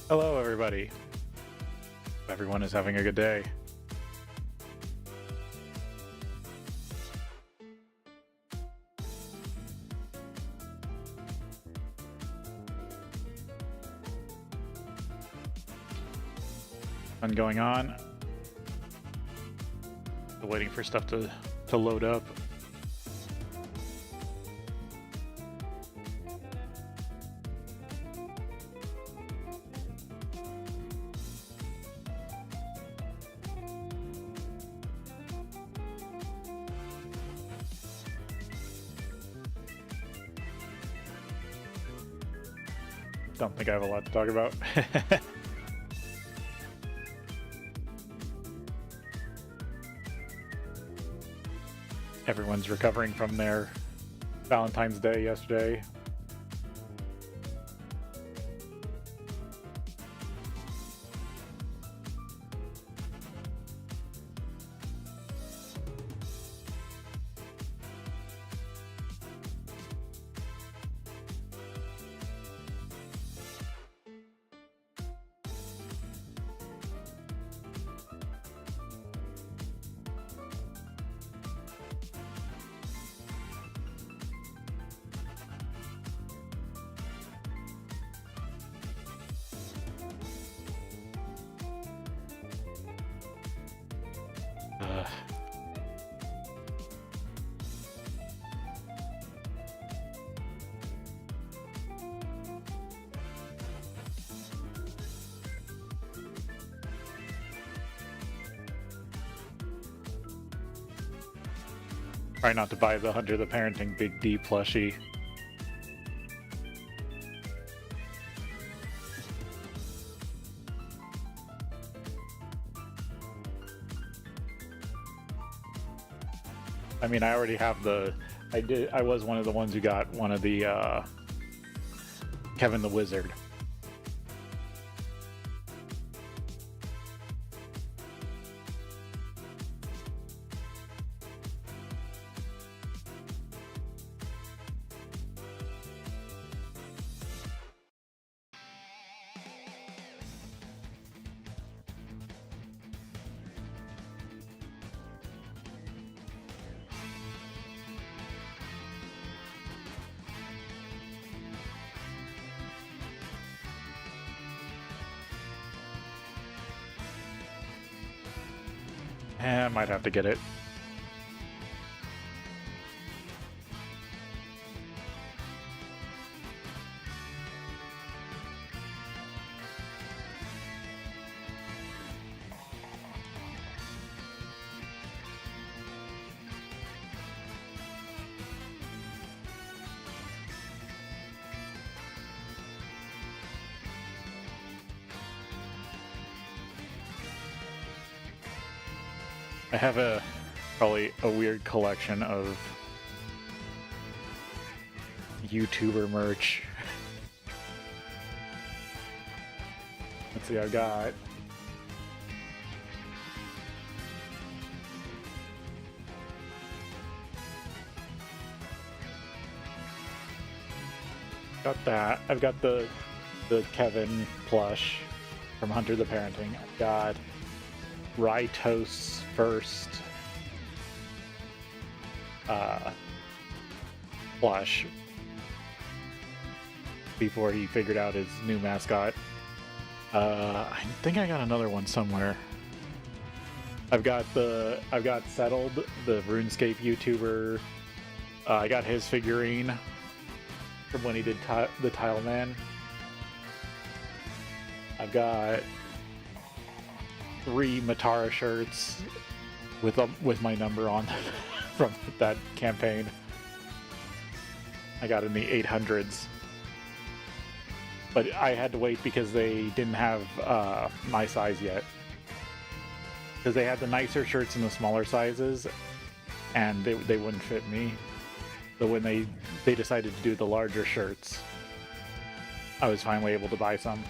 Hello, everybody. Everyone is having a good day. Fun going on. Still waiting for stuff to load up. Don't think I have a lot to talk about. Everyone's recovering from their Valentine's Day yesterday. Try not to buy the Hunter the Parenting Big D plushie. I mean, I already have the... I was one of the ones who got one of the Kevin the Wizard. I might have to get it. I have probably a weird collection of YouTuber merch. Let's see, I've got that. I've got the Kevin plush from Hunter the Parenting. I've got Ryto's first plush before he figured out his new mascot. I think I got another one somewhere. I've got Settled, the RuneScape YouTuber. I got his figurine from when he did the Tile Man. I've got 3 Matara shirts with my number on from that campaign. I got in the 800s, but I had to wait because they didn't have my size yet. Because they had the nicer shirts in the smaller sizes, and they wouldn't fit me. So when they decided to do the larger shirts, I was finally able to buy some.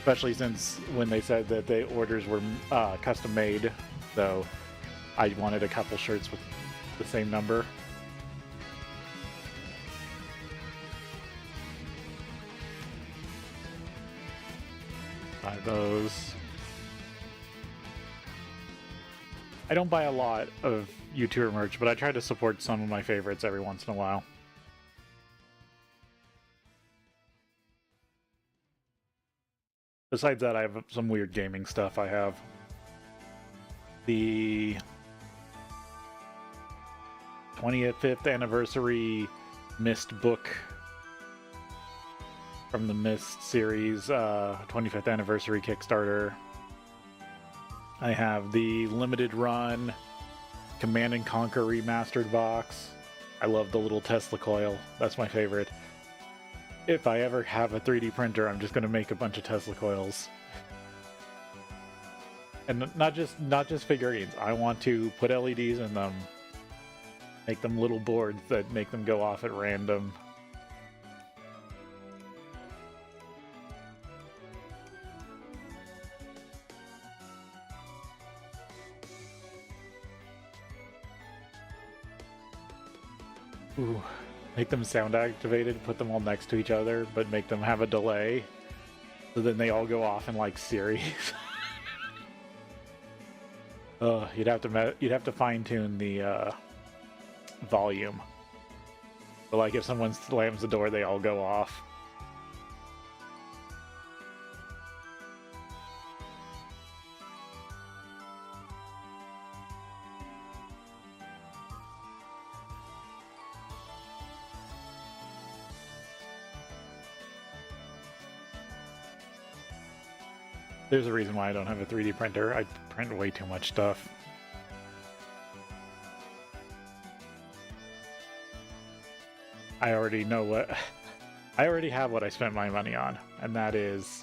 Especially since when they said that the orders were custom made, so I wanted a couple shirts with the same number. those. I don't buy a lot of YouTuber merch, but I try to support some of my favorites every once in a while. Besides that, I have some weird gaming stuff. I have the 25th anniversary Myst book from the Myst series, 25th anniversary Kickstarter. I have the limited run Command & Conquer Remastered box. I love the little Tesla coil. That's my favorite. If I ever have a 3D printer, I'm just going to make a bunch of Tesla coils. And not just figurines. I want to put LEDs in them. Make them little boards that make them go off at random. Ooh, make them sound activated, put them all next to each other, but make them have a delay, so then they all go off in like series. You'd have to fine tune the volume. But like if someone slams the door, they all go off. There's a reason why I don't have a 3D printer. I print way too much stuff. I already have what I spent my money on, and that is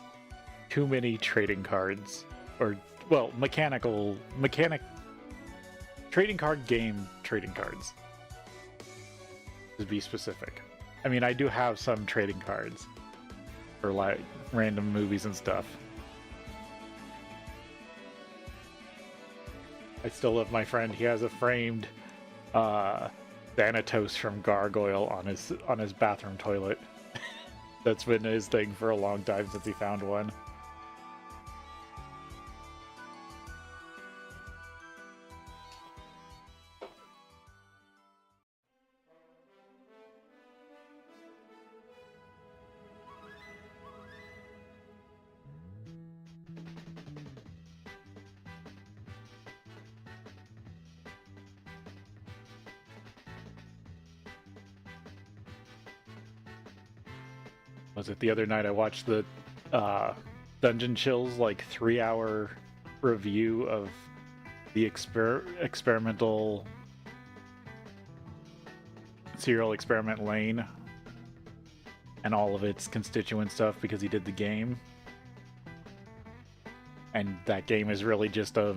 too many trading cards. Or, well, trading card game trading cards. To be specific. I mean, I do have some trading cards for like random movies and stuff. I still love my friend. He has a framed Thanatos from Gargoyle on his bathroom toilet. That's been his thing for a long time since he found one. Was it the other night I watched the Dungeon Chill's like 3-hour review of the experimental serial experiment lane and all of its constituent stuff because he did the game. And that game is really just a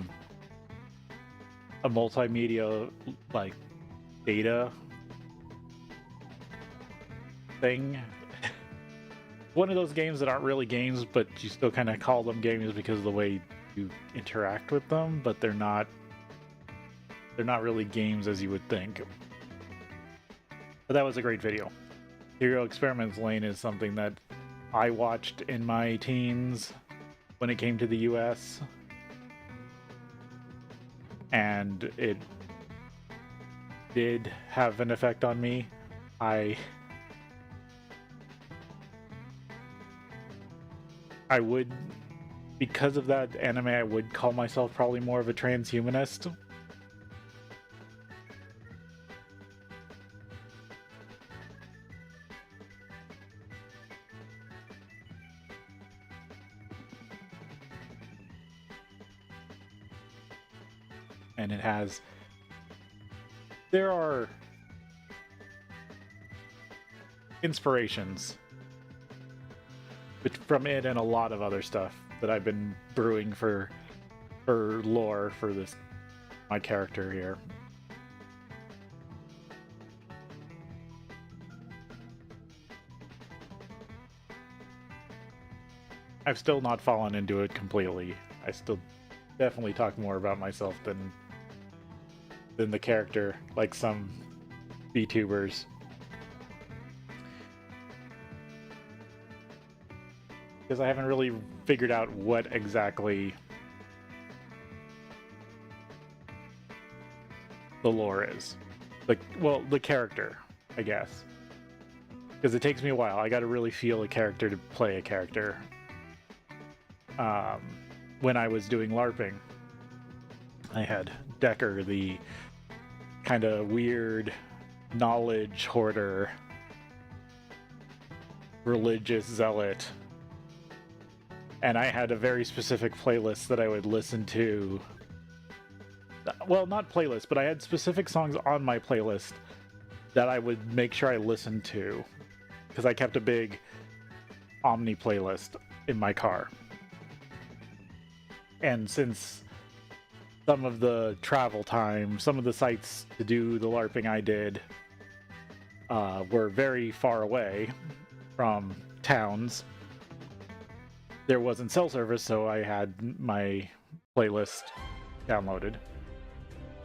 multimedia like data thing. One of those games that aren't really games, but you still kind of call them games because of the way you interact with them, but they're not really games as you would think. But that was a great video. Serial Experiments Lane is something that I watched in my teens when it came to the US, and it did have an effect on me. I would, because of that anime, I would call myself probably more of a transhumanist. And there are inspirations from it and a lot of other stuff that I've been brewing for lore for my character here. I've still not fallen into it completely. I still definitely talk more about myself than the character, like some VTubers. because I haven't really figured out what exactly the lore is. Well, the character, I guess. Because it takes me a while. I got to really feel a character to play a character. When I was doing LARPing, I had Decker, the kind of weird knowledge hoarder, religious zealot, and I had a very specific playlist that I would listen to. Well, not playlist, but I had specific songs on my playlist that I would make sure I listened to, because I kept a big Omni playlist in my car. And since some of the travel time, some of the sites to do the LARPing I did were very far away from towns, there wasn't cell service, so I had my playlist downloaded.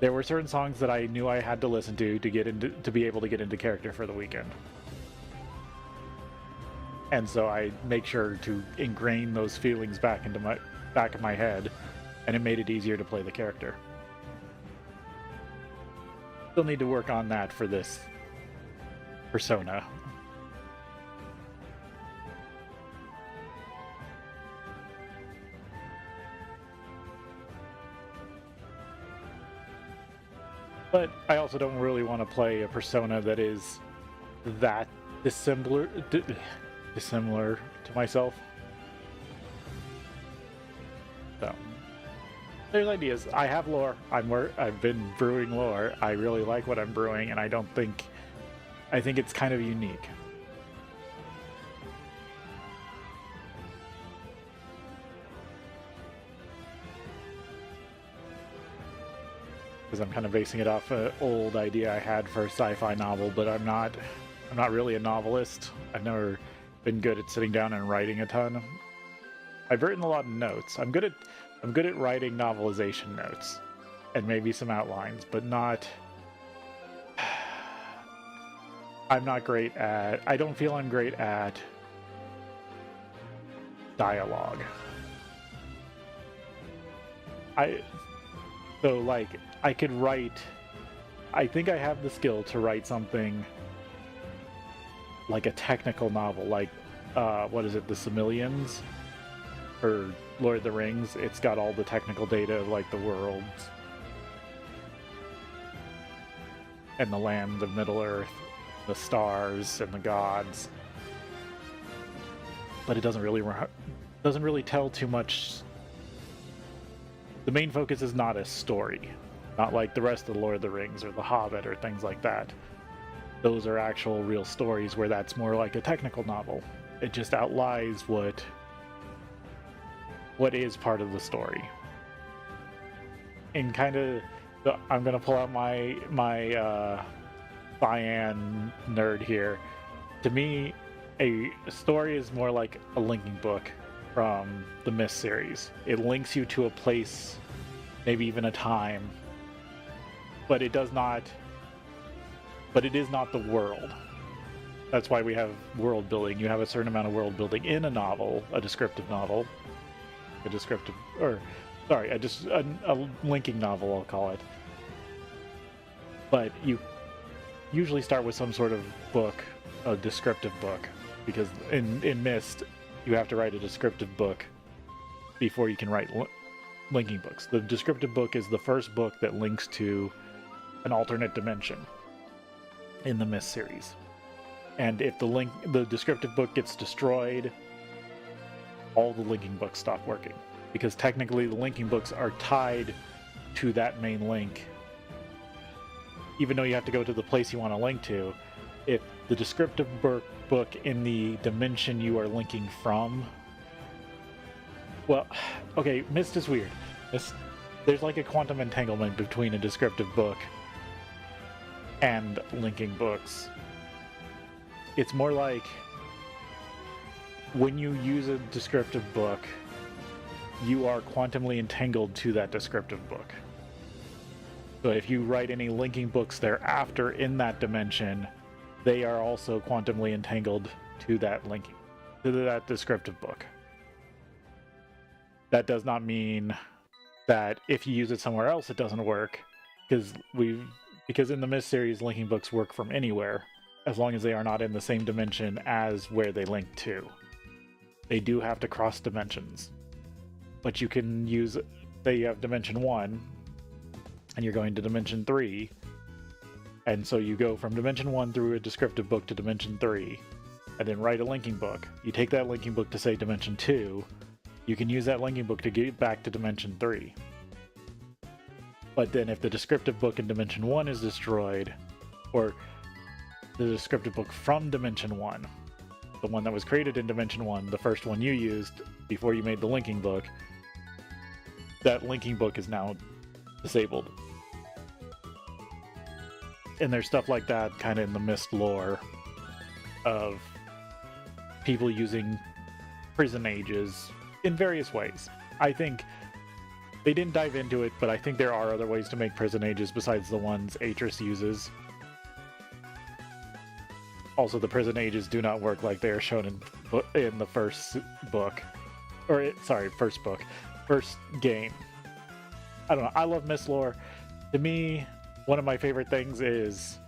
There were certain songs that I knew I had to listen to be able to get into character for the weekend. And so I make sure to ingrain those feelings back into my back of my head, and it made it easier to play the character. Still need to work on that for this persona. But I also don't really want to play a persona that is that dissimilar to myself. So there's ideas. I have lore. I've been brewing lore. I really like what I'm brewing, and I think it's kind of unique. Because I'm kind of basing it off an old idea I had for a sci-fi novel, but I'm not really a novelist. I've never been good at sitting down and writing a ton. I've written a lot of notes. I'm good at writing novelization notes and maybe some outlines, but not. I'm not great at. I don't feel I'm great at dialogue. I could write. I think I have the skill to write something like a technical novel, like what is it, The Simillions or Lord of the Rings. It's got all the technical data of like the worlds and the land of Middle Earth, the stars and the gods, but it doesn't really tell too much. The main focus is not a story, not like the rest of the Lord of the Rings or The Hobbit or things like that. Those are actual real stories where that's more like a technical novel. It just outlines what is part of the story. And kind of, I'm gonna pull out my Cyan nerd here. To me, a story is more like a linking book from the Myst series. It links you to a place, maybe even a time, but it is not the world. That's why we have world building. You have a certain amount of world building in a novel, a descriptive novel, a linking novel, I'll call it. But you usually start with some sort of book, a descriptive book, because in Myst, you have to write a descriptive book before you can write linking books. The descriptive book is the first book that links to an alternate dimension in the Myst series. And if the descriptive book gets destroyed, all the linking books stop working. Because technically the linking books are tied to that main link. Even though you have to go to the place you want to link to, if the descriptive book in the dimension you are linking from... Well, okay, Myst is weird. There's like a quantum entanglement between a descriptive book and linking books. It's more like when you use a descriptive book, you are quantumly entangled to that descriptive book. So if you write any linking books thereafter in that dimension, they are also quantumly entangled to that descriptive book. that does not mean that if you use it somewhere else, it doesn't work. Because in the Myst series, linking books work from anywhere, as long as they are not in the same dimension as where they link to. They do have to cross dimensions. But you can use, say you have dimension 1, and you're going to dimension 3, and so you go from dimension 1 through a descriptive book to dimension 3, and then write a linking book. You take that linking book to, say, dimension 2, you can use that linking book to get back to dimension 3. But then if the descriptive book in dimension 1 is destroyed, or the descriptive book from dimension 1, the one that was created in dimension 1, the first one you used before you made the linking book, that linking book is now disabled. And there's stuff like that kind of in the Myst lore of people using prison ages in various ways. I think they didn't dive into it, but I think there are other ways to make prison ages besides the ones Atris uses. Also, the prison ages do not work like they are shown in the first book. First game. I don't know, I love Myst lore. To me, one of my favorite things is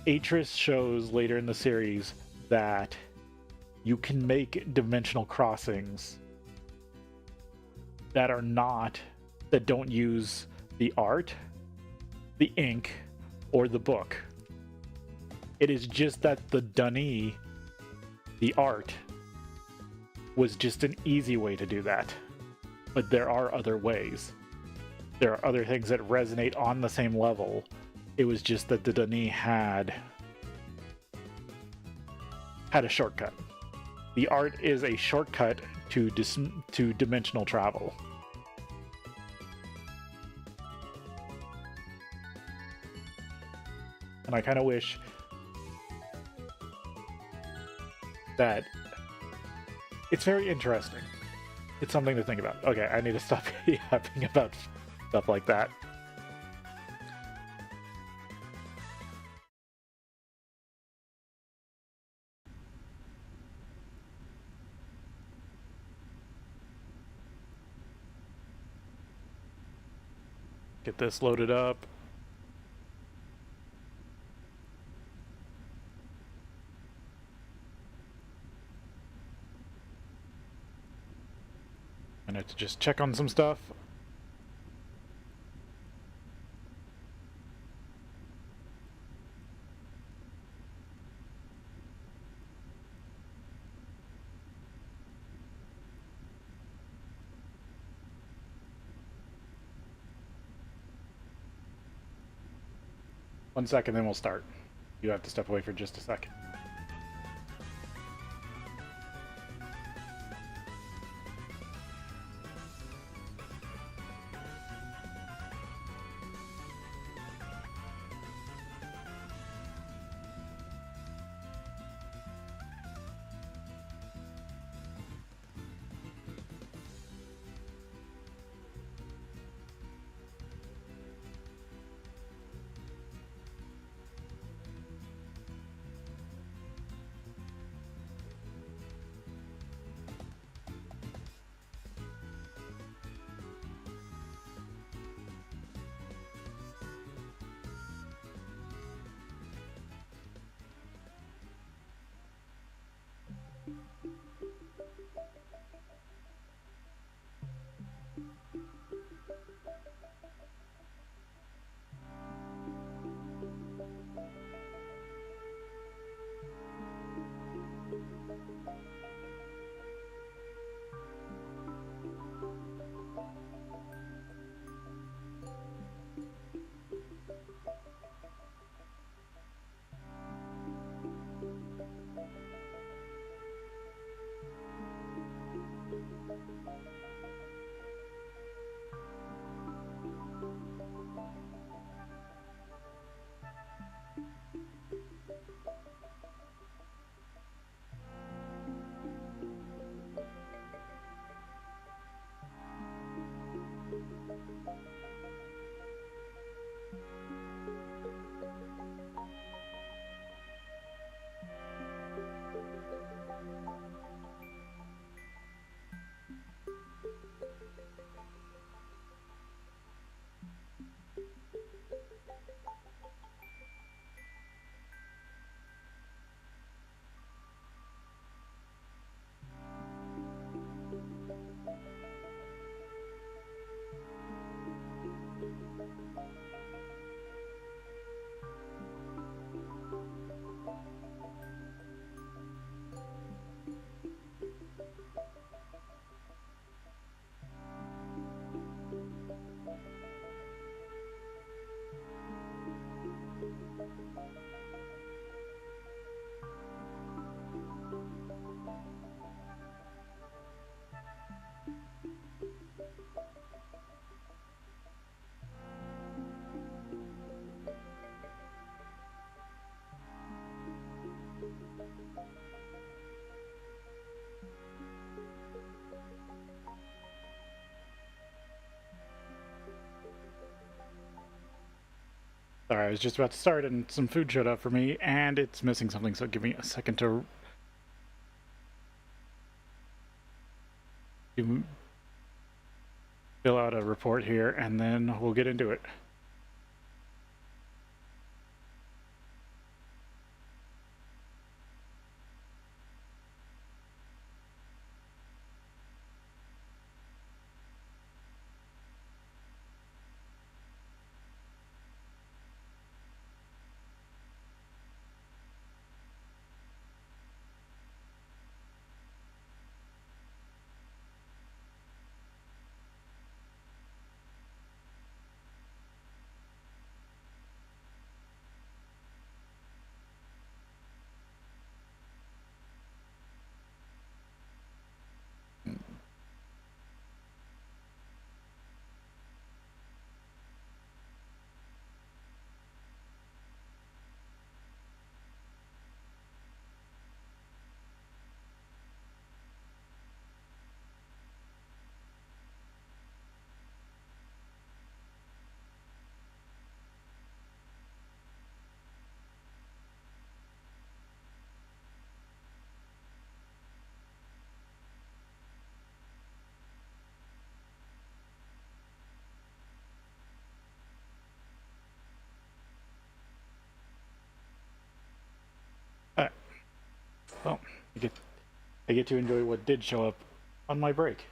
Atris shows later in the series that you can make dimensional crossings that don't use the art, the ink, or the book. It is just that the Dunny, the art, was just an easy way to do that. But there are other ways. There are other things that resonate on the same level. It was just that the Dunny had a shortcut. The art is a shortcut to dimensional travel. And I kind of wish that it's very interesting. It's something to think about. Okay, I need to stop yapping about stuff like that. Get this loaded up. I need to just check on some stuff. One second, then we'll start. You have to step away for just a second. Sorry, I was just about to start and some food showed up for me and it's missing something, so give me a second to fill out a report here and then we'll get into it. Alright. Well, I get to enjoy what did show up on my break.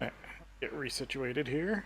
Alright, get resituated here.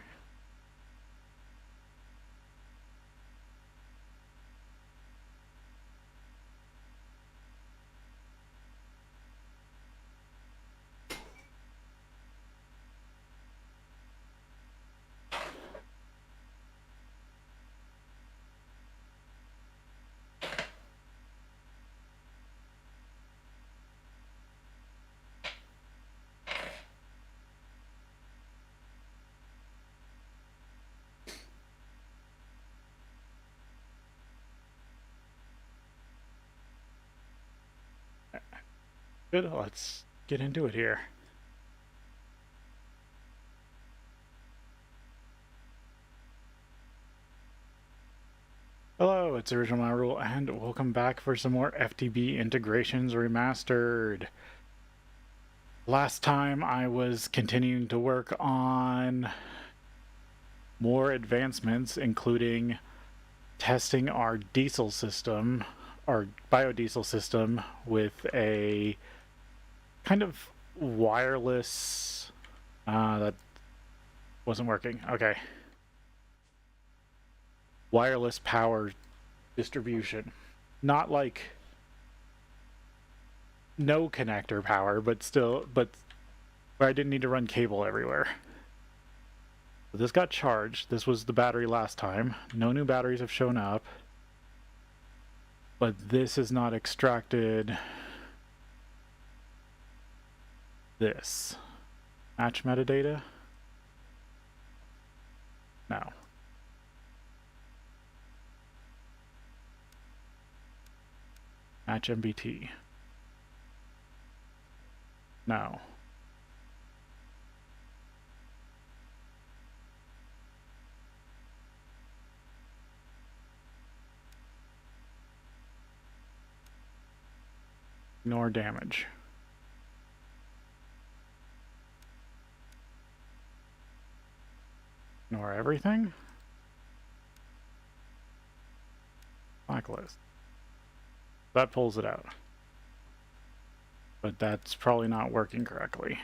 Good, let's get into it here. Hello, it's Original MaRul, and welcome back for some more FTB Integrations Remastered. Last time I was continuing to work on more advancements, including testing our diesel system, our biodiesel system, with a kind of wireless... that wasn't working. Okay. Wireless power distribution. Not like no connector power, but still, but where I didn't need to run cable everywhere. So this got charged. This was the battery last time. No new batteries have shown up. But this is not extracted. This. Match metadata? No. Match MBT. No. Ignore damage. Ignore everything? Blacklist. That pulls it out. But that's probably not working correctly.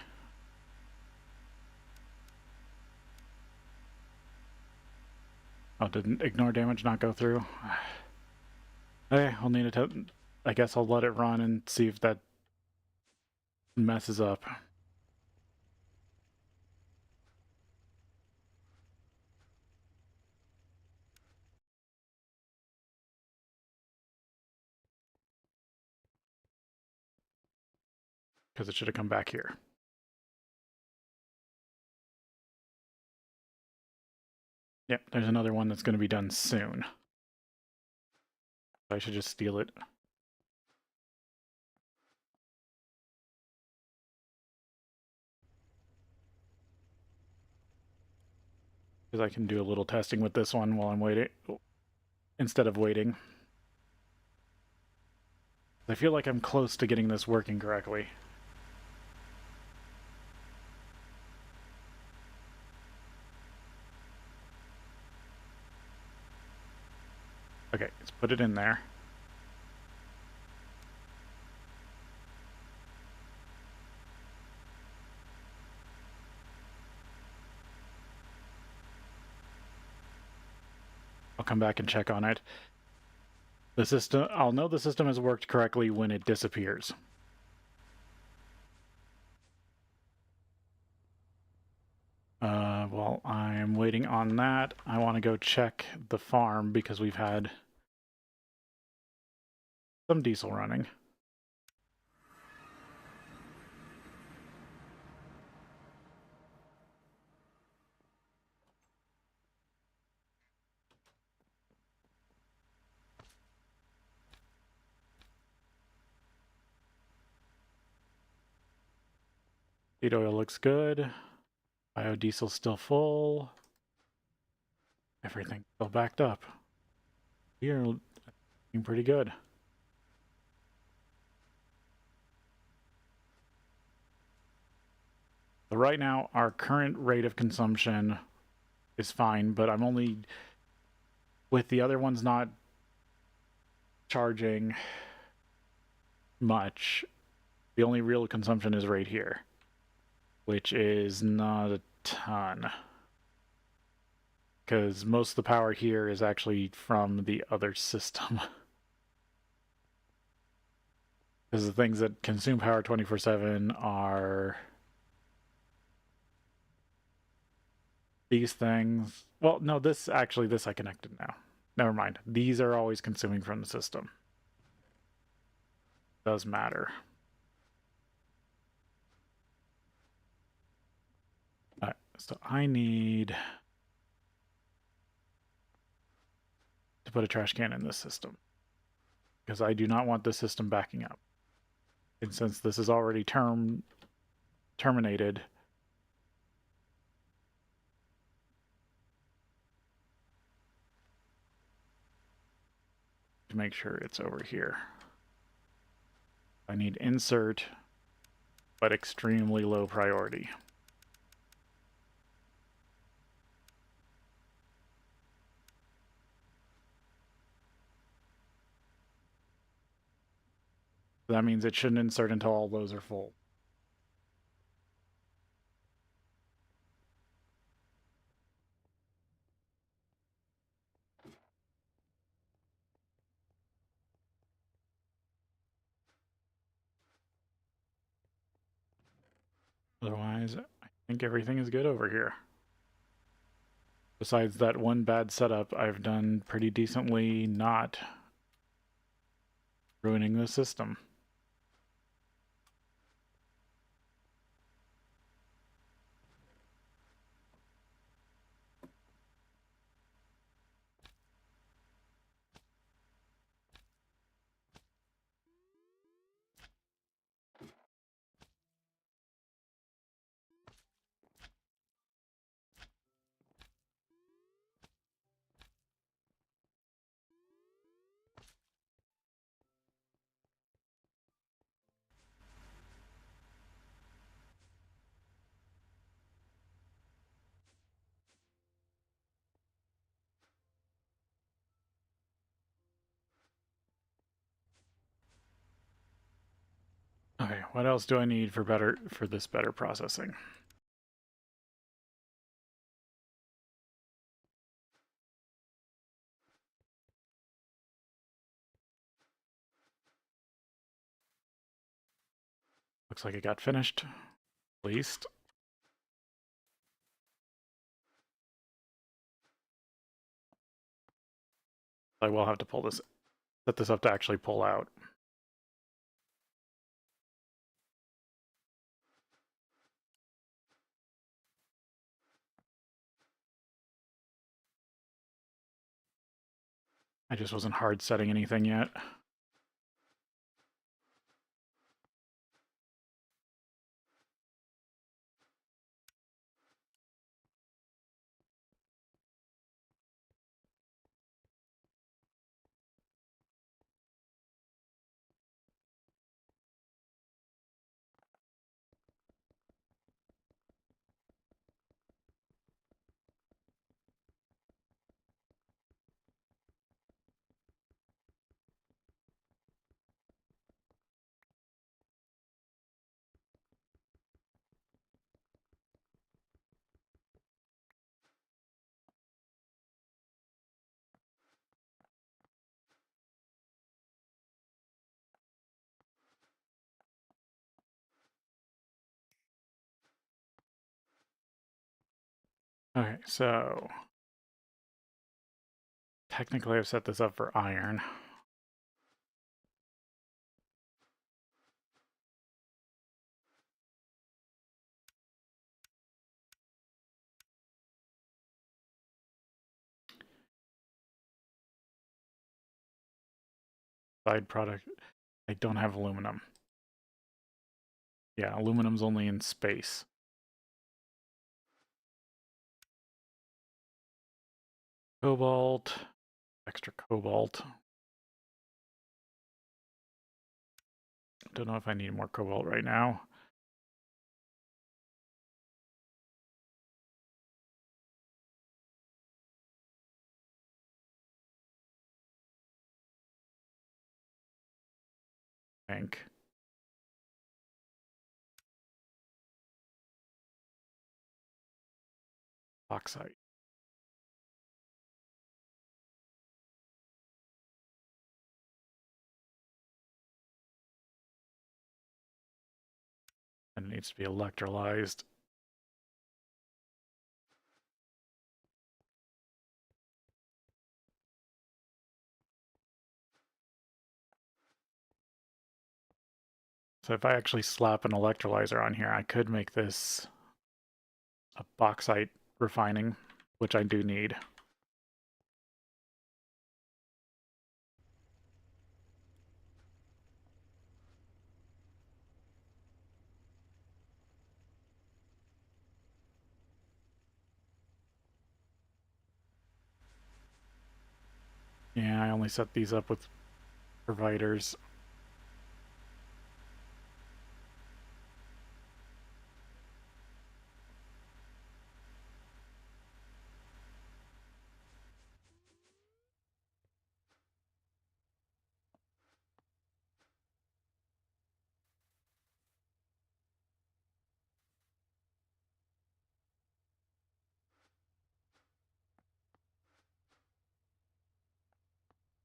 Oh, didn't ignore damage not go through? Okay, I'll need to... I guess I'll let it run and see if that messes up. Because it should have come back here. Yep, there's another one that's going to be done soon. I should just steal it. Because I can do a little testing with this one while I'm waiting, instead of waiting. I feel like I'm close to getting this working correctly. Okay, let's put it in there. I'll come back and check on it. The system, I'll know the system has worked correctly when it disappears. While I'm waiting on that, I want to go check the farm because we've had some diesel running. Seed oil looks good. Biodiesel's still full. Everything's still backed up. We are looking pretty good. So right now, our current rate of consumption is fine, but I'm only, with the other ones not charging much, the only real consumption is right here, which is not a ton. Because most of the power here is actually from the other system. Because the things that consume power 24/7 are these things. Well, no, this I connected now. Never mind. These are always consuming from the system. Does matter. All right, so I need to put a trash can in this system because I do not want this system backing up. And since this is already terminated, to make sure it's over here. I need insert, but extremely low priority. That means it shouldn't insert until all those are full. Otherwise, I think everything is good over here. Besides that one bad setup, I've done pretty decently not ruining the system. Okay, what else do I need for this better processing? Looks like it got finished, at least. I will have to set this up to actually pull out. I just wasn't hard setting anything yet. Okay, so technically I've set this up for iron. Side product, I don't have aluminum. Yeah, aluminum's only in space. Cobalt, extra cobalt. Don't know if I need more cobalt right now. Tank. Bauxite. And it needs to be electrolyzed. So if I actually slap an electrolyzer on here, I could make this a bauxite refining, which I do need. Yeah, I only set these up with providers.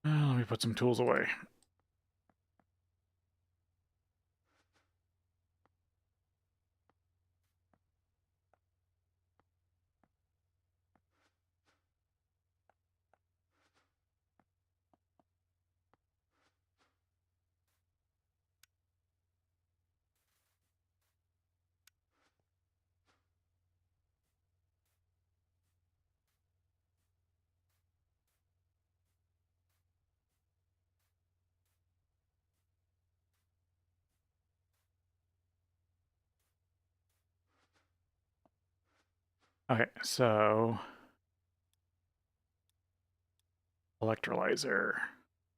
Let me put some tools away. Okay, so electrolyzer.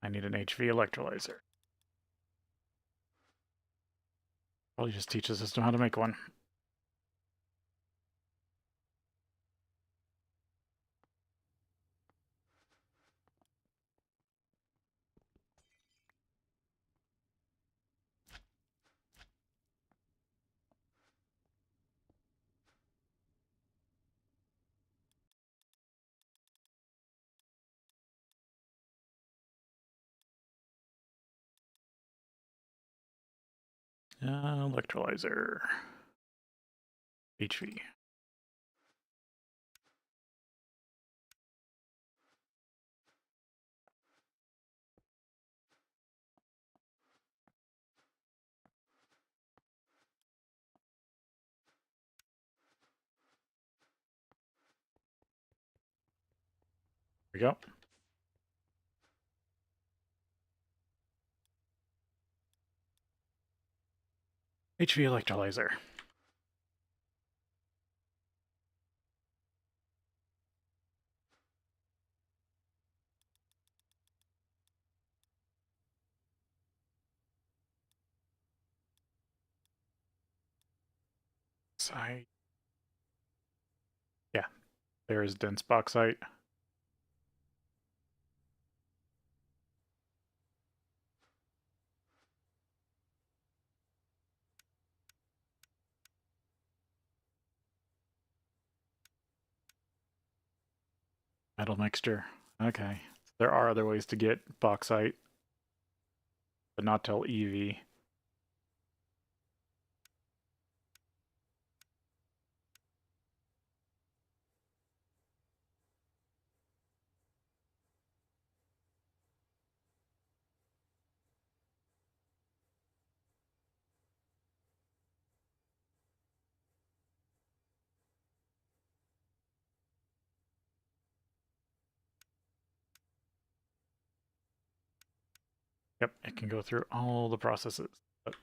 I need an HV electrolyzer. Probably just teach the system how to make one. Electrolyzer. HV. There we go. HV electrolyzer. Bauxite. Yeah, there is dense bauxite. Metal mixture. Okay. There are other ways to get bauxite, but not till EV. Yep, it can go through all the processes. But,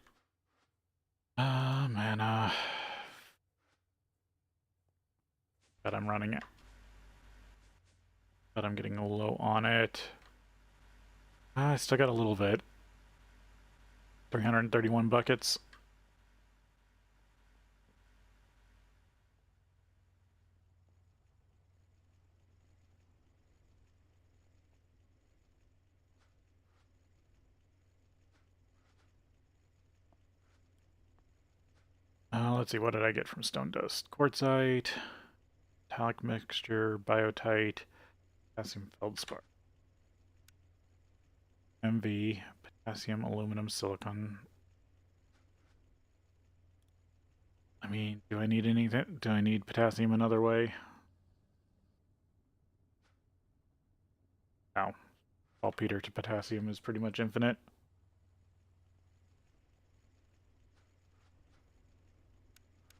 mana. But I'm running it. But I'm getting low on it. I still got a little bit. 331 buckets. Let's see, what did I get from stone dust? Quartzite, metallic mixture, biotite, potassium feldspar. MV, potassium, aluminum, silicon. I mean, do I need anything? Do I need potassium another way? No. Saltpeter to potassium is pretty much infinite.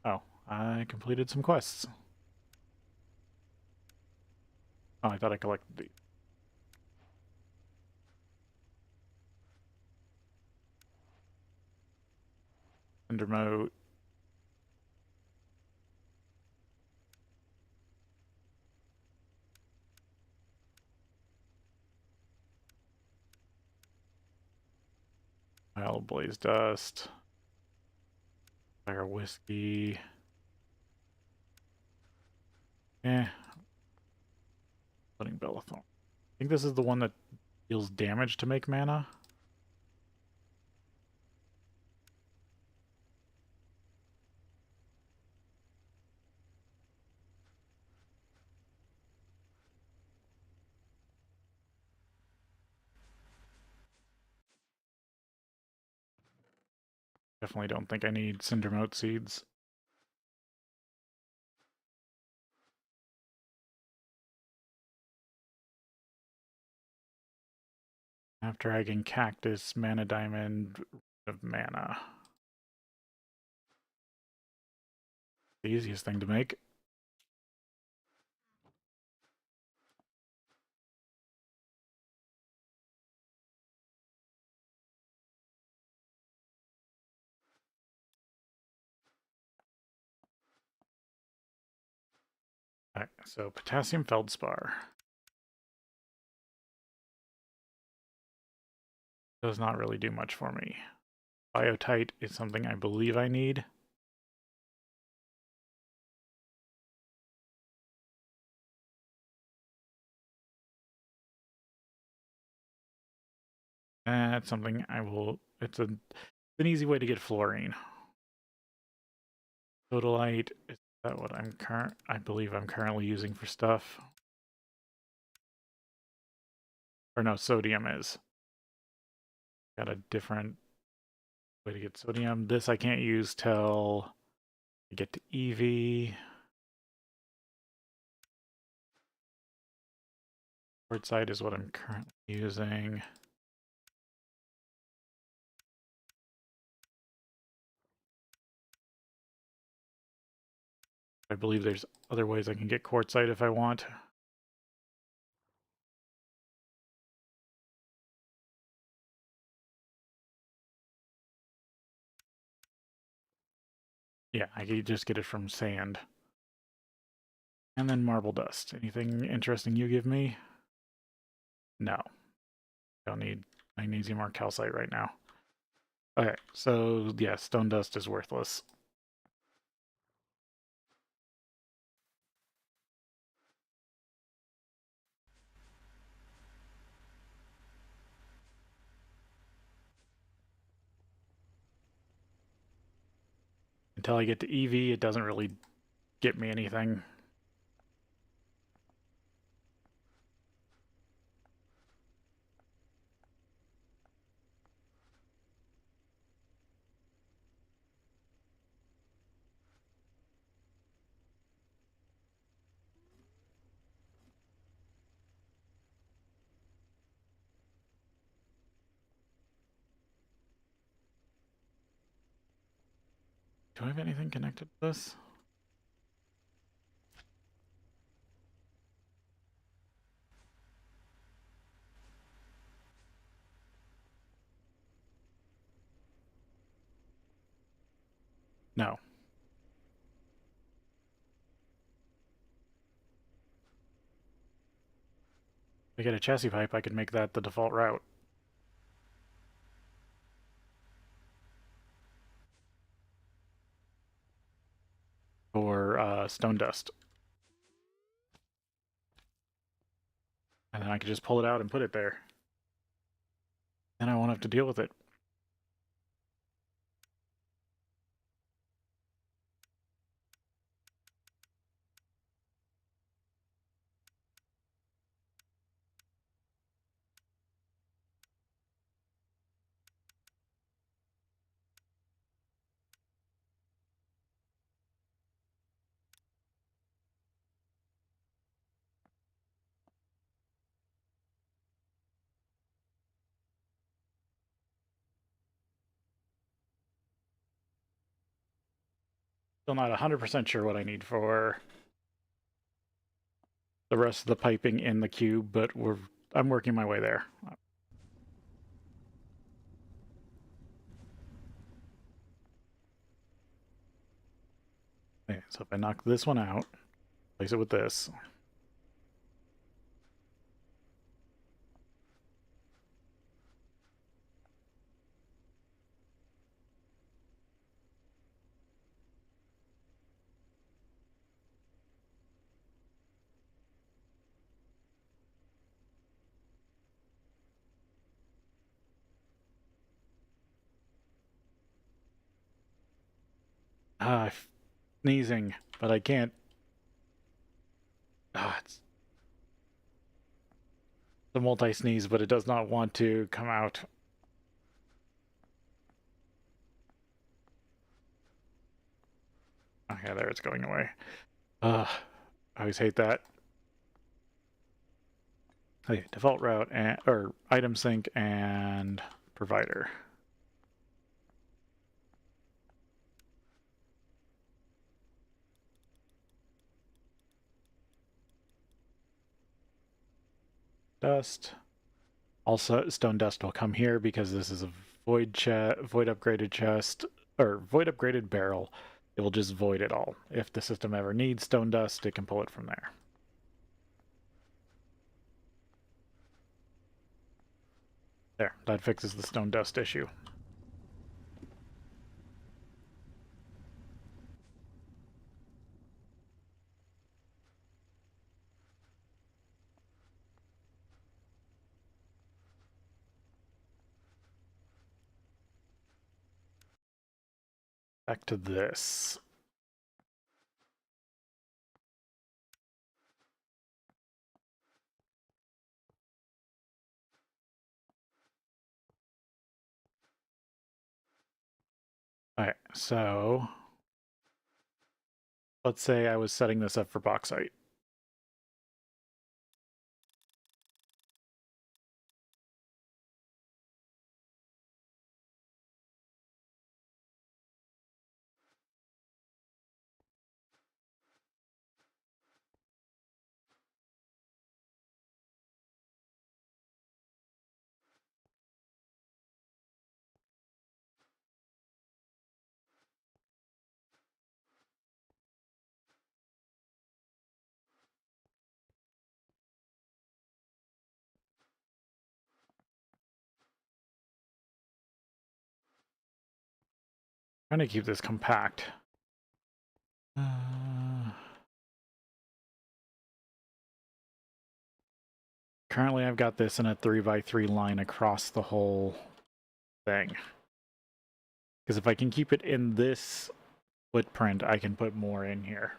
Oh, I completed some quests. Oh, I thought I collected the Endermote. Pile of blaze dust. Fire whiskey. Floating Bellathorn. I think this is the one that deals damage to make mana. Definitely don't think I need Cindermote seeds. Half-Dragon Cactus, Mana Diamond of Mana. The easiest thing to make. Alright, so potassium feldspar. Does not really do much for me. Biotite is something I believe I need. That's something I will... It's an easy way to get fluorine. Sodalite, is that what I believe I'm currently using for stuff? Or no, sodium is. Got a different way to get sodium. This I can't use till I get to EV. Quartzite is what I'm currently using. I believe there's other ways I can get quartzite if I want. Yeah, I could just get it from sand. And then marble dust. Anything interesting you give me? No. Don't need magnesium or calcite right now. Okay, so yeah, stone dust is worthless. Until I get to EV, it doesn't really get me anything. Do I have anything connected to this? No. If I get a chassis pipe, I could make that the default route. For stone dust. And then I could just pull it out and put it there. Then I won't have to deal with it. Still not 100% sure what I need for the rest of the piping in the cube, but I'm working my way there. Okay, so if I knock this one out, place it with this. Sneezing, but I can't. It's the multi-sneeze, but it does not want to come out. Okay, there, it's going away. I always hate that. Okay, default route and or item sync and provider. Dust. Also, stone dust will come here because this is a void upgraded chest, or void upgraded barrel. It will just void it all. If the system ever needs stone dust, it can pull it from there. There, that fixes the stone dust issue. Back to this. Alright, so let's say I was setting this up for bauxite. Trying to keep this compact. Currently I've got this in a 3x3 line across the whole thing. Because if I can keep it in this footprint, I can put more in here.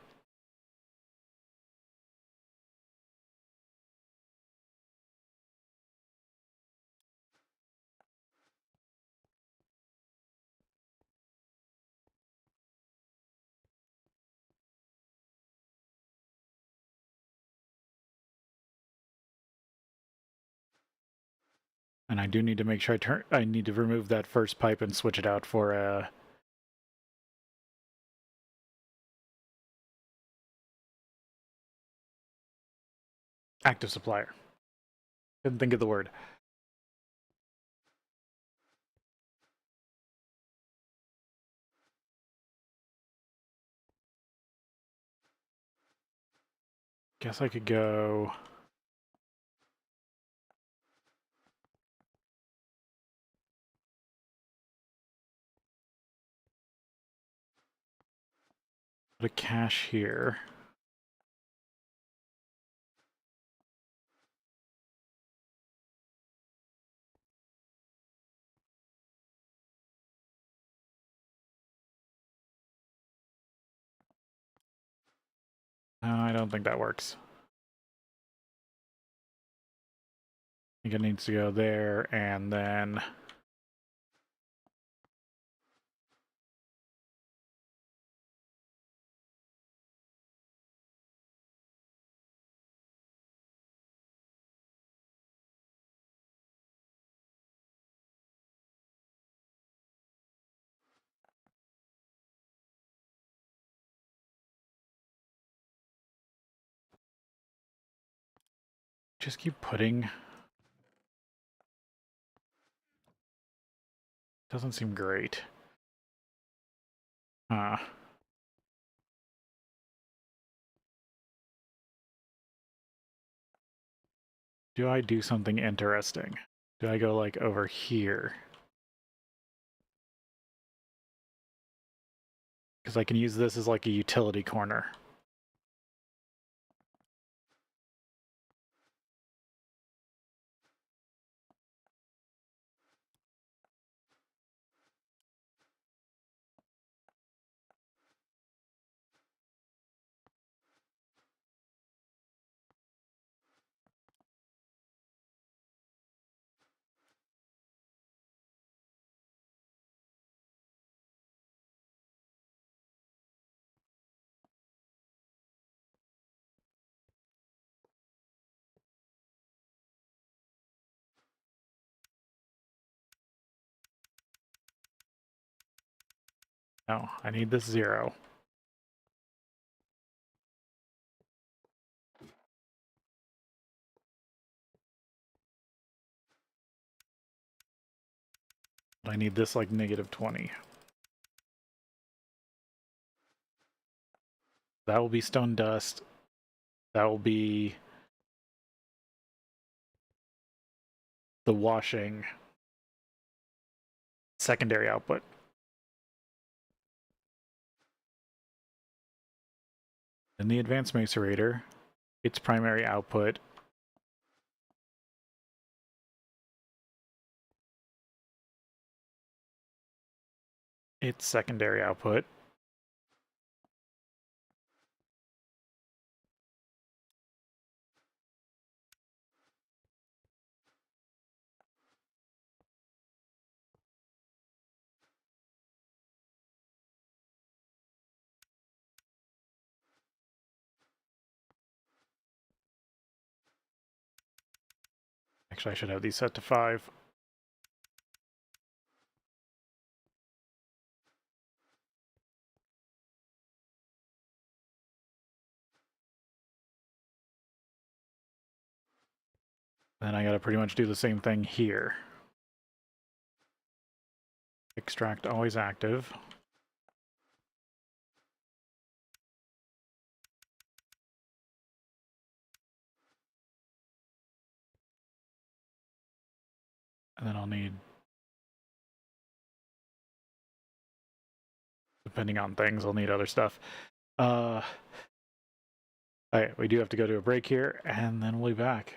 And I do need to make sure I need to remove that first pipe and switch it out for a active supplier. Couldn't think of the word. Guess I could go... put a cache here. I don't think that works. I think it needs to go there, and then... just keep putting... Doesn't seem great. Do I do something interesting? Do I go, like, over here? Because I can use this as, like, a utility corner. No, I need this 0. I need this, like, -20. That will be stone dust. That will be the washing secondary output. In the advanced macerator, its primary output its secondary output actually I should have these set to 5. Then I gotta pretty much do the same thing here. Extract always active. And then I'll need depending on things. I'll need other stuff. All right, we do have to go to a break here, and then we'll be back.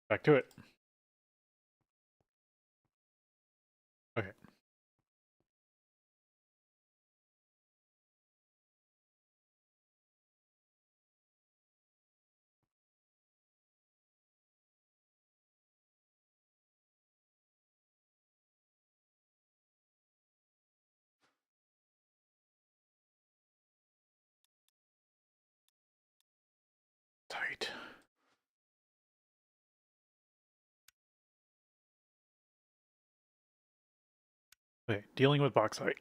Back to it. Okay. Tight. Okay, dealing with bauxite.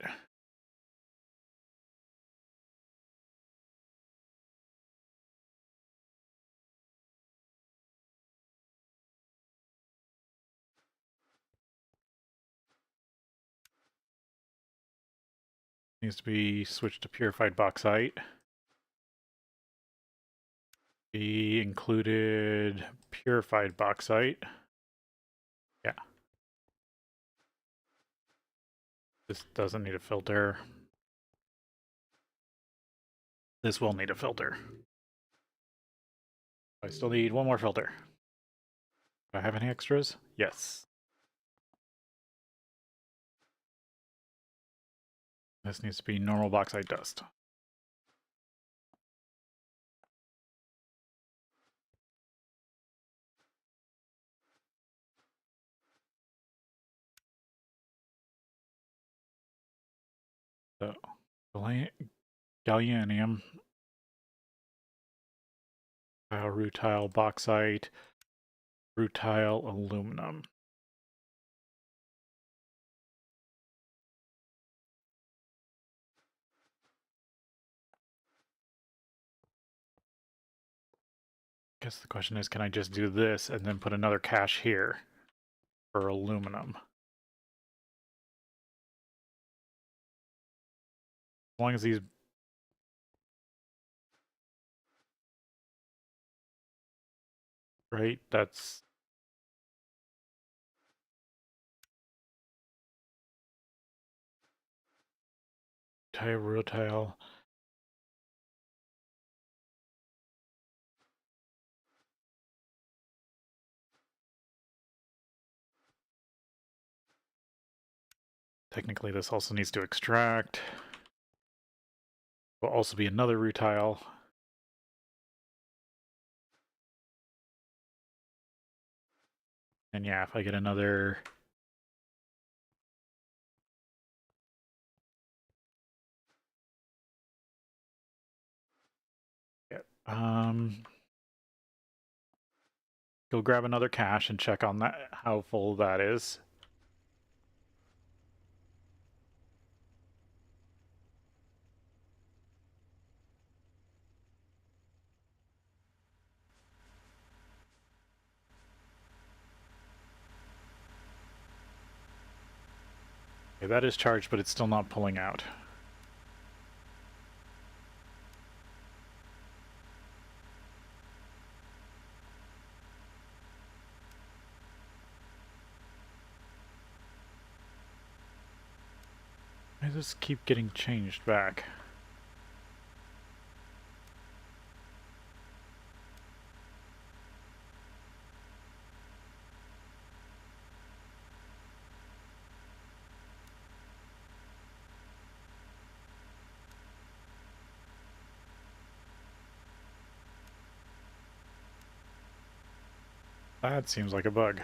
Needs to be switched to purified bauxite. Be included purified bauxite. Yeah. This doesn't need a filter. This will need a filter. I still need one more filter. Do I have any extras? Yes. This needs to be normal bauxite dust. So, gallium, rutile, bauxite, rutile, aluminum. I guess the question is, can I just do this and then put another cache here for aluminum? As long as these... Right, that's... rutile. Technically, this also needs to extract. Will also be another rutile. And yeah, if I get another... go grab another cache and check on that, how full that is. Okay, that is charged, but it's still not pulling out. I just keep getting changed back. That seems like a bug.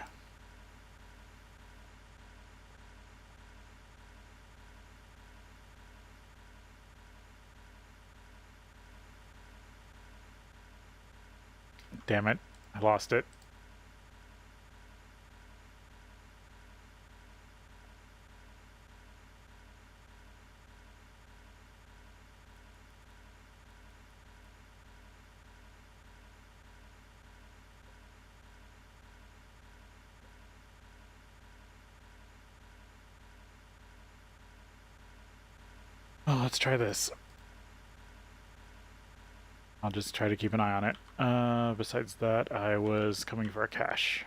Damn it, I lost it. Oh, let's try this. I'll just try to keep an eye on it. Besides that, I was coming for a cache.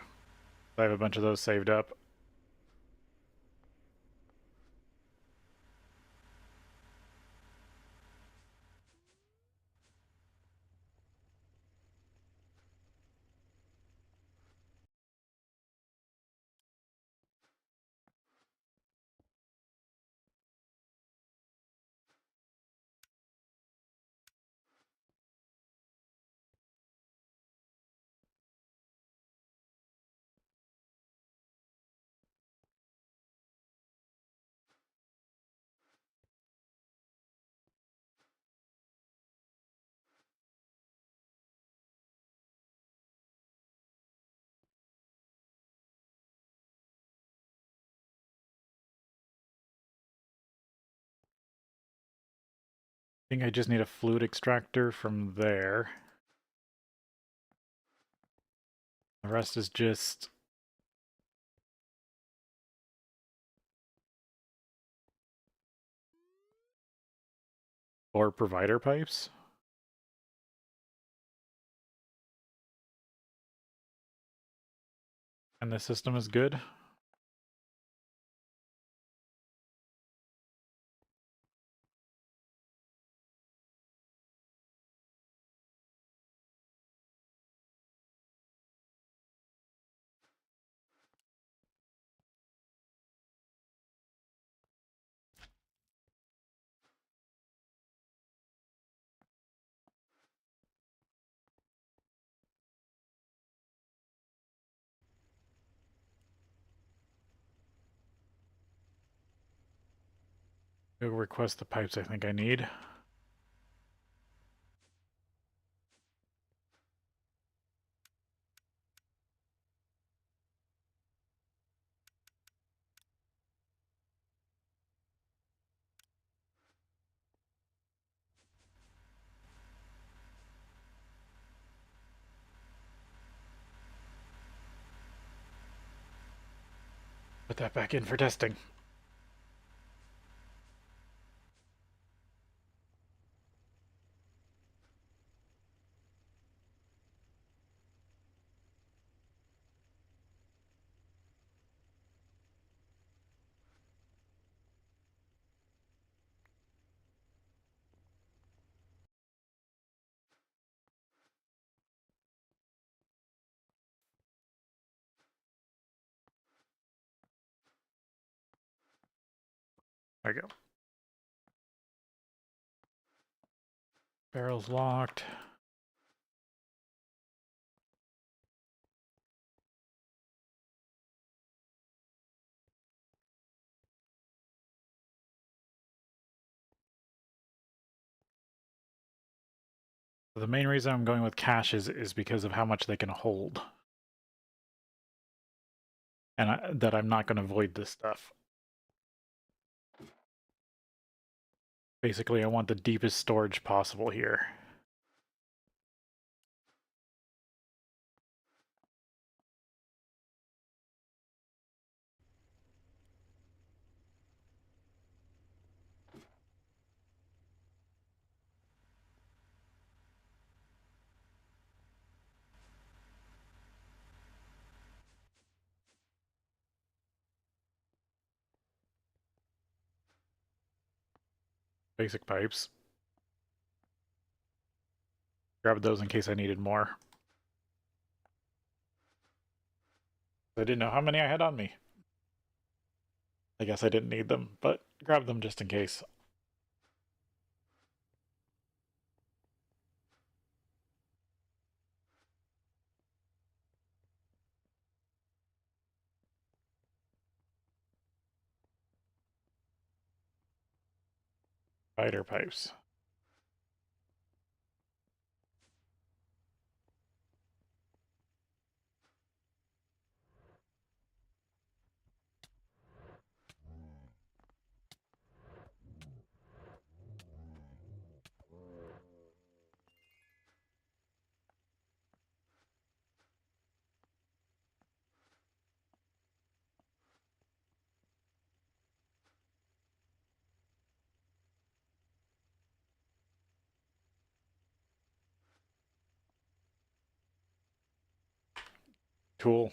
I have a bunch of those saved up. think I just need a fluid extractor from there. The rest is just or provider pipes. And the system is good. Go request the pipes I think I need. Put that back in for testing. There we go. Barrel's locked. The main reason I'm going with caches is because of how much they can hold. And that I'm not going to void this stuff. Basically, I want the deepest storage possible here. Basic pipes. Grabbed those in case I needed more. I didn't know how many I had on me. I guess I didn't need them, but grab them just in case. Spider pipes. Cool.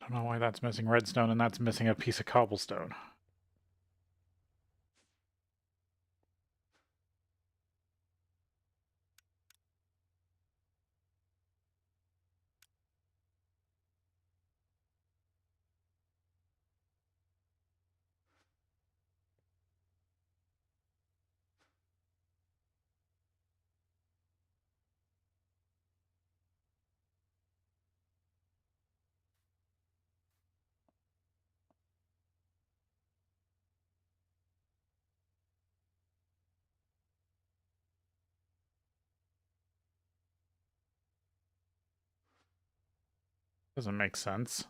Don't know why that's missing redstone and that's missing a piece of cobblestone. Doesn't make sense.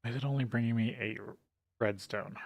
Why is it only bringing me 8 redstone?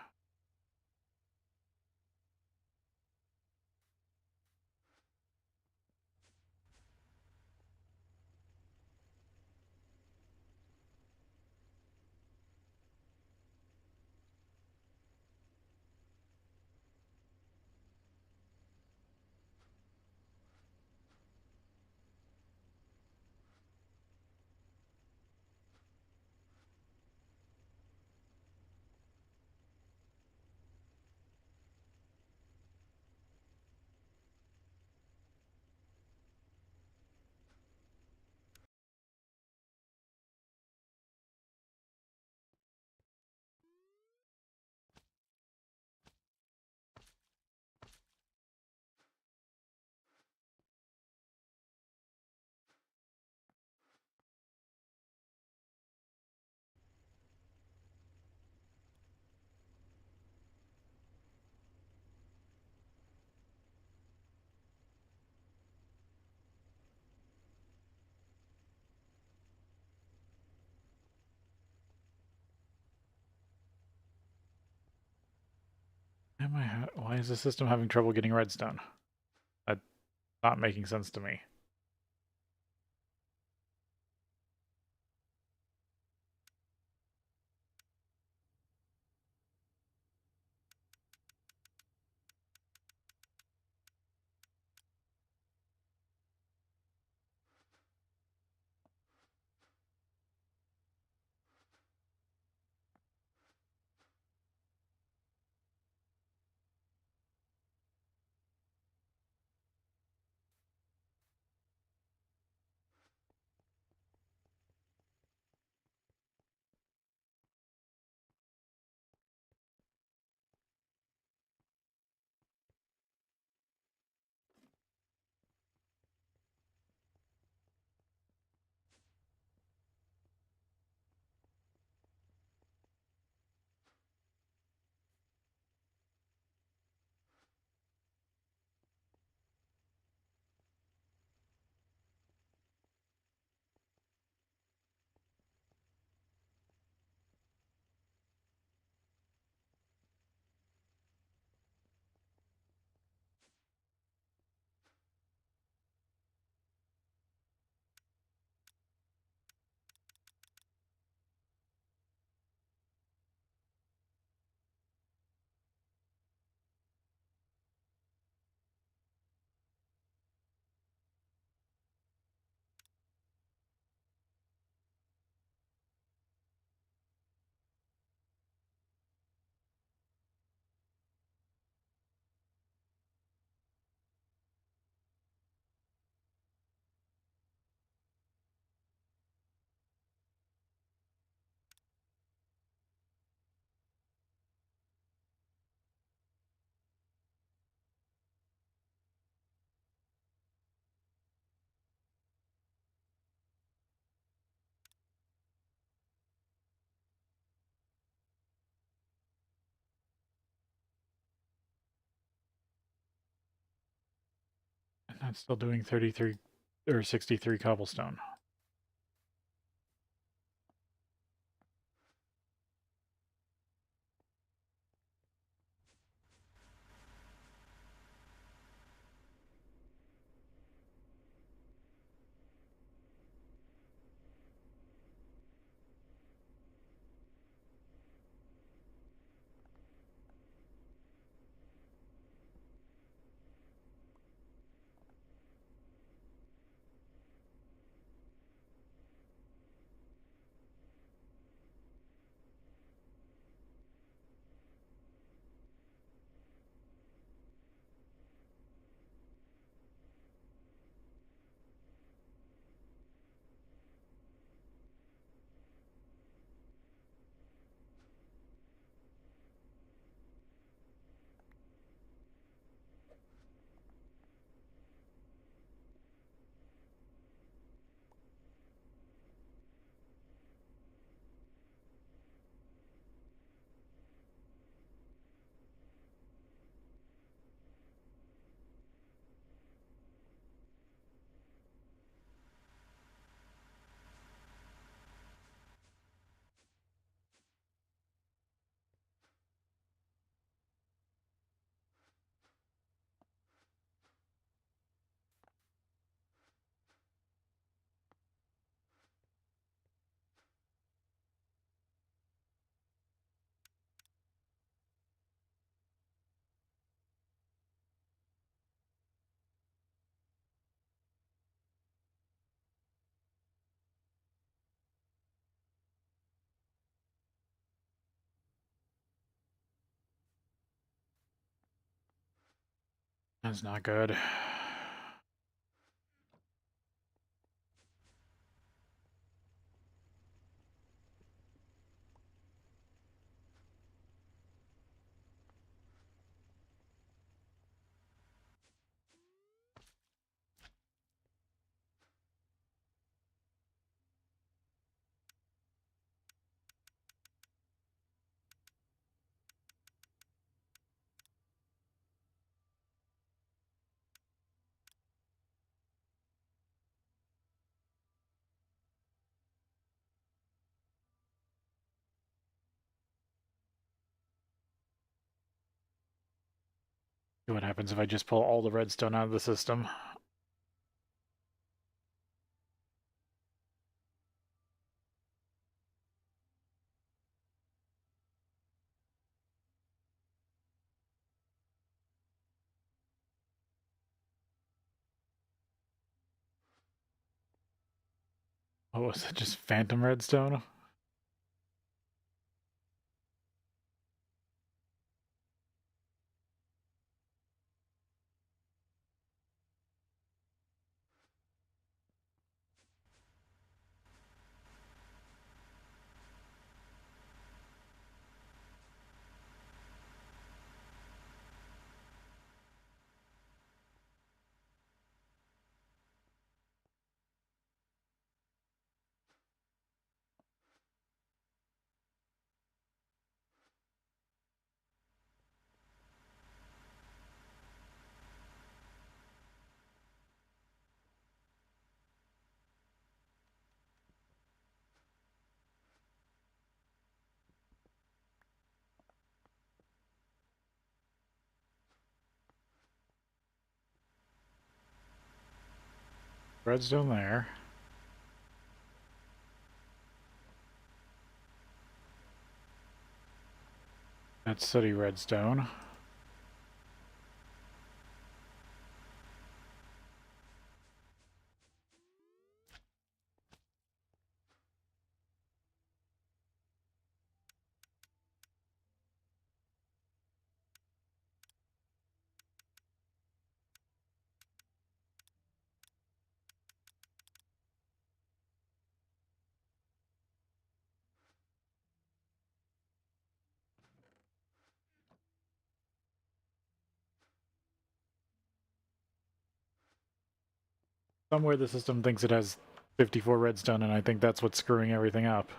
Why is the system having trouble getting redstone? That's not making sense to me. And that's still doing 33 or 63 cobblestone. That's not good. See what happens if I just pull all the redstone out of the system. Oh, is that just phantom redstone? Redstone there. That's sooty redstone. Somewhere the system thinks it has 54 redstone, and I think that's what's screwing everything up.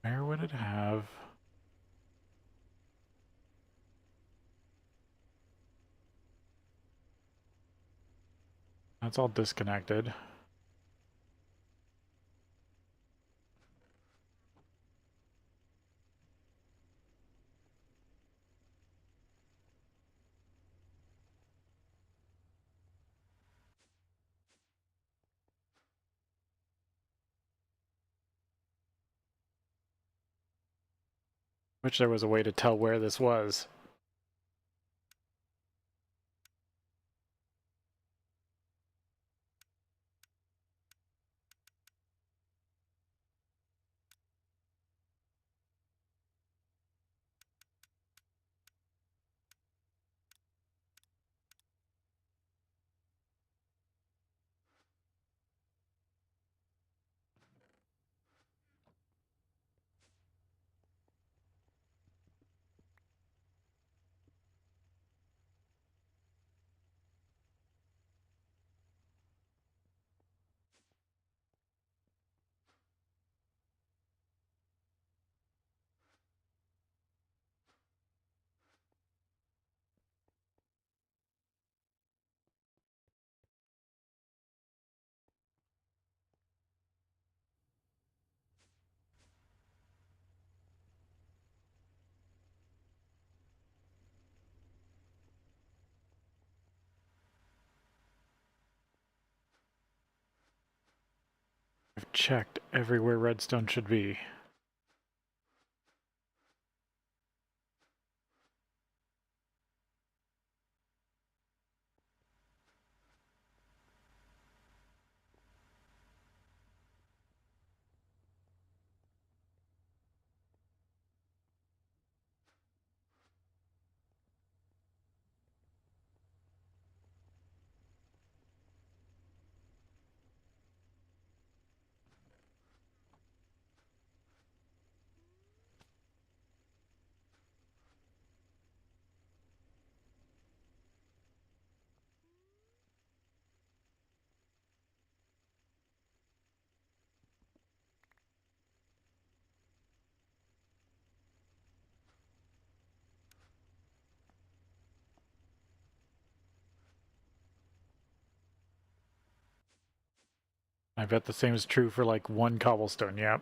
Where would it have... That's all disconnected. Wish there was a way to tell where this was. I've checked everywhere redstone should be. I bet the same is true for like one cobblestone, yep.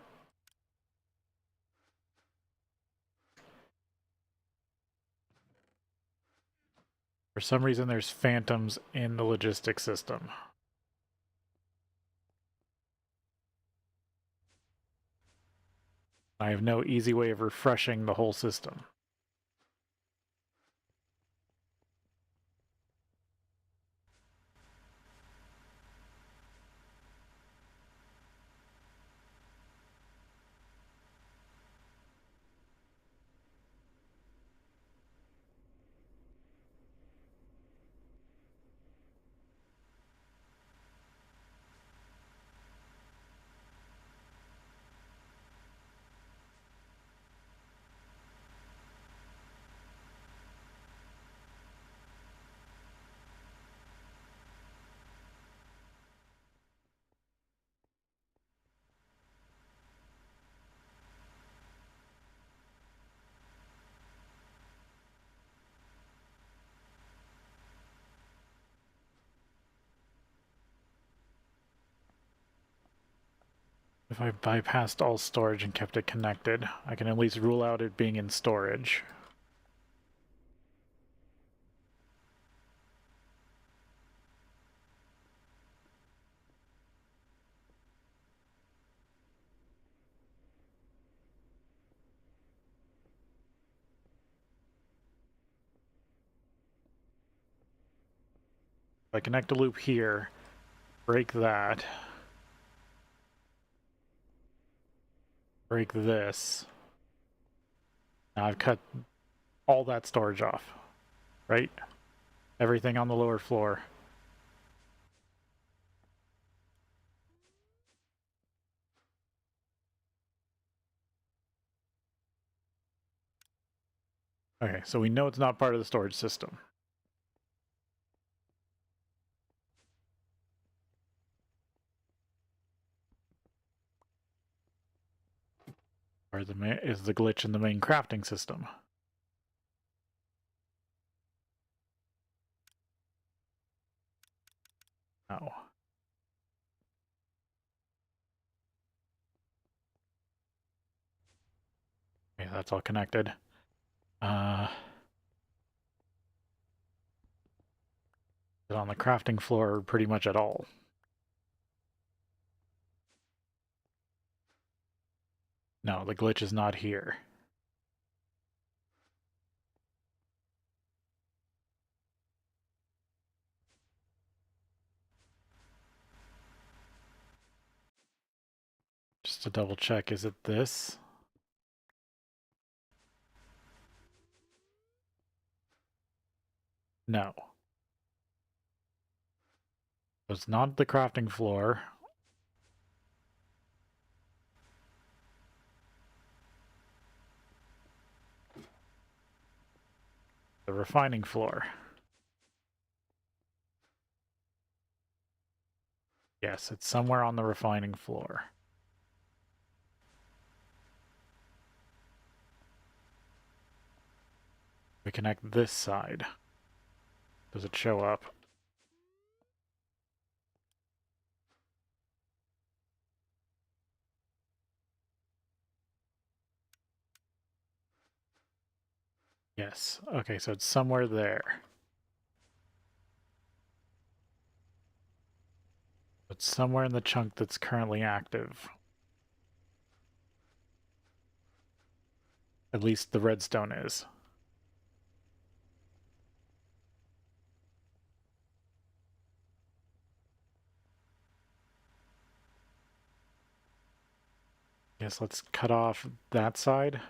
For some reason, there's phantoms in the logistics system. I have no easy way of refreshing the whole system. If I bypassed all storage and kept it connected, I can at least rule out it being in storage. If I connect a loop here, break that, break this, now I've cut all that storage off, right? Everything on the lower floor. Okay, so we know it's not part of the storage system. Or is the glitch in the main crafting system? No. Okay, that's all connected. On the crafting floor pretty much at all. No, the glitch is not here. Just to double check, is it this? No. It's not the crafting floor. The refining floor. Yes, it's somewhere on the refining floor. We connect this side. Does it show up? Yes. Okay, so it's somewhere there. It's somewhere in the chunk that's currently active. At least the redstone is. Yes, let's cut off that side.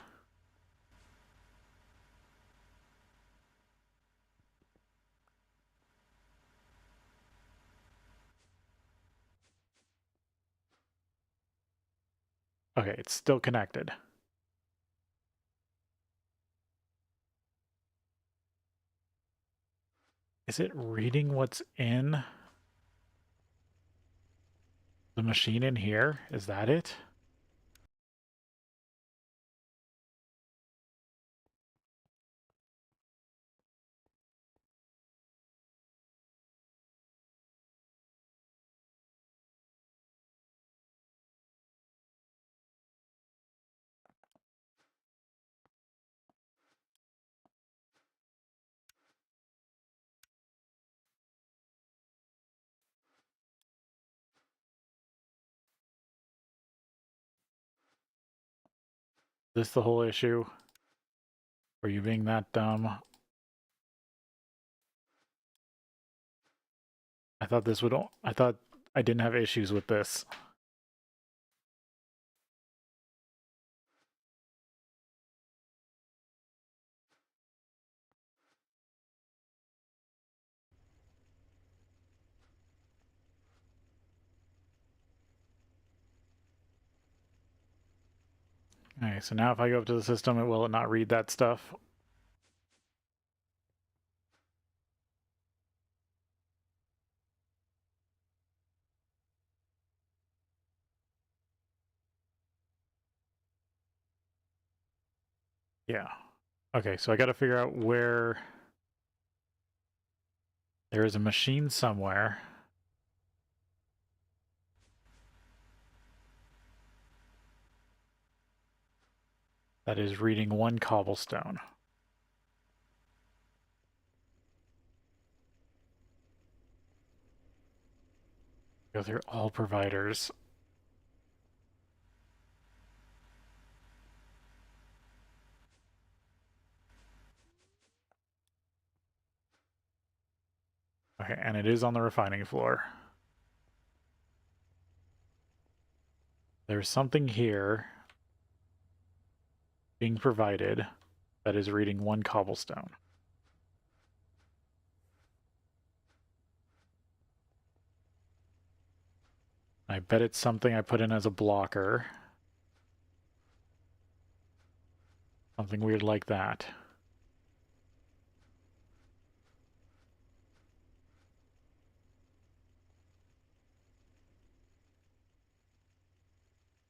Okay, it's still connected. Is it reading what's in the machine in here? Is that it? this the whole issue? Are you being that dumb? I thought this would... I thought I didn't have issues with this. Okay, so now if I go up to the system, it will not read that stuff. Yeah. Okay, so I got to figure out where there is a machine somewhere that is reading 1 cobblestone. Go through all providers. Okay, and it is on the refining floor. There's something here being provided that is reading 1 cobblestone. I bet it's something I put in as a blocker. Something weird like that.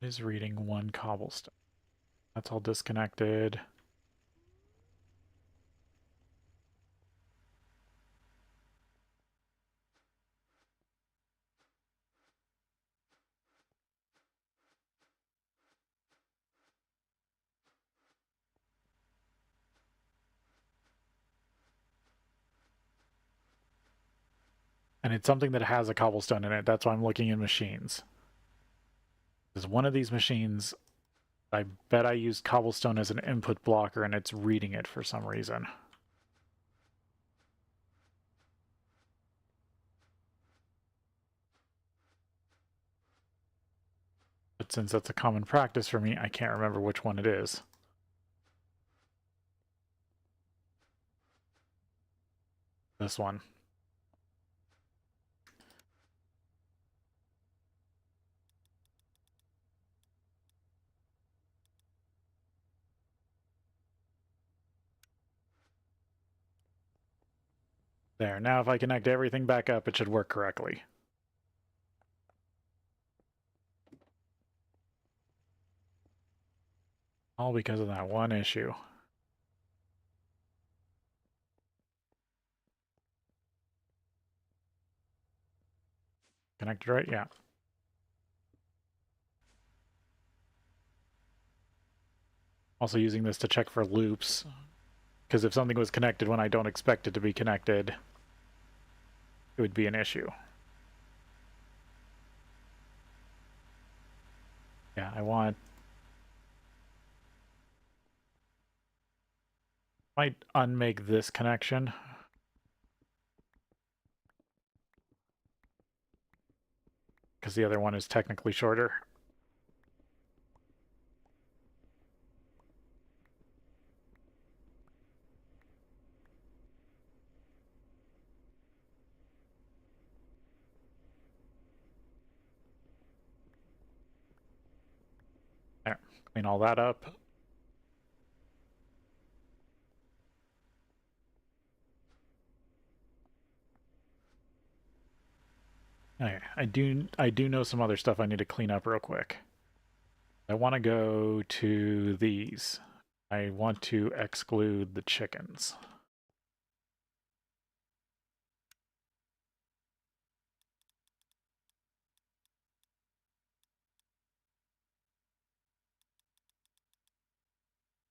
It is reading 1 cobblestone. That's all disconnected. And it's something that has a cobblestone in it. That's why I'm looking in machines. Because one of these machines, I bet I used cobblestone as an input blocker and it's reading it for some reason. But since that's a common practice for me, I can't remember which one it is. This one. There, now if I connect everything back up, it should work correctly. All because of that one issue. Connected right? Yeah. Also using this to check for loops, because if something was connected when I don't expect it to be connected, it would be an issue. Yeah, I might unmake this connection. Because the other one is technically shorter. There, clean all that up. Okay, I do know some other stuff I need to clean up real quick. I want to go to these. I want to exclude the chickens.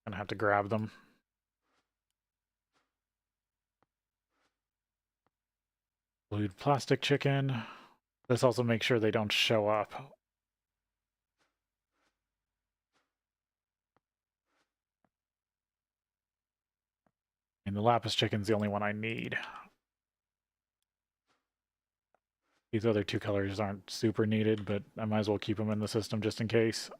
I'm gonna have to grab them. Include plastic chicken. This also makes sure they don't show up. And the lapis chicken's the only one I need. These other two colors aren't super needed, but I might as well keep them in the system just in case.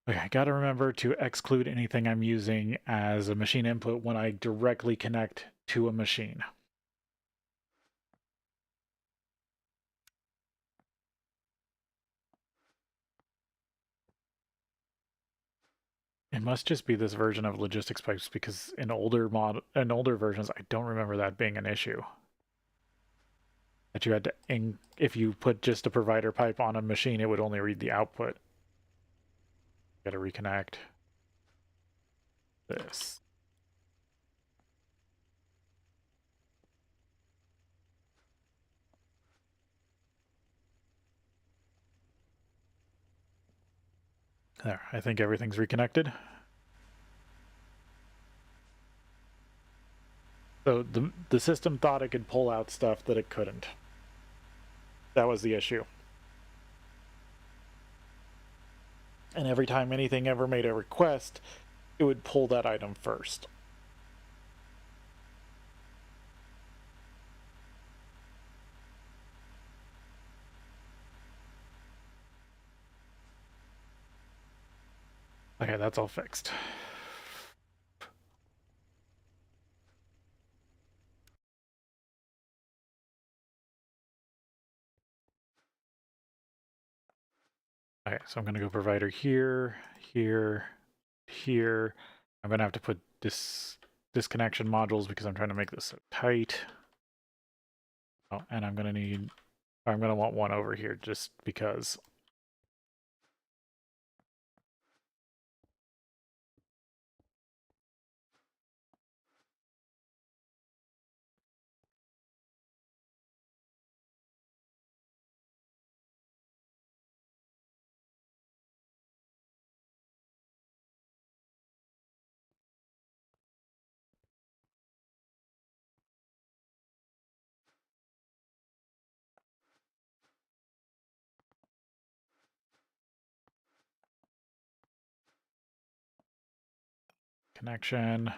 Okay, I gotta remember to exclude anything I'm using as a machine input when I directly connect to a machine. It must just be this version of logistics pipes because in older versions, I don't remember that being an issue. That you had to, if you put just a provider pipe on a machine, it would only read the output. Gotta reconnect this. There, I think everything's reconnected. So the system thought it could pull out stuff that it couldn't. That was the issue. And every time anything ever made a request, it would pull that item first. Okay, that's all fixed. Okay, so I'm going to go provider here, here, here. I'm going to have to put disconnection modules because I'm trying to make this so tight. Oh, and I'm going to want one over here just because. Connection.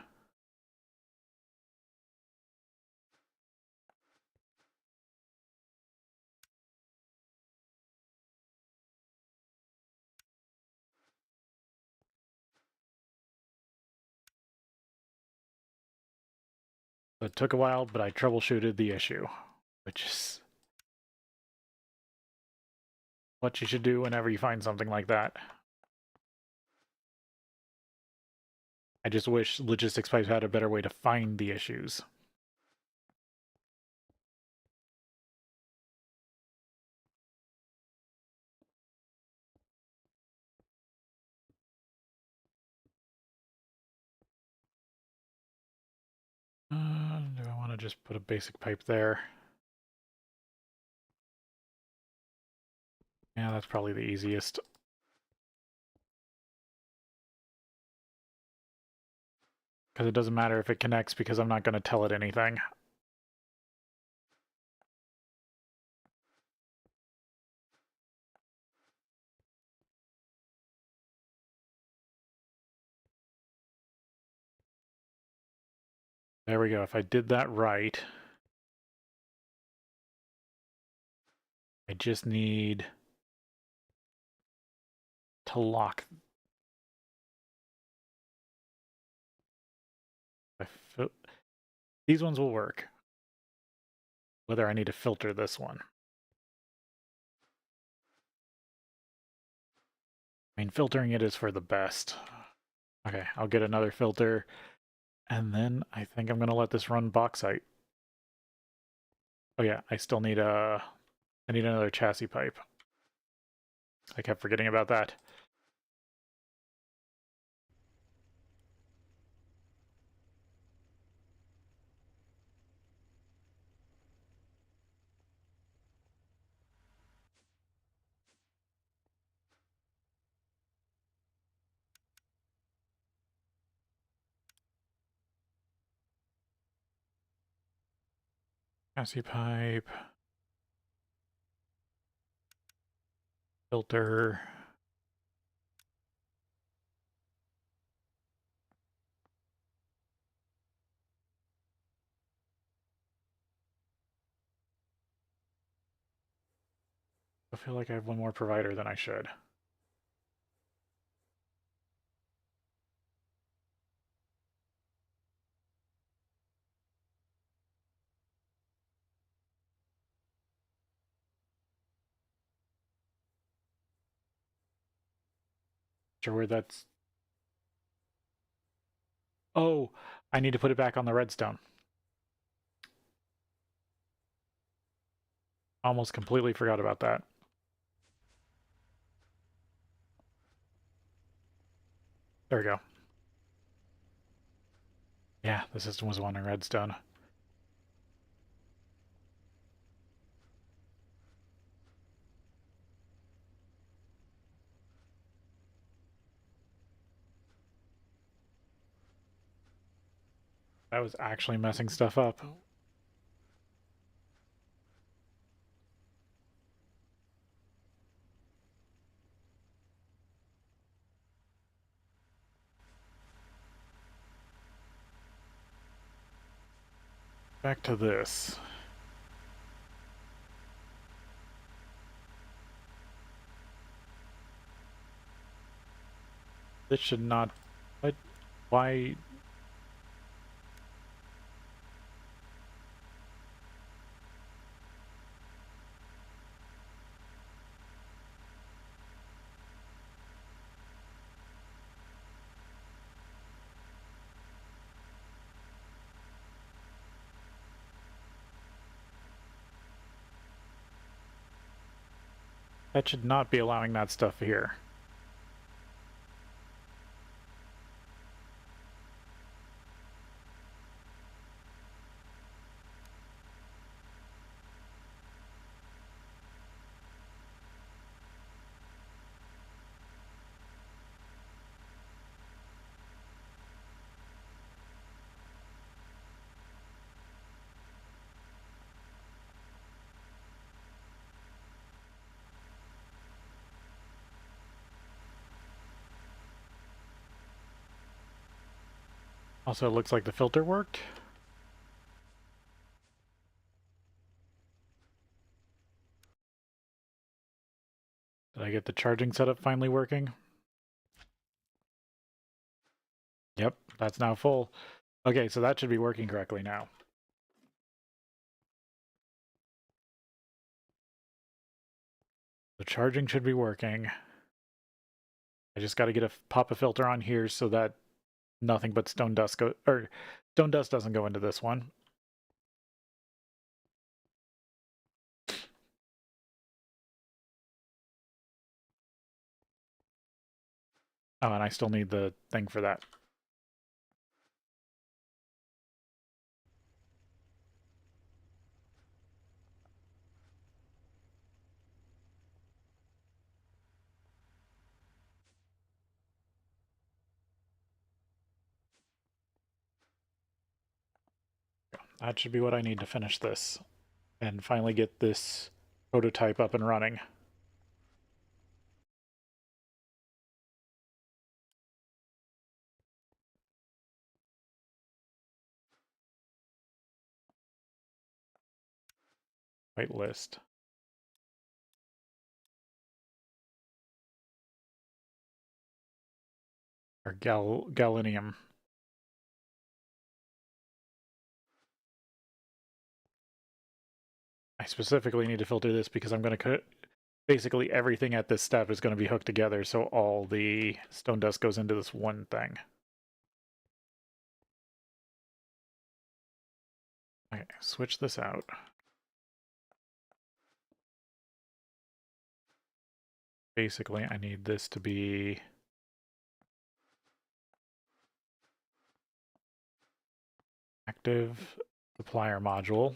It took a while, but I troubleshooted the issue, which is what you should do whenever you find something like that. I just wish logistics pipes had a better way to find the issues. Do I want to just put a basic pipe there? Yeah, that's probably the easiest. Because it doesn't matter if it connects because I'm not going to tell it anything. There we go. If I did that right, I just need to lock. These ones will work. Whether I need to filter this one. I mean, filtering it is for the best. Okay, I'll get another filter. And then I think I'm going to let this run bauxite. Oh yeah, I still need I need another chassis pipe. I kept forgetting about that. Chassis pipe. Filter. I feel like I have one more provider than I should. Sure where that's... Oh, I need to put it back on the redstone. Almost completely forgot about that. There we go. Yeah, the system was wanting redstone. That was actually messing stuff up. Back to this. This should not... What? Why... That should not be allowing that stuff here. Also, it looks like the filter worked. Did I get the charging setup finally working? Yep, that's now full. Okay, so that should be working correctly now. The charging should be working. I just got to get a pop a filter on here so that nothing but stone dust stone dust doesn't go into this one. Oh, and I still need the thing for that. That should be what I need to finish this and finally get this prototype up and running. Wait list. Or galenium. I specifically need to filter this because I'm going to basically everything at this step is going to be hooked together, so all the stone dust goes into this one thing. Okay, switch this out. Basically, I need this to be active supplier module.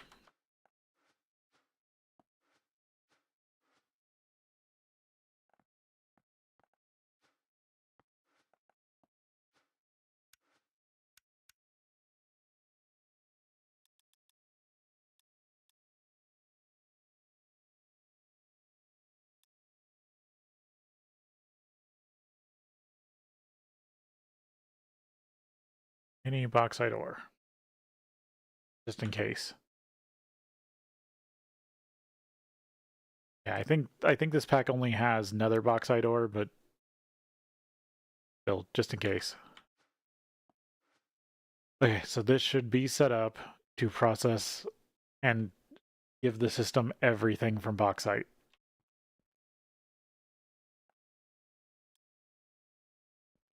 Any bauxite ore, just in case. Yeah, I think this pack only has nether bauxite ore, but still, just in case. Okay, so this should be set up to process and give the system everything from bauxite.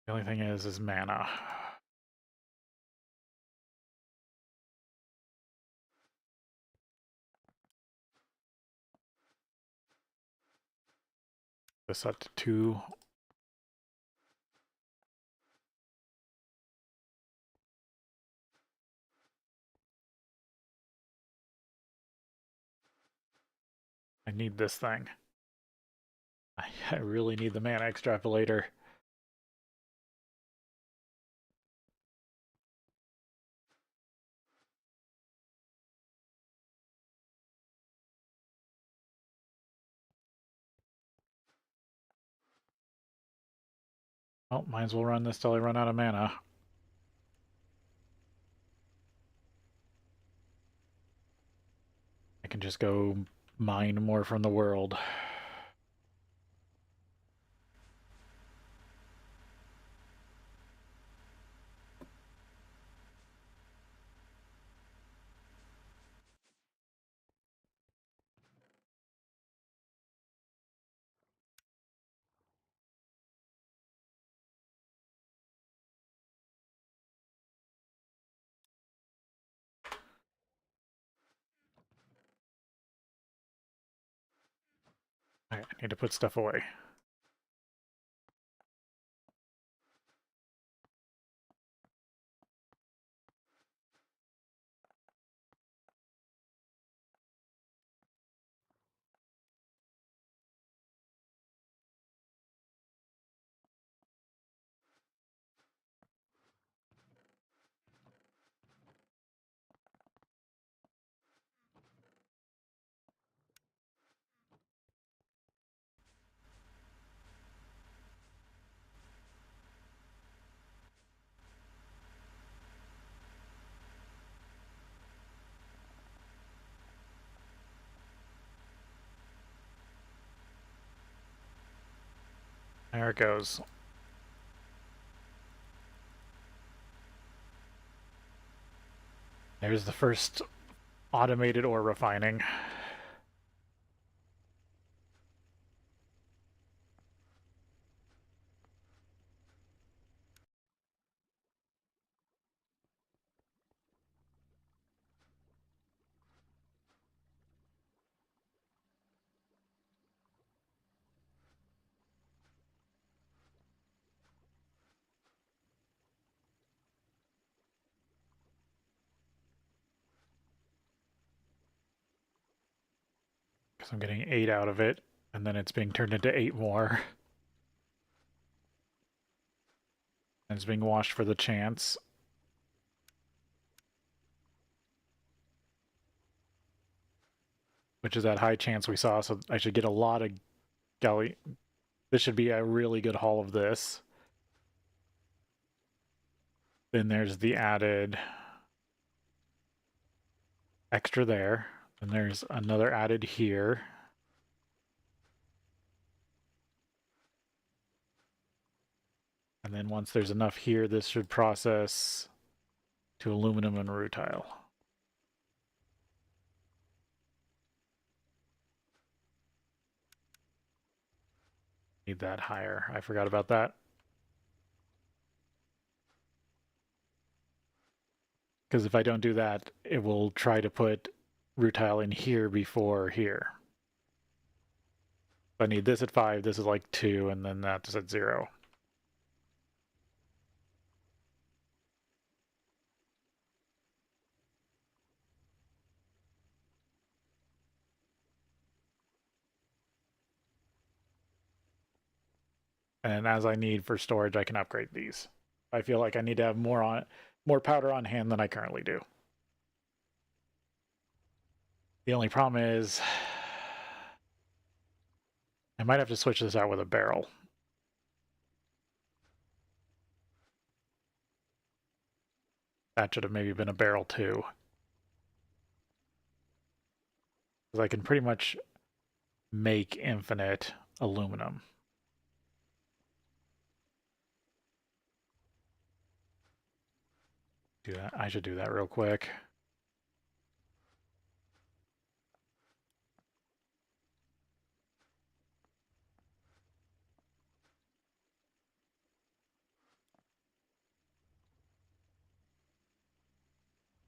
The only thing is mana. This up to 2. I need this thing. I really need the mana extrapolator. Oh, might as well run this till I run out of mana. I can just go mine more from the world. I need to put stuff away. There it goes. There's the first automated ore refining. Because I'm getting 8 out of it, and then it's being turned into 8 more. And it's being washed for the chance. Which is that high chance we saw, so I should get a lot of galley. This should be a really good haul of this. Then there's the added extra there. And there's another added here. And then once there's enough here, this should process to aluminum and rutile. Need that higher. I forgot about that. Because if I don't do that, it will try to put rutile in here before here. I need this at 5, this is like 2, and then that's at 0. And as I need for storage, I can upgrade these. I feel like I need to have more powder on hand than I currently do. The only problem is I might have to switch this out with a barrel. That should have maybe been a barrel too. Because I can pretty much make infinite aluminum. Do that. I should do that real quick.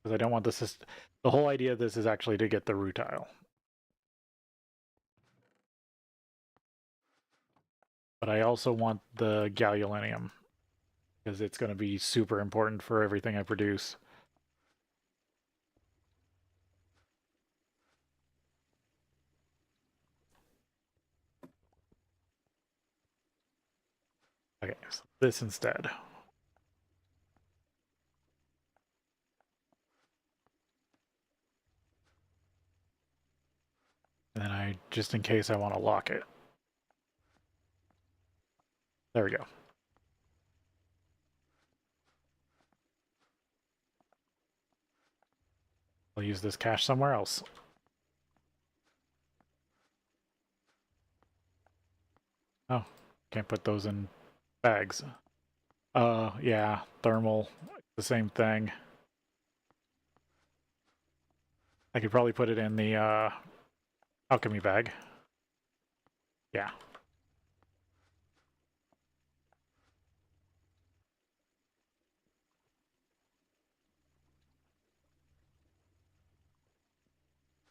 Because I don't want this. The whole idea of this is actually to get the rutile. But I also want the gallium because it's going to be super important for everything I produce. Okay, so this instead. And then I, just in case I want to lock it. There we go. I'll use this cache somewhere else. Oh, can't put those in bags. Yeah, thermal, the same thing. I could probably put it in the alchemy bag. Yeah.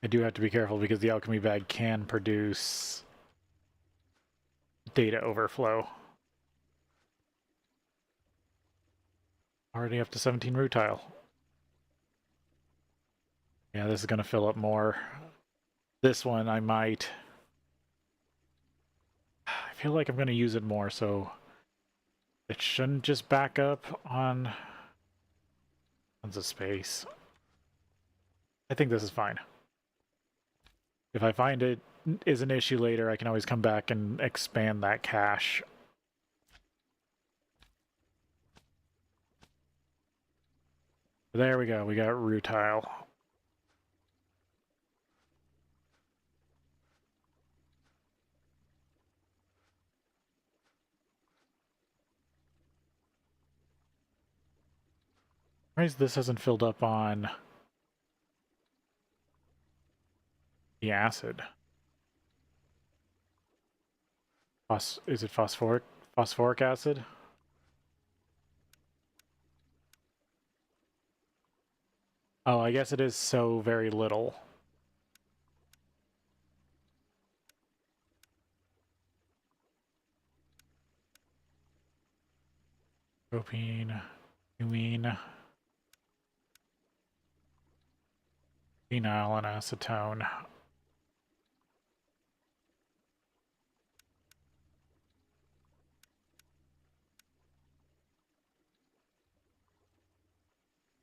I do have to be careful because the alchemy bag can produce data overflow. Already up to 17 rutile. Yeah, this is going to fill up more. This one I might... I feel like I'm going to use it more, so it shouldn't just back up on tons of space. I think this is fine. If I find it is an issue later, I can always come back and expand that cache. There we go, we got rutile. Why is this hasn't filled up on the acid? Is it phosphoric acid? Oh, I guess it is so very little. Propene, cumene, phenyl, and acetone.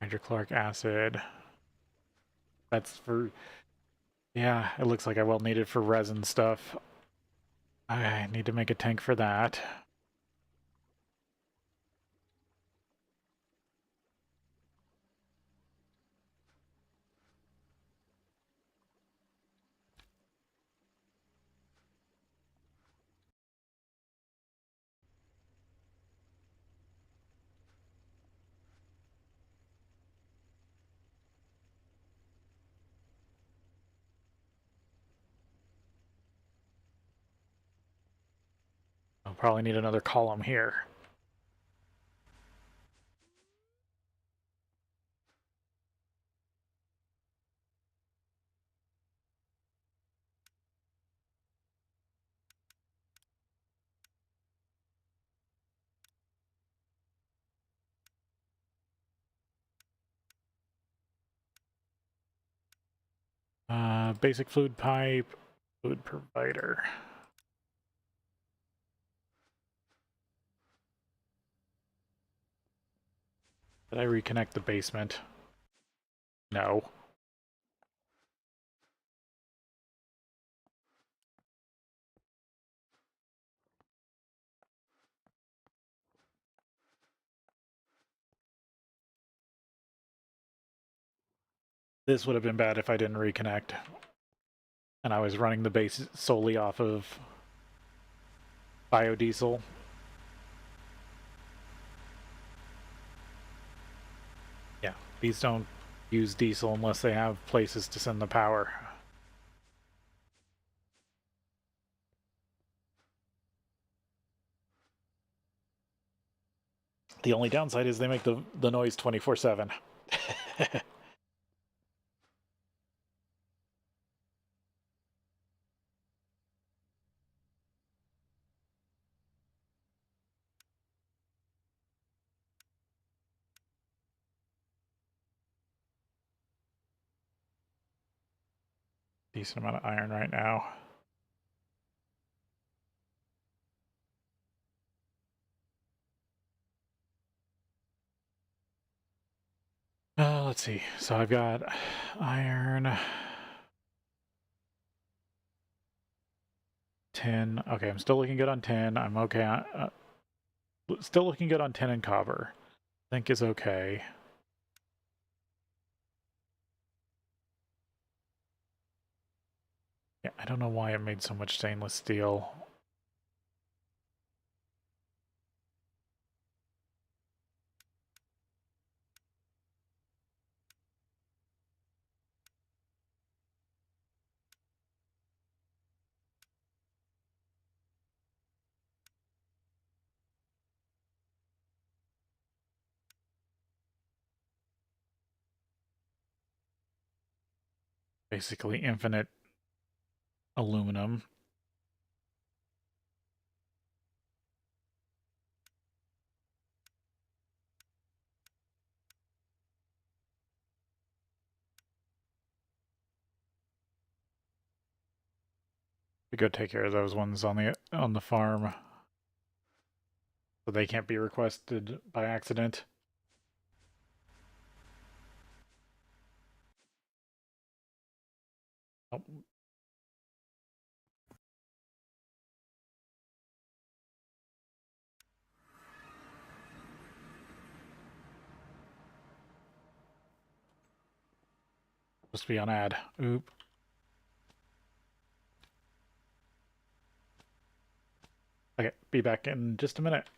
Hydrochloric acid. That's for... Yeah, it looks like I will need it for resin stuff. I need to make a tank for that. I'll probably need another column here. Basic fluid pipe, fluid provider. Did I reconnect the basement? No. This would have been bad if I didn't reconnect. and I was running the base solely off of biodiesel. Yeah, these don't use diesel unless they have places to send the power. The only downside is they make the noise 24/7. Decent amount of iron right now. Let's see. So I've got iron, 10. Okay, I'm still looking good on 10. I'm okay. Still looking good on 10 and copper. I think is okay. Yeah, I don't know why it made so much stainless steel. Basically infinite aluminum. We go take care of those ones on the farm, so they can't be requested by accident. Oh. Supposed to be on ad. Oop. Okay, be back in just a minute.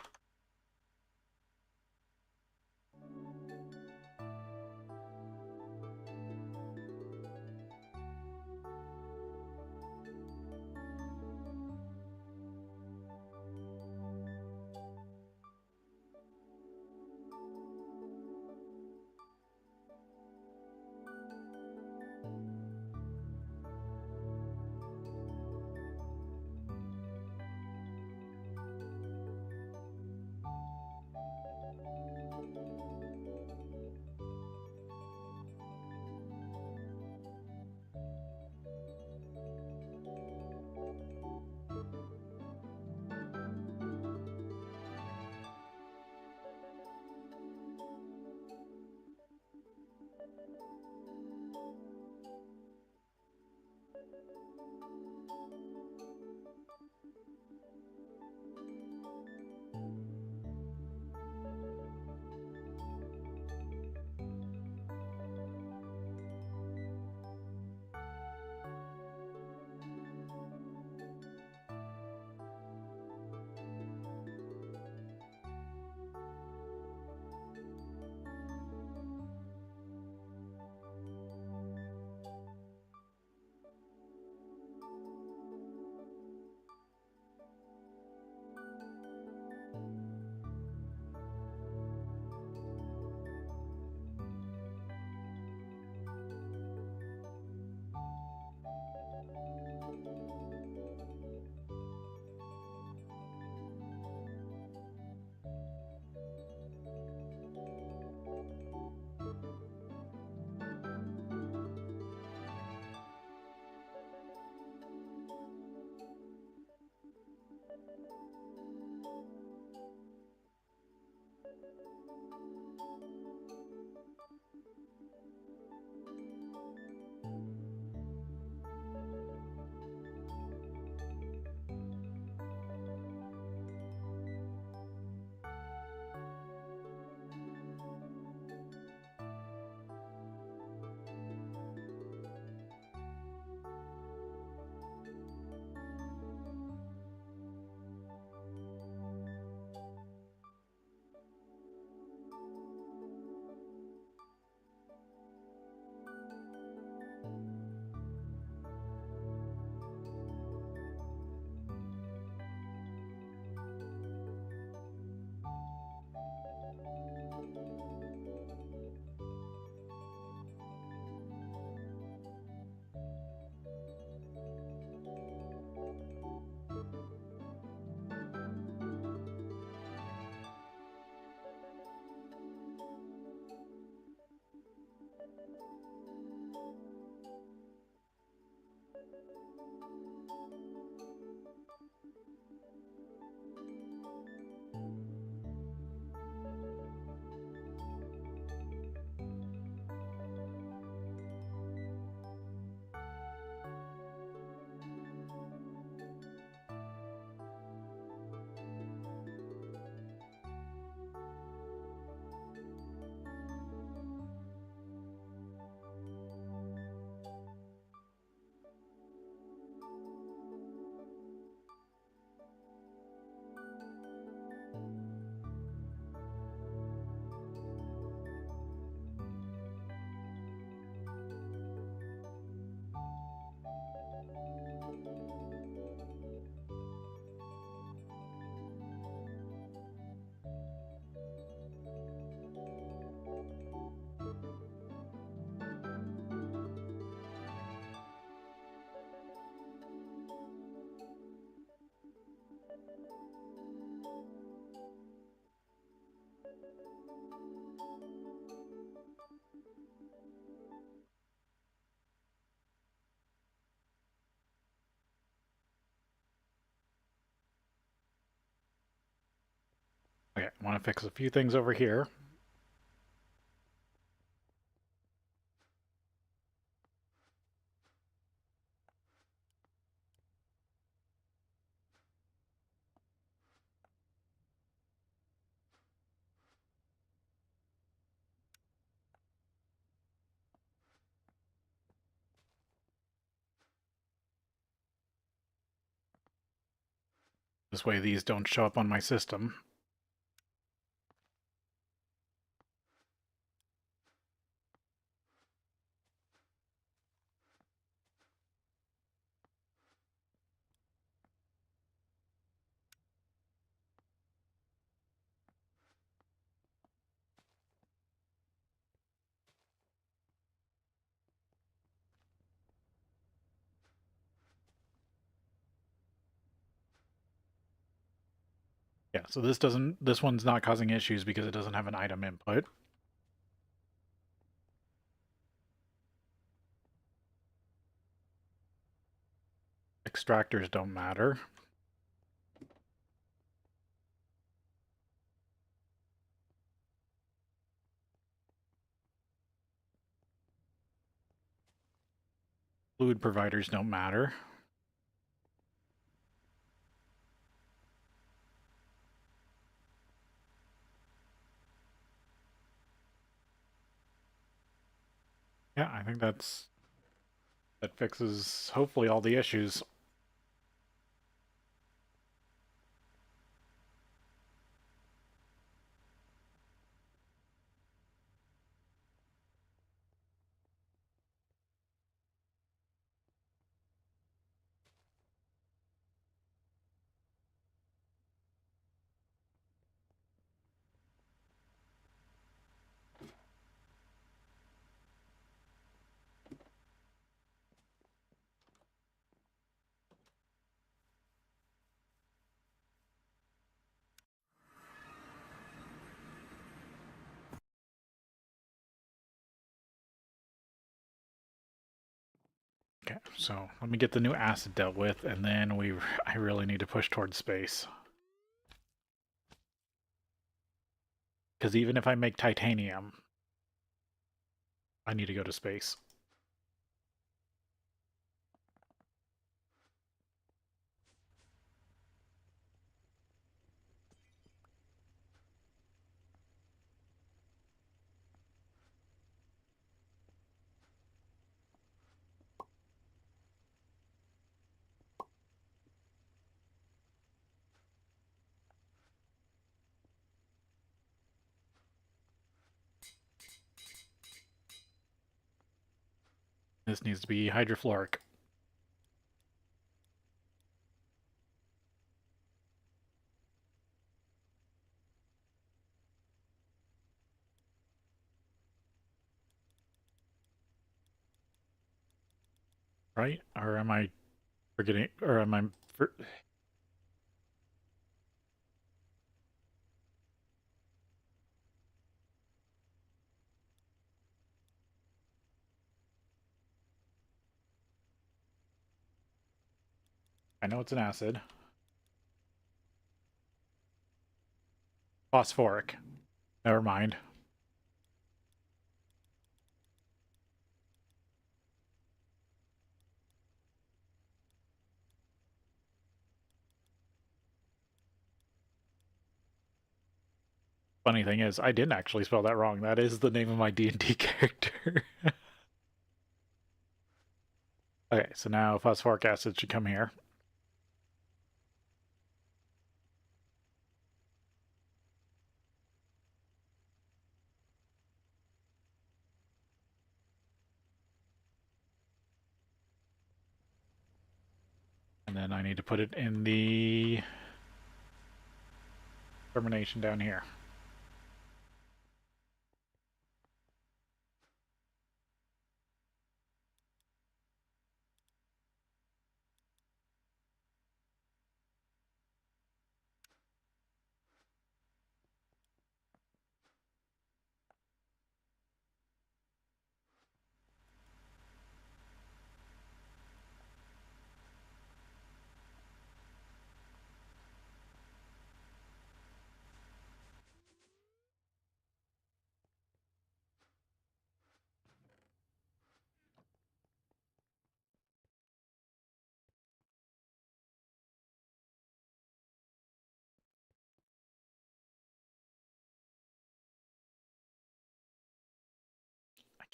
want to fix a few things over here. This way these don't show up on my system. Yeah, so this one's not causing issues because it doesn't have an item input. Extractors don't matter. Fluid providers don't matter. Yeah, I think that fixes hopefully all the issues. Okay, so let me get the new acid dealt with, and then I really need to push towards space. Because even if I make titanium, I need to go to space. This needs to be hydrofluoric. Right? Or am I forgetting, or am I... I know it's an acid. Phosphoric. Never mind. Funny thing is, I didn't actually spell that wrong. That is the name of my D&D character. Okay, so now phosphoric acid should come here. And then I need to put it in the termination down here.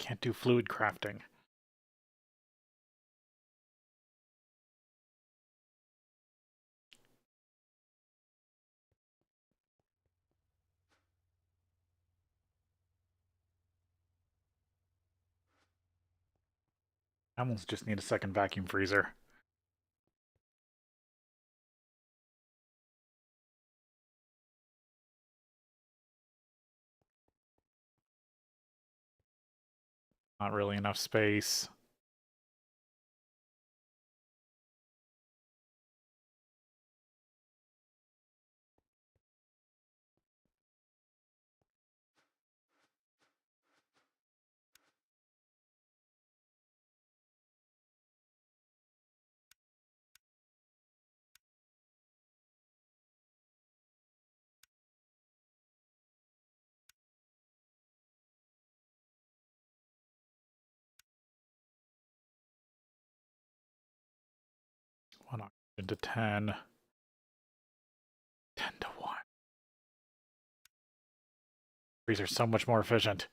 Can't do fluid crafting. I almost just need a second vacuum freezer. Not really enough space. One oxygen to 10. 10 to 1. Freezer's so much more efficient.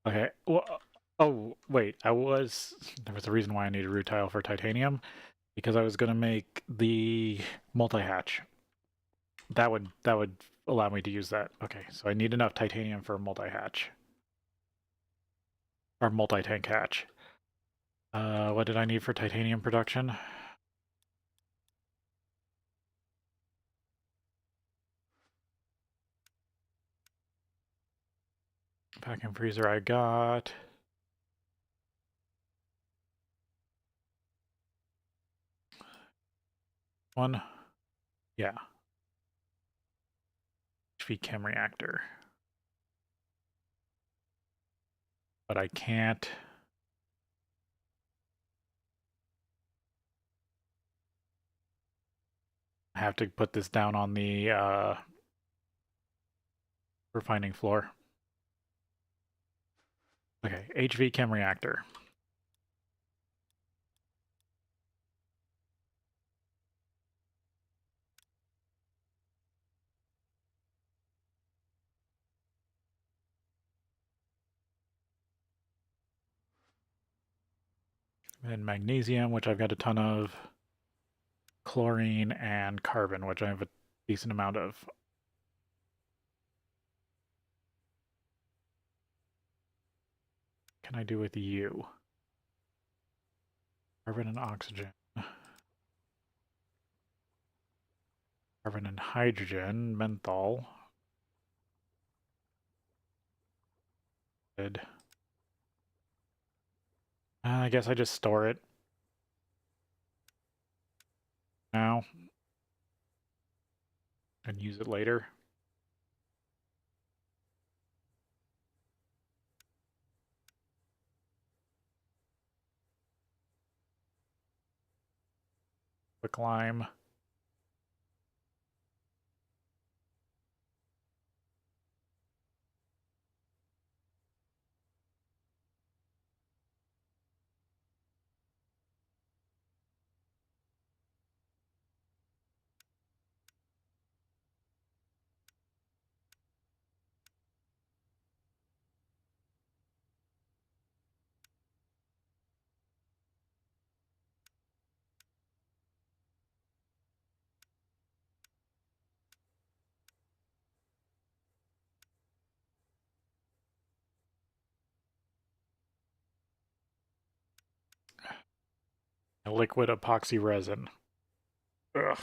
Okay. Well, oh, wait. There was a reason why I needed rutile for titanium, because I was going to make the multi-hatch. That would allow me to use that. Okay, so I need enough titanium for a multi-hatch. Or multi-tank hatch. What did I need for titanium production? Vacuum freezer I got. One. Yeah. FTB chem reactor. But I can't. I have to put this down on the refining floor. Okay, HV chem reactor. And magnesium, which I've got a ton of. Chlorine and carbon, which I have a decent amount of. Can I do with you? Carbon and oxygen. Carbon and hydrogen, menthol. Good. I guess I just store it now and use it later. Quick lime. A liquid epoxy resin. Ugh.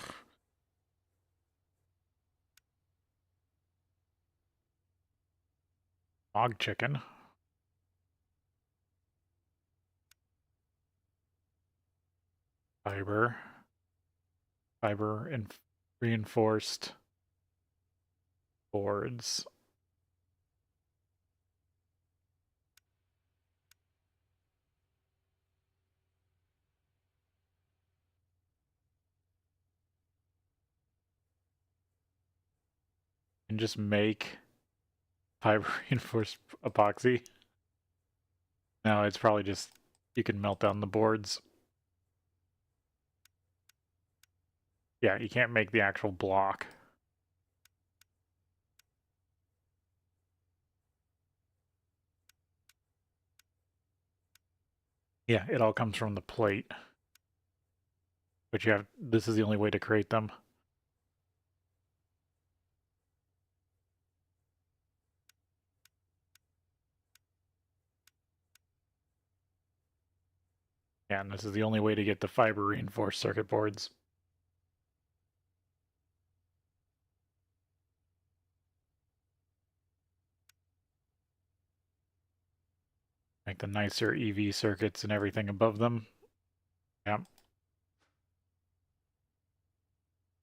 Hog chicken. Fiber. Fiber and reinforced boards. And just make fiber reinforced epoxy. No, it's probably just you can melt down the boards. Yeah, you can't make the actual block. Yeah, it all comes from the plate. But you have, this is the only way to create them. Yeah, and this is the only way to get the fiber reinforced circuit boards. Make the nicer EV circuits and everything above them. Yeah.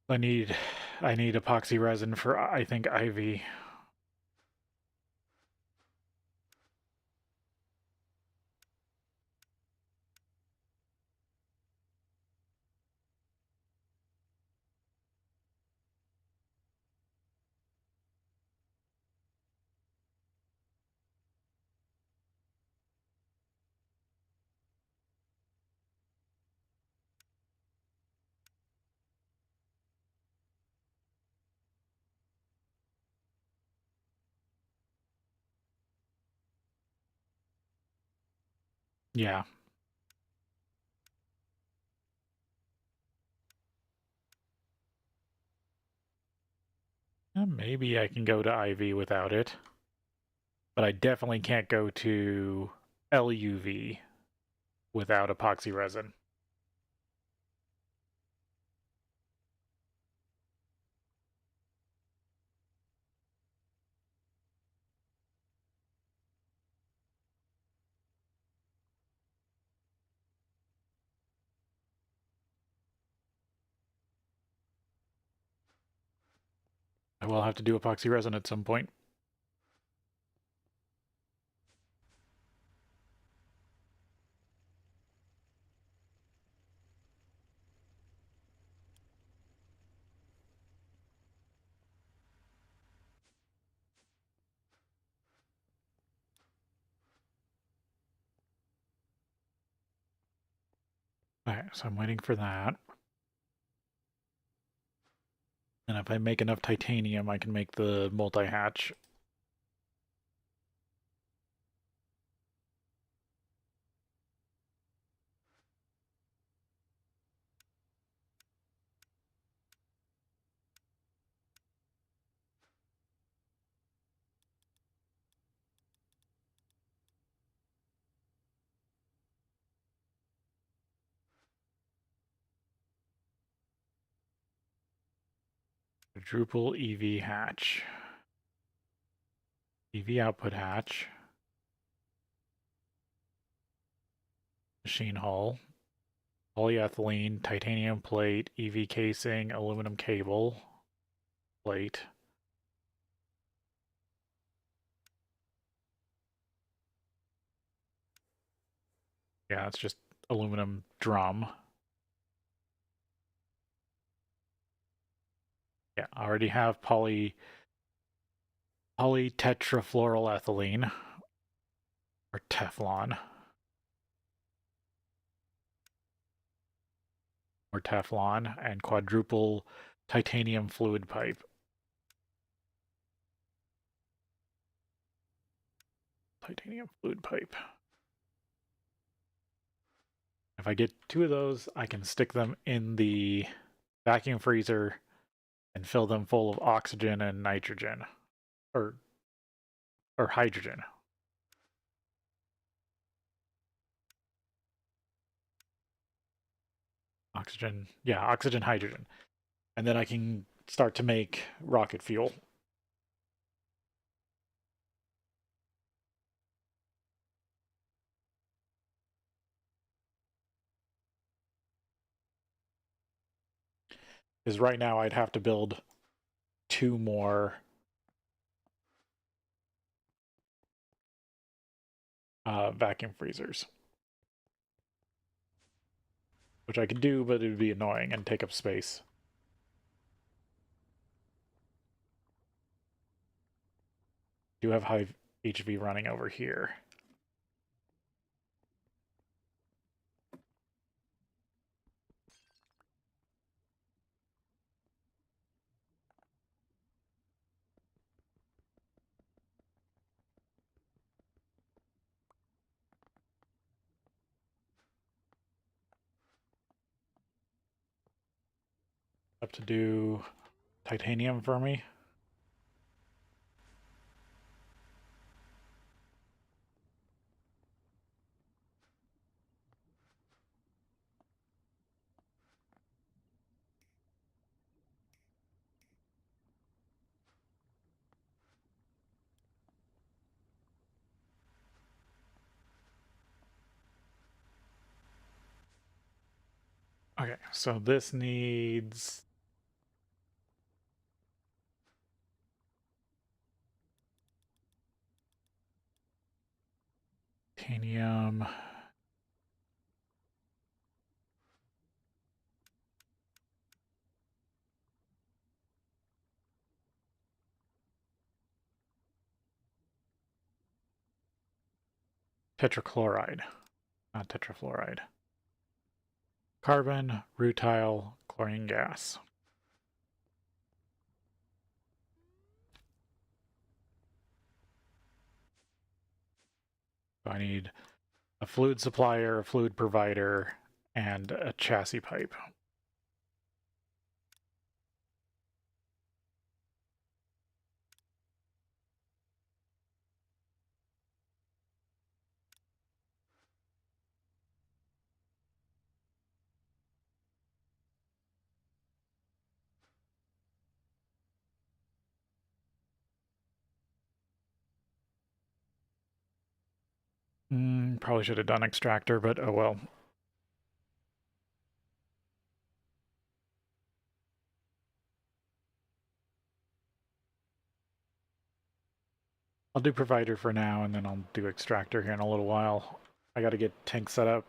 I need epoxy resin for, I think, Ivy. Yeah. Maybe I can go to Ivy without it. But I definitely can't go to LUV without epoxy resin. I will have to do epoxy resin at some point. Alright, so I'm waiting for that. And if I make enough titanium, I can make the multi-hatch. Quadruple EV hatch. EV output hatch. Machine hull. Polyethylene, titanium plate, EV casing, aluminum cable, plate. Yeah, it's just aluminum drum. Yeah, I already have polytetrafluoroethylene, or Teflon, and quadruple titanium fluid pipe. Titanium fluid pipe. If I get 2 of those, I can stick them in the vacuum freezer and fill them full of oxygen and nitrogen, or hydrogen. Oxygen, yeah, oxygen, hydrogen. And then I can start to make rocket fuel. Because right now I'd have to build 2 more vacuum freezers. Which I could do, but it would be annoying and take up space. I do have high HV running over here. Have to do titanium for me. Okay, so this needs titanium. Tetrachloride, not tetrafluoride. Carbon, rutile, chlorine gas. So I need a fluid supplier, a fluid provider, and a chassis pipe. Probably should have done extractor, but oh well. I'll do provider for now, and then I'll do extractor here in a little while. I gotta get tank set up.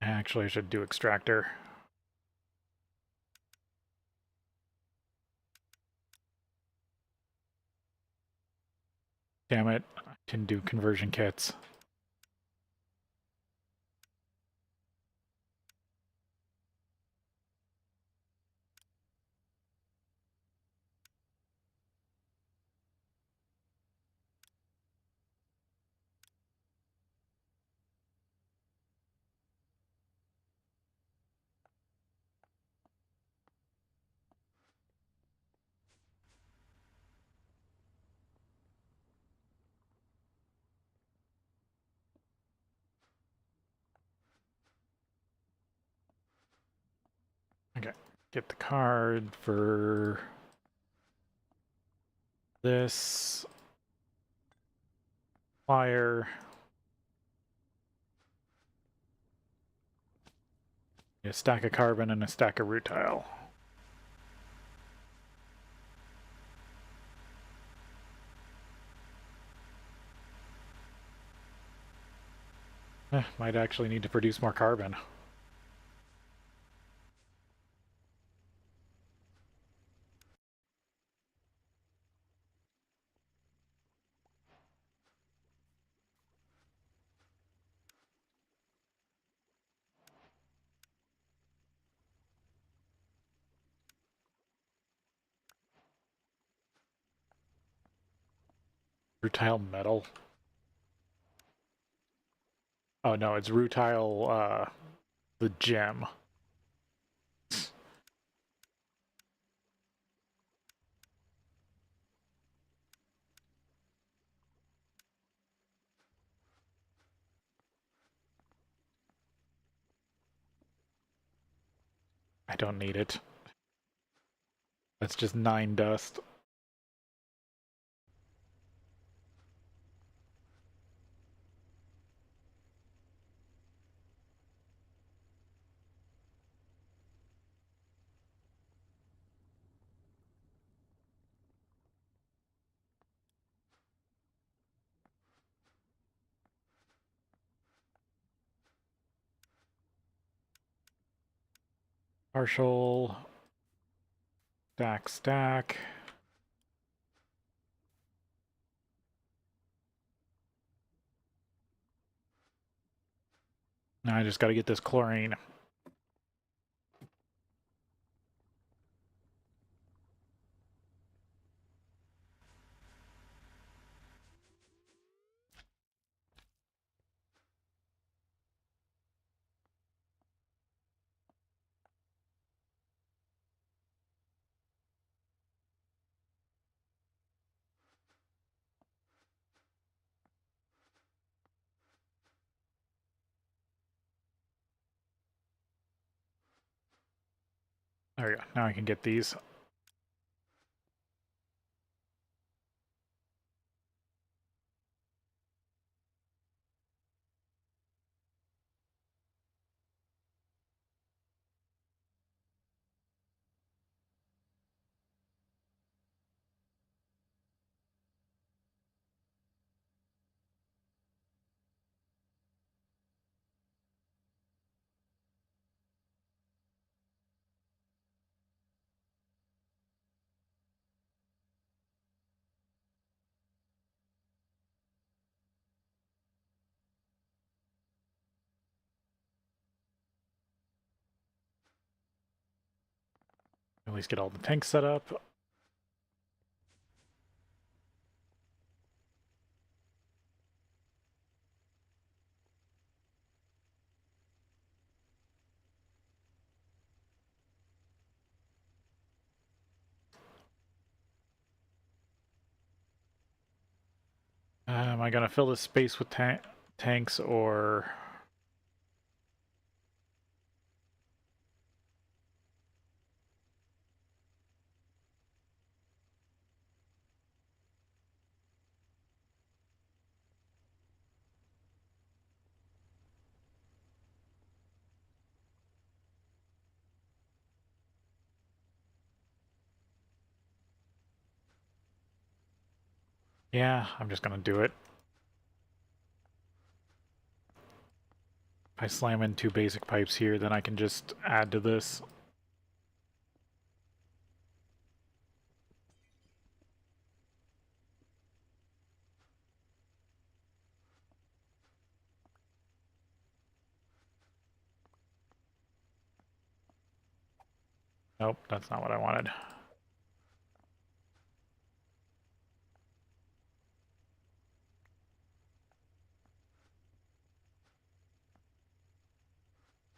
Actually, I should do extractor. Damn it, I can do conversion kits. Okay, get the card for this flyer. A stack of carbon and a stack of rutile. Might actually need to produce more carbon. Rutile metal. Oh no, it's rutile, the gem. I don't need it. That's just 9 dust. Partial. Stack. Now I just gotta get this chlorine. There we go. Now I can get these. At least get all the tanks set up. Am I gonna fill this space with tanks or? Yeah, I'm just gonna do it. If I slam in 2 basic pipes here, then I can just add to this. Nope, that's not what I wanted.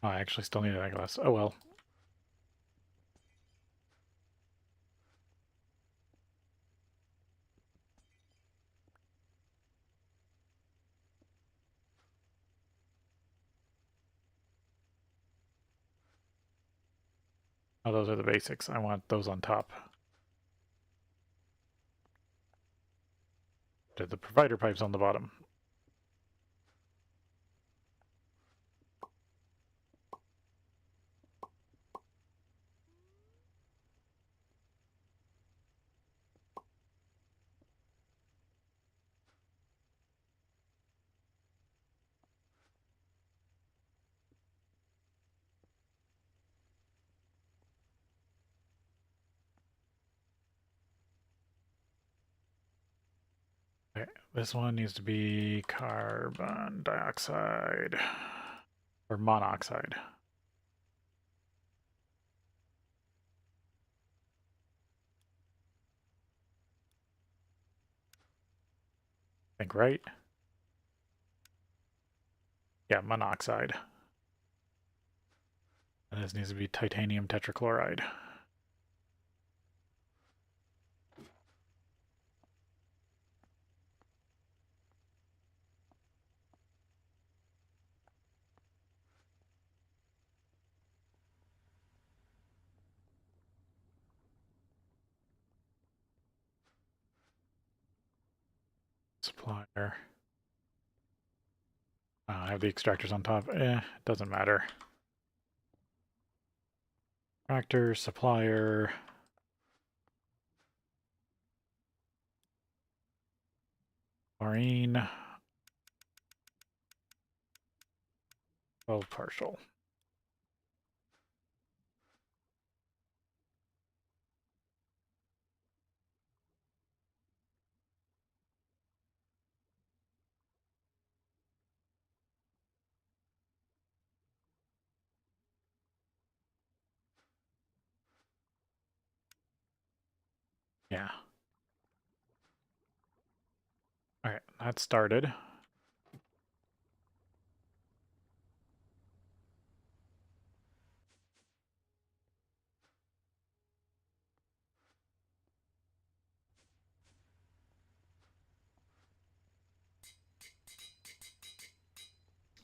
Oh, I actually still need that glass. Oh well. Oh, those are the basics. I want those on top. The provider pipes on the bottom. Okay, this one needs to be carbon dioxide or monoxide. I think, right? Yeah, monoxide. And this needs to be titanium tetrachloride. Supplier. I have the extractors on top. Doesn't matter. Extractor, supplier. Chlorine. 12 partial. Yeah. All right, that started.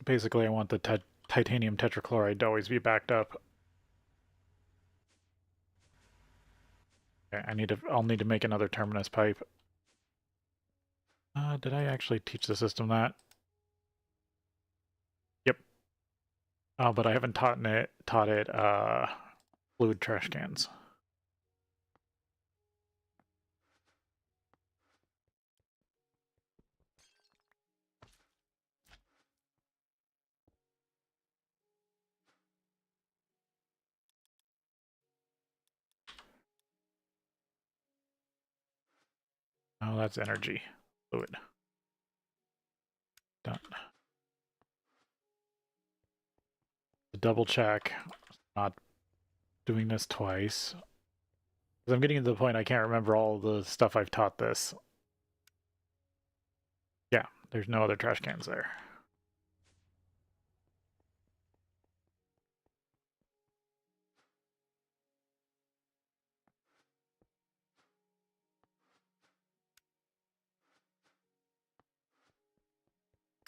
Basically, I want the titanium tetrachloride to always be backed up. Okay, I'll need to make another terminus pipe. Did I actually teach the system that? Yep. Oh, but I haven't taught it fluid trash cans. Oh, that's energy. Fluid. Done. Double check. Not doing this twice. Because I'm getting to the point I can't remember all the stuff I've taught this. Yeah, there's no other trash cans there.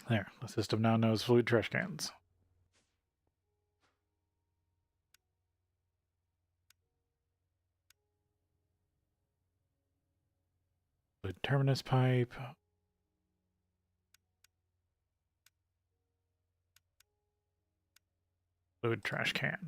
There, the system now knows fluid trash cans. Fluid terminus pipe. Fluid trash can.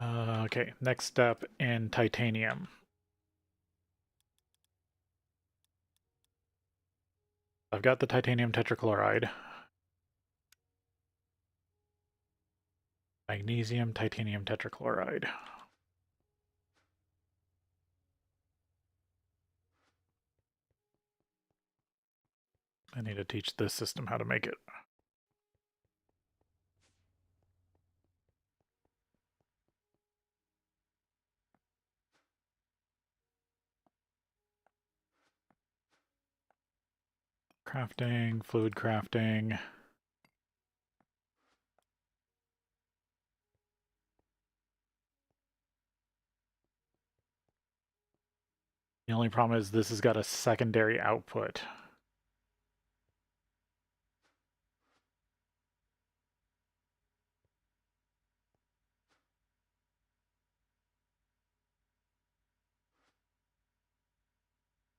Okay, next step in titanium. I've got the titanium tetrachloride. Magnesium, titanium tetrachloride. I need to teach this system how to make it. Crafting, fluid crafting. The only problem is this has got a secondary output.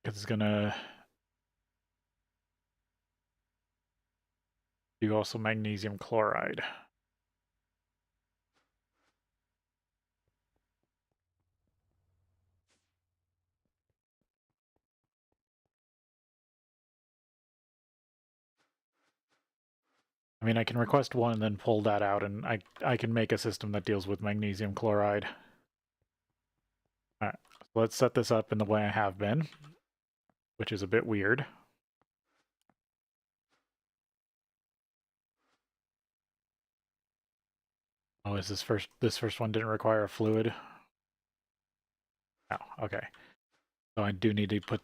It's gonna do also magnesium chloride. I mean, I can request one and then pull that out, and I can make a system that deals with magnesium chloride. All right, so let's set this up in the way I have been, which is a bit weird. Oh, is this first one didn't require a fluid? Oh, okay. So I do need to put,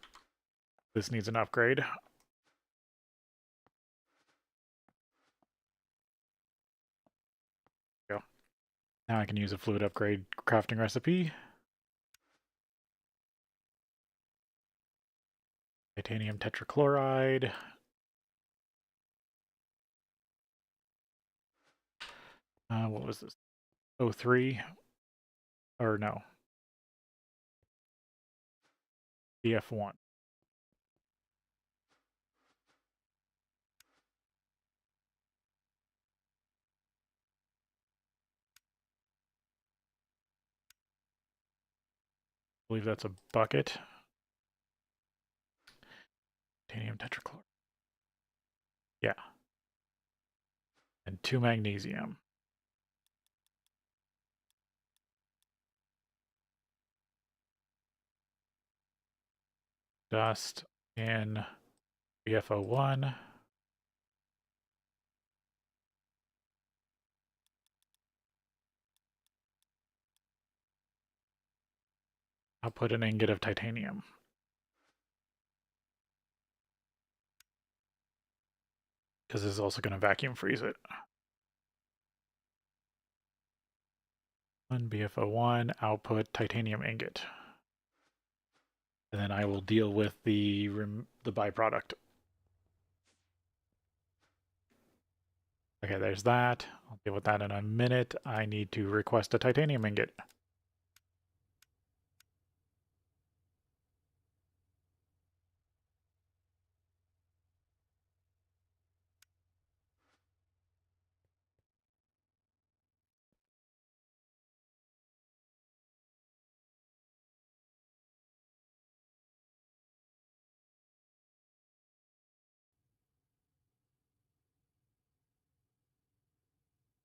this needs an upgrade. Go. Now I can use a fluid upgrade crafting recipe. Titanium tetrachloride. What was this? O3? Or no. BF1. I believe that's a bucket. Titanium tetrachloride. Yeah. And 2 magnesium. Dust in BFO1. I'll put an ingot of titanium. Because this is also going to vacuum freeze it. BFO1, output titanium ingot. And then I will deal with the byproduct. Okay, there's that. I'll deal with that in a minute. I need to request a titanium ingot.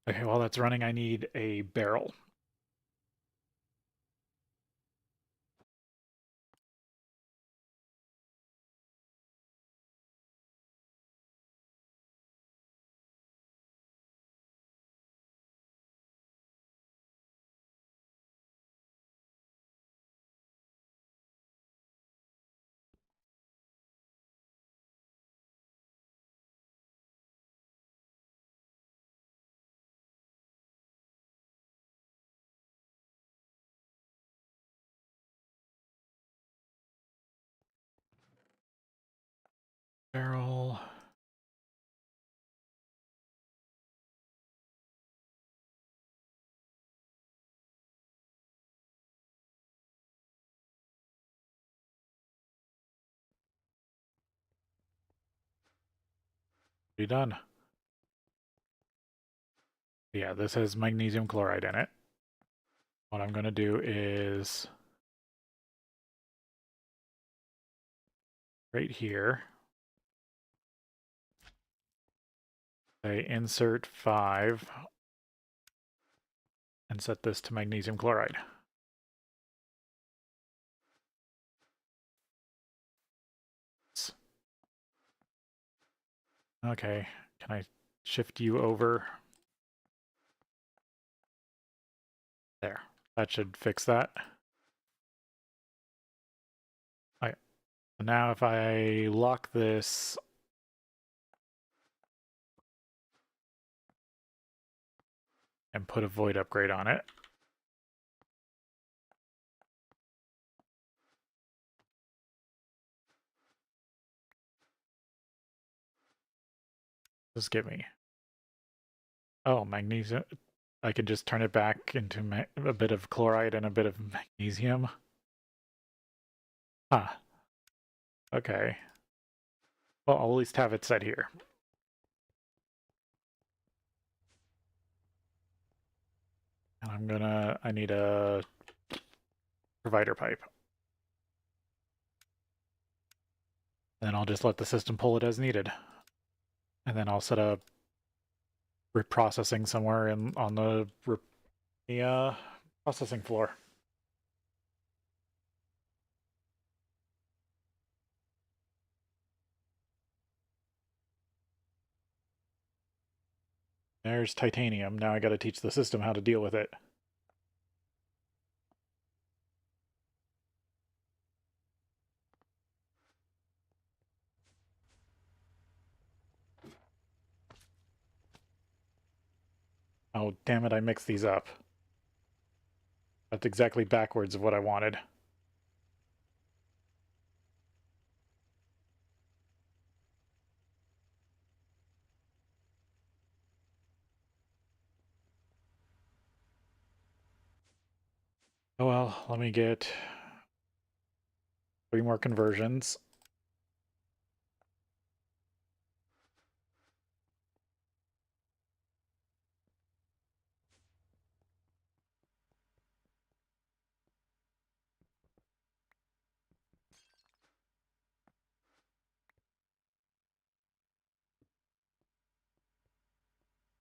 Okay, while that's running, I need a barrel. Barrel. Be done. Yeah, this has magnesium chloride in it. What I'm going to do is right here, say insert 5 and set this to magnesium chloride. Okay, can I shift you over? There, that should fix that. All right, so now if I lock this and put a void upgrade on it, just give me, oh, magnesium. I can just turn it back into a bit of chloride and a bit of magnesium. Huh. Okay. Well, I'll at least have it set here. And I need a provider pipe. Then I'll just let the system pull it as needed. And then I'll set up reprocessing somewhere on the processing floor. There's titanium. Now I got to teach the system how to deal with it. Oh, damn it, I mixed these up. That's exactly backwards of what I wanted. Oh well, let me get 3 more conversions.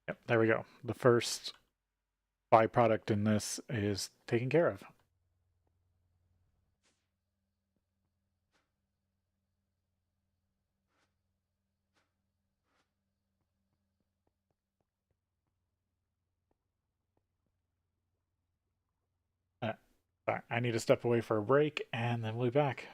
Yep, there we go. The first byproduct in this is taken care of. Sorry, I need to step away for a break, and then we'll be back.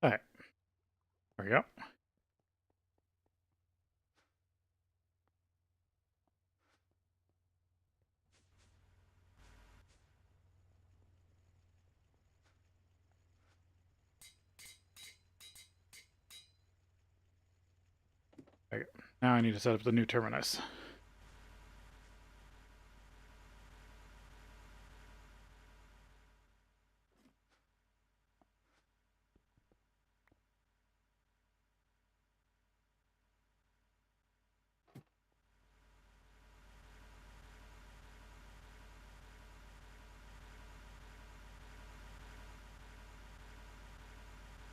All right, there we go. There we go. Now I need to set up the new terminus.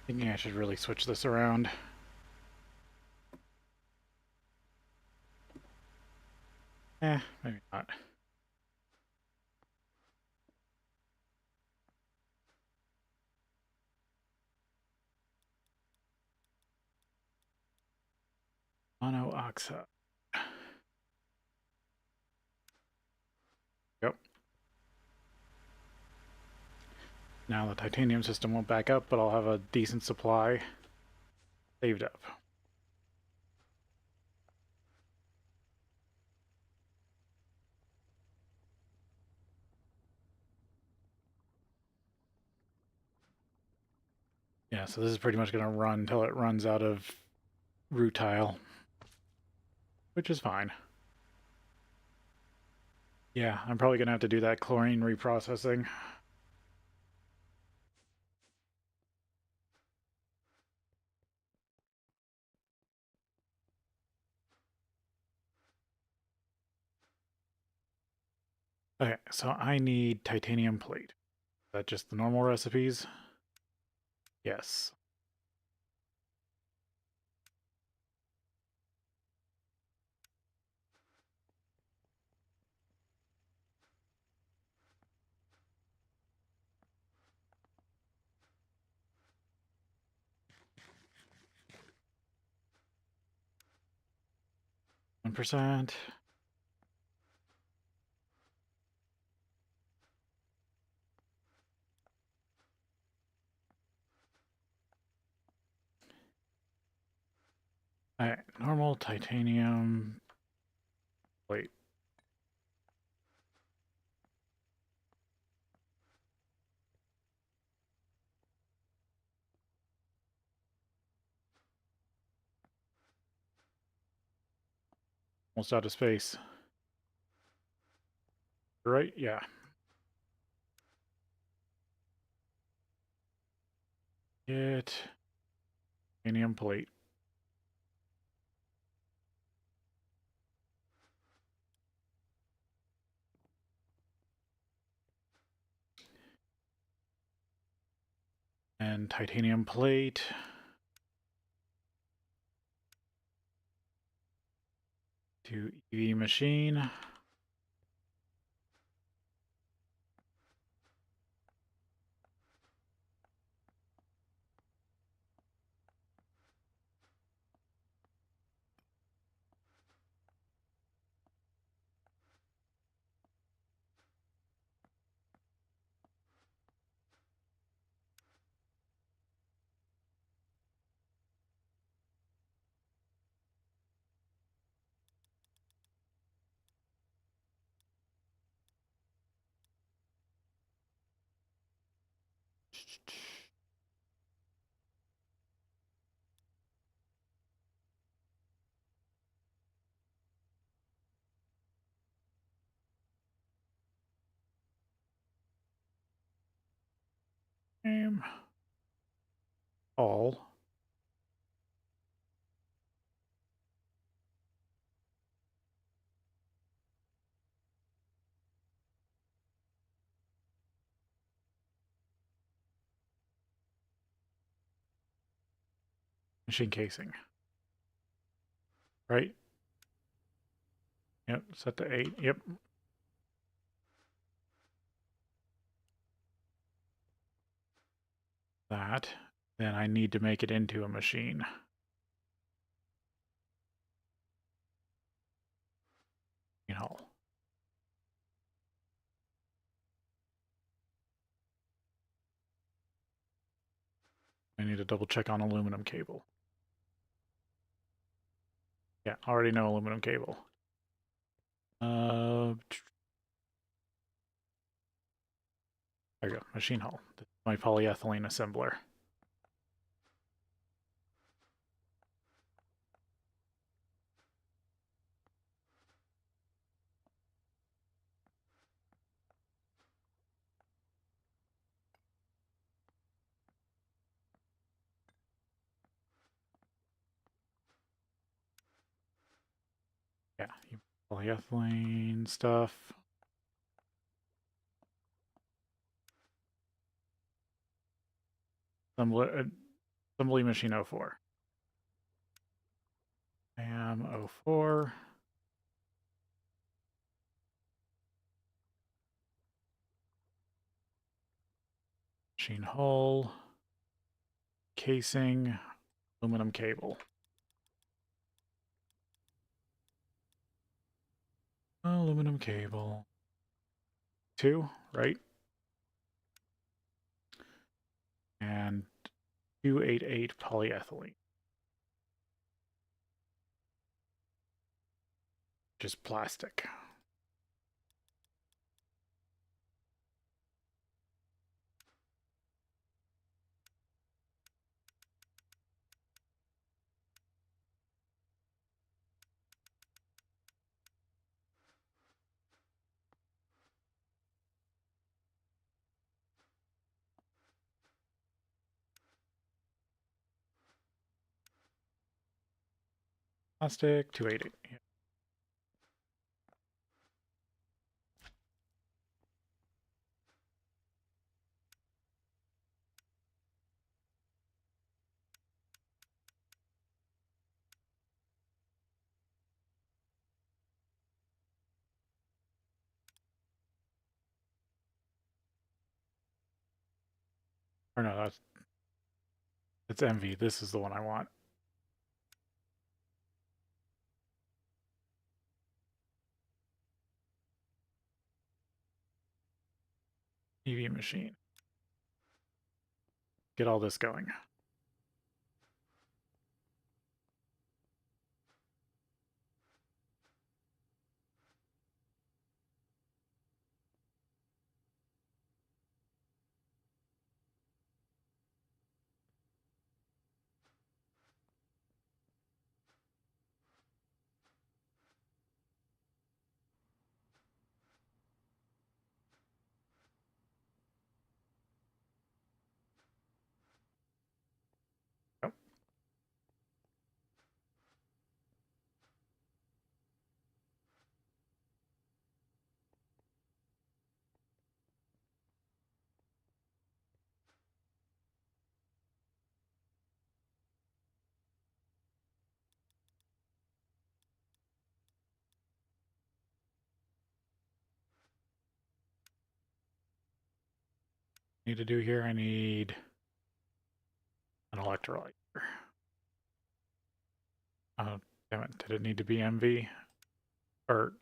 Thinking I should really switch this around. Maybe not. Mono-oxide. Yep. Now the titanium system won't back up, but I'll have a decent supply saved up. Yeah, so this is pretty much going to run until it runs out of rutile, which is fine. Yeah, I'm probably going to have to do that chlorine reprocessing. Okay, so I need titanium plate. Is that just the normal recipes? Yes. %. Alright, normal titanium plate. Almost out of space. Right? Yeah. Get titanium plate. then titanium plate. To EV machine. All. Machine casing. Right? Yep, set to 8. Yep. That. Then I need to make it into a machine. Hull. I need to double check on aluminum cable. Yeah, already know aluminum cable. There we go, machine hull. My polyethylene assembler. Yeah, polyethylene stuff. Assembly machine 04. AM 04. Machine hull. Casing. Aluminum cable. Aluminum cable. 2, right? And 288 polyethylene. Just plastic. Plastic, 288. Yeah. Or no, that's MV. This is the one I want. EV machine. Get all this going. need to do here? I need an electrolyte. Oh, damn it. Did it need to be MV? Or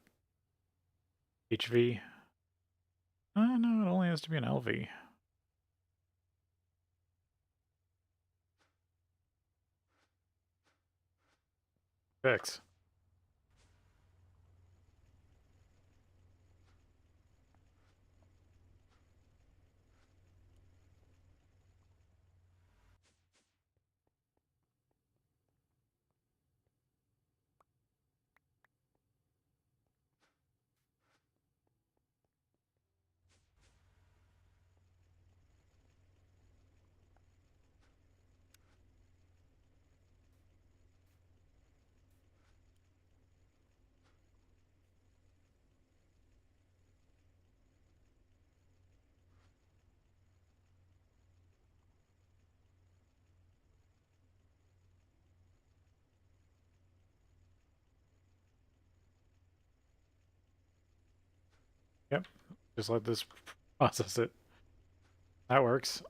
HV? Oh, no, it only has to be an LV. Fix. Yep. Just let this process it. That works.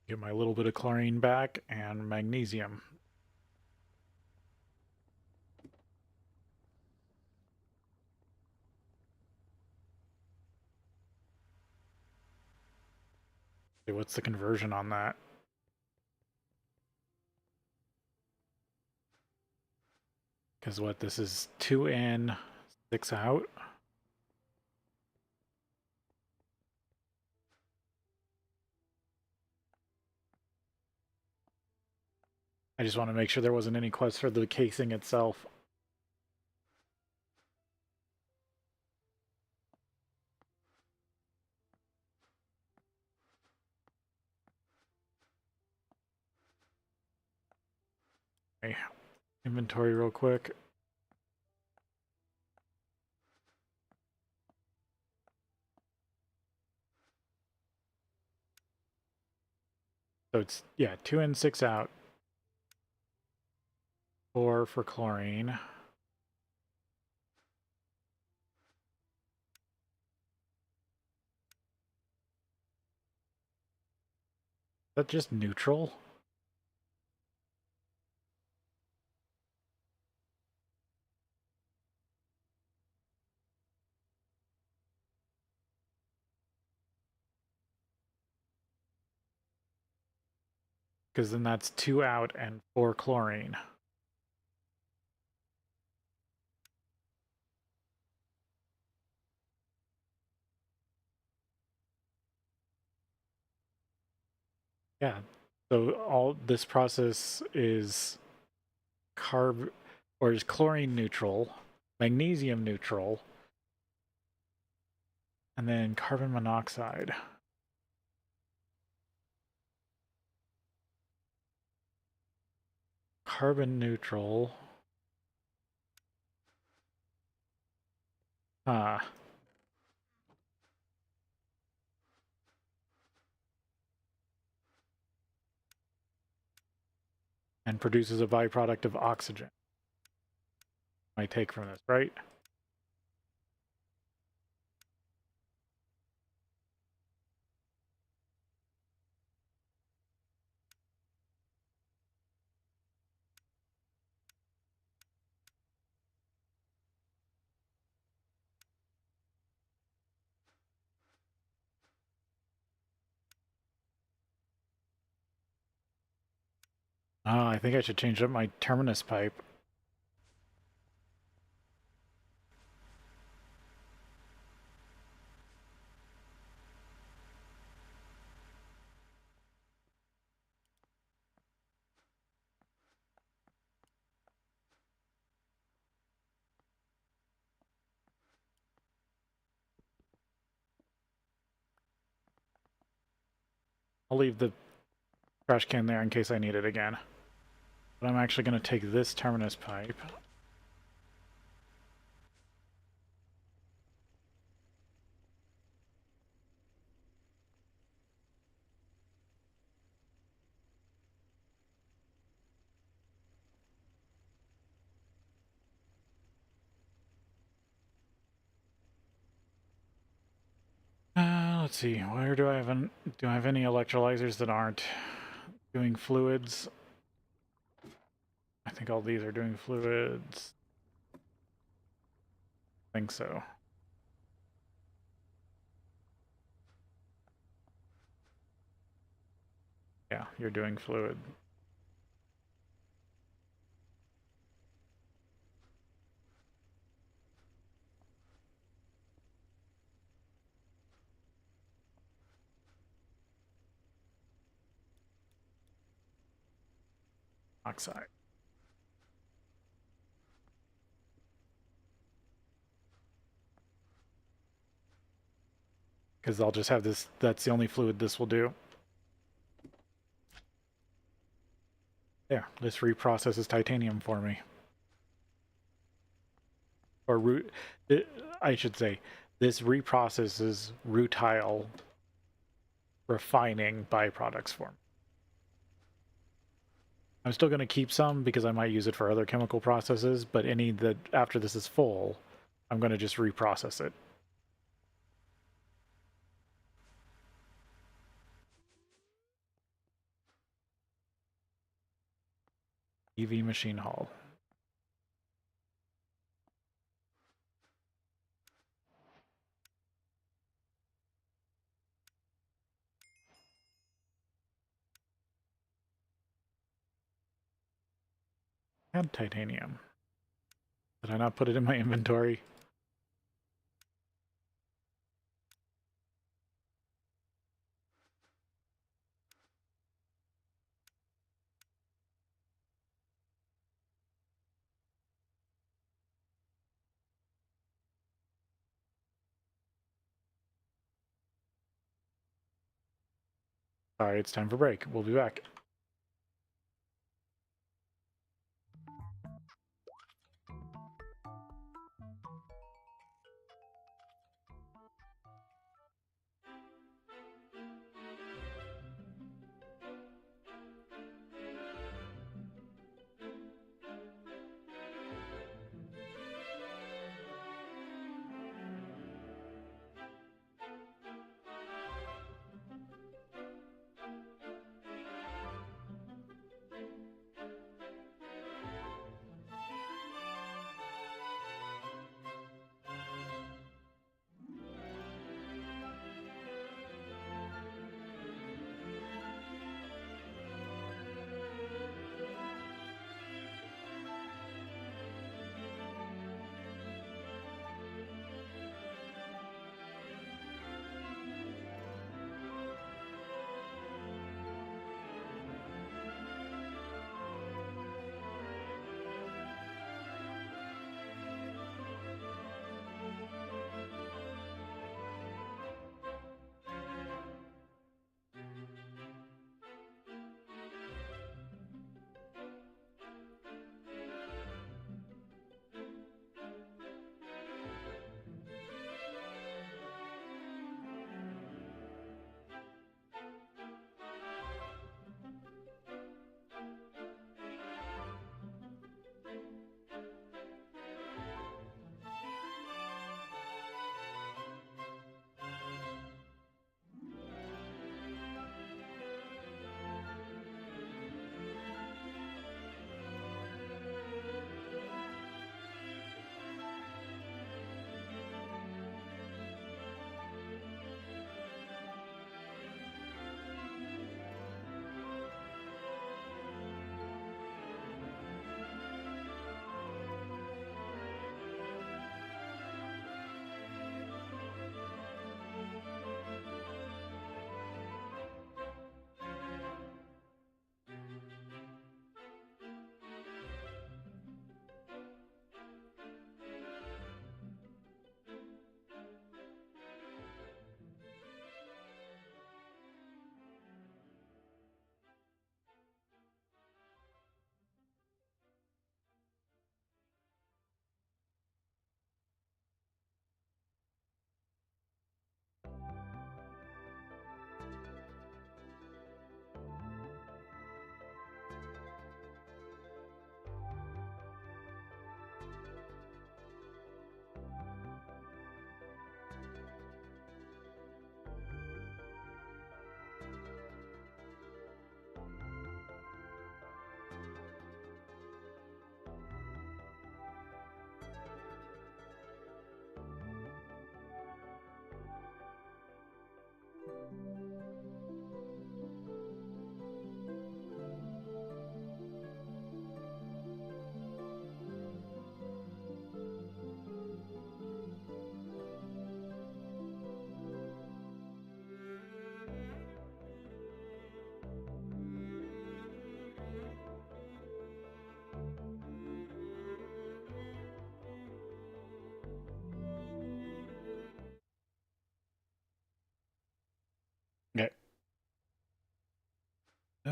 Get my little bit of chlorine back and magnesium. Okay, what's the conversion on that? Because what, this is 2 in, 6 out? I just want to make sure there wasn't any quest for the casing itself. Okay. Inventory real quick. So it's, yeah, 2 in, 6 out. 4 for chlorine. Is that just neutral? Because then that's 2 out and 4 chlorine. Yeah. So all this process is is chlorine neutral, magnesium neutral, and then carbon monoxide. Carbon neutral. Ah. And produces a byproduct of oxygen. My take from this, right? Oh, I think I should change up my terminus pipe. I'll leave the trash can there in case I need it again. But I'm actually going to take this terminus pipe. let's see. Where do I have any electrolyzers that aren't doing fluids? I think all these are doing fluids. I think so. Yeah, you're doing fluid. Oxide. Because I'll just have this, that's the only fluid this will do. There, this reprocesses titanium for me. Or I should say, this reprocesses rutile refining byproducts for me. I'm still going to keep some because I might use it for other chemical processes, but any that after this is full, I'm going to just reprocess it. EV machine hall. And titanium. Did I not put it in my inventory? Sorry, it's time for break. We'll be back.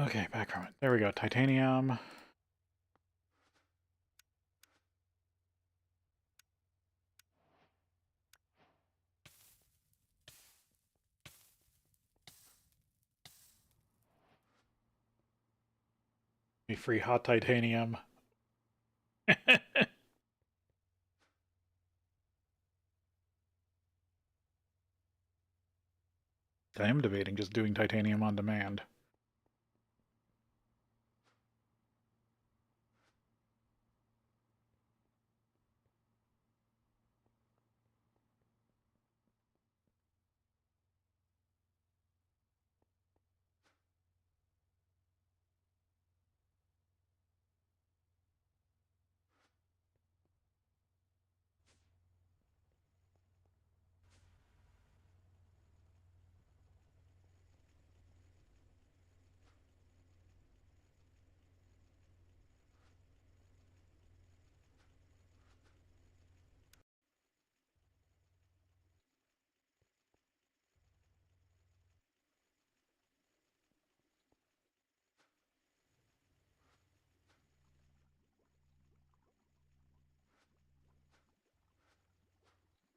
Okay, back from it. There we go. Titanium. Free hot titanium. I am debating just doing titanium on demand.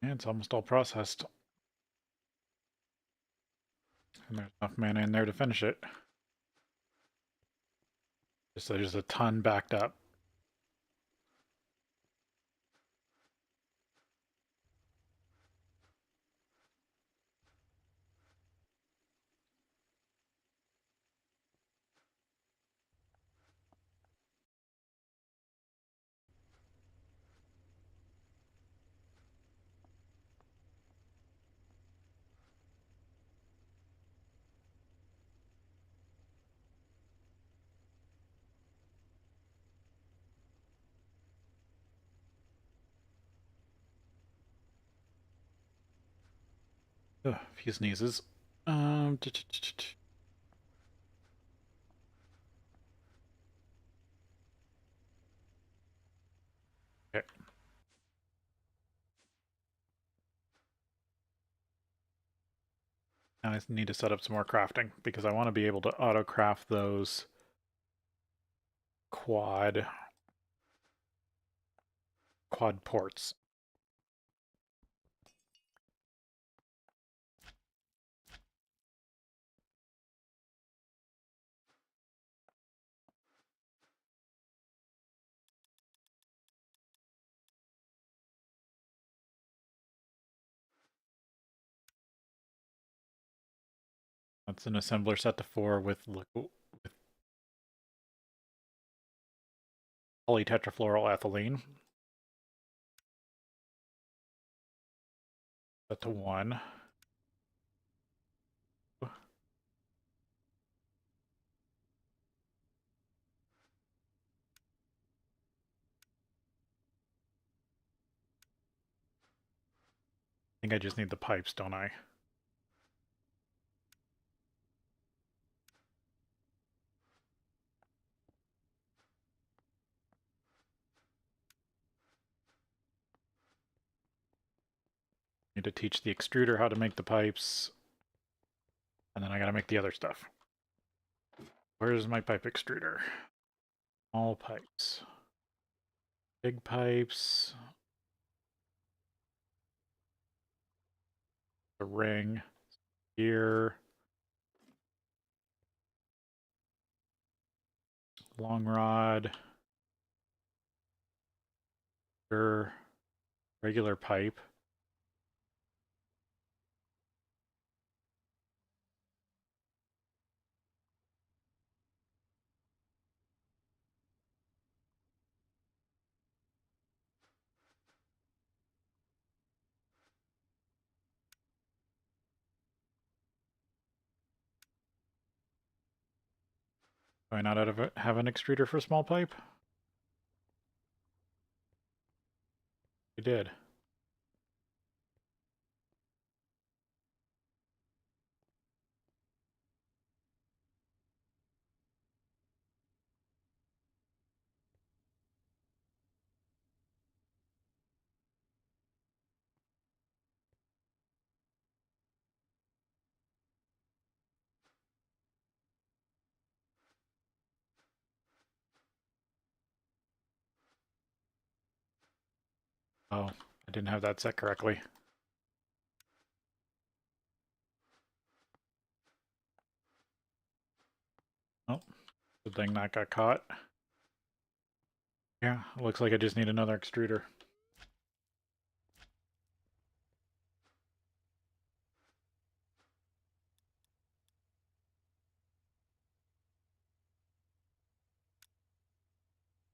Yeah, it's almost all processed. And there's enough mana in there to finish it. Just there's a ton backed up. Ugh, a few sneezes. Okay. Now I need to set up some more crafting because I want to be able to auto craft those quad ports. That's an assembler set to 4 with polytetrafluoroethylene. Set to 1. I think I just need the pipes, don't I? Need to teach the extruder how to make the pipes. And then I gotta make the other stuff. Where's my pipe extruder? All pipes. Big pipes. The ring. Here. Long rod. Regular pipe. Do I not have an extruder for small pipe? We did. Oh, I didn't have that set correctly. Oh, good thing that got caught. Yeah, looks like I just need another extruder.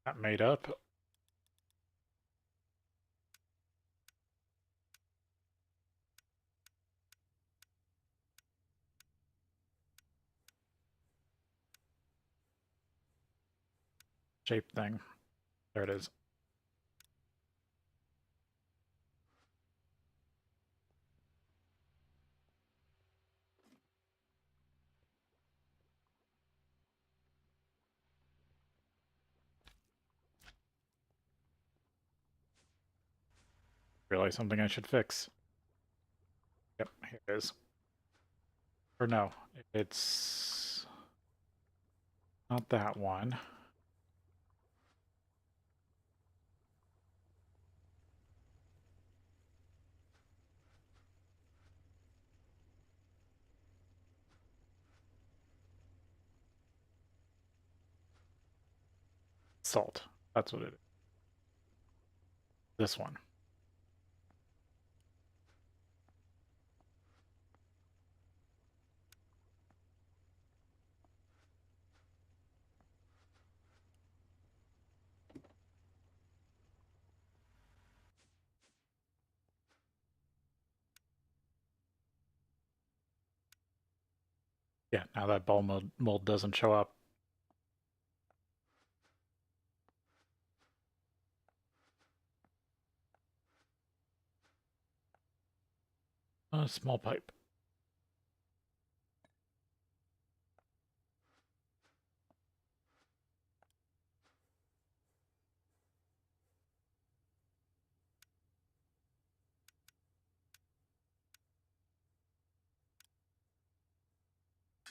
That made up. Shape thing. There it is. Realize something I should fix. Yep, here it is. Or no, it's not that one. Salt. That's what it is. This one. Yeah, now that ball mold doesn't show up. A small pipe.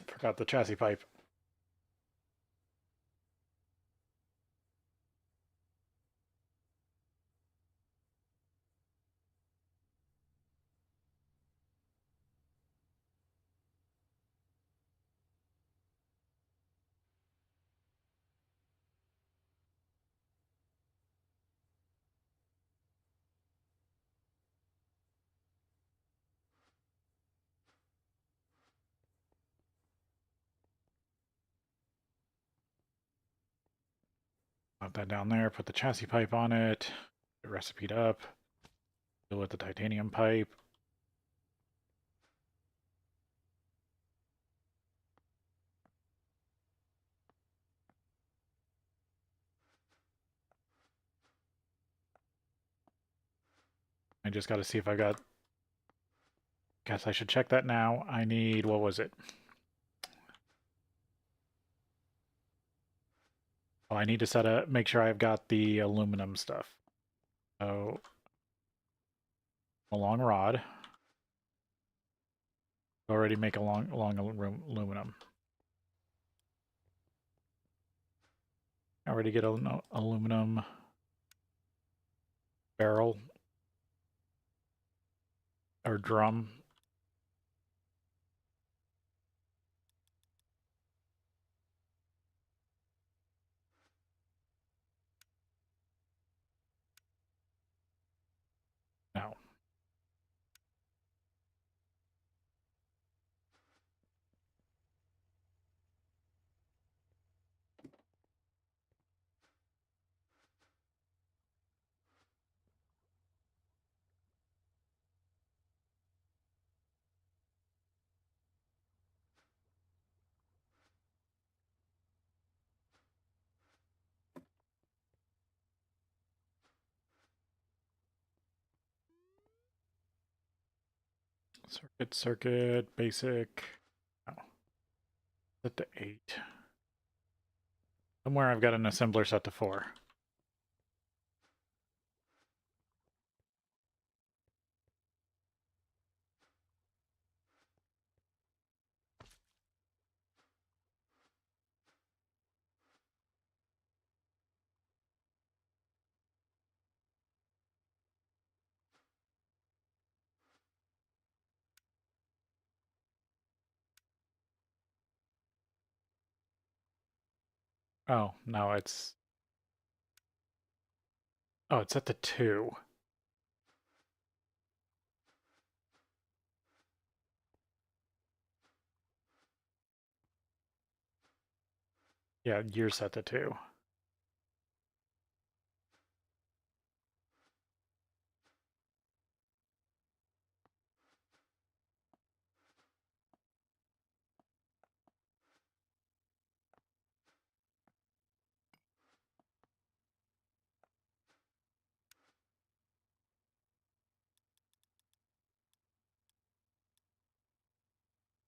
Forgot the chassis pipe. Put that down there, put the chassis pipe on it, get recipe'd up, deal with the titanium pipe. I just got to see if I got... Guess I should check that now. I need... What was it? Oh, I need to make sure I've got the aluminum stuff. So, a long rod. Already make a long aluminum. Already get an aluminum barrel or drum. No. Circuit, basic. No. Set to 8. Somewhere I've got an assembler set to 4. Oh, no, it's... Oh, it's at the 2. Yeah, you're set to 2.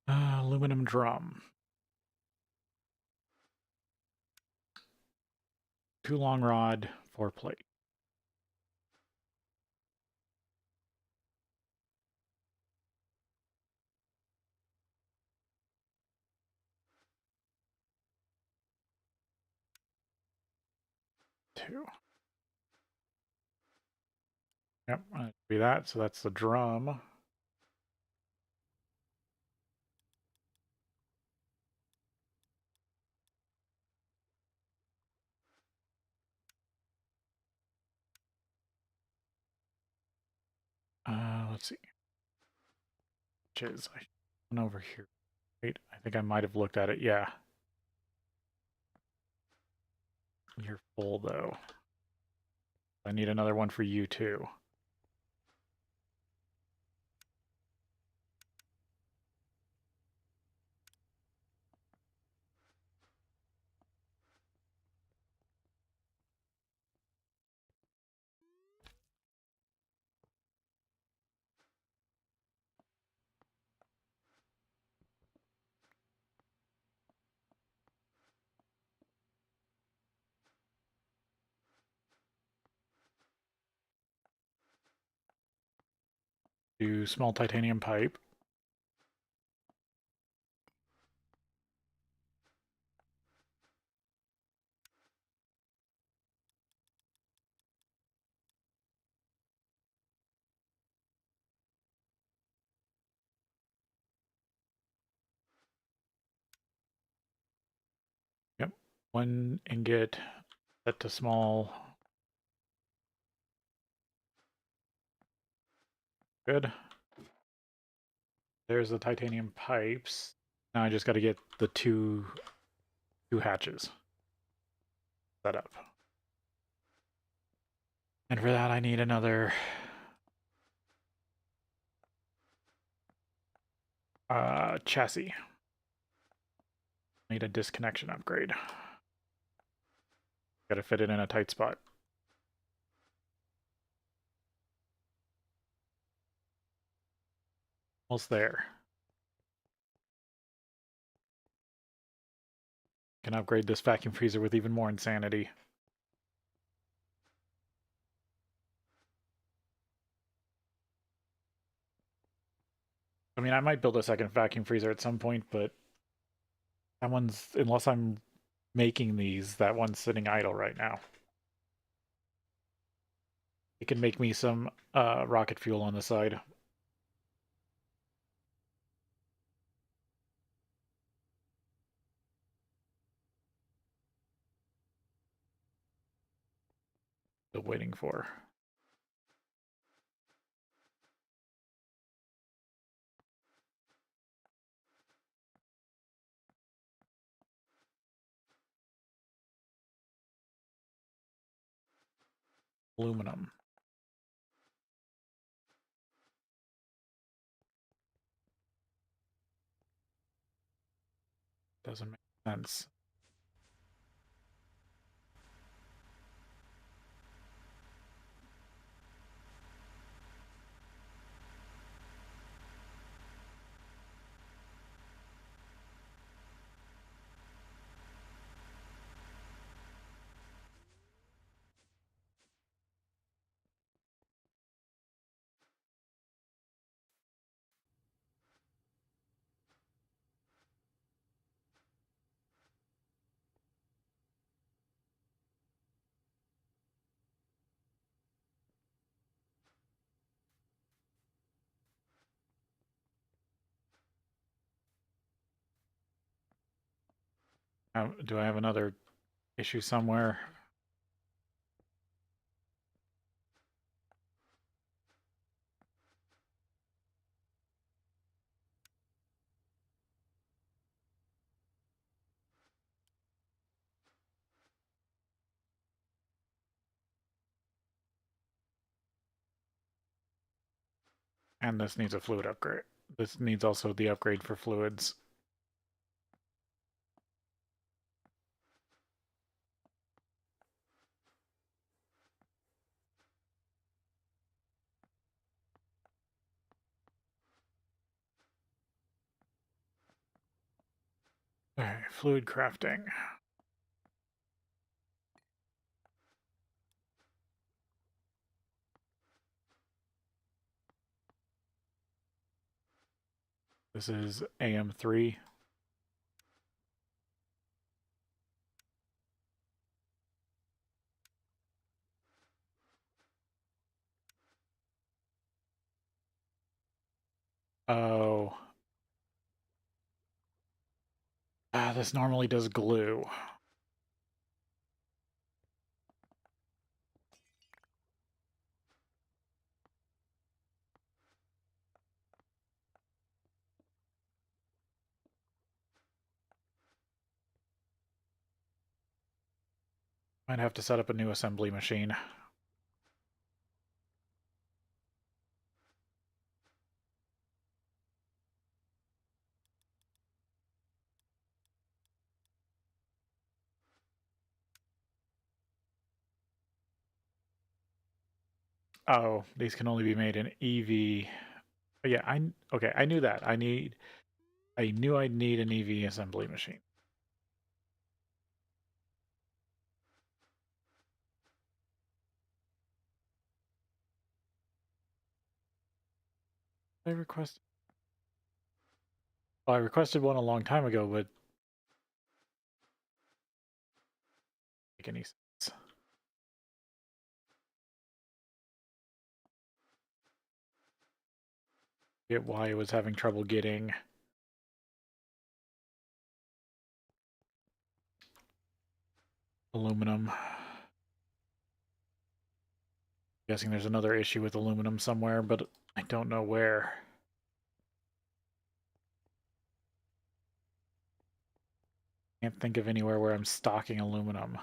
Aluminum drum. 2 long rod, 4 plate. Two. Yep, that'd be that. So that's the drum. Let's see. Which is I went over here. Wait, I think I might have looked at it. Yeah. You're full though. I need another one for you too. Do small titanium pipe. Yep. 1 ingot set to small. Good. There's the titanium pipes. Now I just got to get the two hatches set up. And for that I need another chassis. Need a disconnection upgrade. Got to fit it in a tight spot. Almost there. Can upgrade this vacuum freezer with even more insanity. I mean, I might build a second vacuum freezer at some point, but that one's, unless I'm making these, that one's sitting idle right now. It can make me some rocket fuel on the side. Still waiting for. Aluminum. Doesn't make sense. Do I have another issue somewhere. And this needs a fluid upgrade. This needs also the upgrade for fluids. Okay, fluid crafting. This is AM3. Oh. This normally does glue. Might have to set up a new assembly machine. Oh, these can only be made in EV. But yeah, okay, I knew that. I knew I'd need an EV assembly machine. I requested. Well, I requested one a long time ago, but make any sense. Get why I was having trouble getting aluminum. Guessing there's another issue with aluminum somewhere, but I don't know where. Can't think of anywhere where I'm stocking aluminum.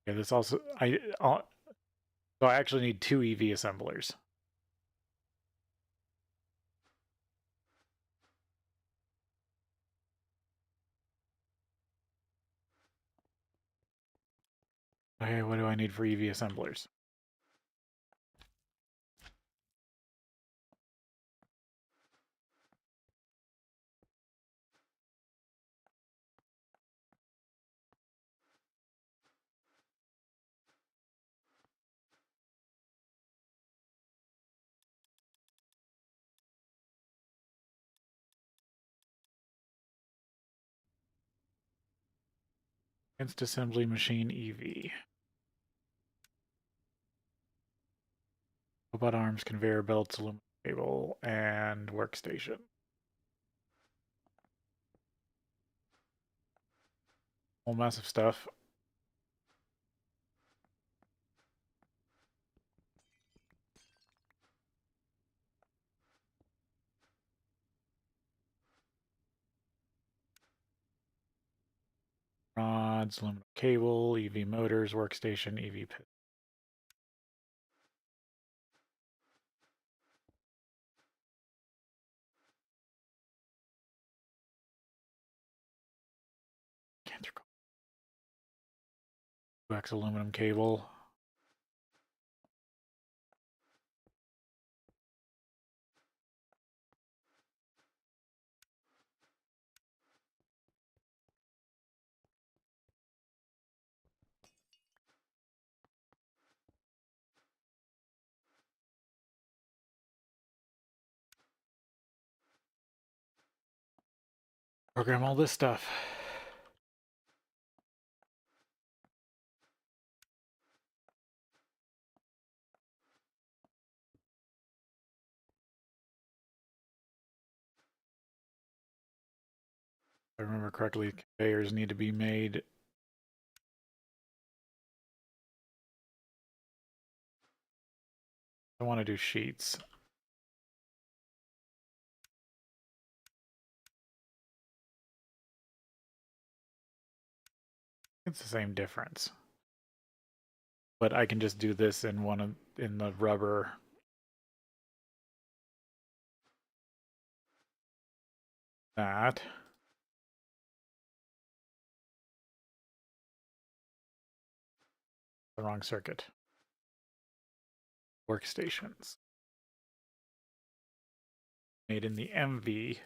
Yeah, this also so I actually need 2 EV assemblers. Okay, what do I need for EV assemblers? Advanced assembly machine EV. Robot arms, conveyor belts, aluminum cable, and workstation. Whole mess of stuff. Rods, aluminum cable, EV motors, workstation, EV pit. Coax aluminum cable. Program all this stuff. I remember correctly, conveyors need to be made. I want to do sheets. It's the same difference. But I can just do this in in the rubber. That. The wrong circuit. Workstations. Made in the MV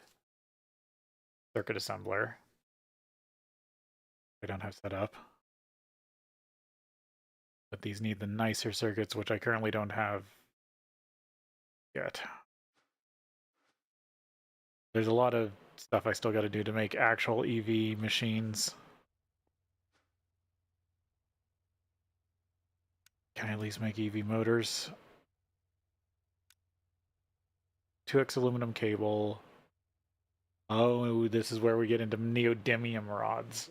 circuit assembler. I don't have set up. But these need the nicer circuits, which I currently don't have yet. There's a lot of stuff I still got to do to make actual EV machines. Can I at least make EV motors? 2x aluminum cable. Oh, this is where we get into neodymium rods.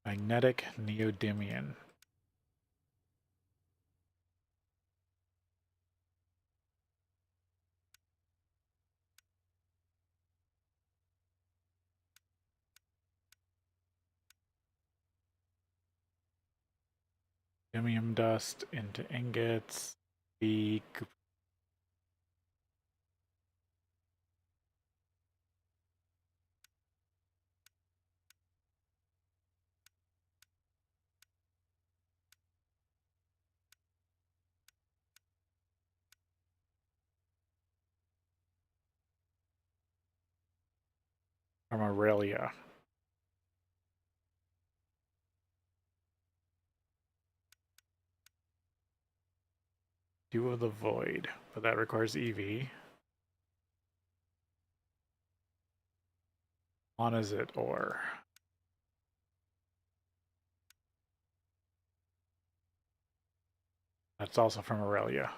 Magnetic neodymium. Neodymium dust into ingots. The from Aurelia. Dew of the Void, but that requires EV. Monazit ore. That's also from Aurelia.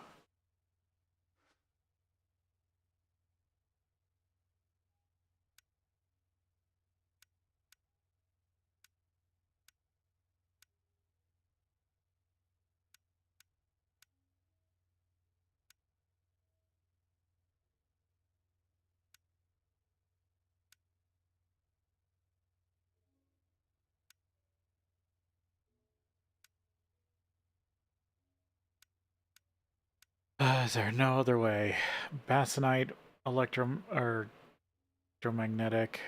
Is there no other way? Basanite, or electromagnetic.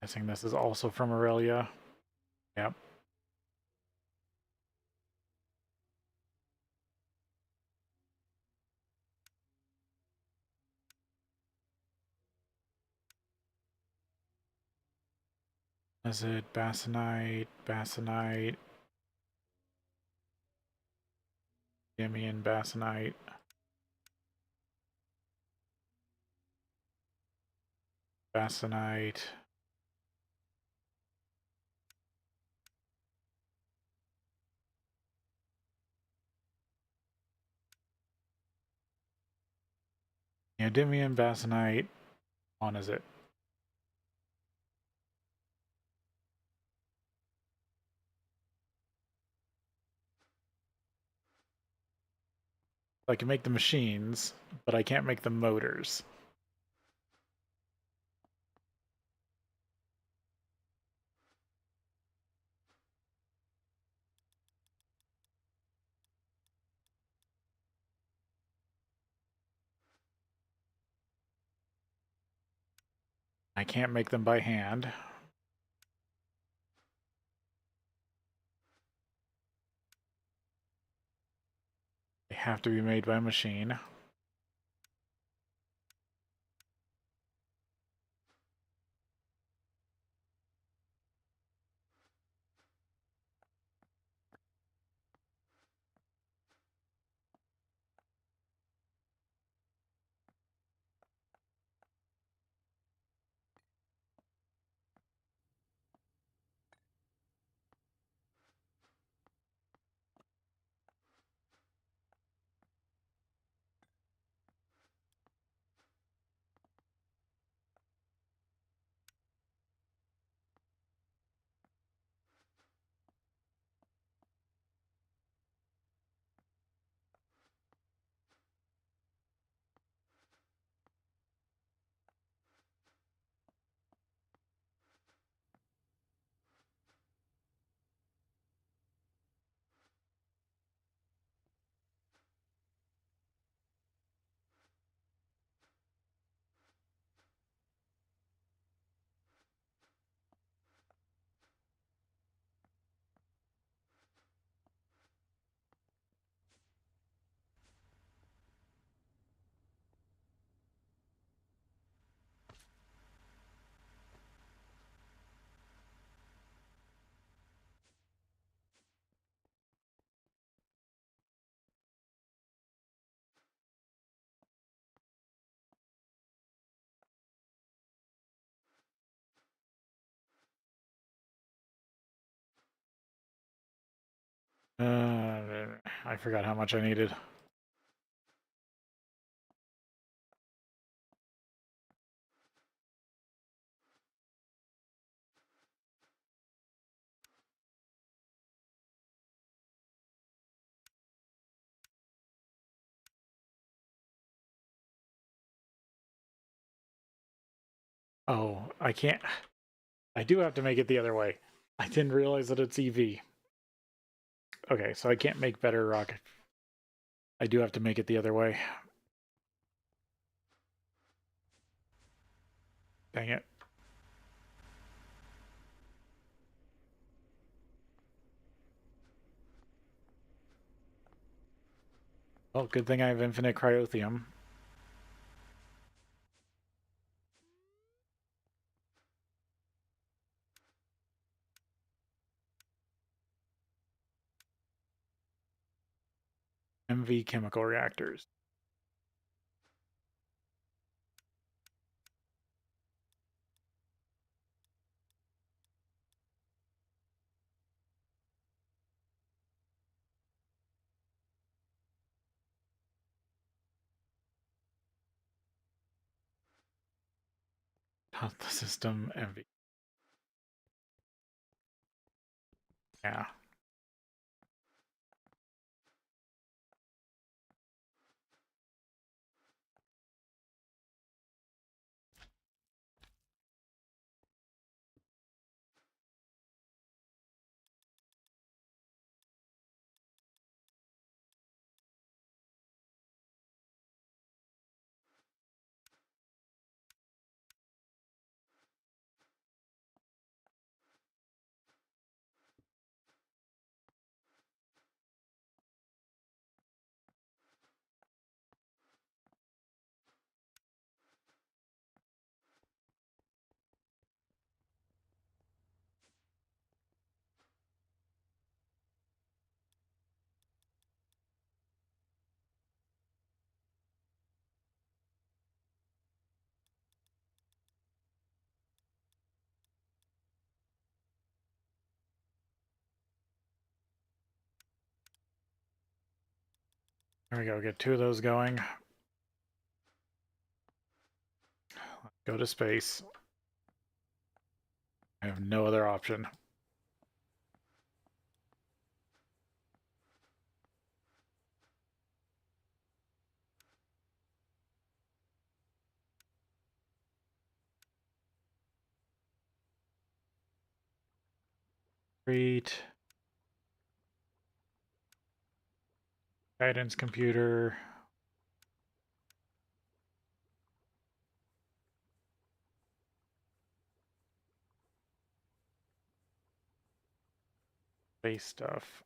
Guessing this is also from Aurelia. Yep. Is it Basanite, Dimian Basanite, Basanite, Neodymium Basanite, on is it? I can make the machines, but I can't make the motors. I can't make them by hand. They have to be made by machine. I forgot how much I needed. Oh, I can't. I do have to make it the other way. I didn't realize that it's EV. Okay, so I can't make better rocket. I do have to make it the other way. Dang it. Well, good thing I have infinite cryothium. MV chemical reactors. The system MV. Yeah. There we go. Get 2 of those going. Go to space. I have no other option. Great. Guidance computer. Space stuff.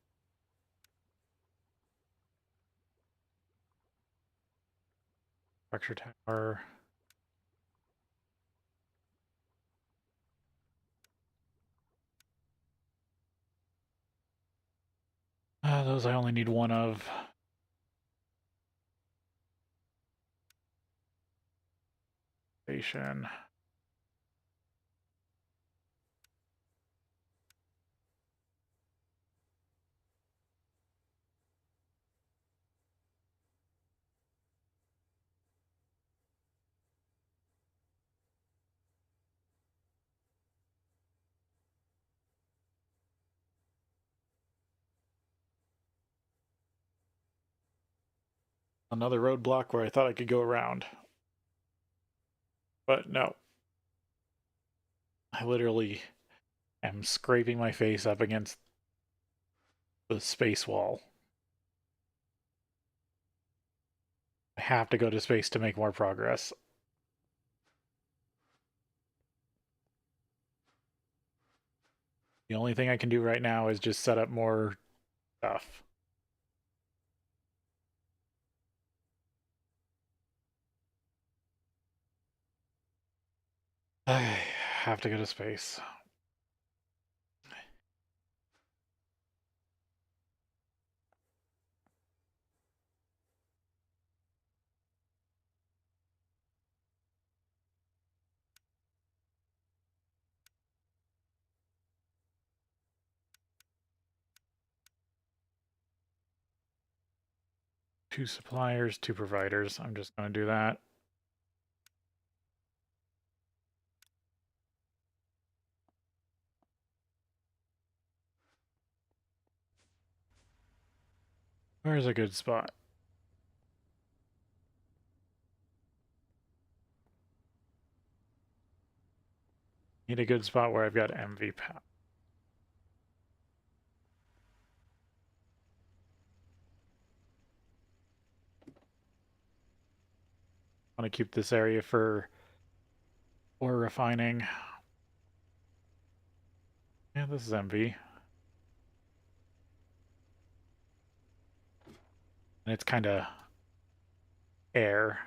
Structure tower. Those I only need 1 of. Station. Another roadblock where I thought I could go around. But no. I literally am scraping my face up against the space wall. I have to go to space to make more progress. The only thing I can do right now is just set up more stuff. I have to go to space. 2 suppliers, 2 providers. I'm just going to do that. Where's a good spot? Need a good spot where I've got MV power. I want to keep this area for ore refining. Yeah, this is MV. And it's kind of air.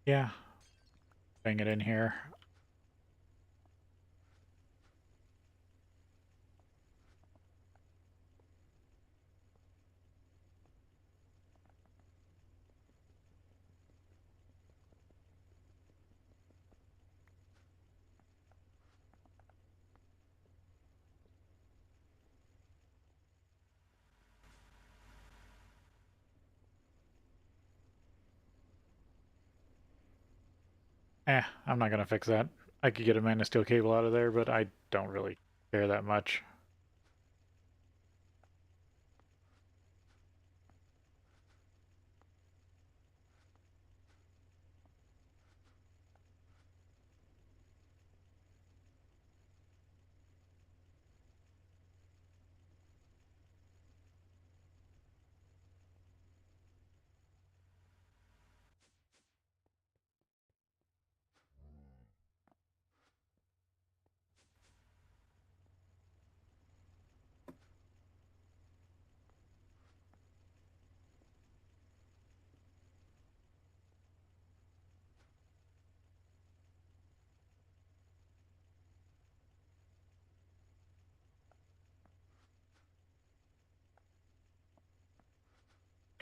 Yeah. Bang it in here. I'm not going to fix that. I could get a Man of Steel cable out of there, but I don't really care that much.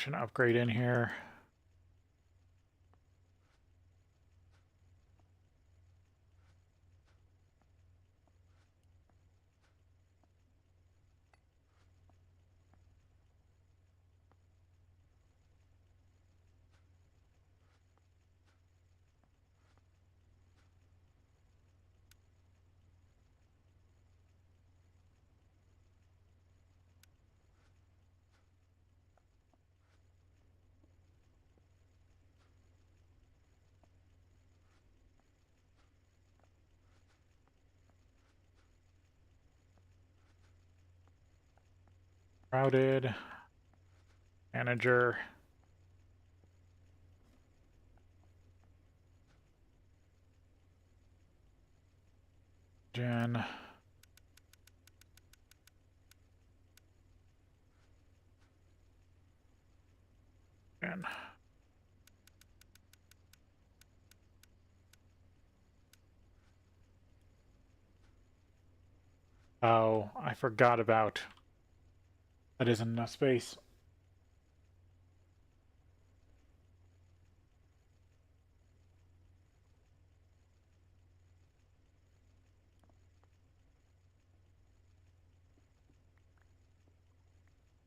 An upgrade in here. Routed. Manager. Gen. Gen. Oh, I forgot about. That isn't enough space.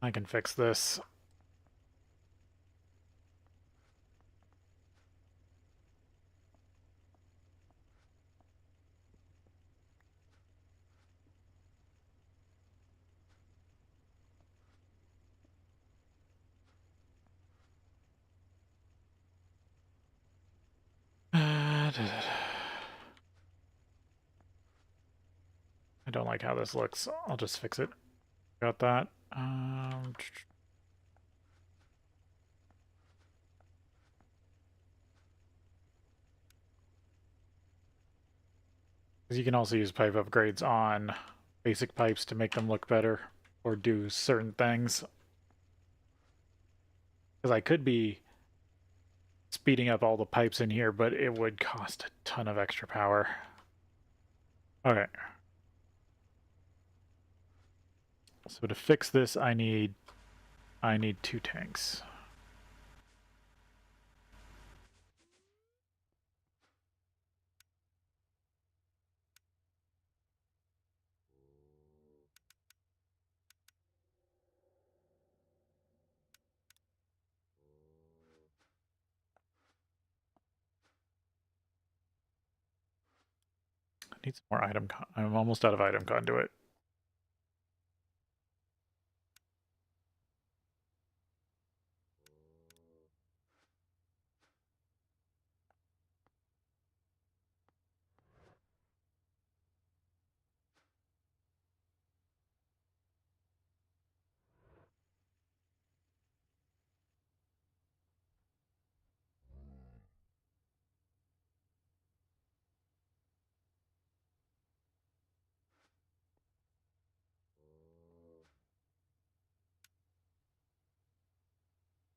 I can fix this. I don't like how this looks. I'll just fix it. Got that. You can also use pipe upgrades on basic pipes to make them look better or do certain things. Because I could be speeding up all the pipes in here, but it would cost a ton of extra power. Okay. So to fix this, I need 2 tanks. I need some more item. I'm almost out of item conduit.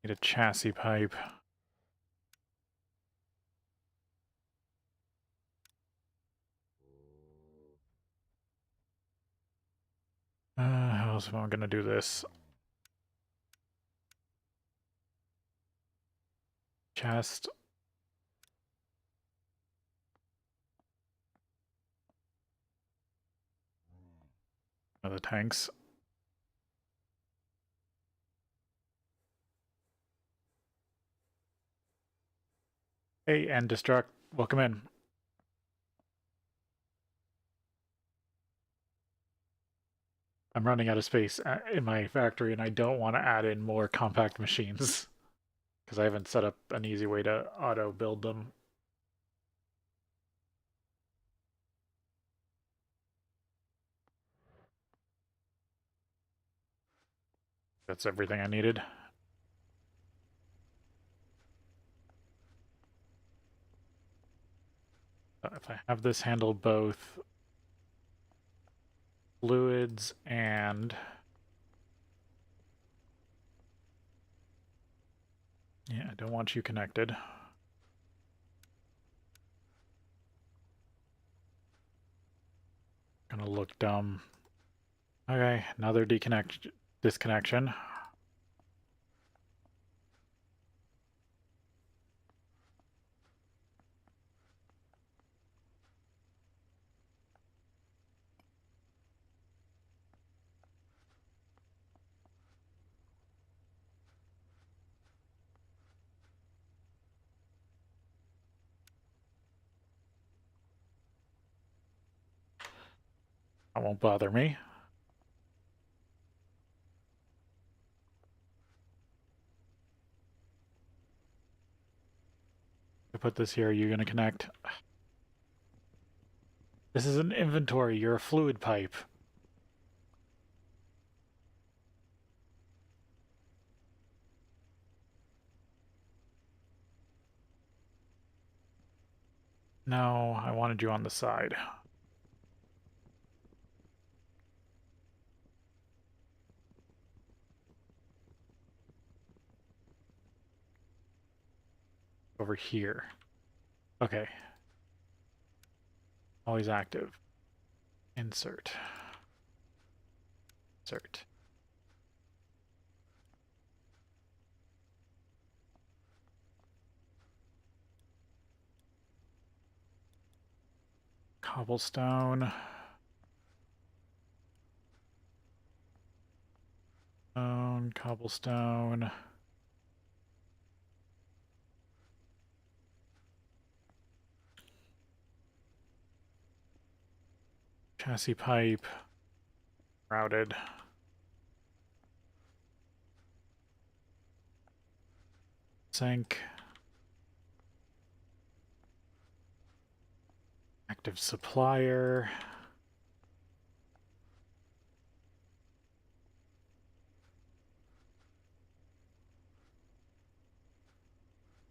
Need a chassis pipe. How else am I gonna do this? Chest. The tanks. Hey, and Destruct, welcome in. I'm running out of space in my factory, and I don't want to add in more compact machines because I haven't set up an easy way to auto build them. That's everything I needed. If I have this handle both fluids and yeah, I don't want you connected. Gonna look dumb. Okay, another disconnection. That won't bother me. I put this here, you're gonna connect. This is an inventory, you're a fluid pipe. No, I wanted you on the side. Over here. Okay. Always active. Insert. Insert. Cobblestone. Cobblestone. Chassis pipe. Routed. Sink. Active supplier.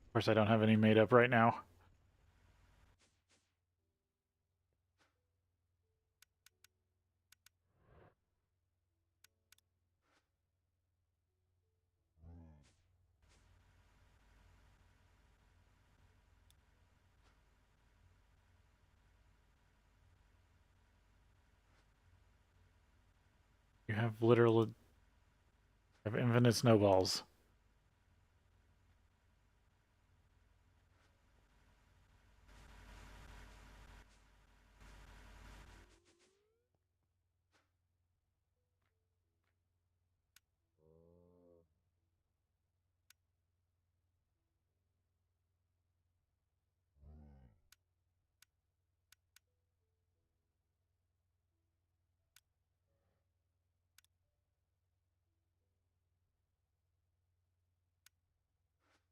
Of course, I don't have any made up right now. You have infinite snowballs.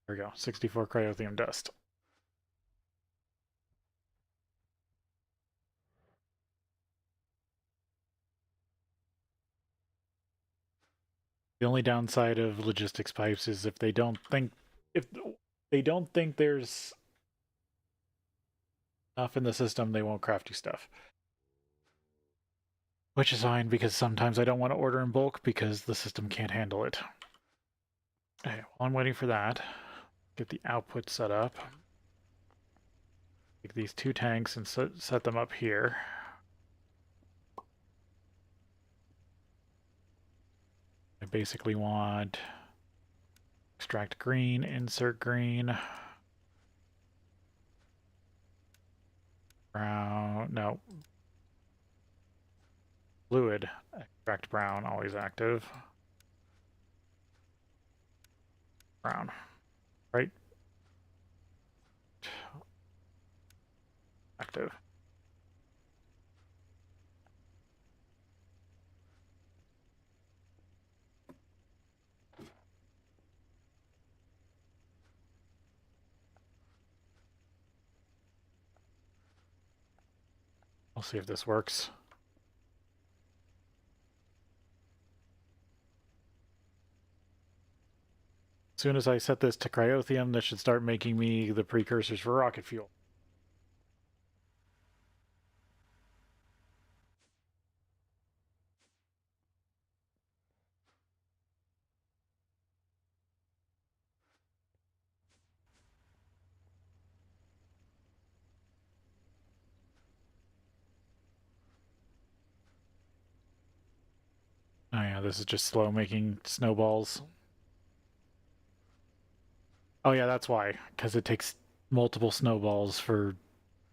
There we go. 64 cryothium dust. The only downside of logistics pipes is if they don't think there's enough in the system, they won't craft you stuff. Which is fine because sometimes I don't want to order in bulk because the system can't handle it. Okay, while I'm waiting for that, get the output set up. Take these 2 tanks and set them up here. I basically want extract green, insert green, brown, no, fluid, extract brown, always active. Brown, right? Active. We'll see if this works. As soon as I set this to cryothium, this should start making me the precursors for rocket fuel. Oh yeah, this is just slow making snowballs. Oh yeah, that's why, because it takes multiple snowballs for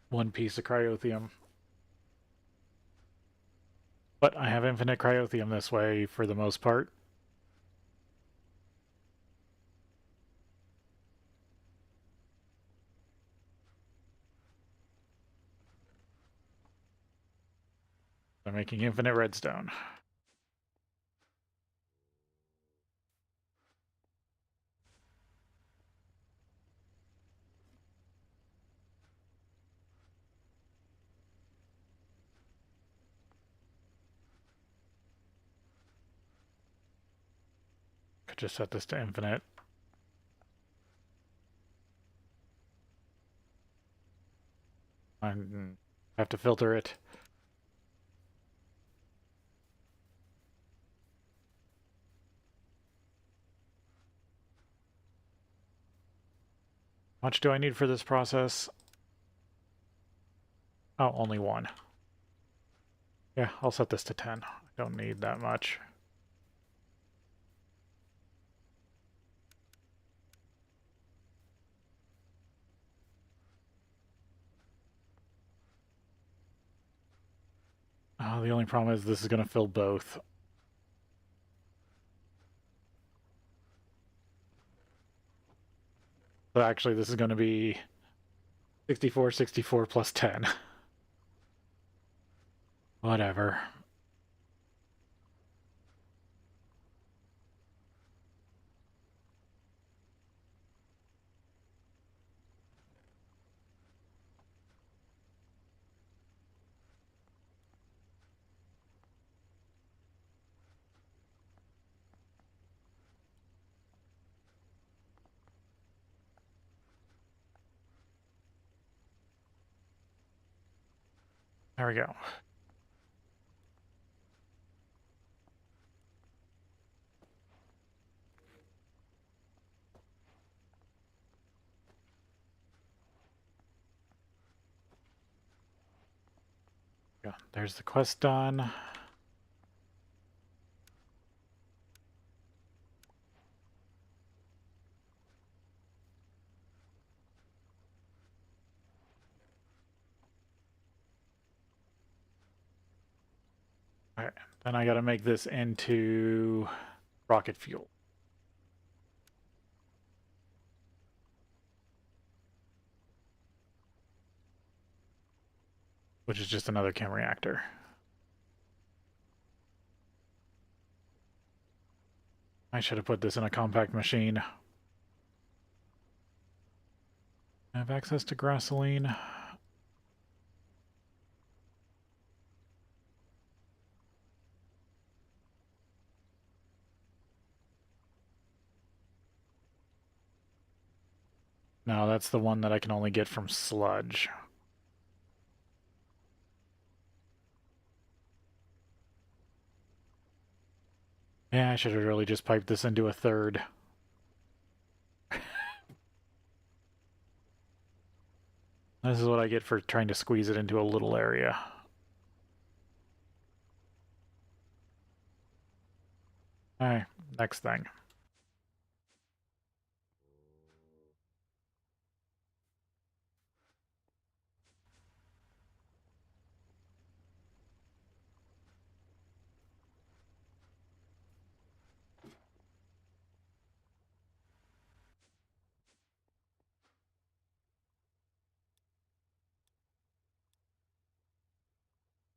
1 piece of cryothium. But I have infinite cryothium this way for the most part. I'm making infinite redstone. Could just set this to infinite. I have to filter it. How much do I need for this process? Oh, only 1. Yeah, I'll set this to 10. I don't need that much. The only problem is this is going to fill both. So actually, this is going to be 64, 64 plus 10. Whatever. There we go. Yeah, there's the quest done. Then I gotta make this into rocket fuel. Which is just another chem reactor. I should have put this in a compact machine. I have access to gasoline. No, that's the one that I can only get from sludge. Yeah, I should have really just piped this into a third. This is what I get for trying to squeeze it into a little area. Alright, next thing.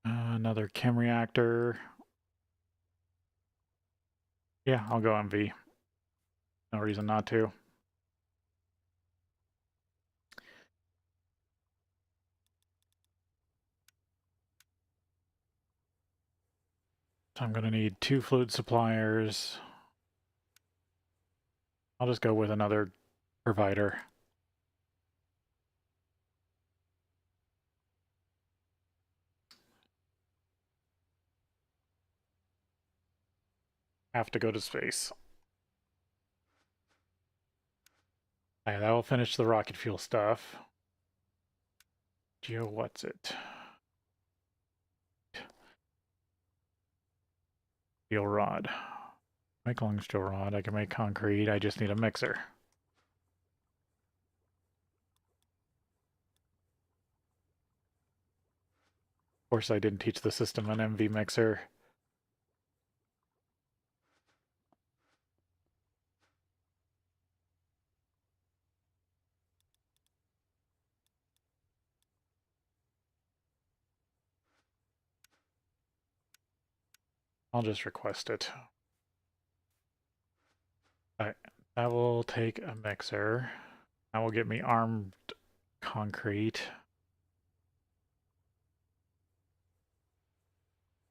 Another chem reactor. Yeah, I'll go MV. No reason not to. So I'm going to need 2 fluid suppliers. I'll just go with another provider. Have to go to space. Alright, that will finish the rocket fuel stuff. Geo, what's it? Steel rod. Make long steel rod. I can make concrete. I just need a mixer. Of course, I didn't teach the system an MV mixer. I'll just request it. Alright, that will take a mixer. That will get me armed concrete.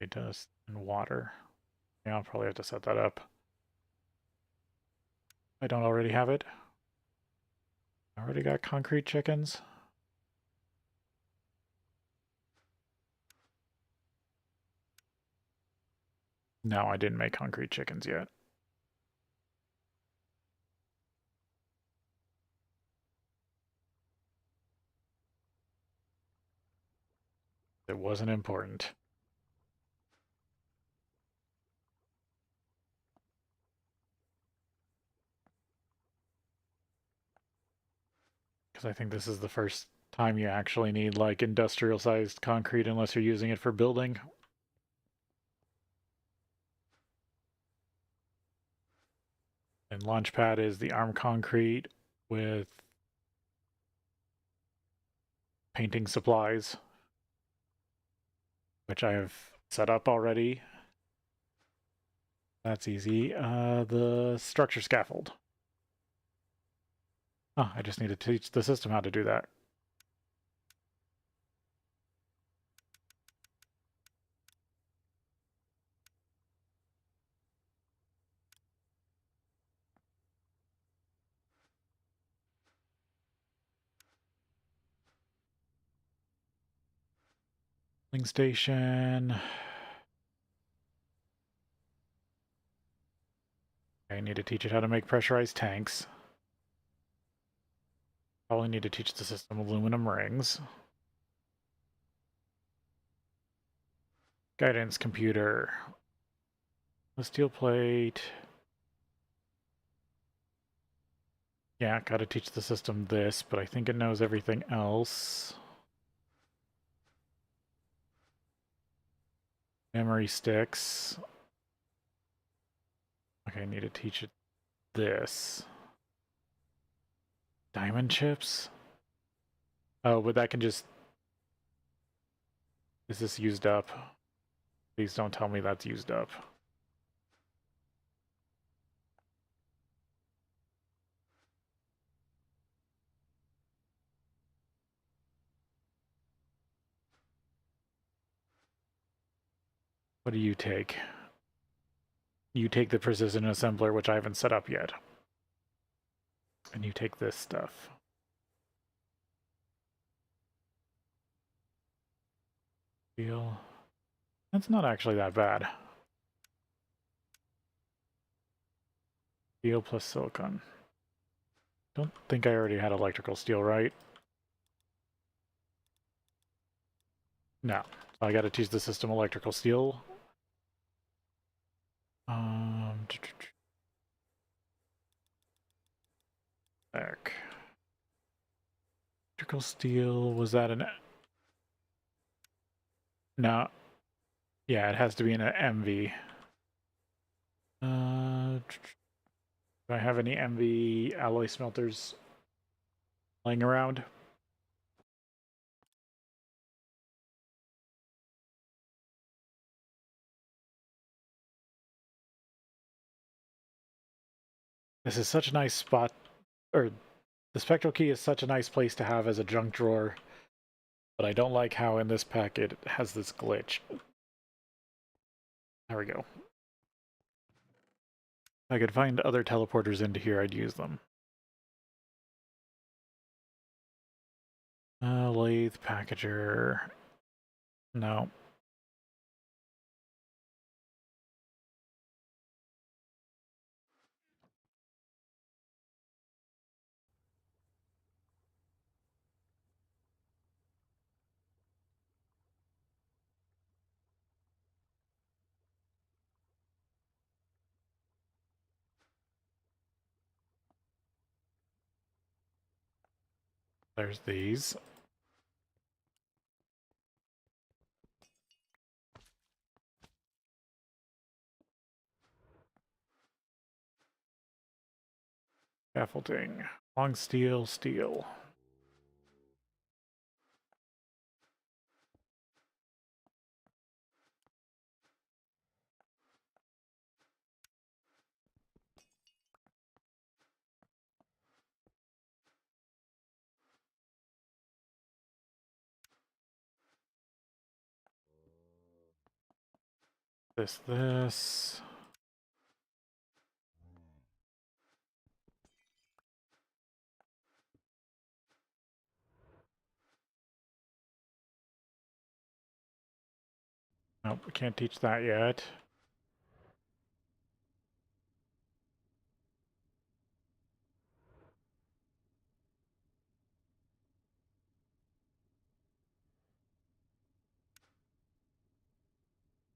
It does, and water. Yeah, I'll probably have to set that up. I don't already have it. I already got concrete chickens. No, I didn't make concrete chickens yet. It wasn't important. Because I think this is the first time you actually need like industrial-sized concrete unless you're using it for building. And Launchpad is the armed concrete with painting supplies, which I have set up already. That's easy. The structure scaffold. Oh, I just need to teach the system how to do that. Filling station. I need to teach it how to make pressurized tanks. Probably need to teach the system aluminum rings. Guidance computer. The steel plate. Yeah, gotta teach the system this, but I think it knows everything else. Memory sticks. Okay, I need to teach it this. Diamond chips? Oh, but that can just... Is this used up? Please don't tell me that's used up. What do you take? You take the precision assembler, which I haven't set up yet. And you take this stuff. Steel. That's not actually that bad. Steel plus silicon. Don't think I already had electrical steel, right? No. So I gotta teach the system electrical steel. Back. Electrical steel, was that an... No. Yeah, it has to be in an MV. Do I have any MV alloy smelters laying around? This is such a nice spot, or the spectral key is such a nice place to have as a junk drawer, but I don't like how in this pack it has this glitch. There we go. If I could find other teleporters into here, I'd use them. Lathe, packager. No. There's these. Scaffolding. Long steel, steel. This. Nope, we can't teach that yet.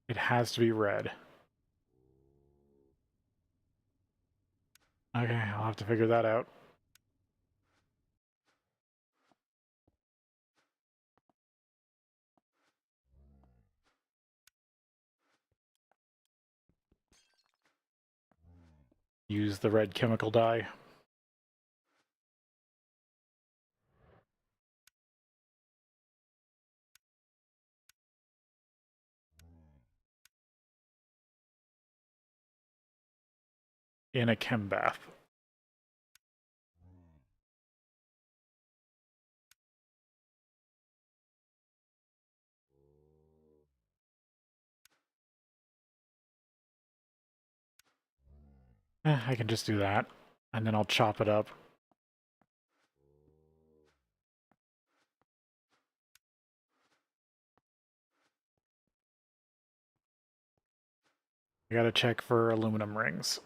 It has to be red. Okay, I'll have to figure that out. Use the red chemical dye. In a chem bath. I can just do that, and then I'll chop it up. I gotta check for aluminum rings.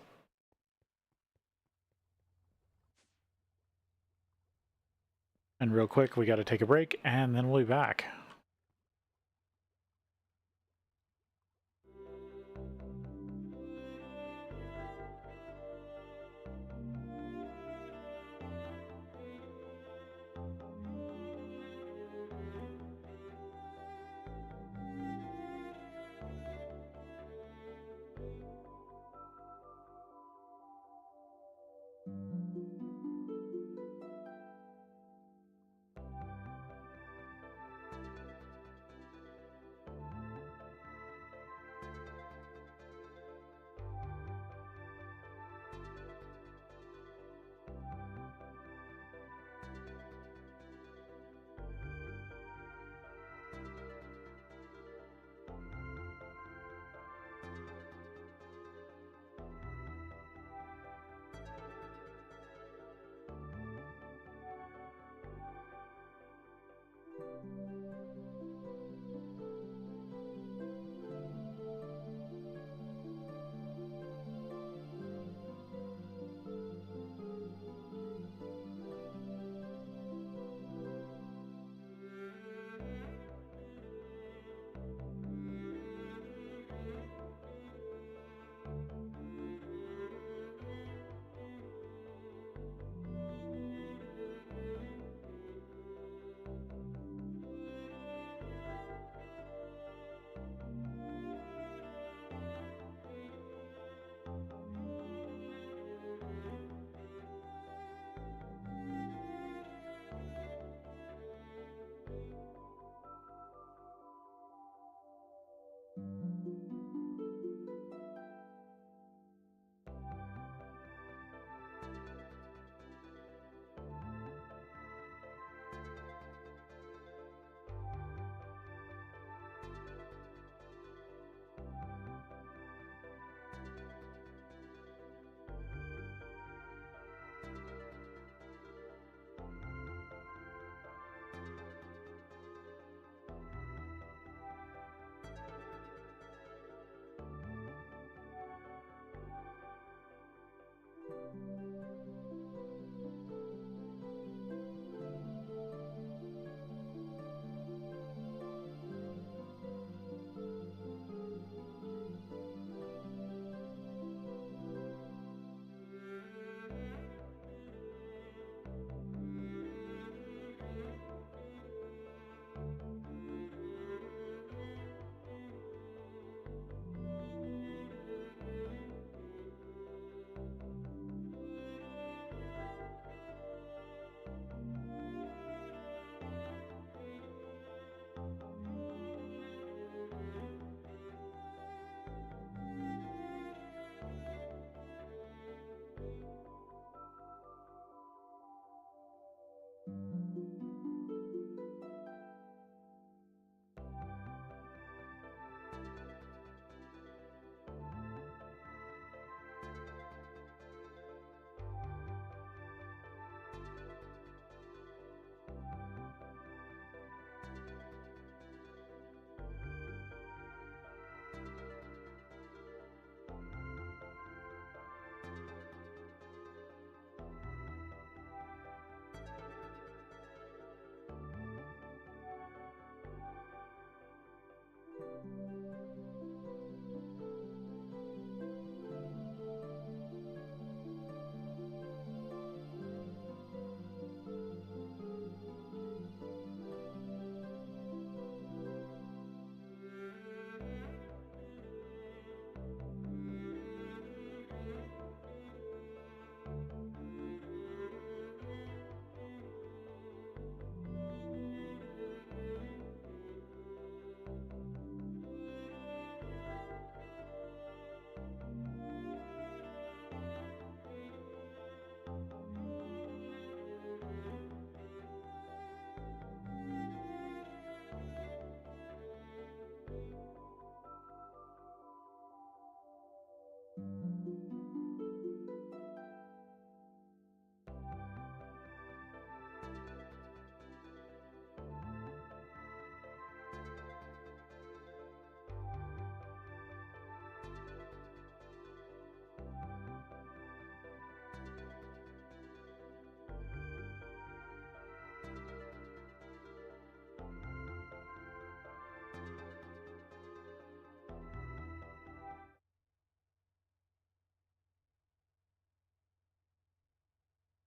And real quick, we gotta take a break, and then we'll be back.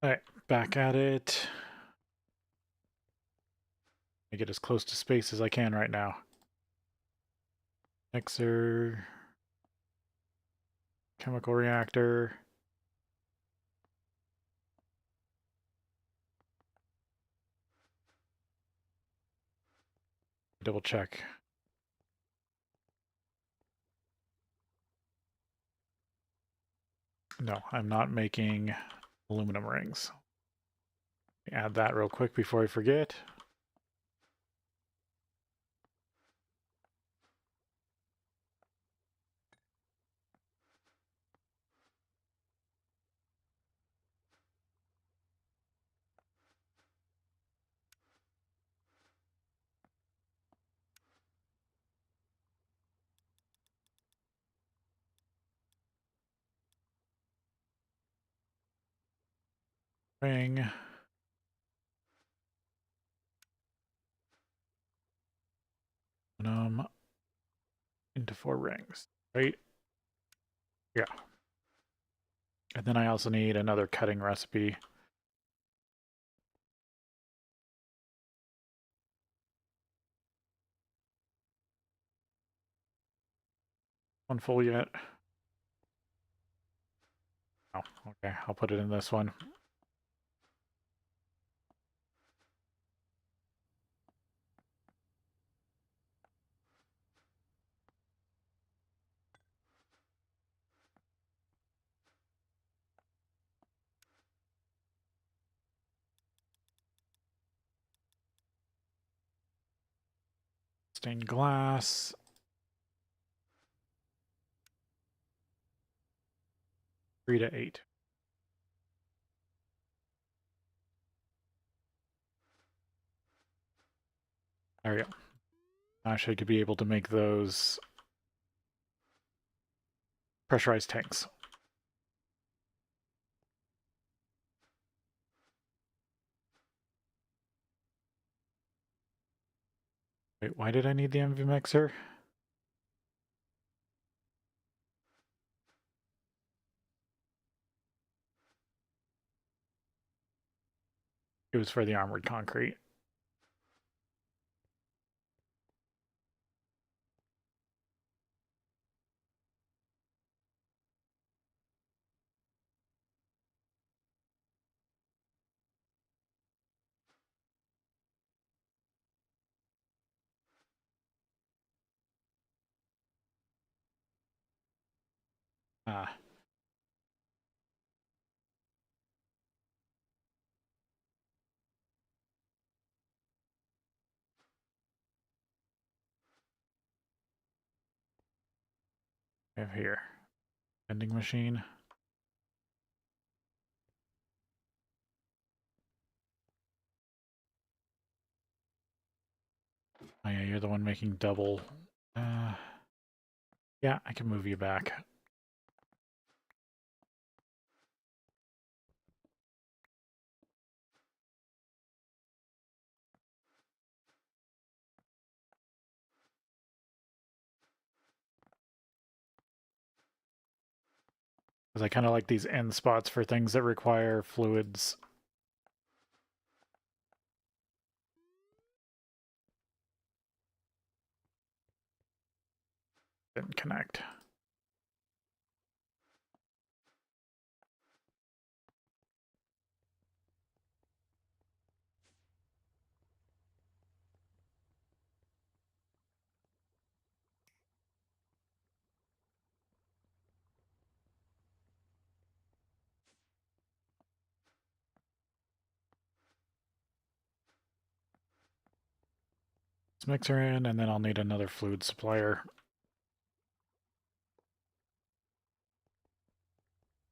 Alright, back at it. I get as close to space as I can right now. Mixer. Chemical reactor. Double check. No, I'm not making aluminum rings. Add that real quick before I forget. Ring. Aluminum into 4 rings, right? Yeah. And then I also need another cutting recipe. One full yet? Oh, okay. I'll put it in this one. Stained glass. Three to 8. There we go. I should be able to make those pressurized tanks. Wait, why did I need the MV mixer? It was for the armored concrete. Ah, I have here. Vending machine. Oh yeah, you're the one making double. Yeah, I can move you back. Because I kind of like these end spots for things that require fluids. Didn't connect. Let's mixer in, and then I'll need another fluid supplier.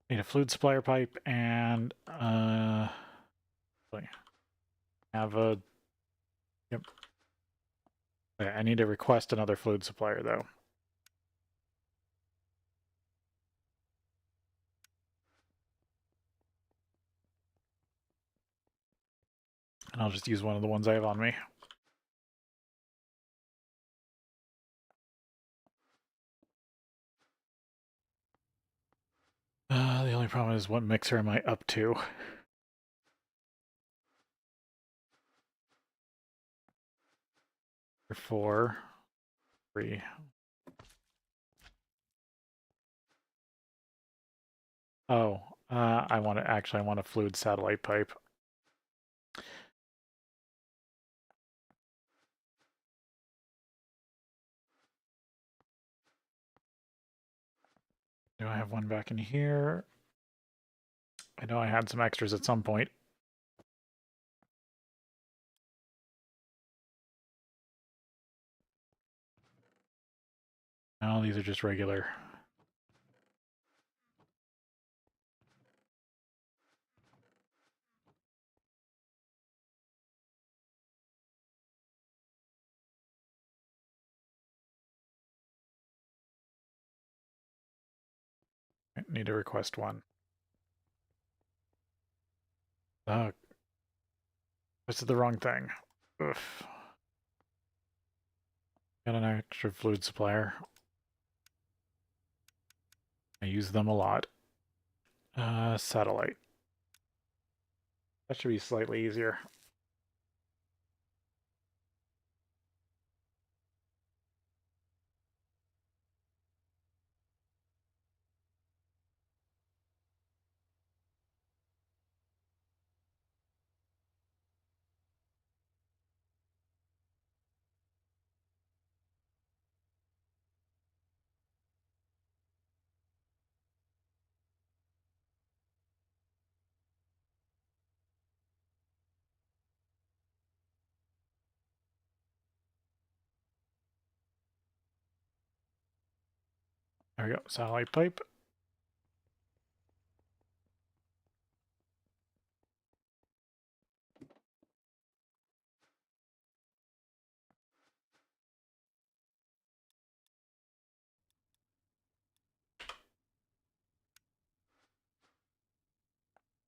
Need a fluid supplier pipe and have a yep. Okay, I need to request another fluid supplier though. And I'll just use one of the ones I have on me. The only problem is what mixer am I up to? 4, 3. Oh, I want a fluid satellite pipe. Do I have one back in here? I know I had some extras at some point. No, these are just regular. I need to request one. Oh, this is the wrong thing. Ugh. Got an extra fluid supplier. I use them a lot. Satellite. That should be slightly easier. There we go. Satellite pipe.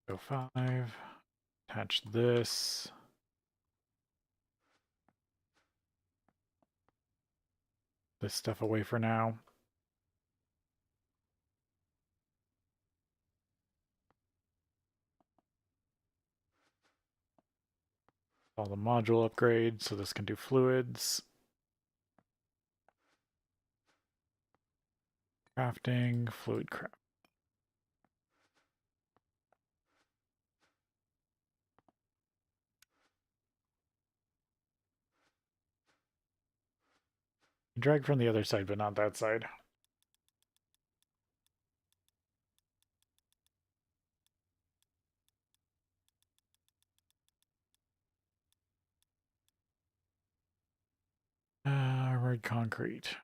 Go 5. Attach this. This stuff away for now. All the module upgrade, so this can do fluids. Crafting, fluid craft. Drag from the other side, but not that side. Armored concrete.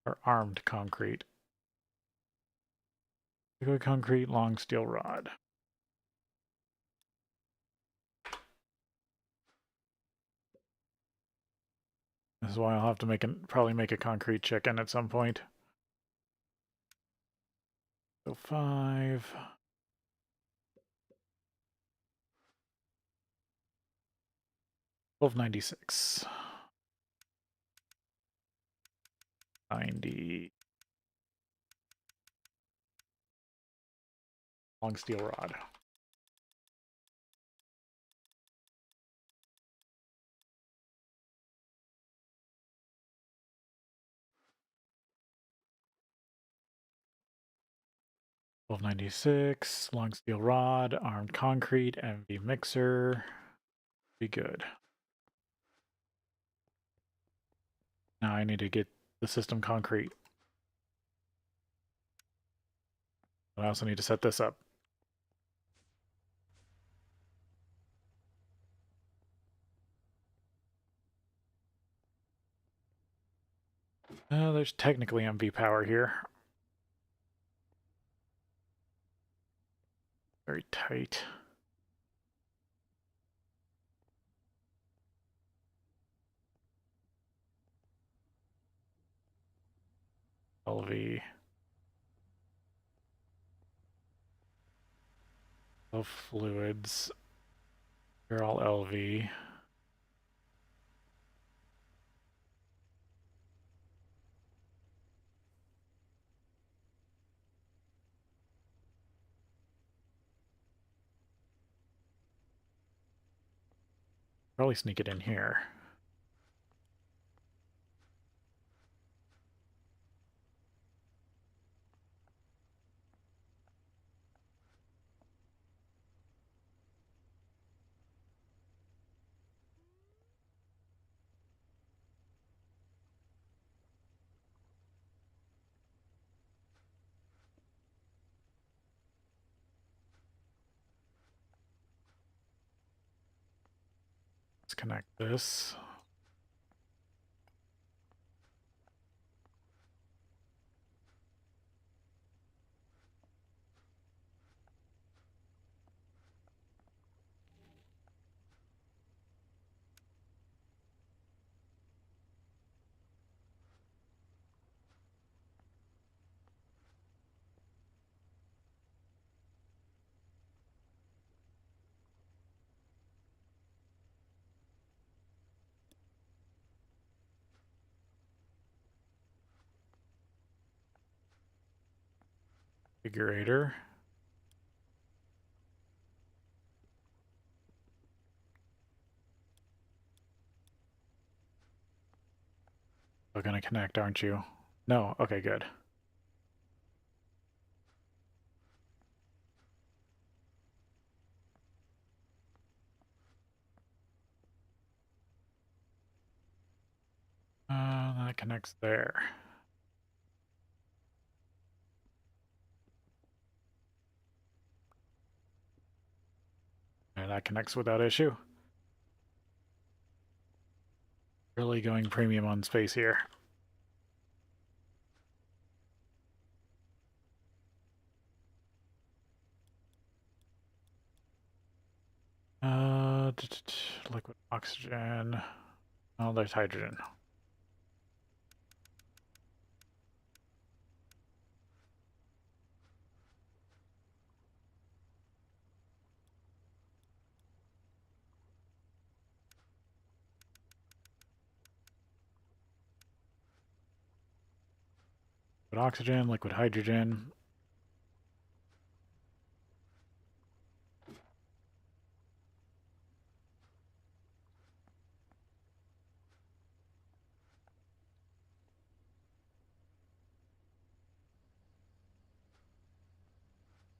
Or armed concrete. Liquid concrete, long steel rod. This is why I'll have to probably make a concrete chicken at some point. So 5. 1296. 90. Long steel rod. $12.96, long steel rod, armed concrete, MV mixer. Be good. Now I need to get the system concrete. I also need to set this up. There's technically MV power here. Very tight. LV. Of fluids. They're all LV. Probably sneak it in here. Let's connect this. Configurator. We're gonna connect, aren't you? No? Okay, good. That connects there. And that connects without issue. Really going premium on space here. Liquid oxygen. Oh, there's hydrogen. Liquid oxygen, liquid hydrogen.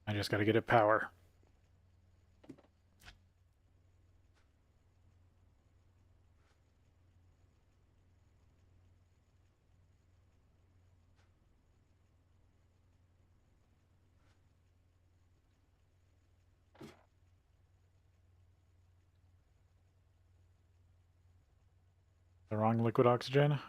I just gotta get it power. The wrong liquid oxygen.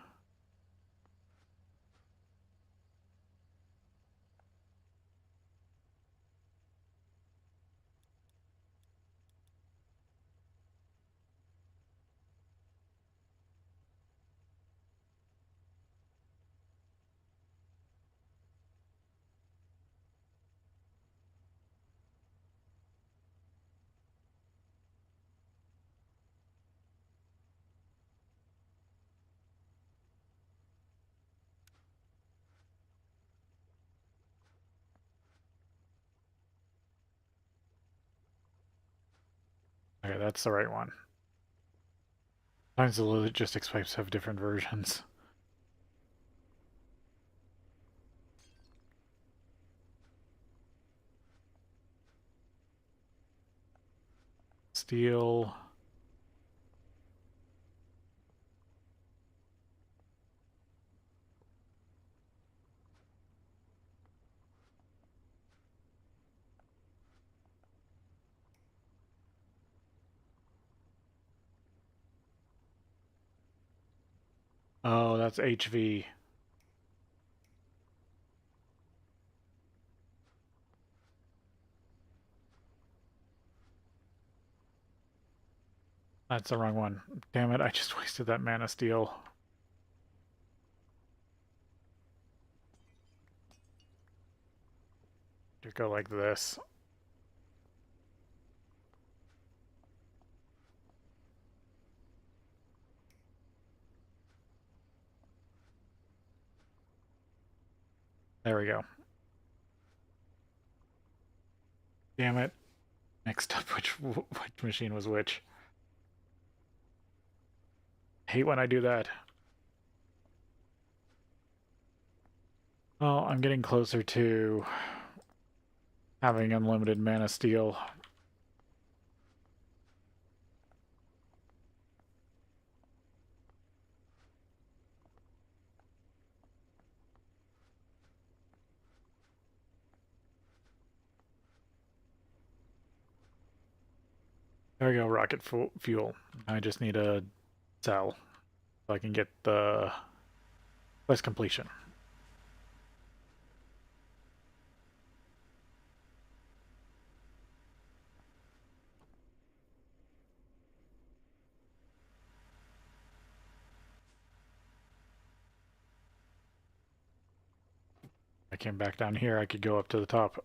Okay, that's the right one. Sometimes the logistics pipes have different versions. Steel. Oh, that's HV. That's the wrong one. Damn it, I just wasted that mana steel. Just go like this. There we go. Damn it. Next up, which machine was which? hate when I do that. Well, I'm getting closer to having unlimited mana steel. There we go, rocket fuel. I just need a cell so I can get the quest completion. I came back down here, I could go up to the top.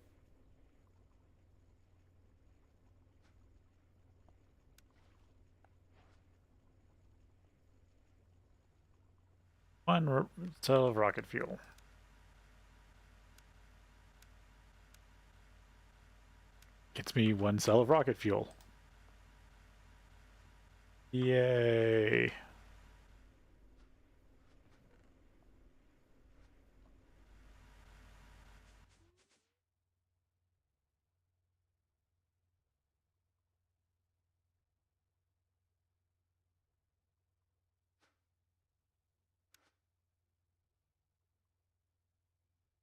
One cell of rocket fuel. Gets me one cell of rocket fuel. Yay.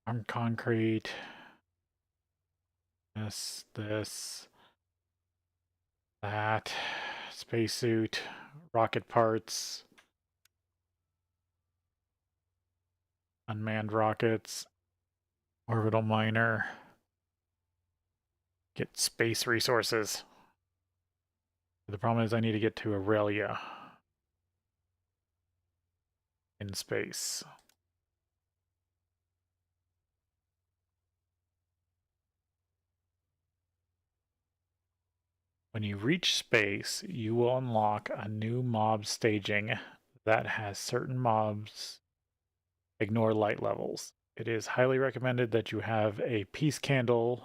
Armed concrete. This, that, spacesuit, rocket parts, unmanned rockets, orbital miner, get space resources. The problem is I need to get to Aurelia in space. When you reach space, you will unlock a new mob staging that has certain mobs ignore light levels. It is highly recommended that you have a peace candle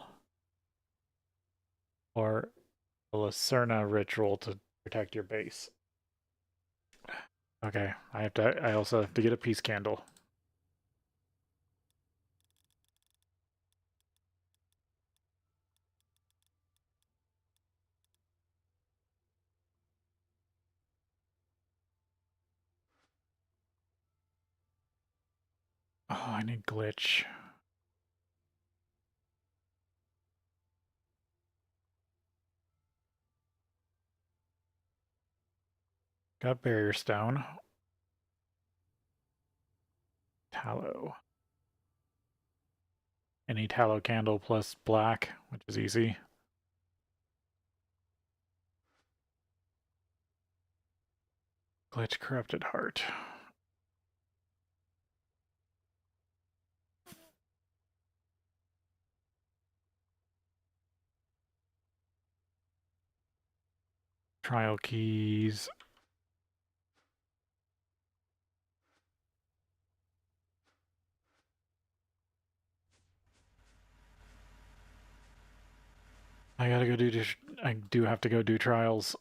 or a Lucerna ritual to protect your base. Okay, I also have to get a peace candle. Oh, I need glitch. Got barrier stone. Tallow. Any tallow candle plus black, which is easy. Glitch corrupted heart. Trial keys. I gotta go do. I do have to go do trials.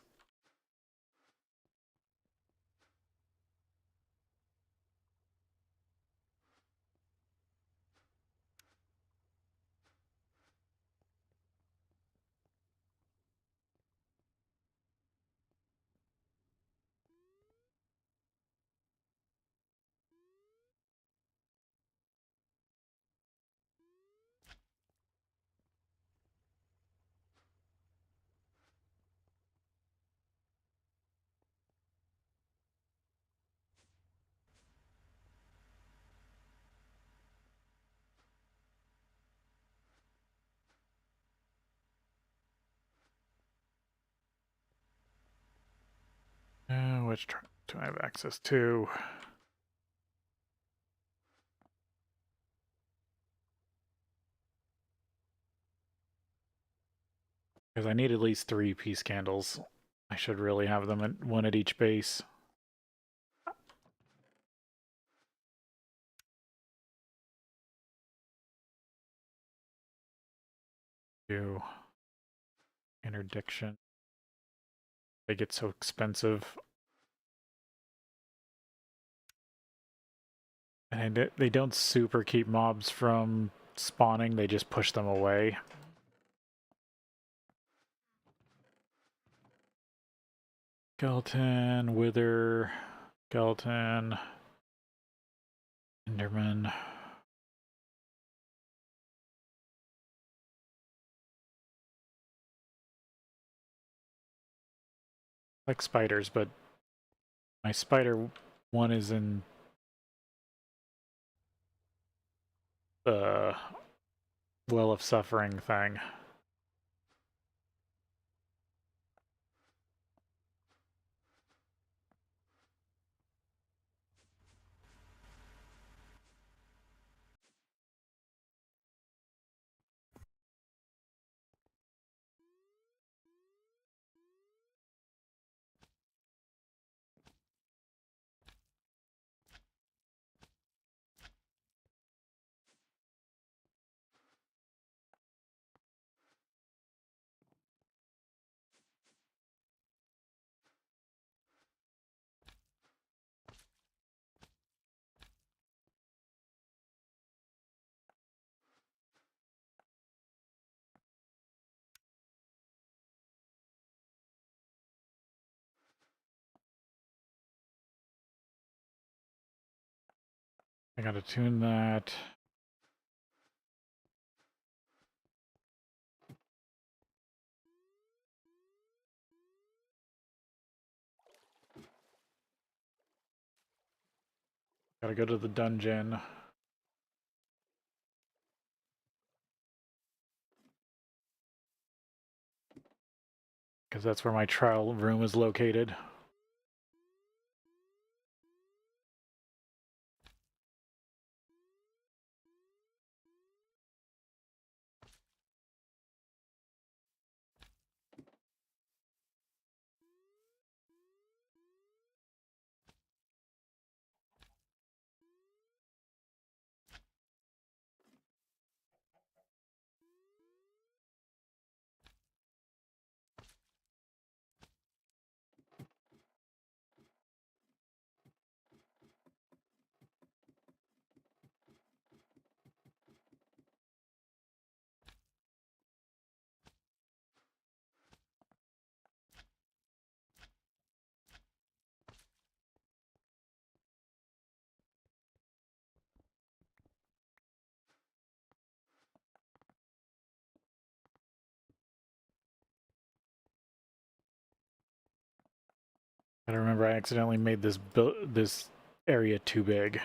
Which trial do I have access to? Because I need at least 3 peace candles. I should really have them at one at each base. Do interdiction. They get so expensive. And they don't super keep mobs from spawning, they just push them away. Skeleton, Wither, Skeleton, Enderman. Like spiders, but my spider one is in the Well of Suffering thing. I gotta tune that. Gotta go to the dungeon. Because that's where my trial room is located. I remember I accidentally made this area too big.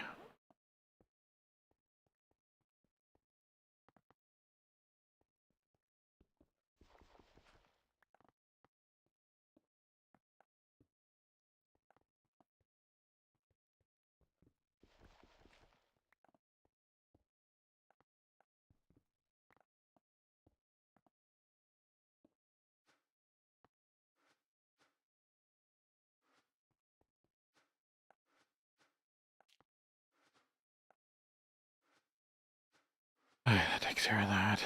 That takes care of that.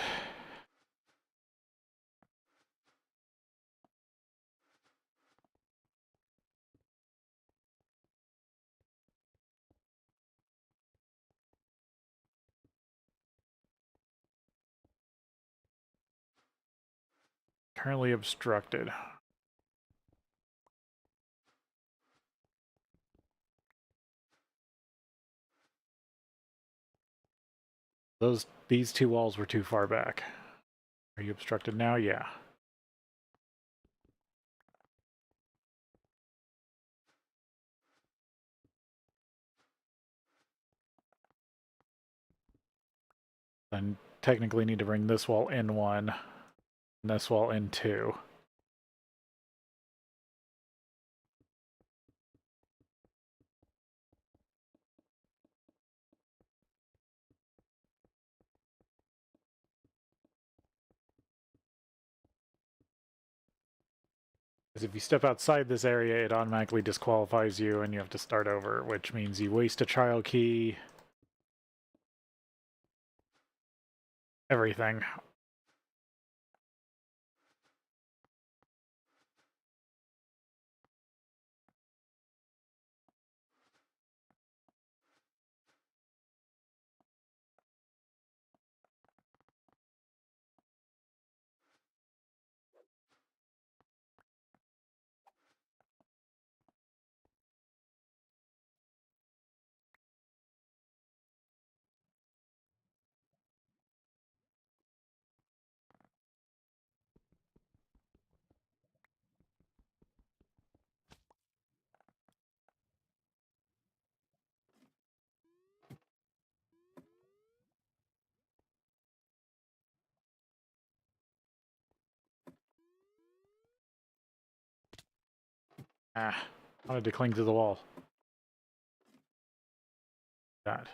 Currently obstructed. These two walls were too far back. Are you obstructed now? Yeah. Then technically need to bring this wall in one, and this wall in two. Because if you step outside this area, it automatically disqualifies you and you have to start over, which means you waste a trial key. Everything. Ah, I wanted to cling to the wall. God.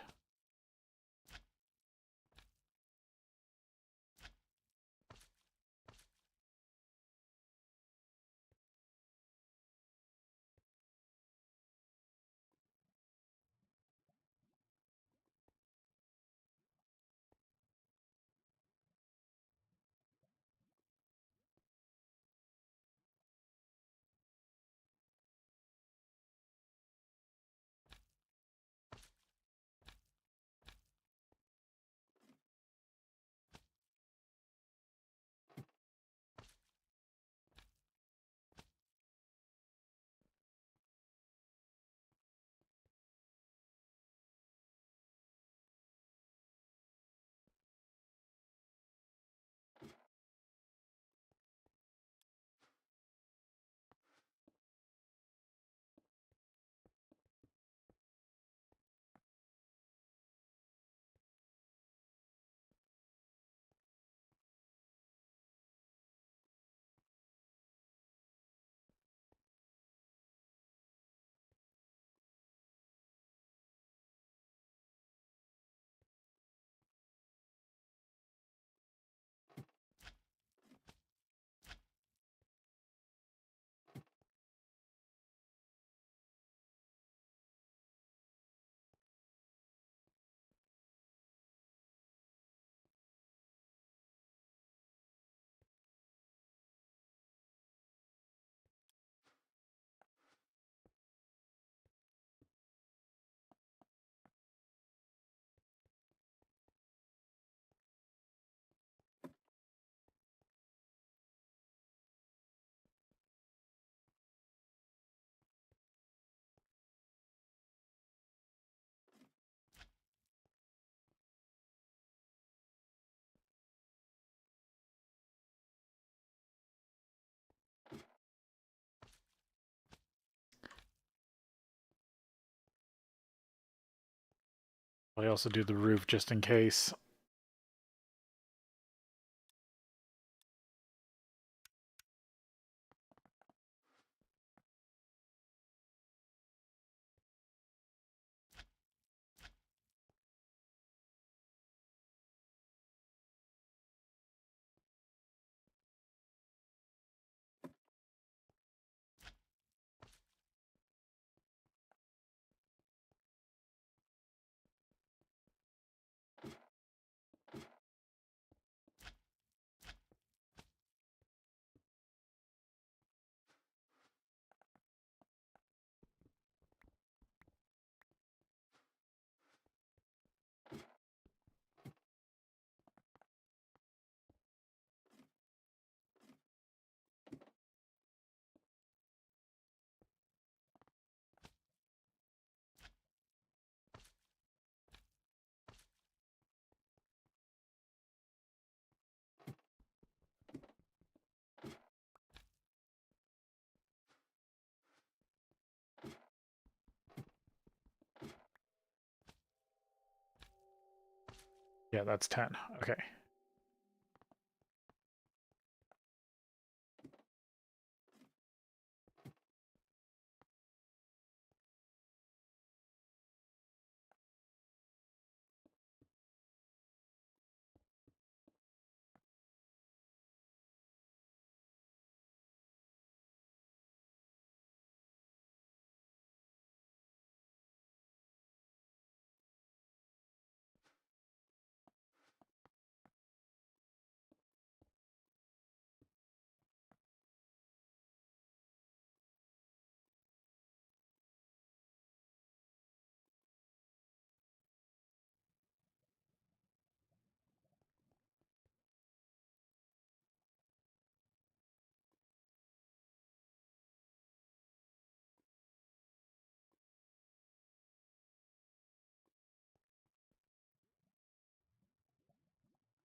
I also do the roof just in case. Yeah, that's 10. Okay.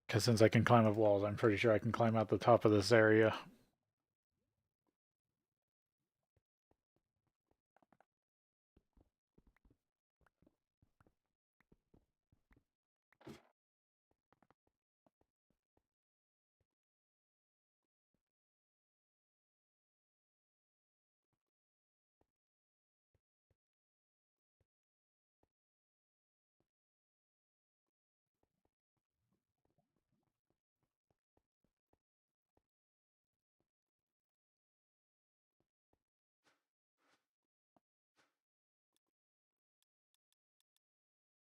Because since I can climb up walls, I'm pretty sure I can climb out the top of this area.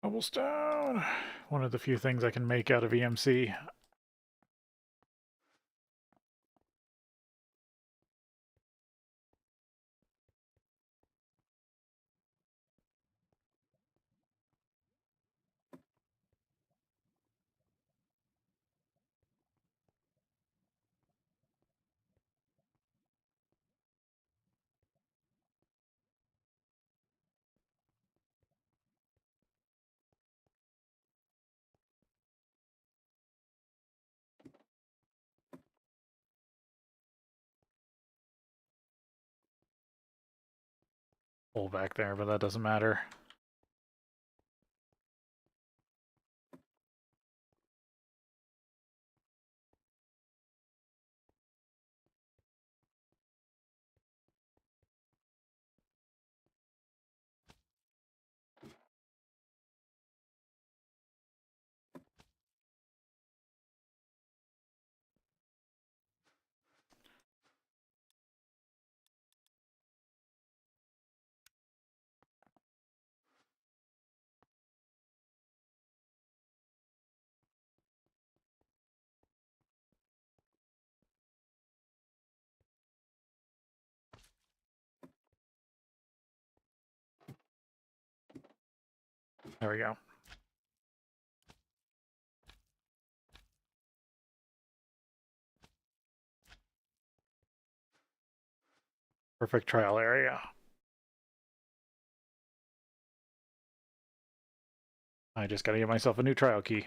Cobblestone. One of the few things I can make out of EMC. Hole back there, but that doesn't matter. There we go. Perfect trial area. I just gotta get myself a new trial key.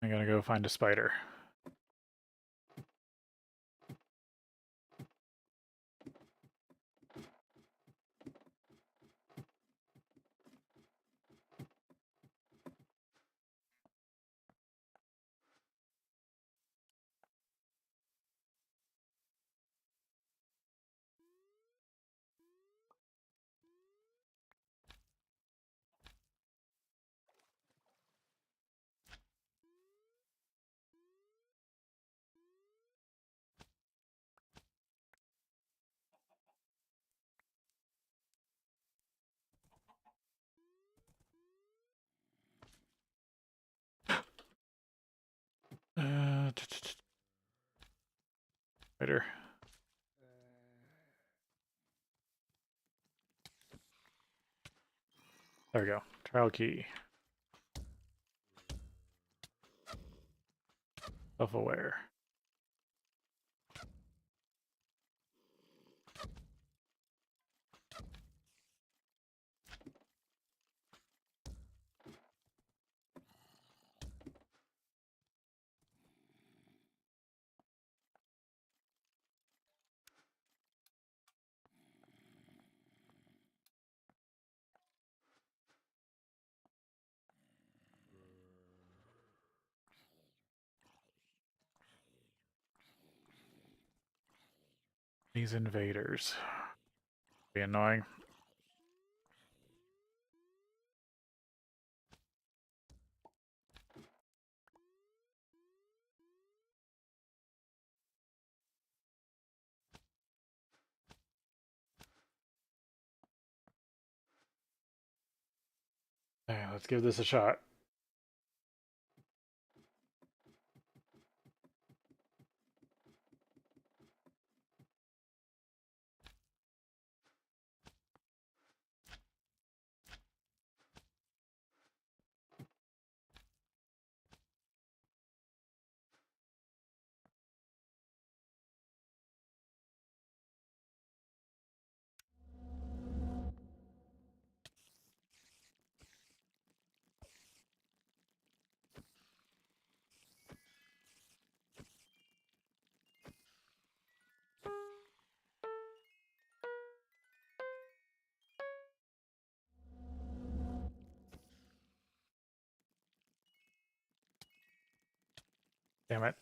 I gotta go find a spider. Spider. There we go. Trial key. Self-aware. These invaders. Be annoying. Okay, let's give this a shot. Damn it.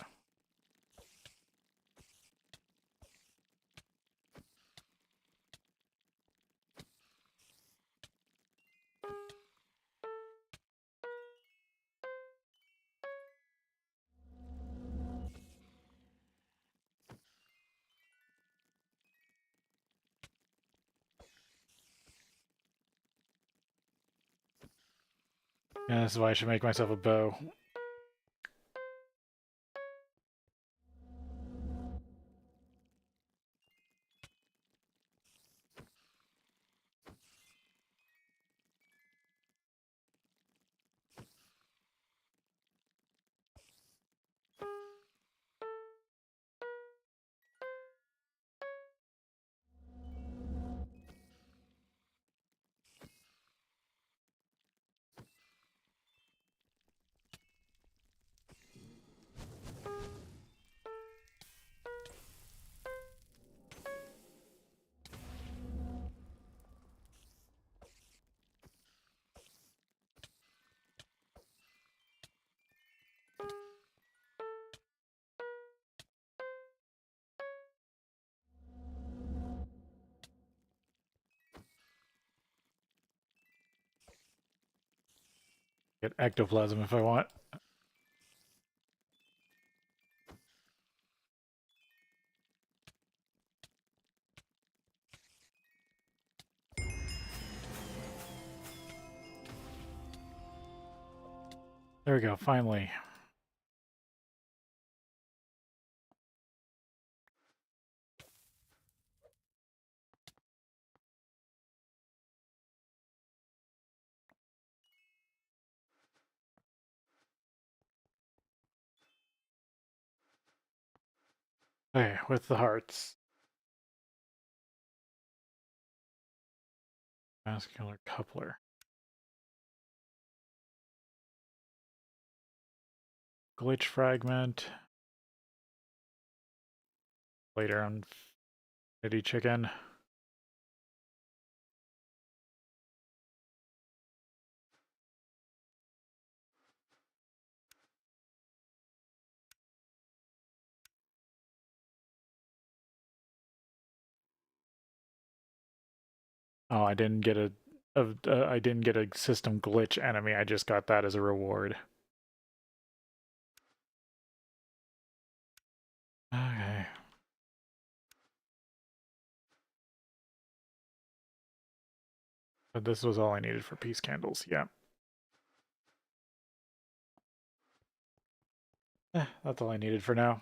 Yeah, this is why I should make myself a bow. Get ectoplasm if I want. There we go, finally. Okay, with the hearts. Vascular coupler. Glitch fragment. Later on City Chicken. Oh, I didn't get I didn't get a system glitch enemy. I just got that as a reward. Okay. But this was all I needed for peace candles. Yeah. That's all I needed for now.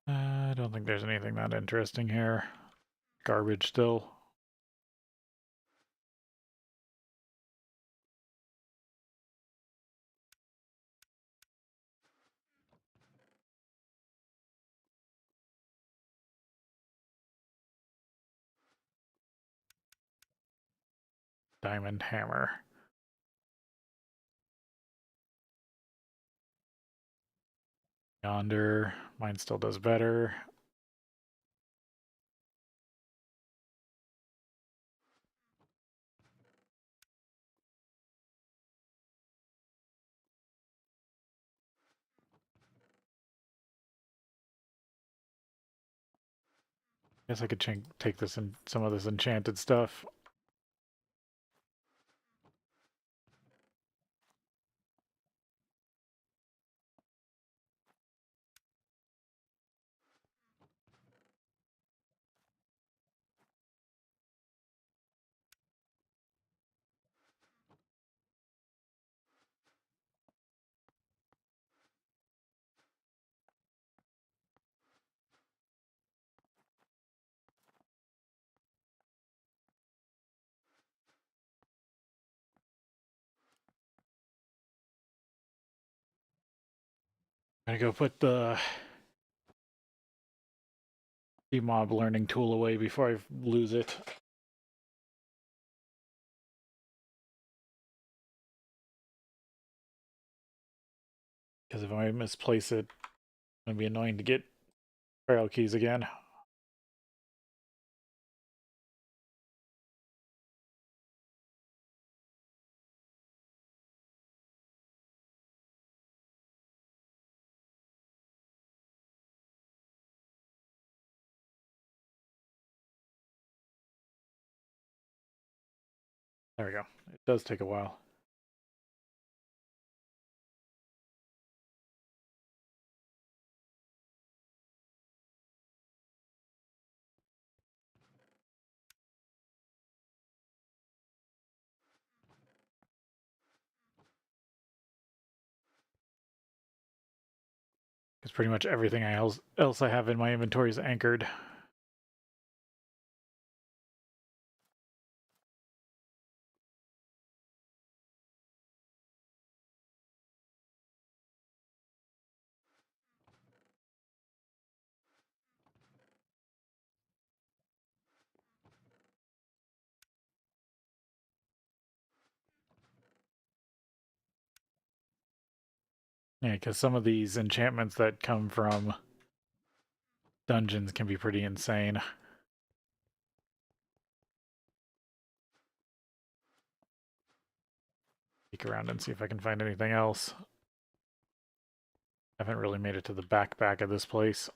I don't think there's anything that interesting here. Garbage still. Diamond hammer. Yonder. Mine still does better. Guess I could take this and some of this enchanted stuff. I'm gonna go put the mob learning tool away before I lose it. Because if I misplace it, it's gonna be annoying to get trail keys again. There we go. It does take a while. Because pretty much everything else I have in my inventory is anchored. Yeah, because some of these enchantments that come from dungeons can be pretty insane. Peek around and see if I can find anything else. Haven't really made it to the back of this place.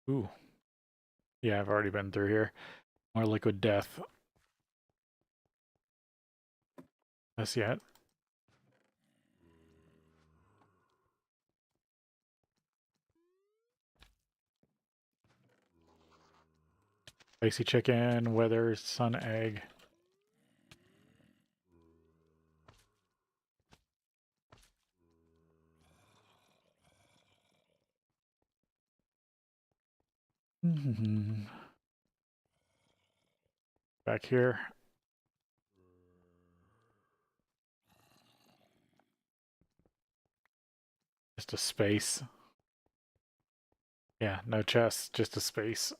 Ooh. Yeah, I've already been through here. More liquid death. That's yet. Spicy chicken, weather, sun egg. Back here. Just a space. Yeah, no chest, just a space.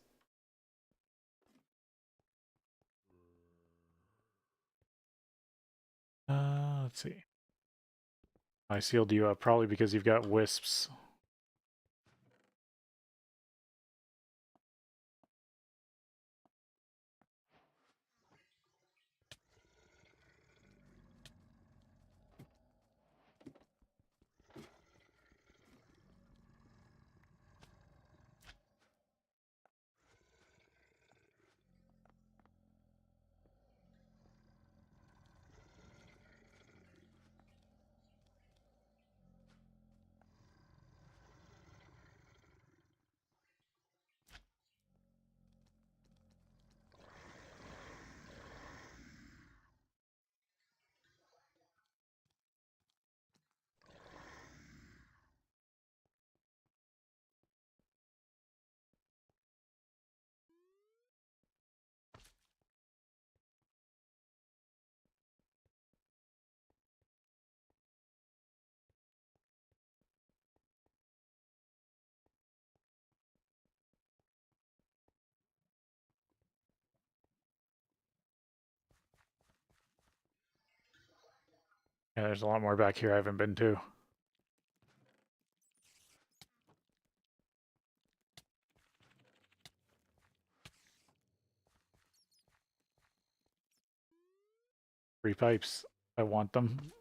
Let's see. I sealed you up probably because you've got wisps. Yeah, there's a lot more back here I haven't been to. Three pipes. I want them.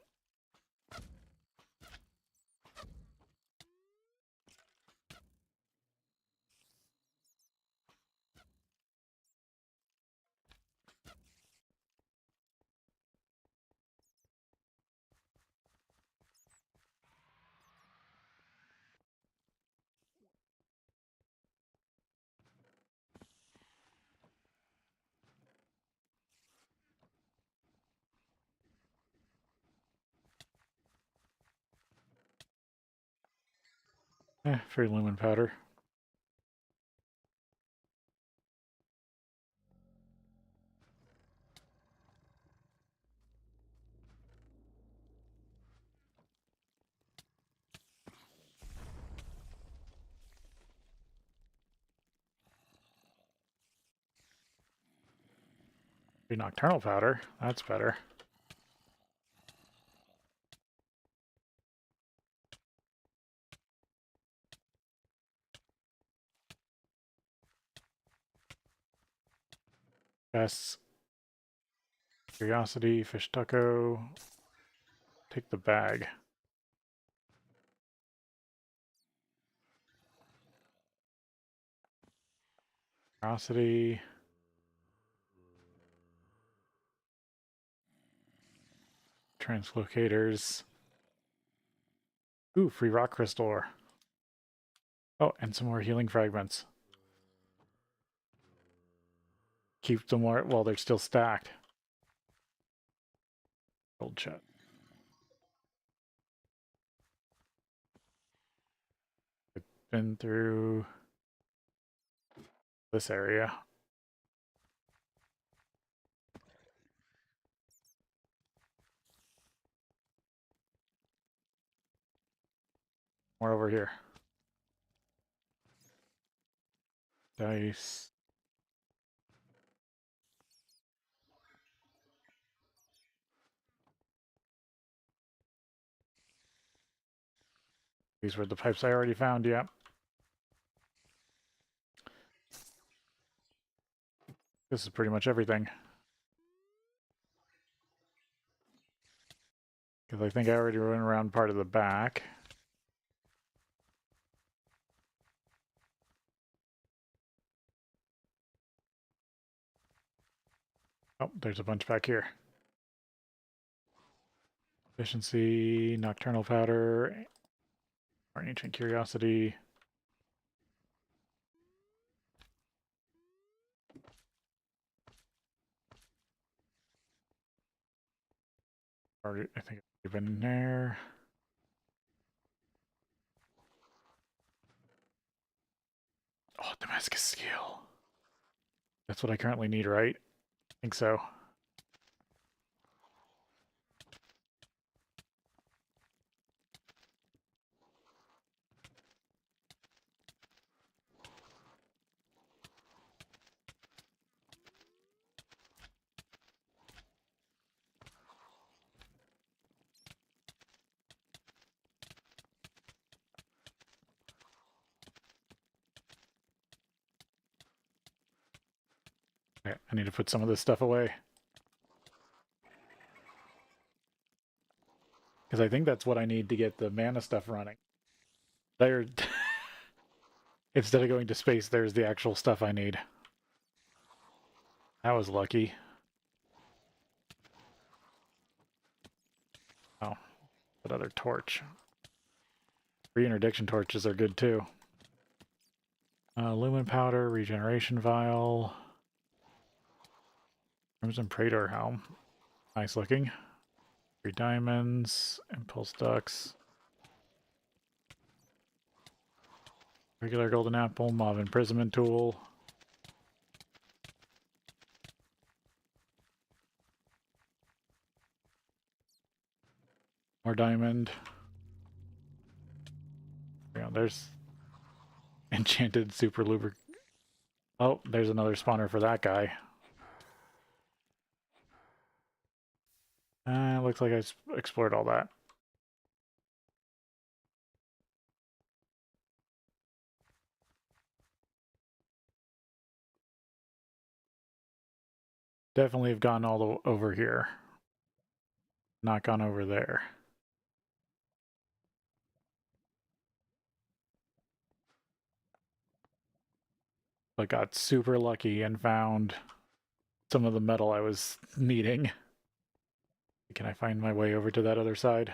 Free lumen powder. Nocturnal powder. That's better. Yes. Curiosity, fish taco. Take the bag. Curiosity. Translocators. Ooh, free rock crystal ore. Oh, and some more healing fragments. Keep them more while they're still stacked. Gold chest. Been through this area. More over here. Dice. These were the pipes I already found, yeah. This is pretty much everything. Because I think I already went around part of the back. Oh, there's a bunch back here. Efficiency, nocturnal powder, or ancient curiosity. Already, I think I've been in there. Oh, Damascus scale. That's what I currently need, right? I think so. Okay, I need to put some of this stuff away. Because I think that's what I need to get the mana stuff running. There, instead of going to space, there's the actual stuff I need. That was lucky. Oh, that other torch. Reinterdiction torches are good too. Lumen powder, regeneration vial. Crimson Praetor helm. Nice looking. 3 diamonds, impulse ducts. Regular golden apple, mob imprisonment tool. More diamond. Yeah, there's enchanted super lubricant. Oh, there's another spawner for that guy. Looks like I explored all that. Definitely have gone all over here. Not gone over there. But got super lucky and found some of the metal I was needing. Can I find my way over to that other side?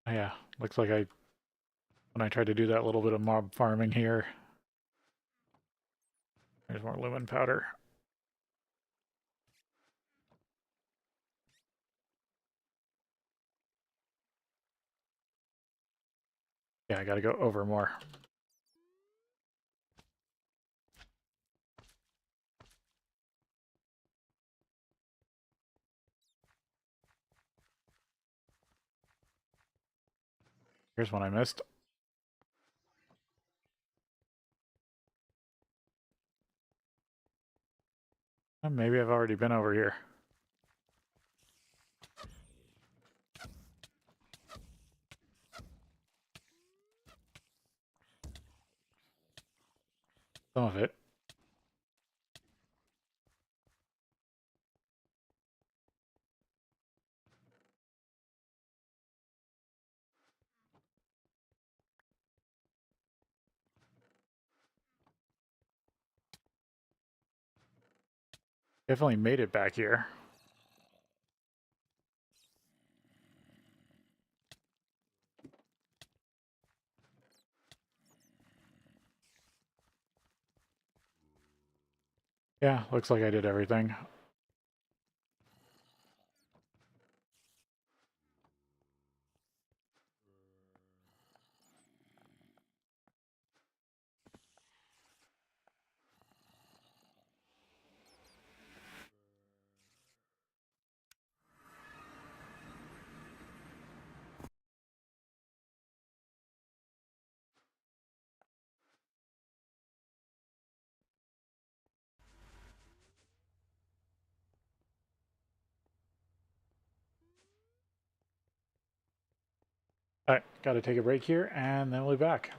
Yeah, looks like when I tried to do that little bit of mob farming here, there's more lumen powder. Yeah, I gotta go over more. Here's one I missed. Maybe I've already been over here. Some of it. Definitely made it back here. Yeah, looks like I did everything. All right, gotta take a break here, and then we'll be back.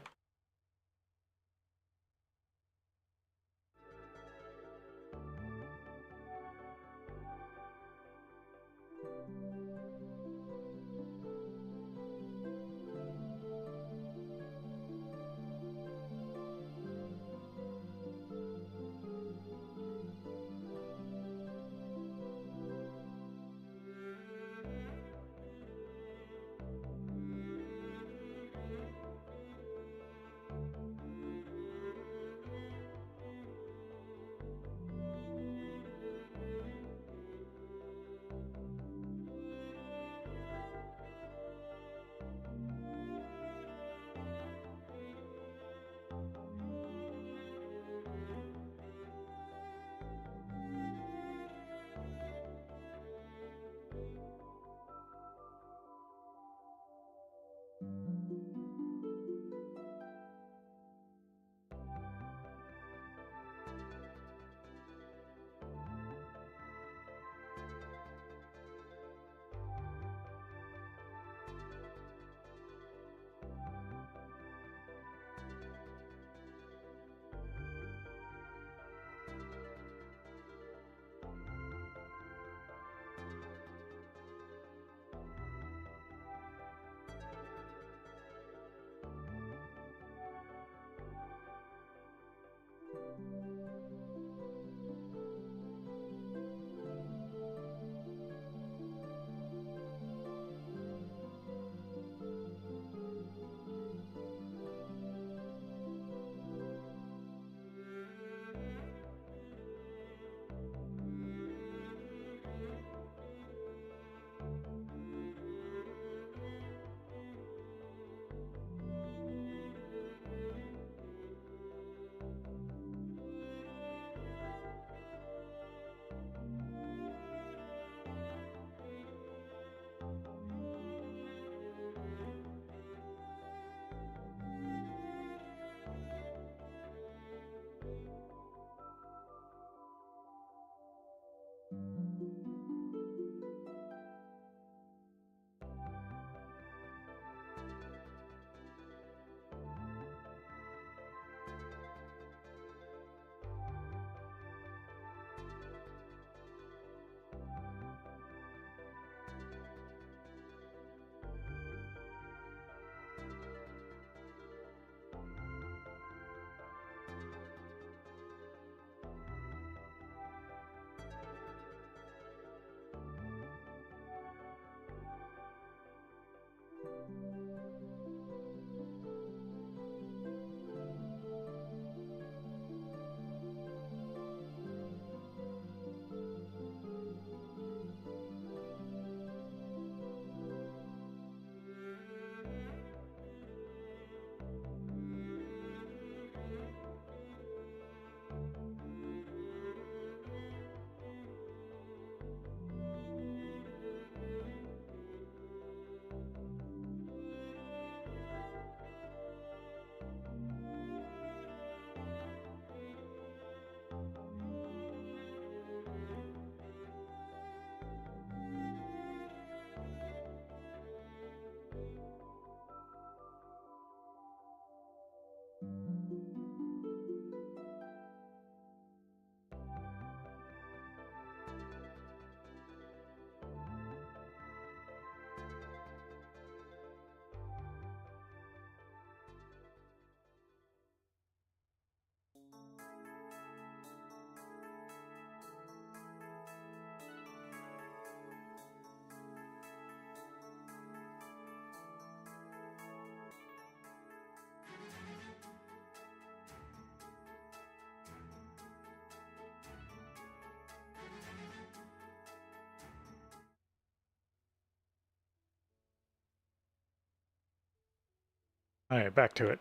Alright, back to it.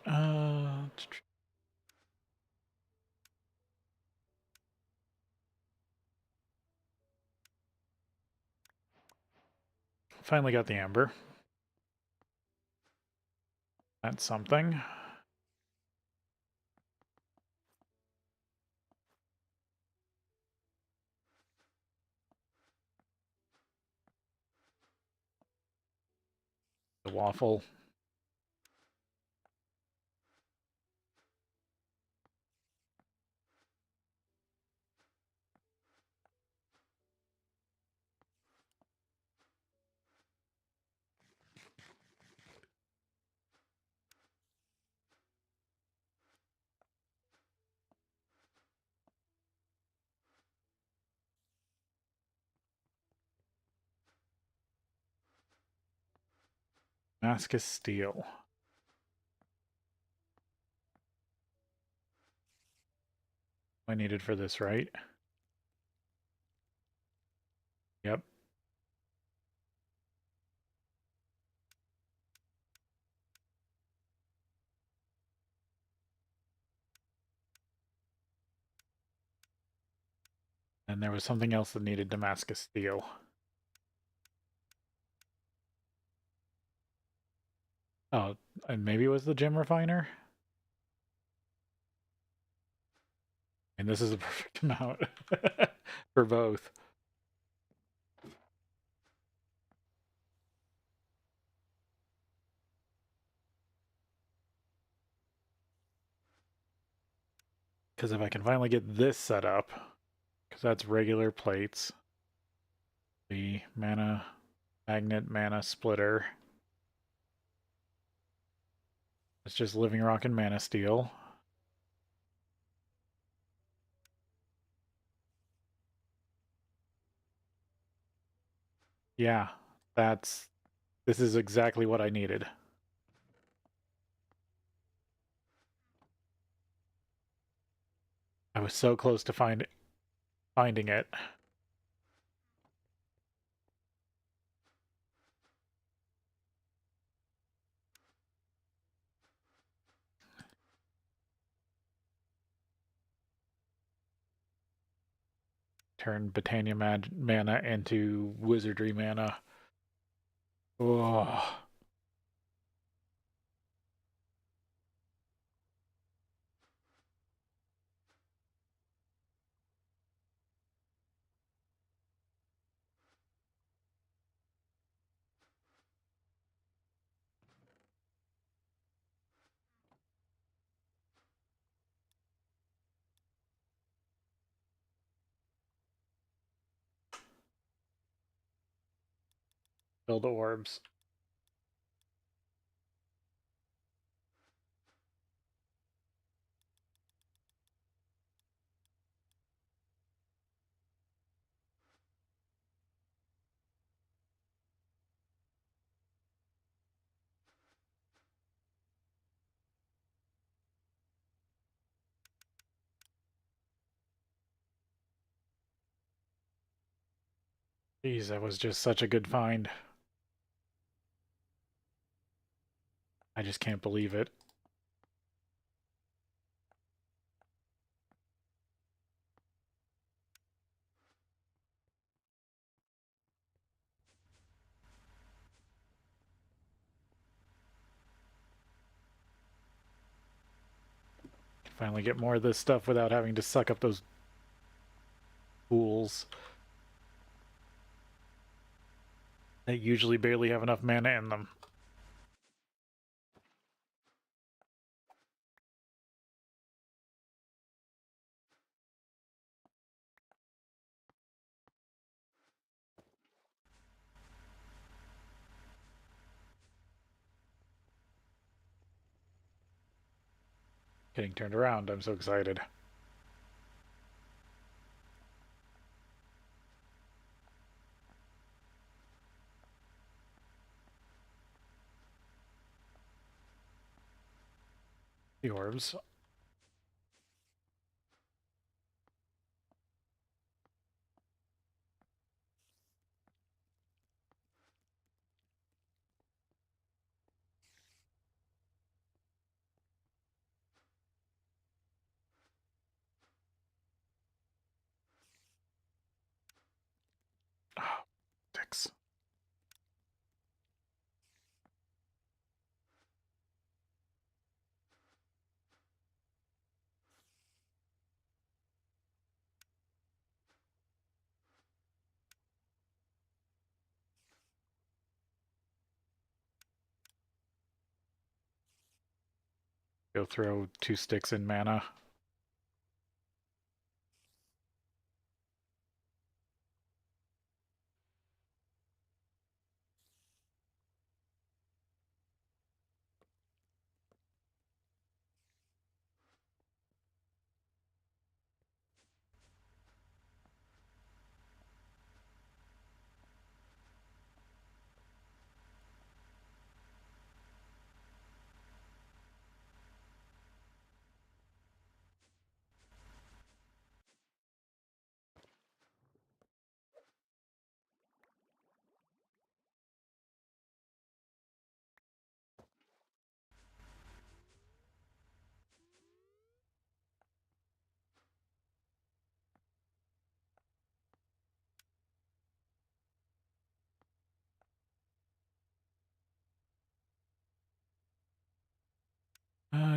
Finally got the amber. That's something. The waffle. Damascus steel. I needed for this, right? Yep. And there was something else that needed Damascus steel. Oh, and maybe it was the gem refiner? And this is a perfect amount for both. Because if I can finally get this set up, because that's regular plates, the mana magnet mana splitter. It's just living rock and mana steel. Yeah, this is exactly what I needed. I was so close to finding it. Turn Botania mana into wizardry mana. Oh. Build orbs. Jeez, that was just such a good find. I just can't believe it. Finally get more of this stuff without having to suck up those pools that usually barely have enough mana in them. Getting turned around, I'm so excited. The orbs. sticks. Go throw 2 sticks in mana.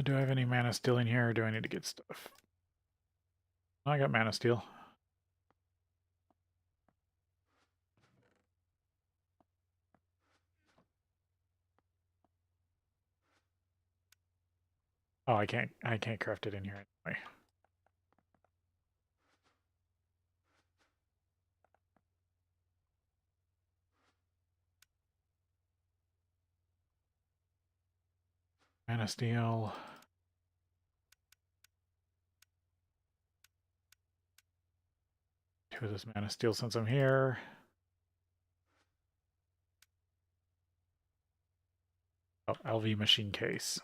Do I have any mana steel in here, or do I need to get stuff? I got mana steel. Oh, I can't craft it in here anyway. Mana steel. Do this mana steel since I'm here. Oh, LV machine case.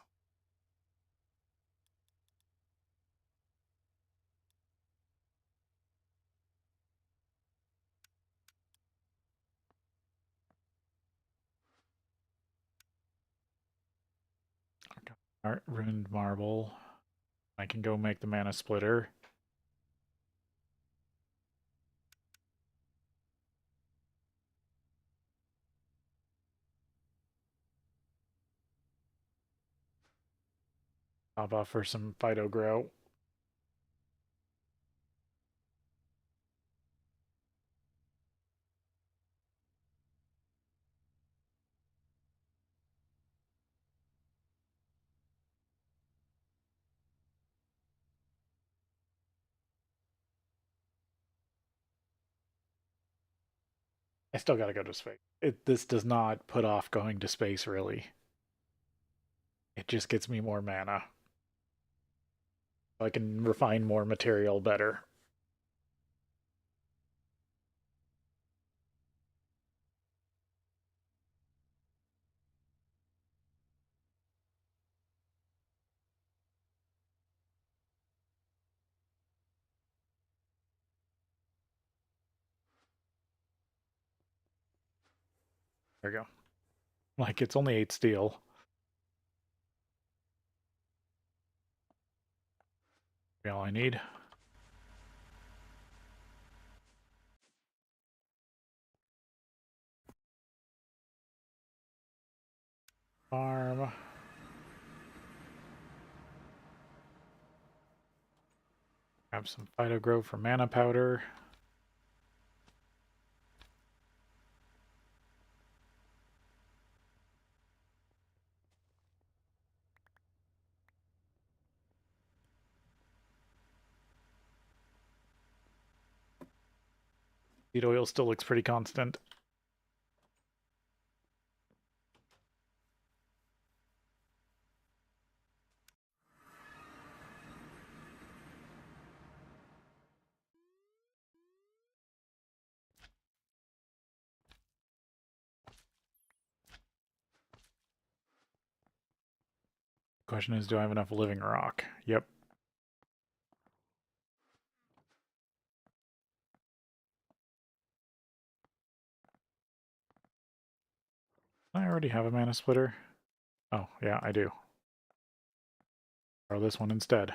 Ruined marble. I can go make the mana splitter. I'll buffer some Phyto Grow. I still gotta go to space. This does not put off going to space, really. It just gets me more mana. I can refine more material better. There we go. Like, it's only 8 steel. That's all I need. Farm. Grab some Phyto Grow for mana powder. Seed oil still looks pretty constant. Question is, do I have enough living rock? Yep. I already have a mana splitter. Oh, yeah, I do. Throw this one instead. I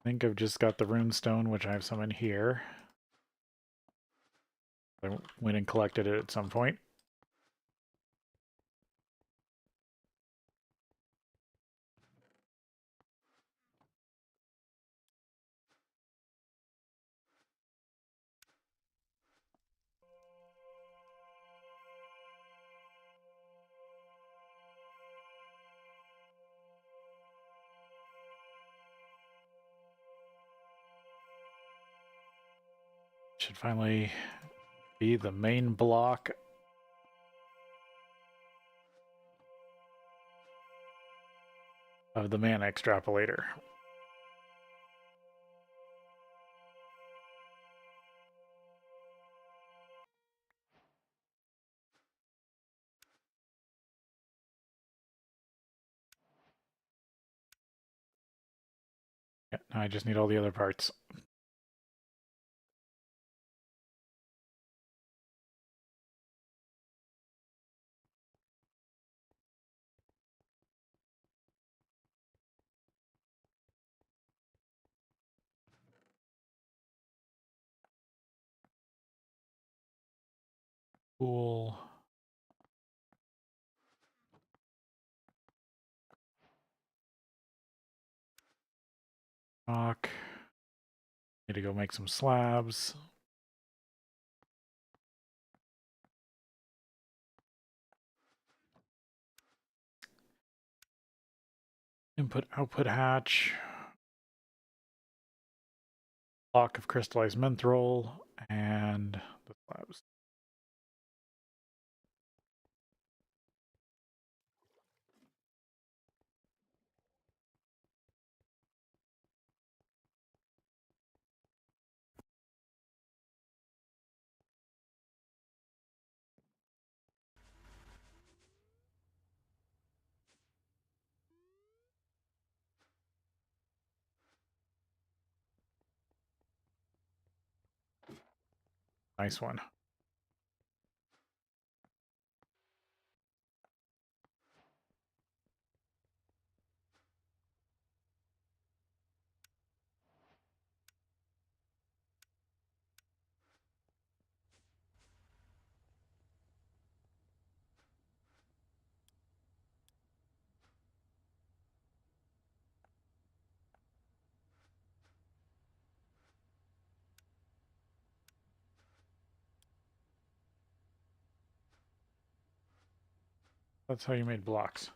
think I've just got the rune stone, which I have some in here. I went and collected it at some point. Should finally be the main block of the mana extrapolator. Yeah, now I just need all the other parts. Cool. Rock. Need to go make some slabs. Input output hatch. Block of crystallized menthrol and the slabs. Nice one. That's how you made blocks.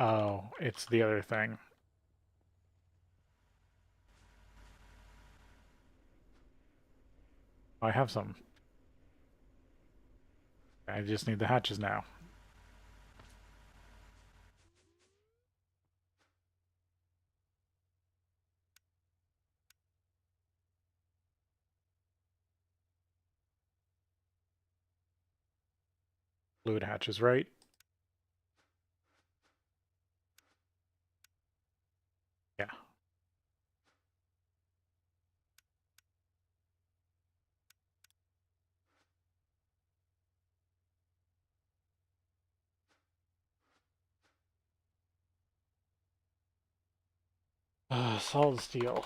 Oh, it's the other thing. I have some. I just need the hatches now. Fluid hatches, right? Yeah. Solid steel.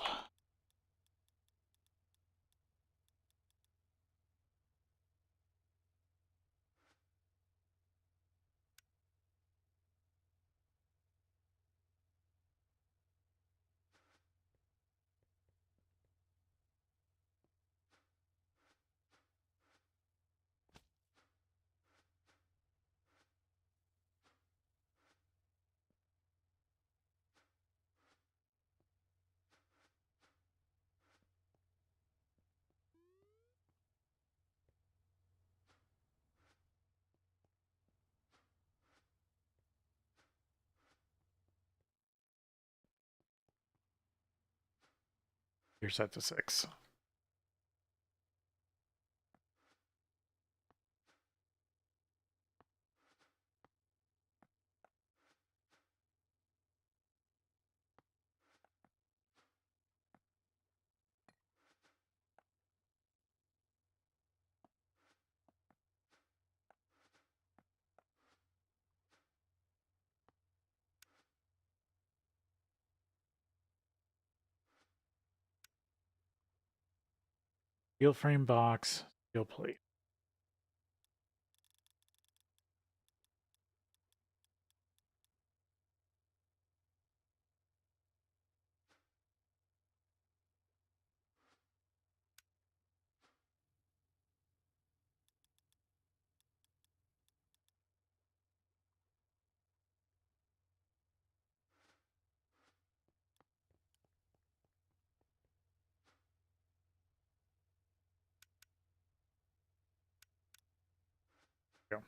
You're set to 6. Steel frame box, steel plate. Go.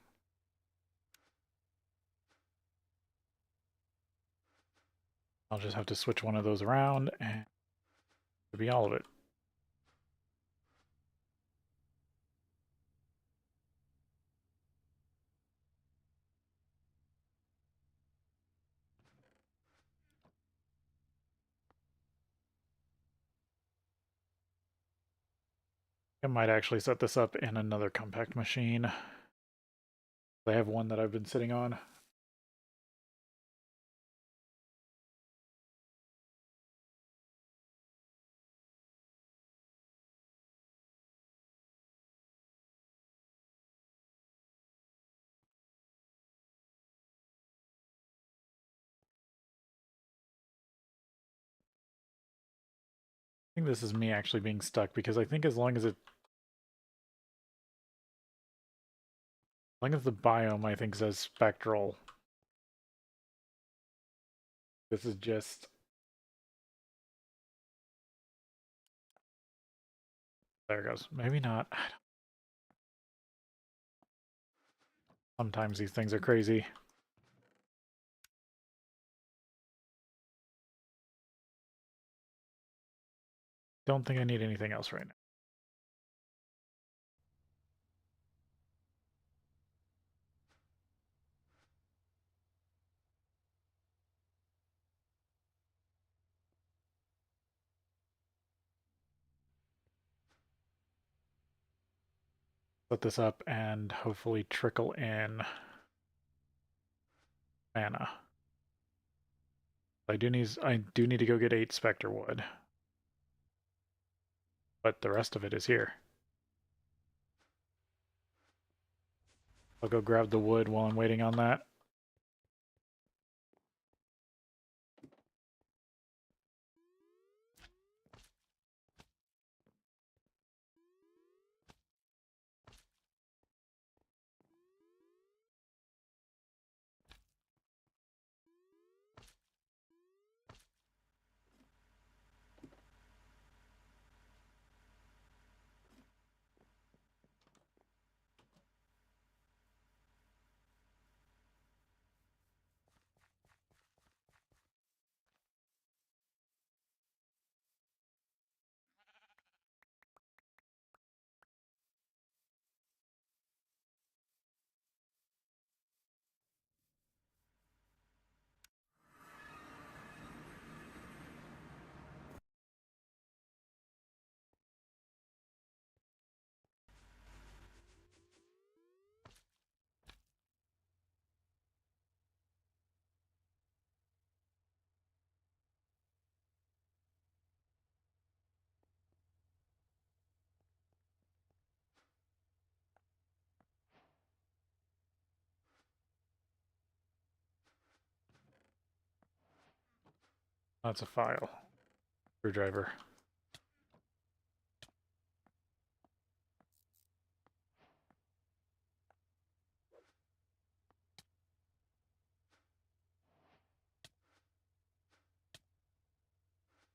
I'll just have to switch one of those around and it'll be all of it. I might actually set this up in another compact machine. I have one that I've been sitting on. I think this is me actually being stuck because I think as long as the biome I think says spectral, this is just there it goes. Maybe not. Sometimes these things are crazy. Don't think I need anything else right now. Set this up and hopefully trickle in mana. I do need to go get 8 Spectre wood. But the rest of it is here. I'll go grab the wood while I'm waiting on that. That's a file. Screwdriver.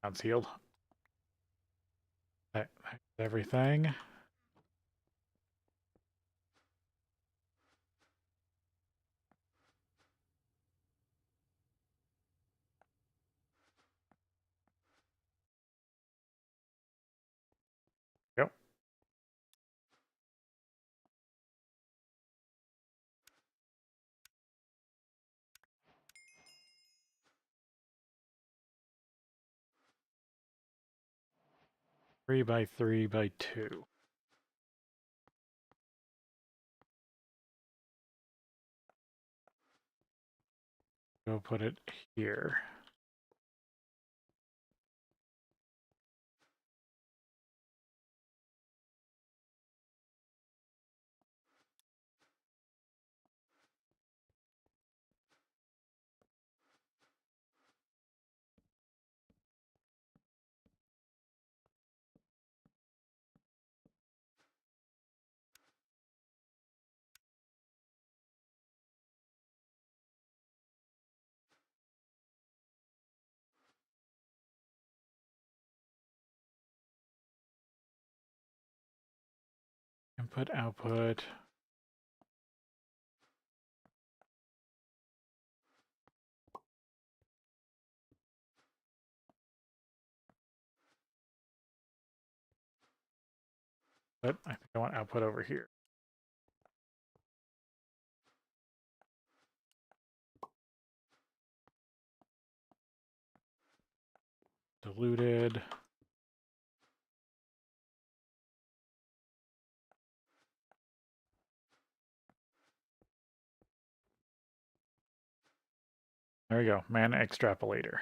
That's healed. That's everything. Yep. 3x3x2. Go put it here. Input, output. But I think I want output over here. Diluted. There we go, mana extrapolator.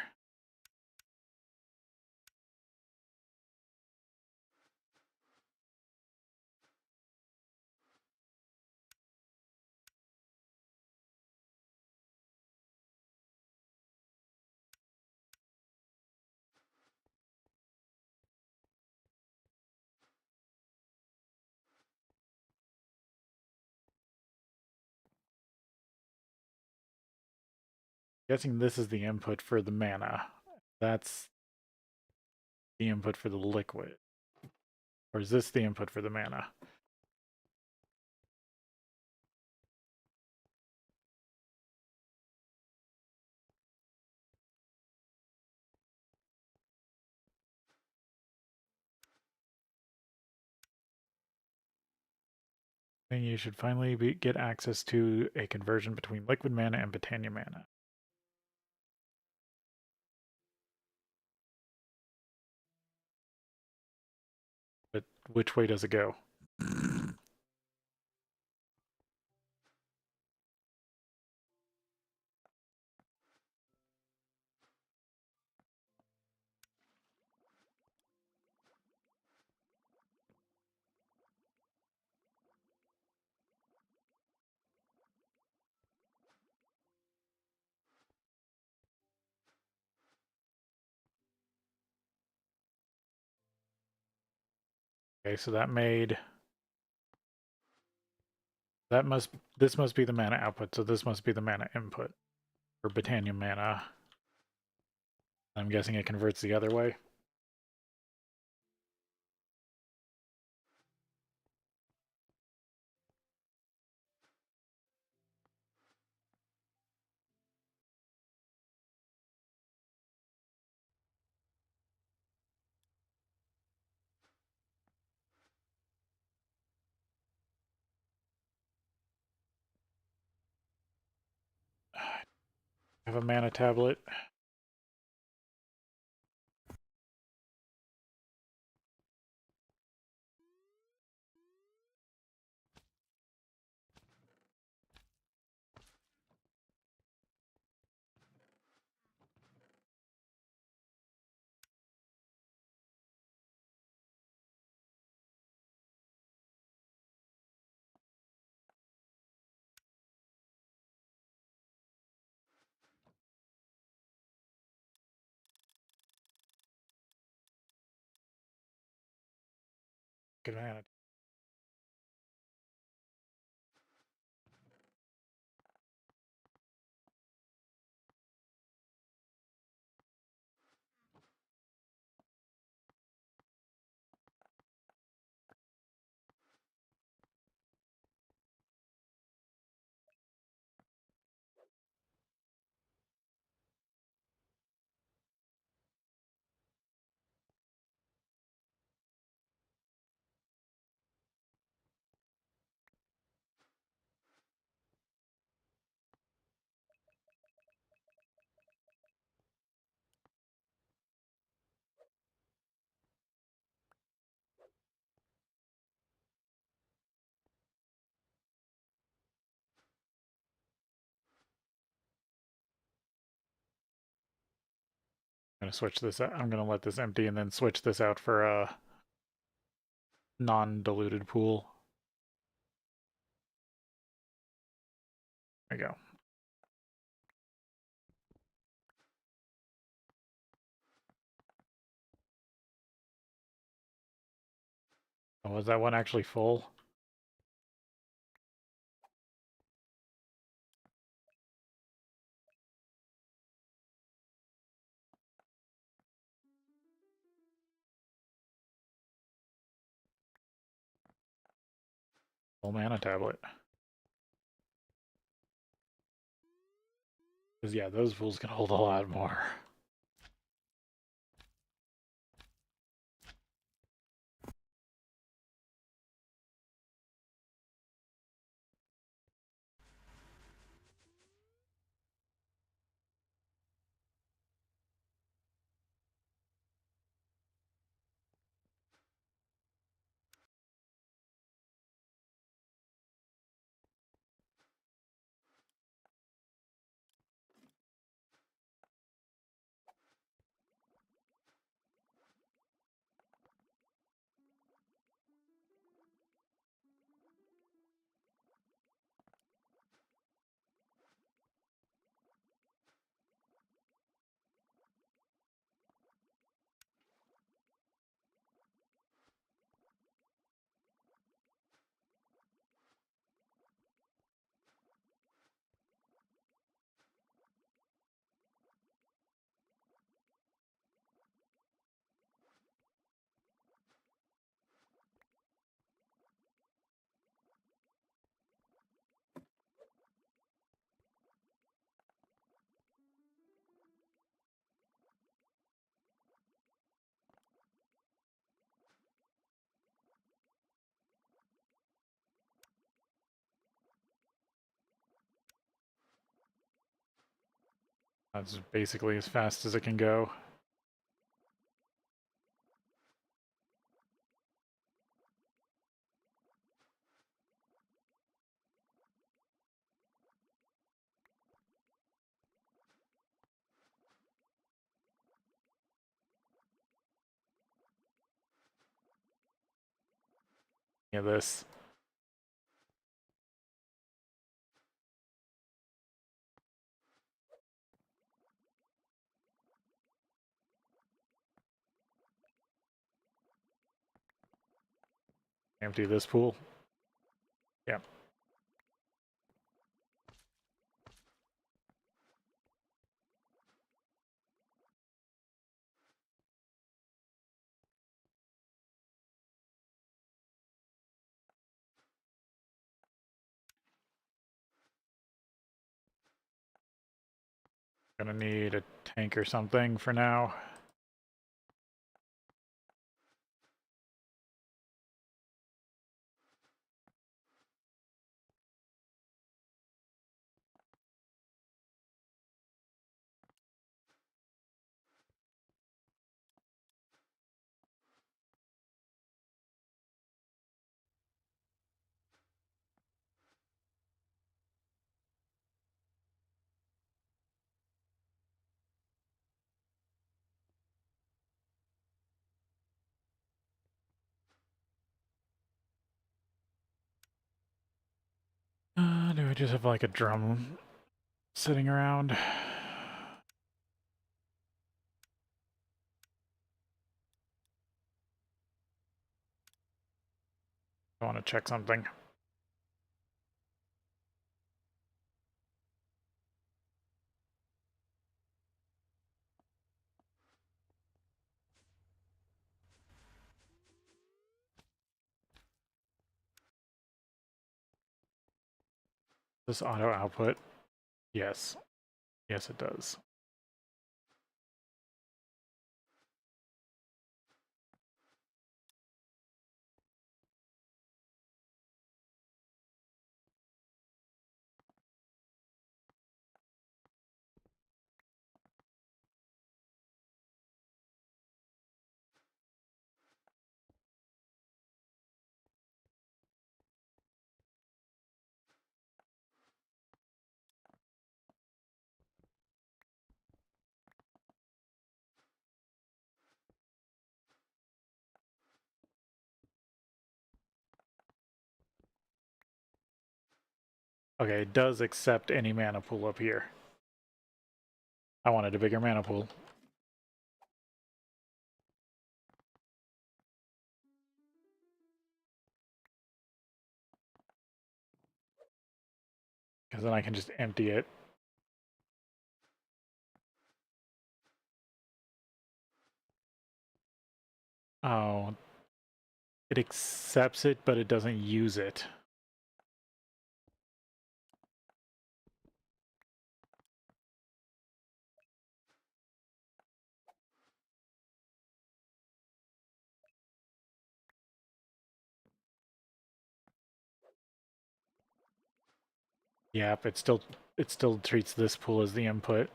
Guessing this is the input for the mana. That's the input for the liquid. Or is this the input for the mana? Then you should finally get access to a conversion between liquid mana and Botania mana. But which way does it go? Okay, so that made this must be the mana output, so this must be the mana input for Botania mana. I'm guessing it converts the other way. I have a mana tablet. Good mana. I'm gonna switch this out. I'm gonna let this empty and then switch this out for a non-diluted pool. There we go. Oh, was that one actually full? Full mana tablet. Because yeah, those pools can hold a lot more. That's basically as fast as it can go. Yeah, this. Empty this pool. Yeah. Gonna need a tank or something for now. Do I just have like a drum sitting around? I want to check something. This auto output? Yes. Yes, it does. Okay, it does accept any mana pool up here. I wanted a bigger mana pool. Because then I can just empty it. Oh, it accepts it, but it doesn't use it. Yep, it still treats this pool as the input.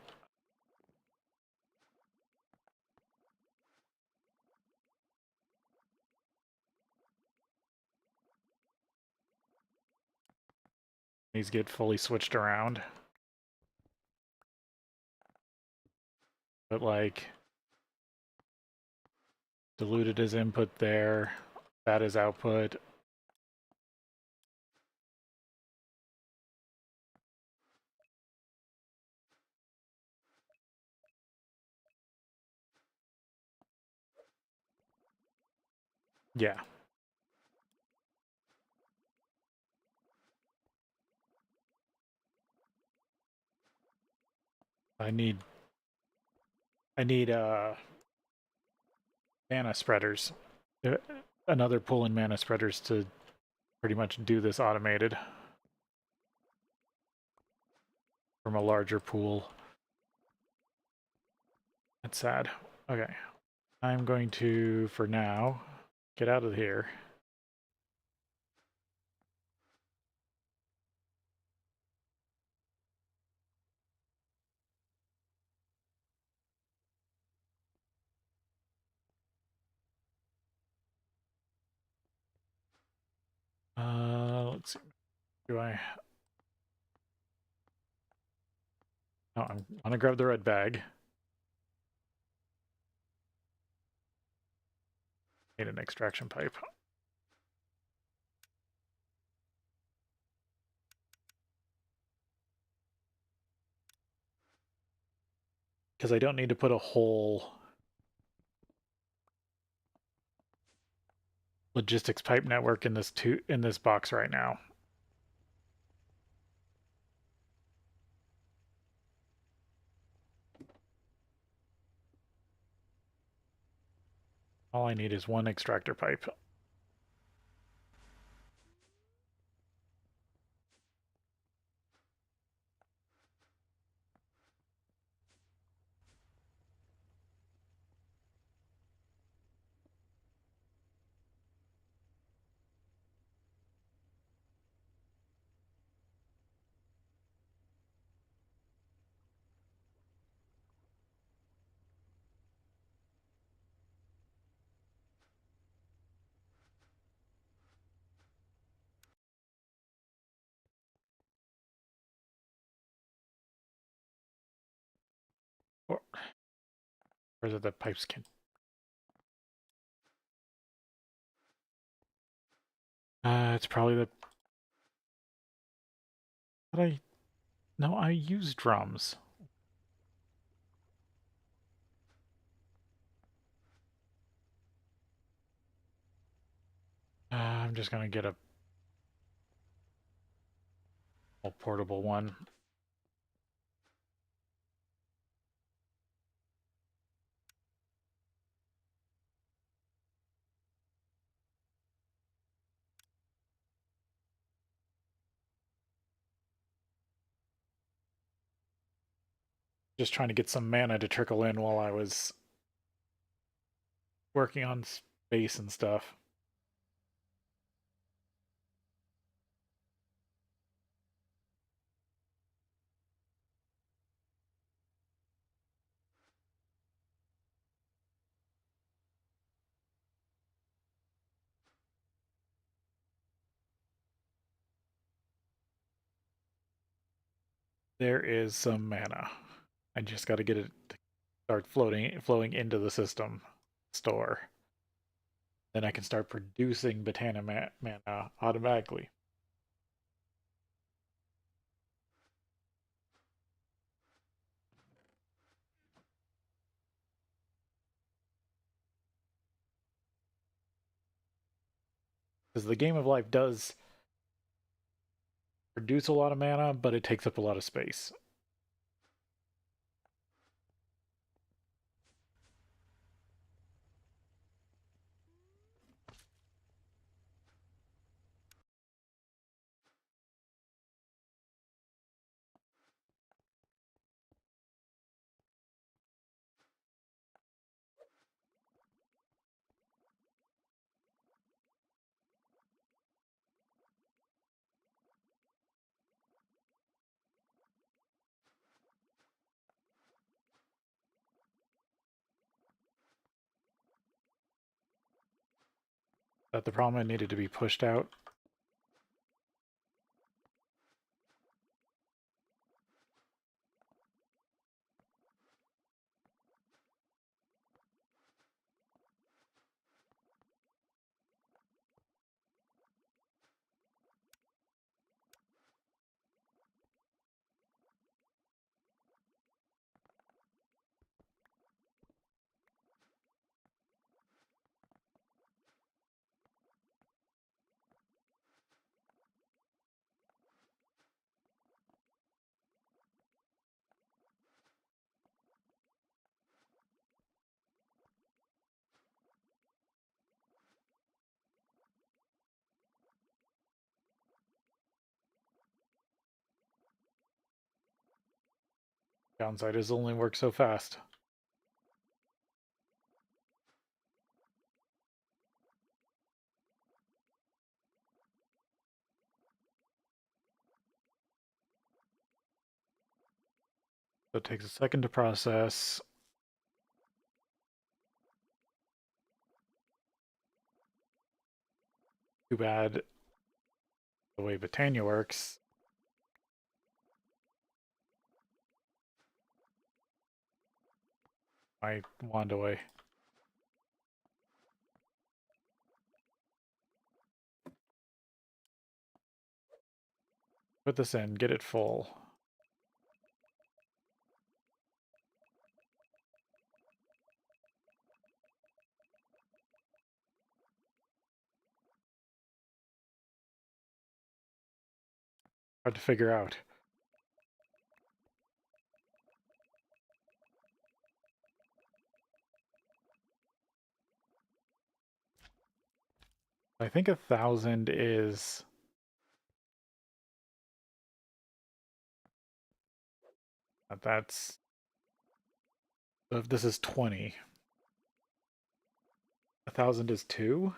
These get fully switched around. But like diluted as input there, that is output. Yeah. I need mana spreaders. Uh, Another pool in mana spreaders to pretty much do this automated from a larger pool. That's sad. Okay. I'm going to, for now, get out of here. Let's see. Do I? No, I'm gonna grab the red bag. Need an extraction pipe. Because I don't need to put a whole logistics pipe network in this box right now. All I need is one extractor pipe. Or is it the pipes can? It's probably the. But no, I use drums. I'm just gonna get a portable one. Just trying to get some mana to trickle in while I was working on space and stuff. There is some mana. I just got to get it to start flowing into the system store. Then I can start producing Botana mana automatically. Because the Game of Life does produce a lot of mana, but it takes up a lot of space. That the problem, it needed to be pushed out. Downside is it only works so fast. So it takes a second to process. Too bad the way Botania works. My wand away. Put this in, get it full. Hard to figure out. I think 1,000 is... That's... If this is 20. 1,000 is 2?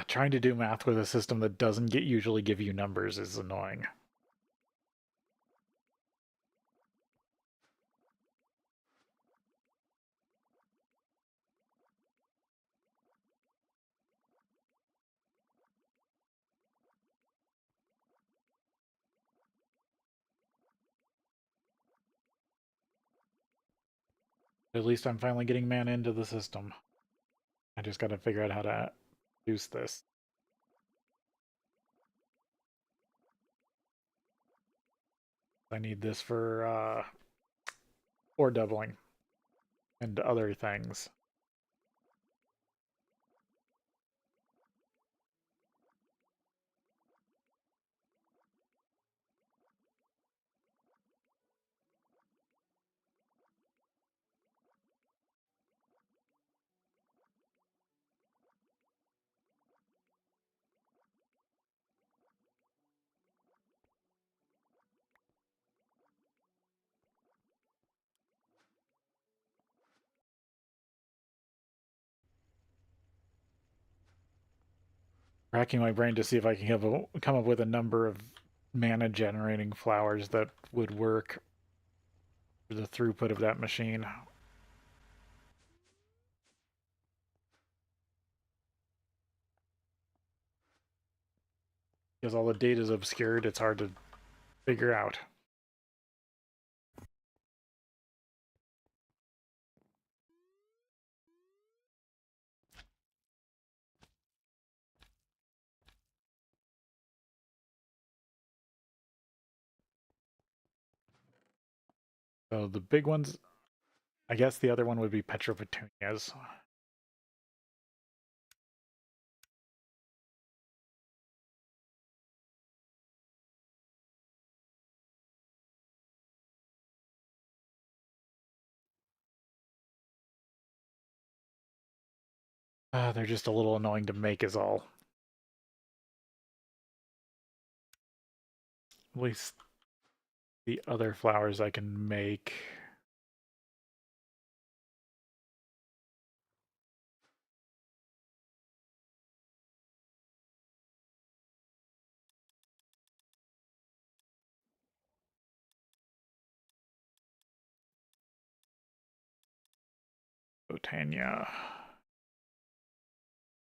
Trying to do math with a system that doesn't usually give you numbers is annoying. At least I'm finally getting mana into the system. I just gotta figure out how to use this. I need this for ore doubling and other things. Racking my brain to see if I can come up with a number of mana generating flowers that would work for the throughput of that machine. Because all the data is obscured, it's hard to figure out. So the big ones, I guess the other one would be Petropetunias. They're just a little annoying to make is all. At least the other flowers I can make. Tanya.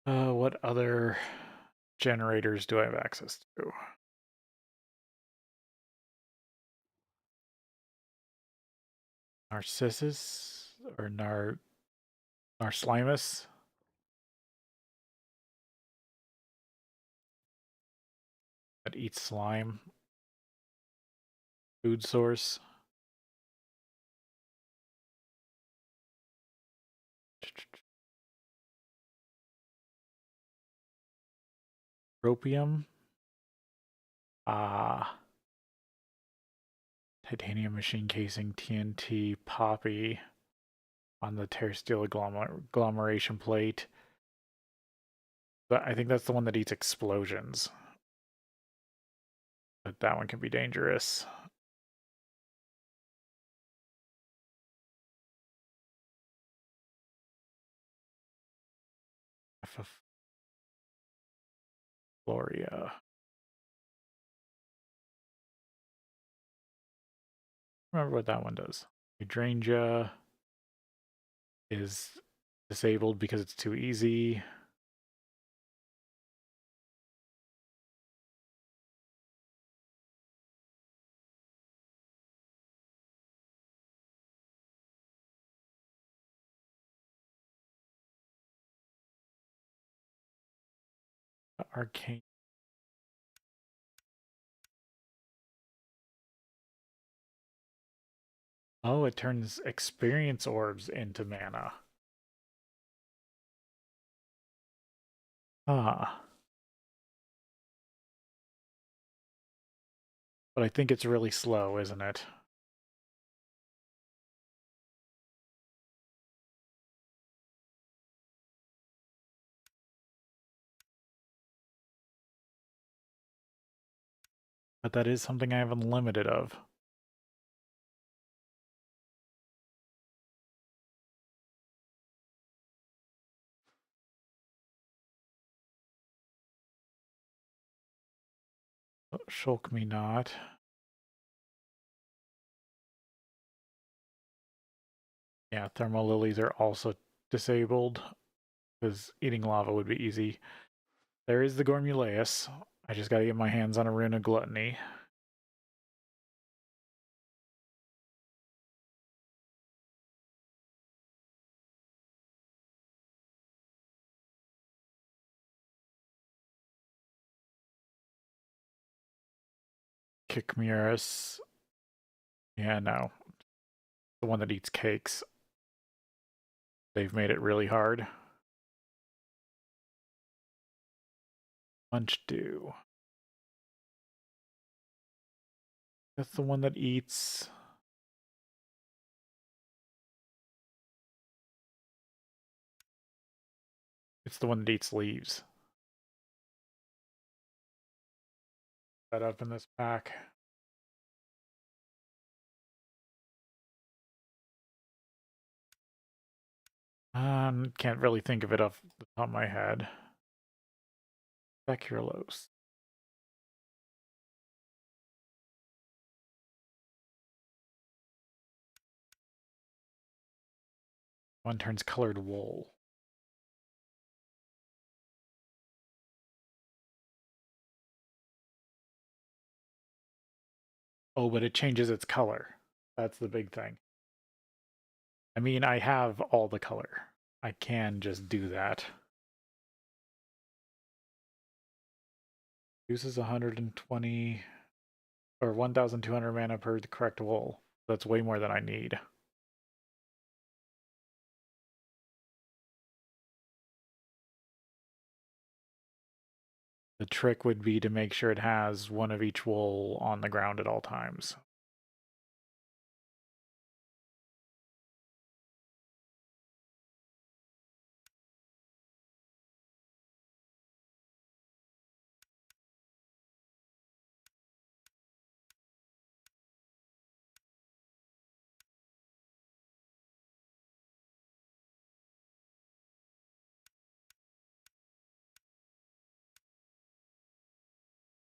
What other generators do I have access to? Narcissus or Narslimus? That eats slime. Food source. Tropium. Titanium machine casing, TNT, poppy on the terrestrial agglomeration plate. But I think that's the one that eats explosions. But that one can be dangerous. Floria. Remember what that one does. Hydrangea is disabled because it's too easy. Arcane. Oh, it turns experience orbs into mana. Ah. But I think it's really slow, isn't it? But that is something I have unlimited of. Shulk me not. Yeah, thermal lilies are also disabled because eating lava would be easy. There is the Gormuleus. I just gotta get my hands on a Rune of Gluttony. Kikmuris. Yeah, no. The one that eats cakes. They've made it really hard. Munch Dew. That's the one that eats... It's the one that eats leaves. That up in this pack. Can't really think of it off the top of my head. Speculoos. One turns colored wool. Oh, but it changes its color. That's the big thing. I mean, I have all the color. I can just do that. Uses 120 or 1,200 mana per the correct wool. That's way more than I need. The trick would be to make sure it has one of each wool on the ground at all times.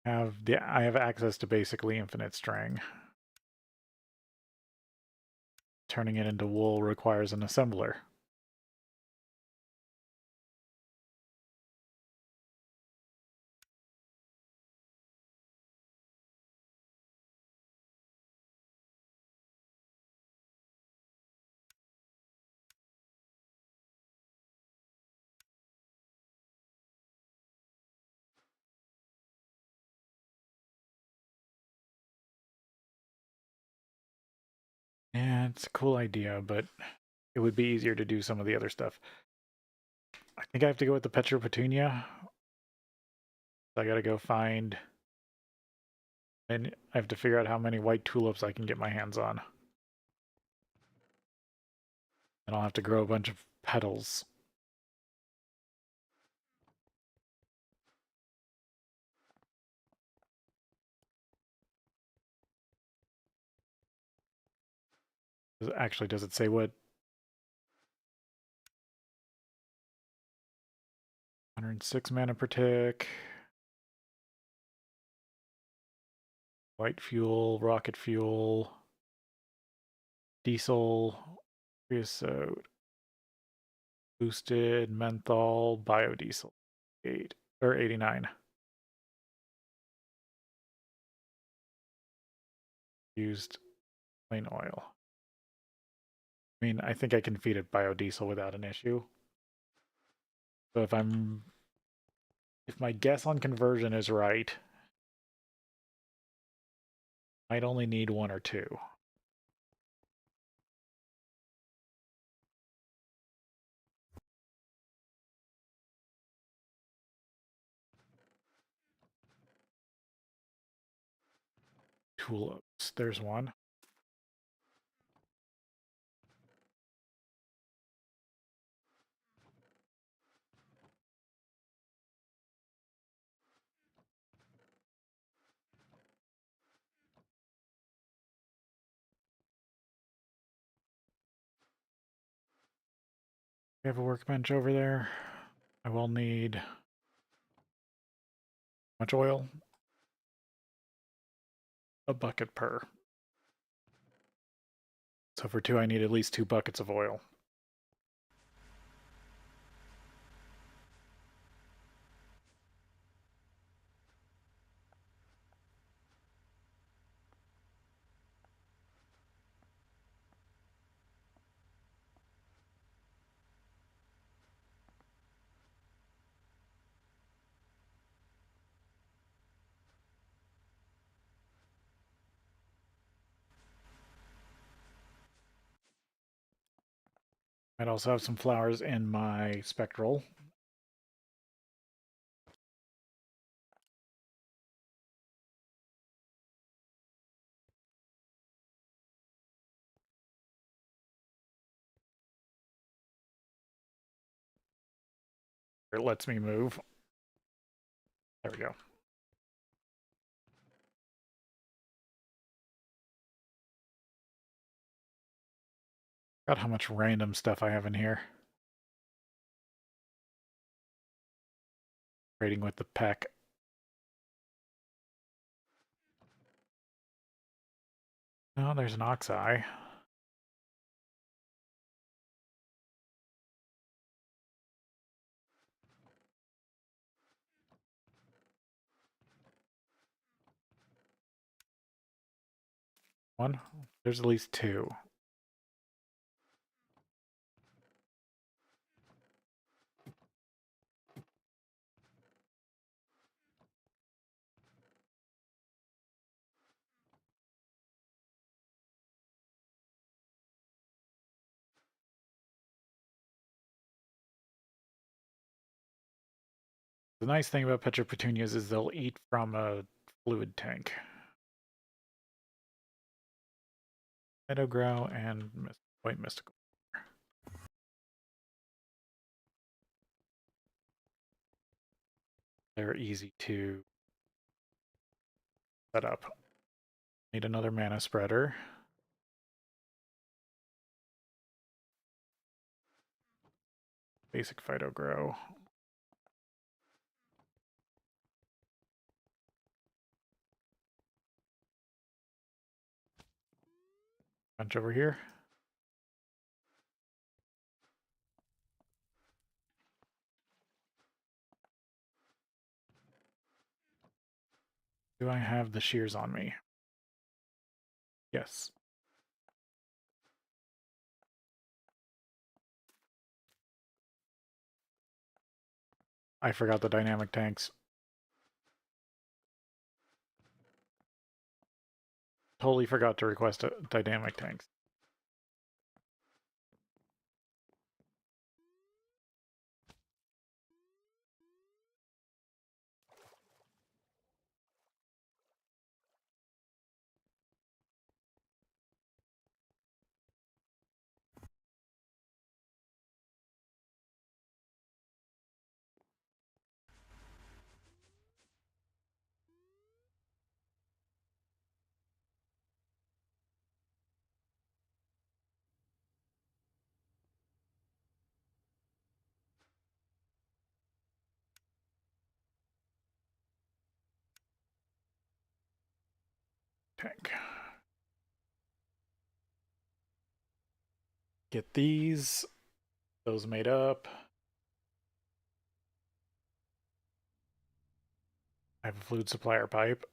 I have access to basically infinite string. Turning it into wool requires an assembler. It's a cool idea, but it would be easier to do some of the other stuff. I think I have to go with the Petra Petunia. I gotta go find... And I have to figure out how many white tulips I can get my hands on. And I'll have to grow a bunch of petals. Actually, does it say what? 106 mana per tick. White fuel, rocket fuel, diesel, creosote, boosted, menthol, biodiesel. 89. Used plain oil. I mean, I think I can feed it biodiesel without an issue. So if my guess on conversion is right, I'd only need 1 or 2. Tulips, there's one. We have a workbench over there. I will need much oil. A bucket per. So for 2, I need at least 2 buckets of oil. I'd also have some flowers in my spectral. It lets me move. There we go. God, how much random stuff I have in here. Trading with the peck. Oh, there's an oxeye. One. There's at least 2. The nice thing about Petra Petunias is they'll eat from a fluid tank. Meadowgrow and White Mystical. They're easy to set up. Need another mana spreader. Basic Phytogrow. Bunch over here. Do I have the shears on me? Yes. I forgot the dynamic tanks. Totally forgot to request a dynamic tanks. pink. Get these. Those made up. I have a fluid supplier pipe.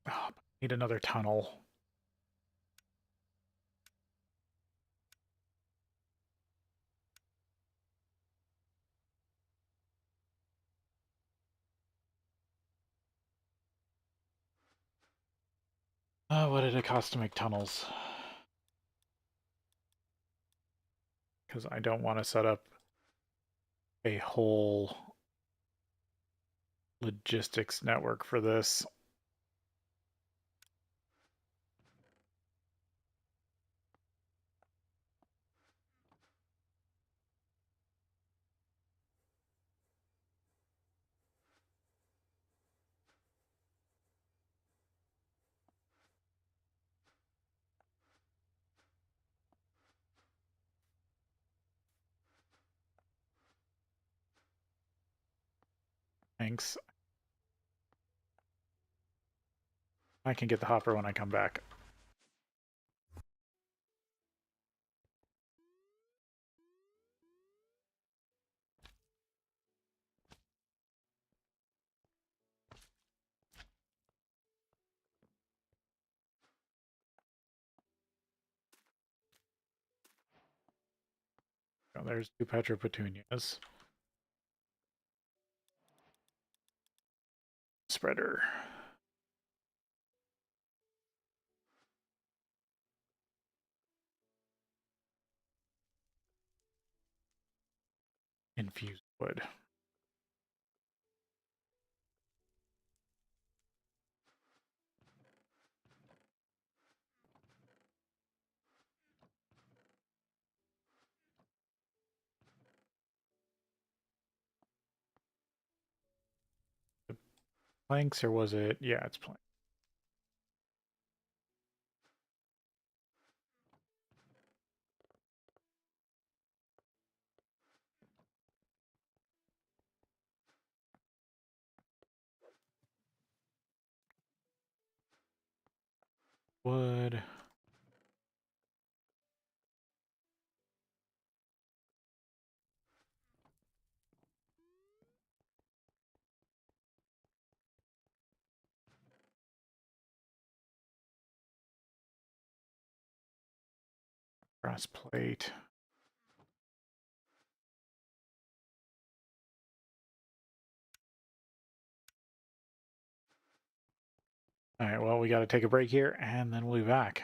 Oh, need another tunnel. What did it cost to make tunnels? Because I don't want to set up a whole logistics network for this. Thanks. I can get the hopper when I come back. Oh, there's 2 petunias. Spreader. Infused wood. Planks, or was it? Yeah, it's planks. Wood. Brass plate. All right, well, we got to take a break here, and then we'll be back.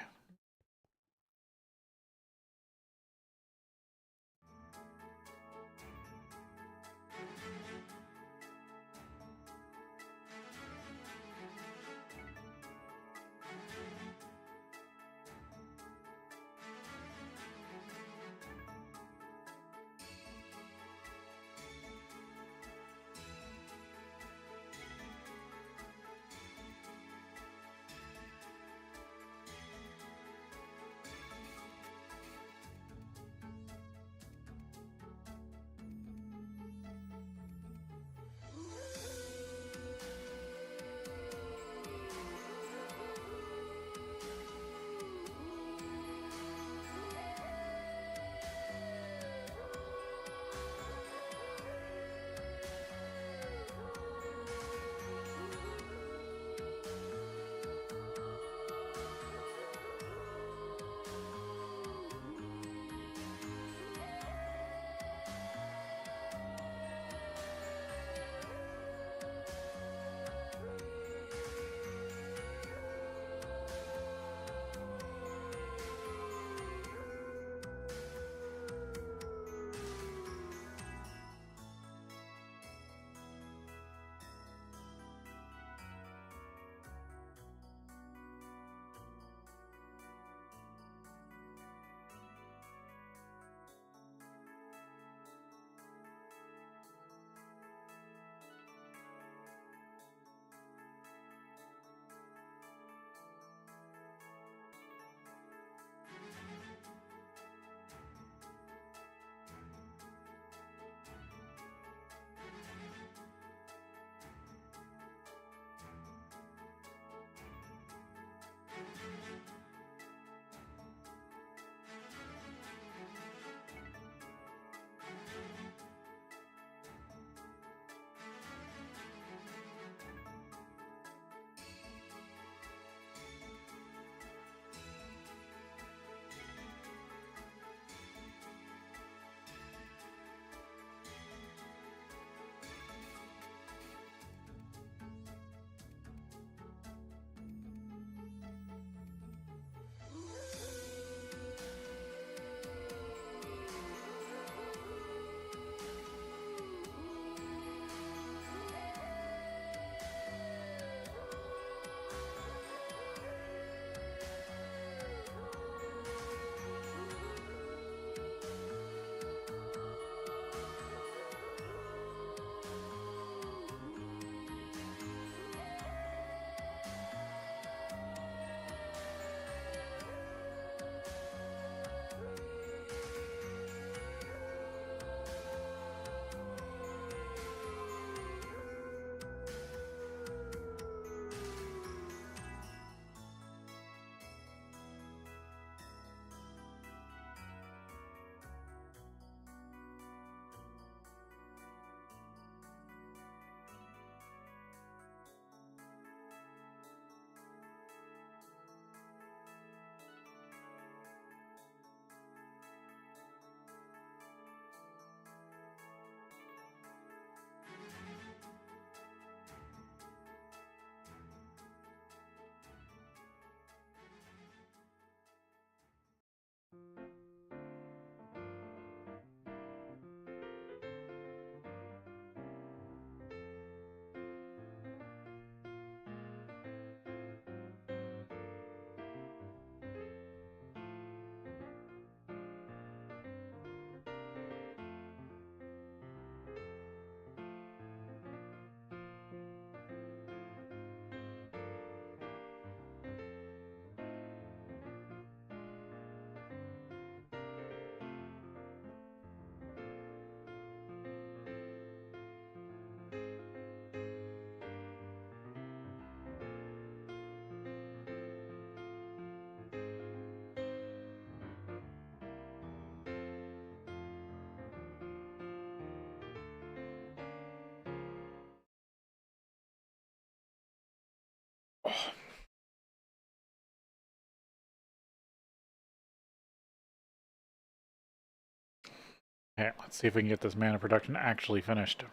Okay, let's see if we can get this mana production actually finished.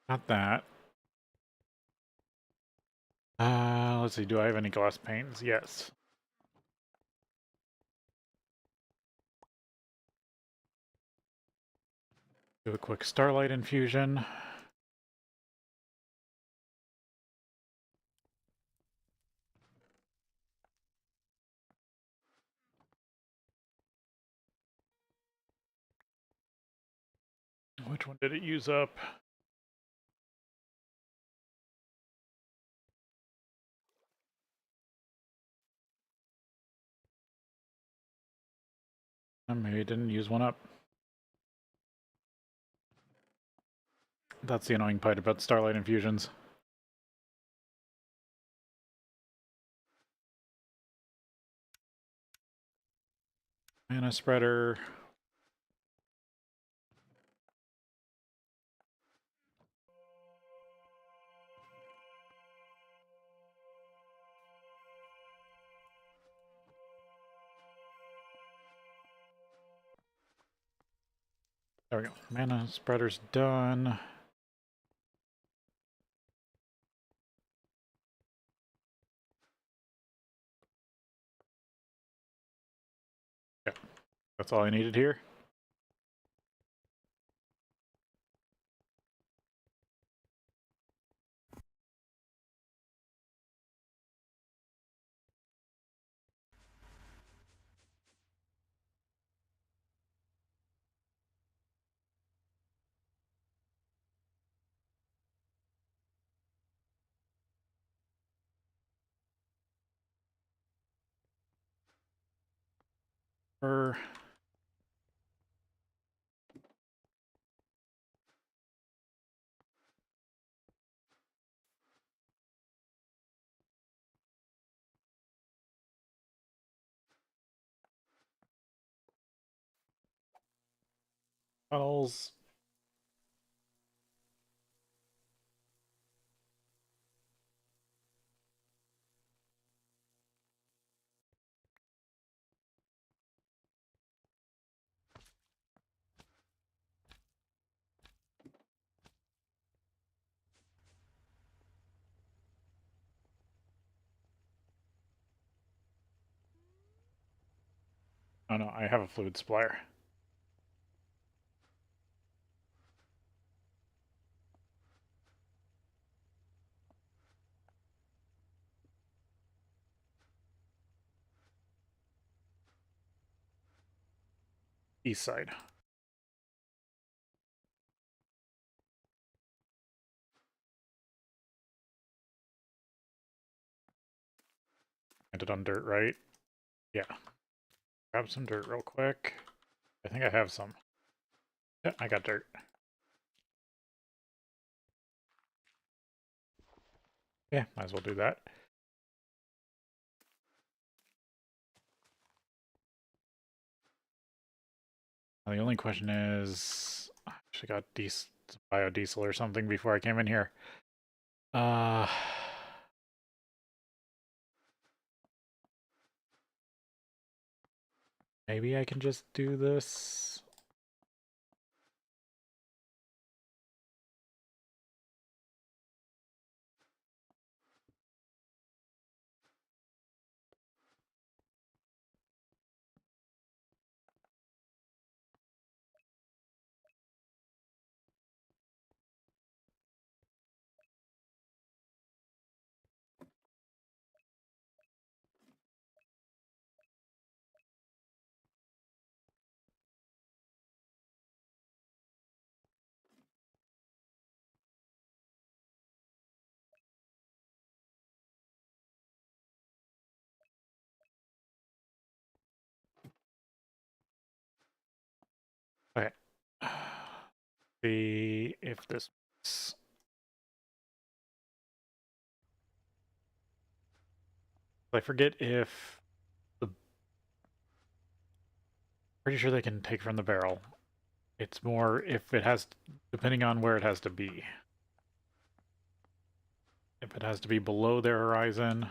Not that. Let's see, do I have any glass panes? Yes. Do a quick starlight infusion. Which one did it use up? Maybe it didn't use one up. That's the annoying part about starlight infusions. Mana spreader. There we go. Mana spreader's done. Yeah, that's all I needed here. Or tunnels. Oh no, I have a fluid splier. East side. Landed on dirt, right? Yeah. Grab some dirt real quick. I think I have some. Yeah, I got dirt. Yeah, might as well do that. Now the only question is, I actually got some biodiesel or something before I came in here. Maybe I can just do this. Okay. See if this. I forget if the. Pretty sure they can take from the barrel. It's more if it has, depending on where it has to be. If it has to be below their horizon.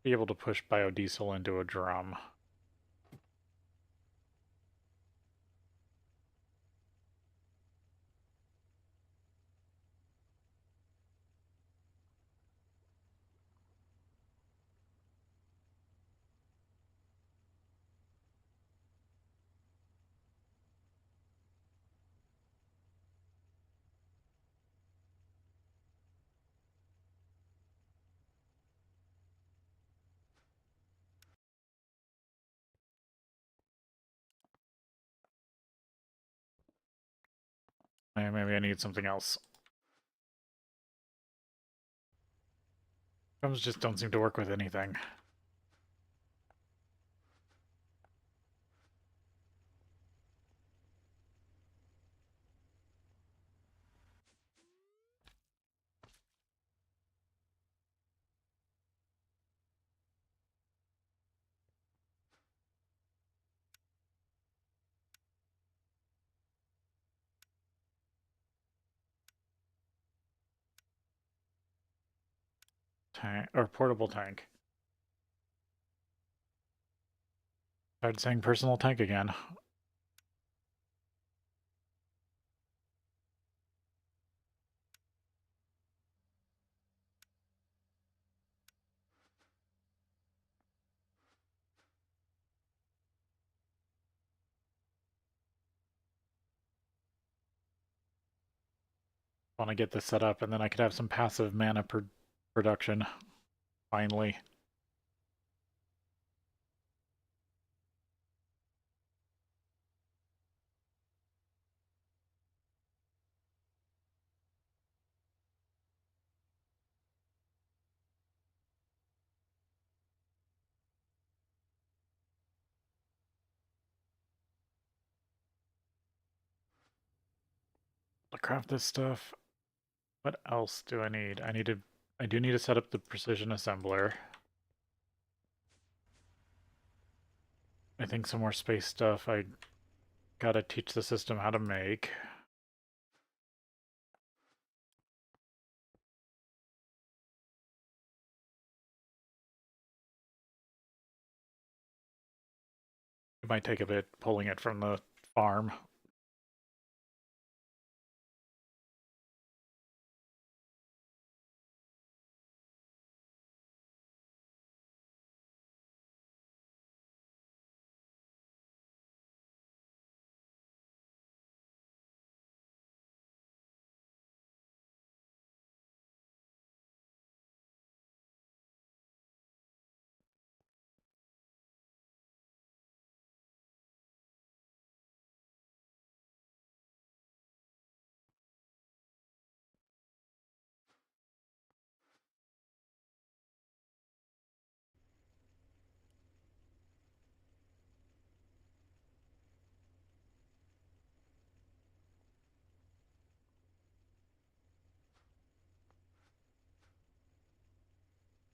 Be able to push biodiesel into a drum. Maybe I need something else. Drums just don't seem to work with anything. Tank or portable tank. Started saying personal tank again. Want to get this set up, and then I could have some passive mana production. Finally. To craft this stuff. What else do I need? I do need to set up the precision assembler. I think some more space stuff I gotta teach the system how to make. It might take a bit pulling it from the farm.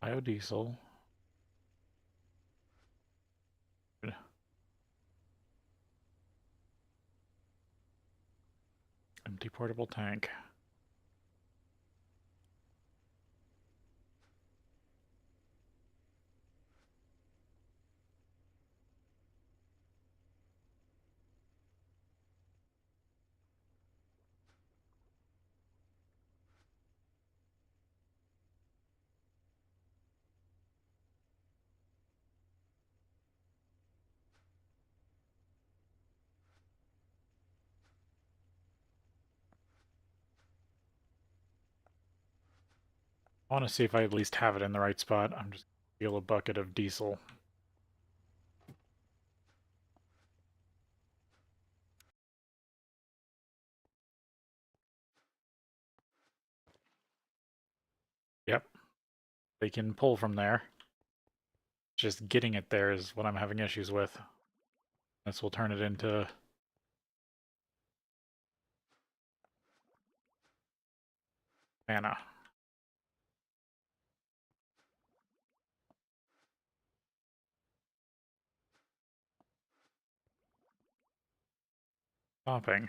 Biodiesel. Empty portable tank. I want to see if I at least have it in the right spot. I'm just gonna feel a bucket of diesel. they can pull from there. Just getting it there is what I'm having issues with. This will turn it into mana. Stopping.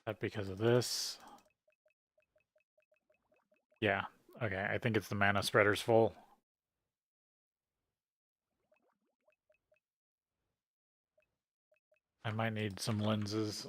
That because of this. Yeah, okay, I think it's the mana spreader's full. I might need some lenses.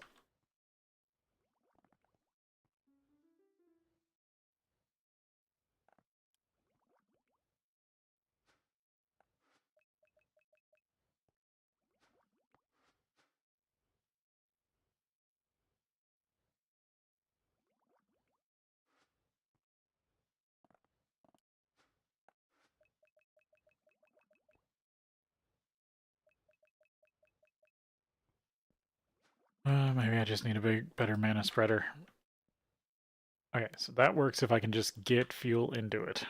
Maybe I just need a better mana spreader. Okay, so that works if I can just get fuel into it.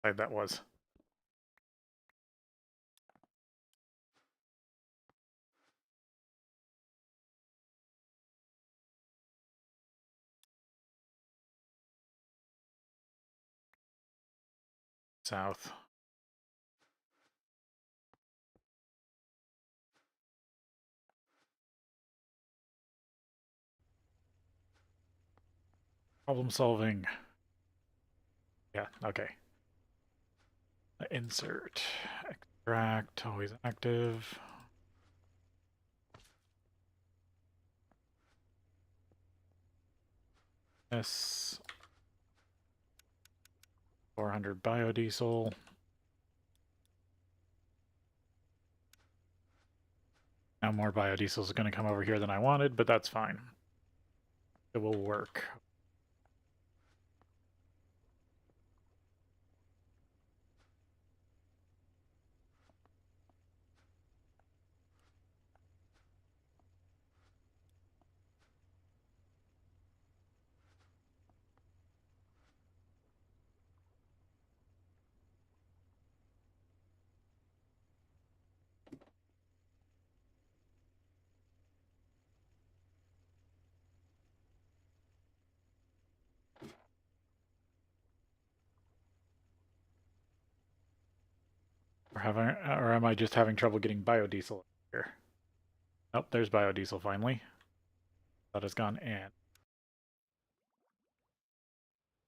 Like that was. South. Problem solving. Yeah, okay. Insert. Extract, always active. S. 400 biodiesel. Now more biodiesel is going to come over here than I wanted, but that's fine. It will work. Or am I just having trouble getting biodiesel here? Nope, there's biodiesel finally. That has gone in.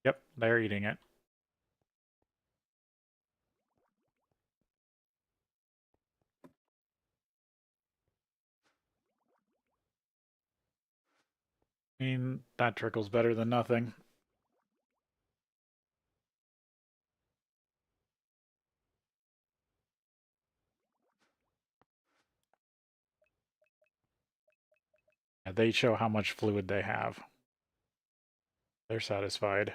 Yep, they're eating it. I mean, that trickles better than nothing. Yeah, they show how much fluid they have. They're satisfied.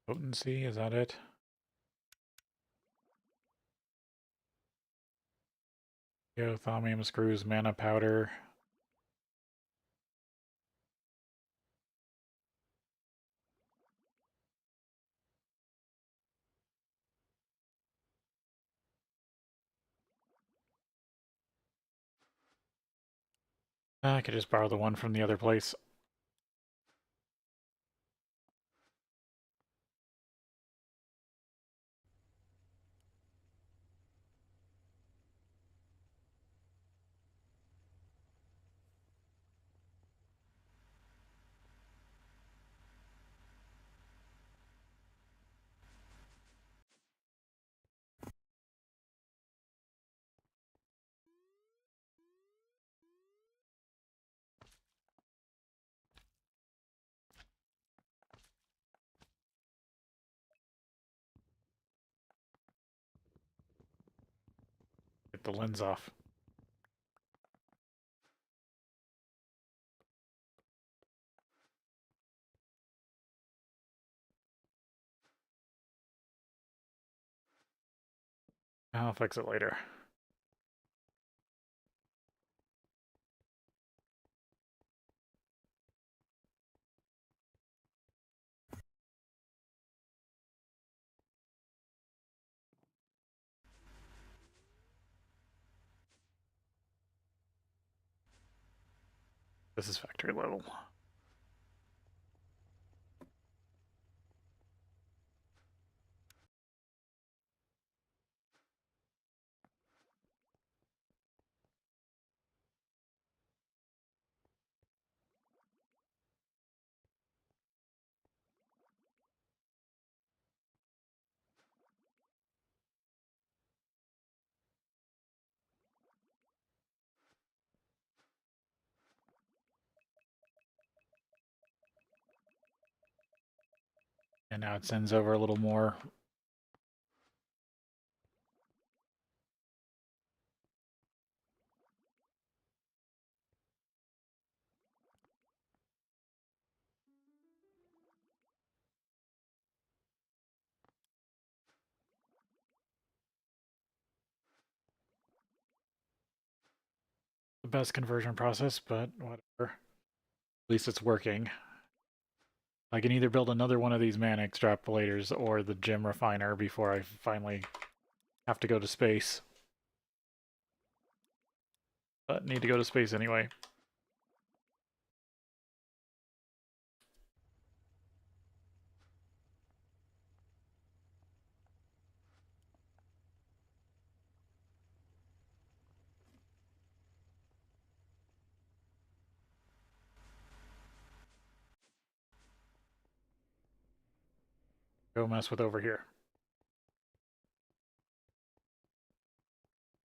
Potency, is that it? Thaumium screws, mana powder. I could just borrow the one from the other place. Get the lens off. I'll fix it later. This is factory level. And now it sends over a little more. The best conversion process, but whatever. At least it's working. I can either build another one of these mana extrapolators or the gem refiner before I finally have to go to space. But need to go to space anyway. Go mess with over here.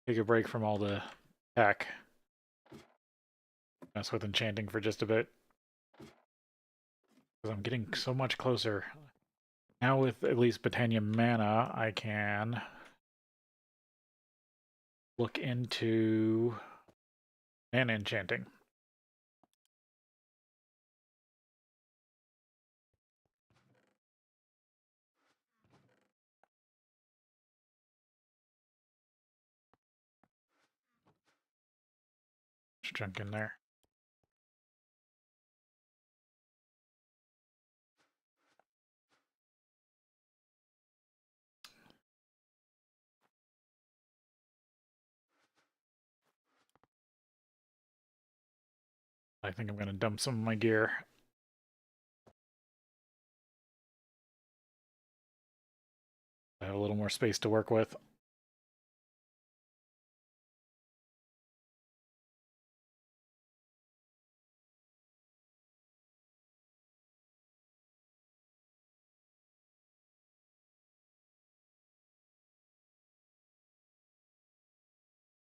Take a break from all the tech. Mess with enchanting for just a bit. Because I'm getting so much closer. Now with at least Botania mana, I can look into mana enchanting. Junk in there. I think I'm going to dump some of my gear. I have a little more space to work with.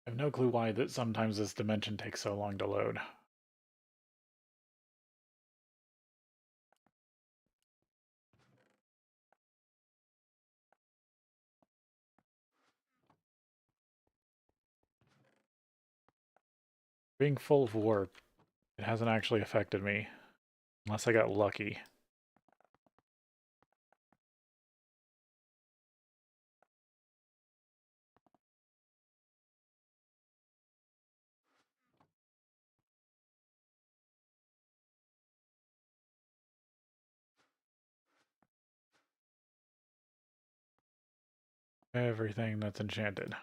I have no clue why that sometimes this dimension takes so long to load. Being full of warp, it hasn't actually affected me. Unless I got lucky. Everything that's enchanted.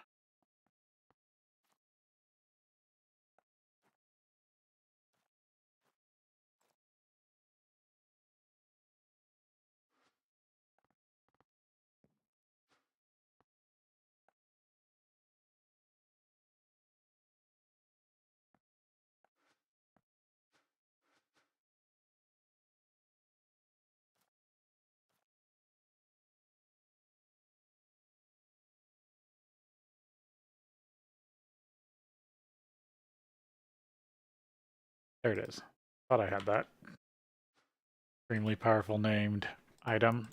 There it is. Thought I had that. Extremely powerful named item.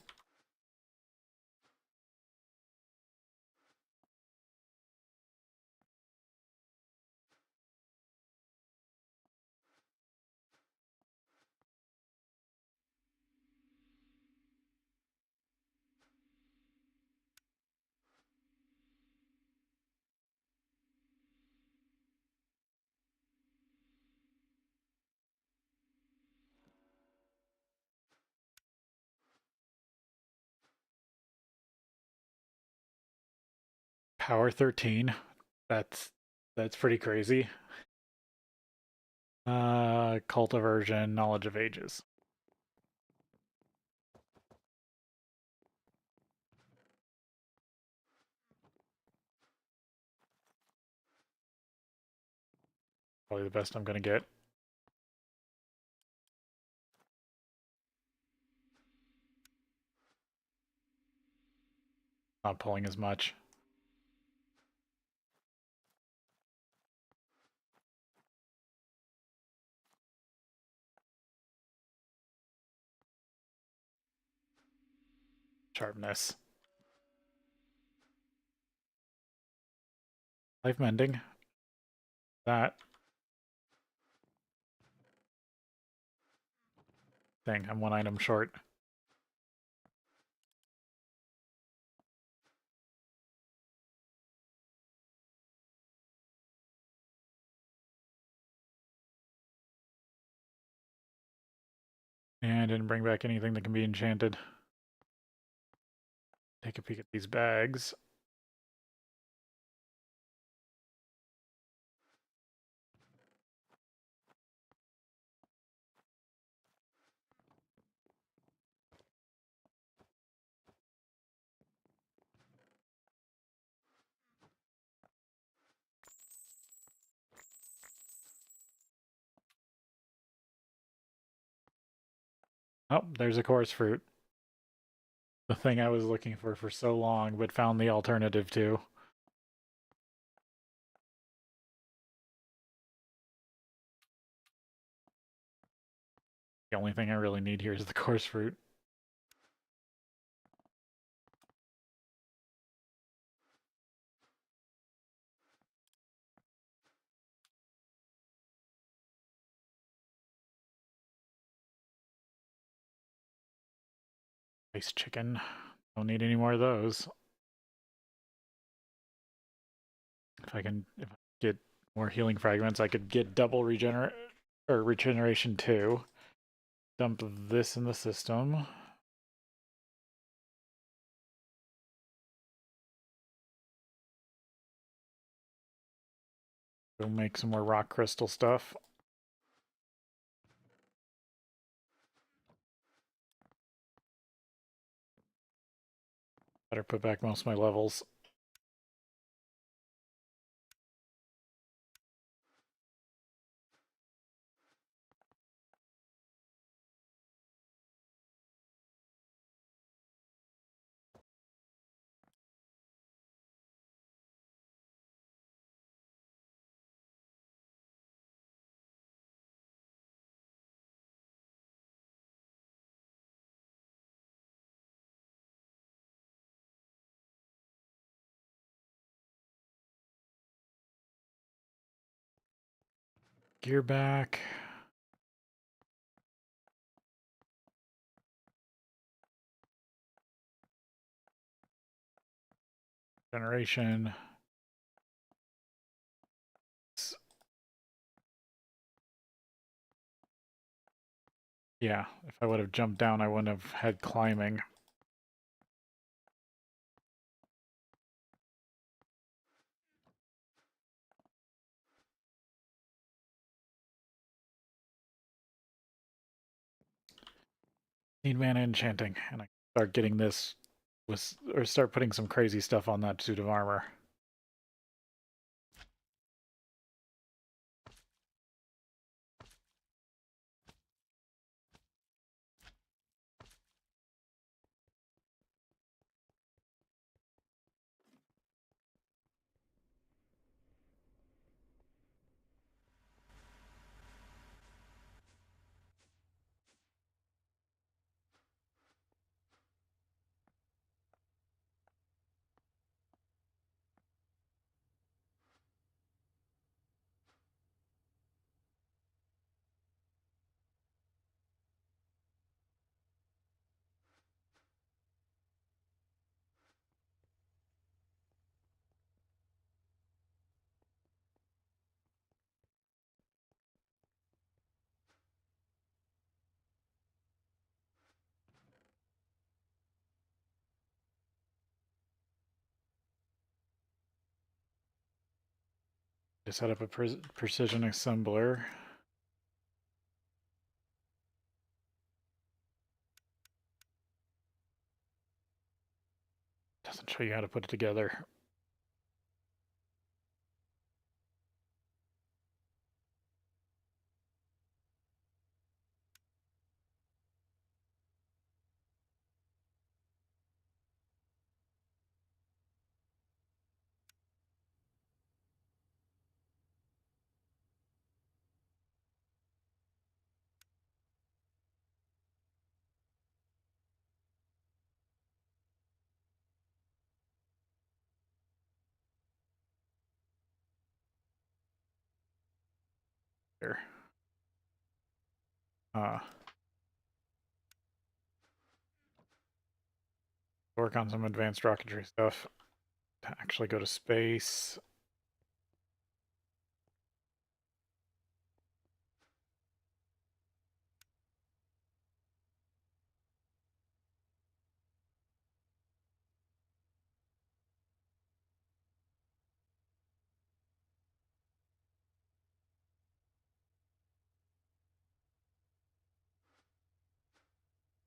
Power 13. That's pretty crazy. Cult aversion, knowledge of ages. Probably the best I'm gonna get. Not pulling as much. Sharpness. Life mending. That thing. I'm one item short. And didn't bring back anything that can be enchanted. Take a peek at these bags. Oh, there's a chorus fruit. The thing I was looking for so long, but found the alternative to. The only thing I really need here is the chorus fruit. Ice chicken. Don't need any more of those. If I get more healing fragments, I could get double regeneration 2. Dump this in the system. Go make some more rock crystal stuff. Better put back most of my levels. Gear back. Generation. Yeah, if I would have jumped down, I wouldn't have had climbing. Need mana enchanting, and I start getting this or start putting some crazy stuff on that suit of armor. To set up a precision assembler. Doesn't show you how to put it together. Here. Work on some advanced rocketry stuff to actually go to space.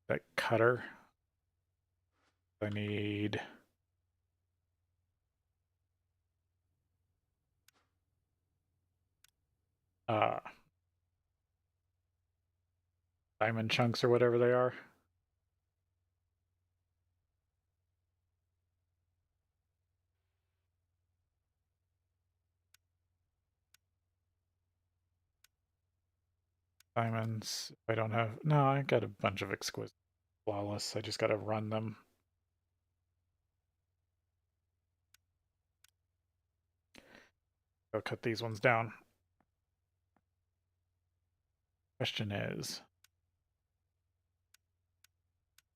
That cutter. I need diamond chunks or whatever they are. Diamonds. I don't have. No, I got a bunch of exquisite flawless. I just got to run them. I'll cut these ones down. Question is,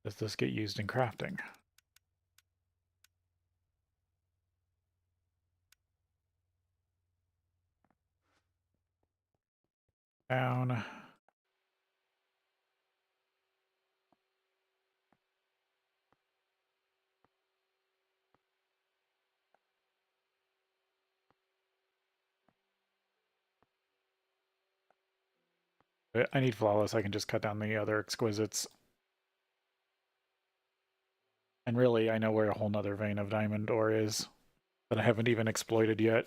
does this get used in crafting? Down. I need flawless. I can just cut down the other exquisites. And really, I know where a whole nother vein of diamond ore is that I haven't even exploited yet.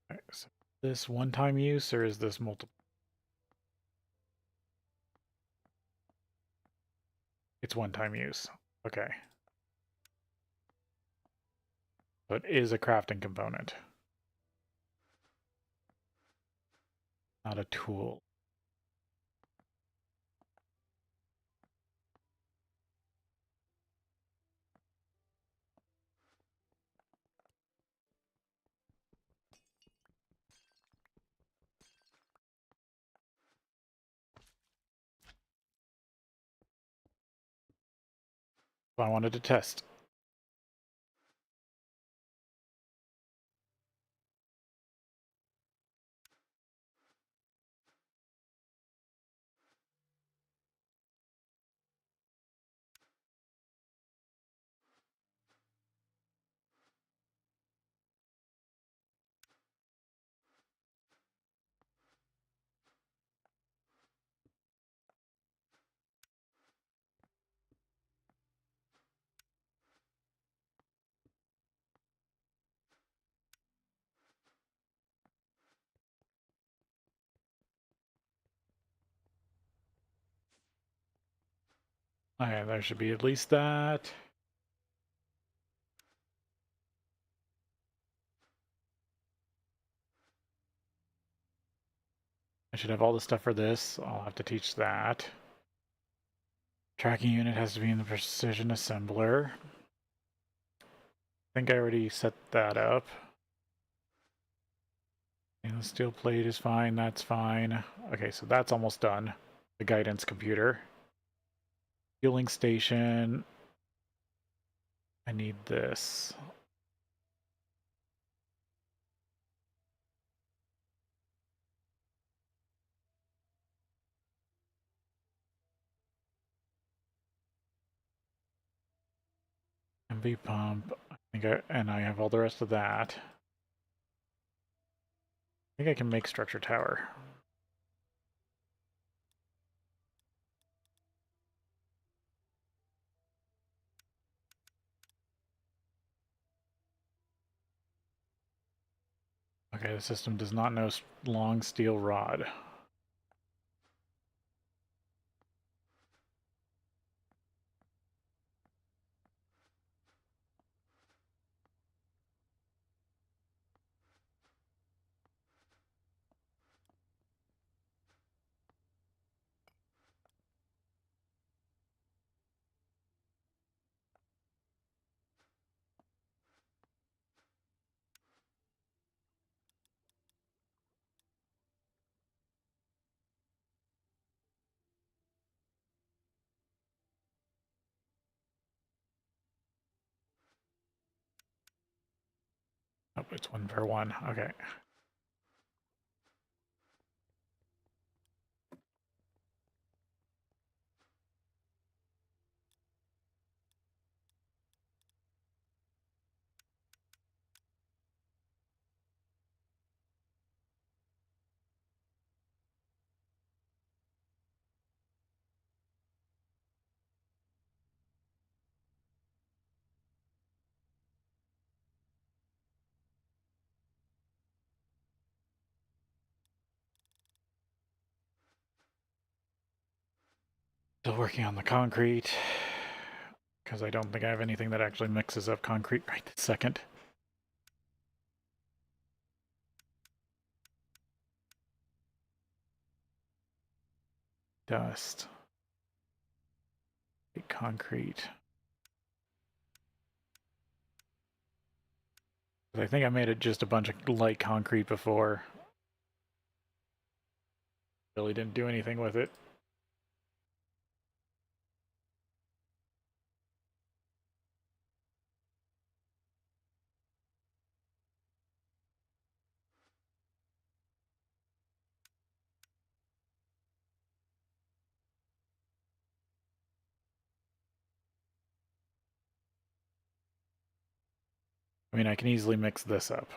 Right, so this one-time use, or is this multiple? It's one-time use. Okay. So it is a crafting component, not a tool. So I wanted to test. Okay, there should be at least that. I should have all the stuff for this. I'll have to teach that. Tracking unit has to be in the precision assembler. I think I already set that up. And the steel plate is fine, that's fine. Okay, so that's almost done. The guidance computer. Fueling station. I need this. MV pump. And I have all the rest of that. I think I can make structure tower. Okay, the system does not know long steel rod. Oh, it's 1 per 1. Okay. Still working on the concrete. Because I don't think I have anything that actually mixes up concrete right this second. Dust. Concrete. I think I made it just a bunch of light concrete before. Really didn't do anything with it. I mean, I can easily mix this up.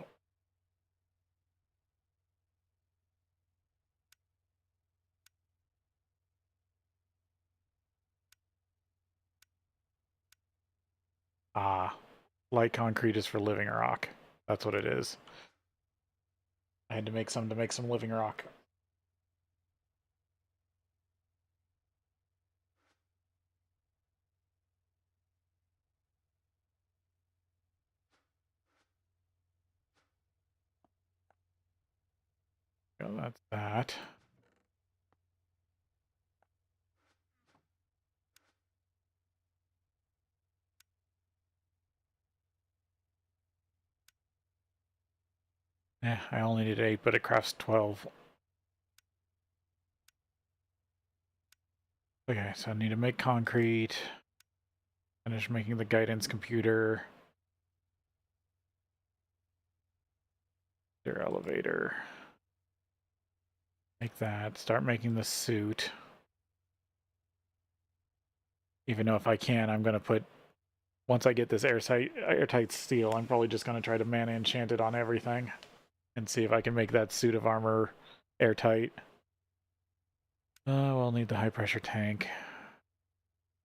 Ah, light concrete is for living rock. That's what it is. I had to make some living rock. So that's that. I only need 8, but it crafts 12. Okay, so I need to make concrete. Finish making the guidance computer. Their elevator. Make that. Start making the suit. Even though if I can, I'm going to put... Once I get this airtight steel, I'm probably just going to try to mana enchant it on everything. And see if I can make that suit of armor airtight. We'll need the high pressure tank.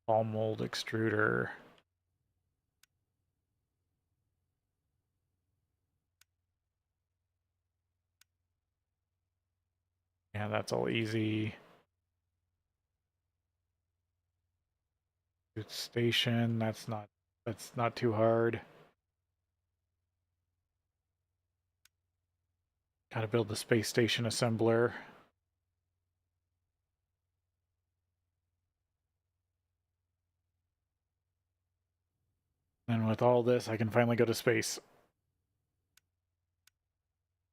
Ball mold extruder. Yeah, that's all easy. Station, that's not too hard. Gotta build the space station assembler. And with all this, I can finally go to space.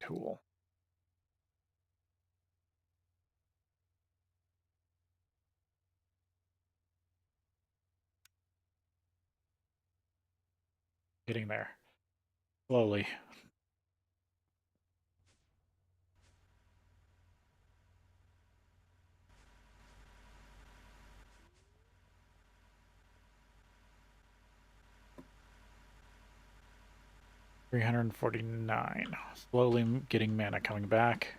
Cool. Getting there. Slowly. $349. Slowly getting mana coming back.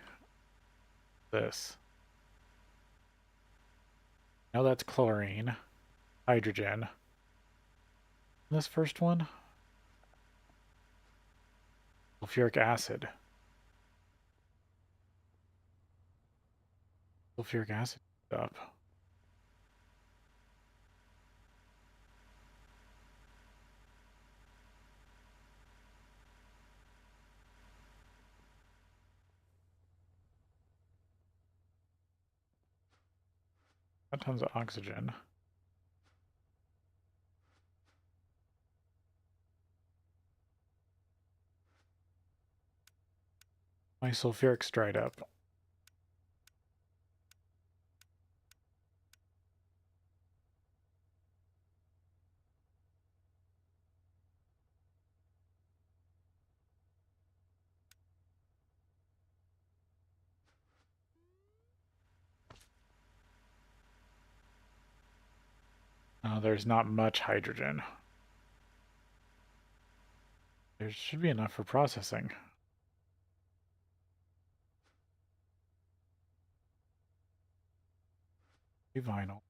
This. Now that's chlorine. Hydrogen. This first one? Sulfuric acid. Sulfuric acid up. Got tons of oxygen. My sulfuric's dried up. There's not much hydrogen. There should be enough for processing. Vinyl.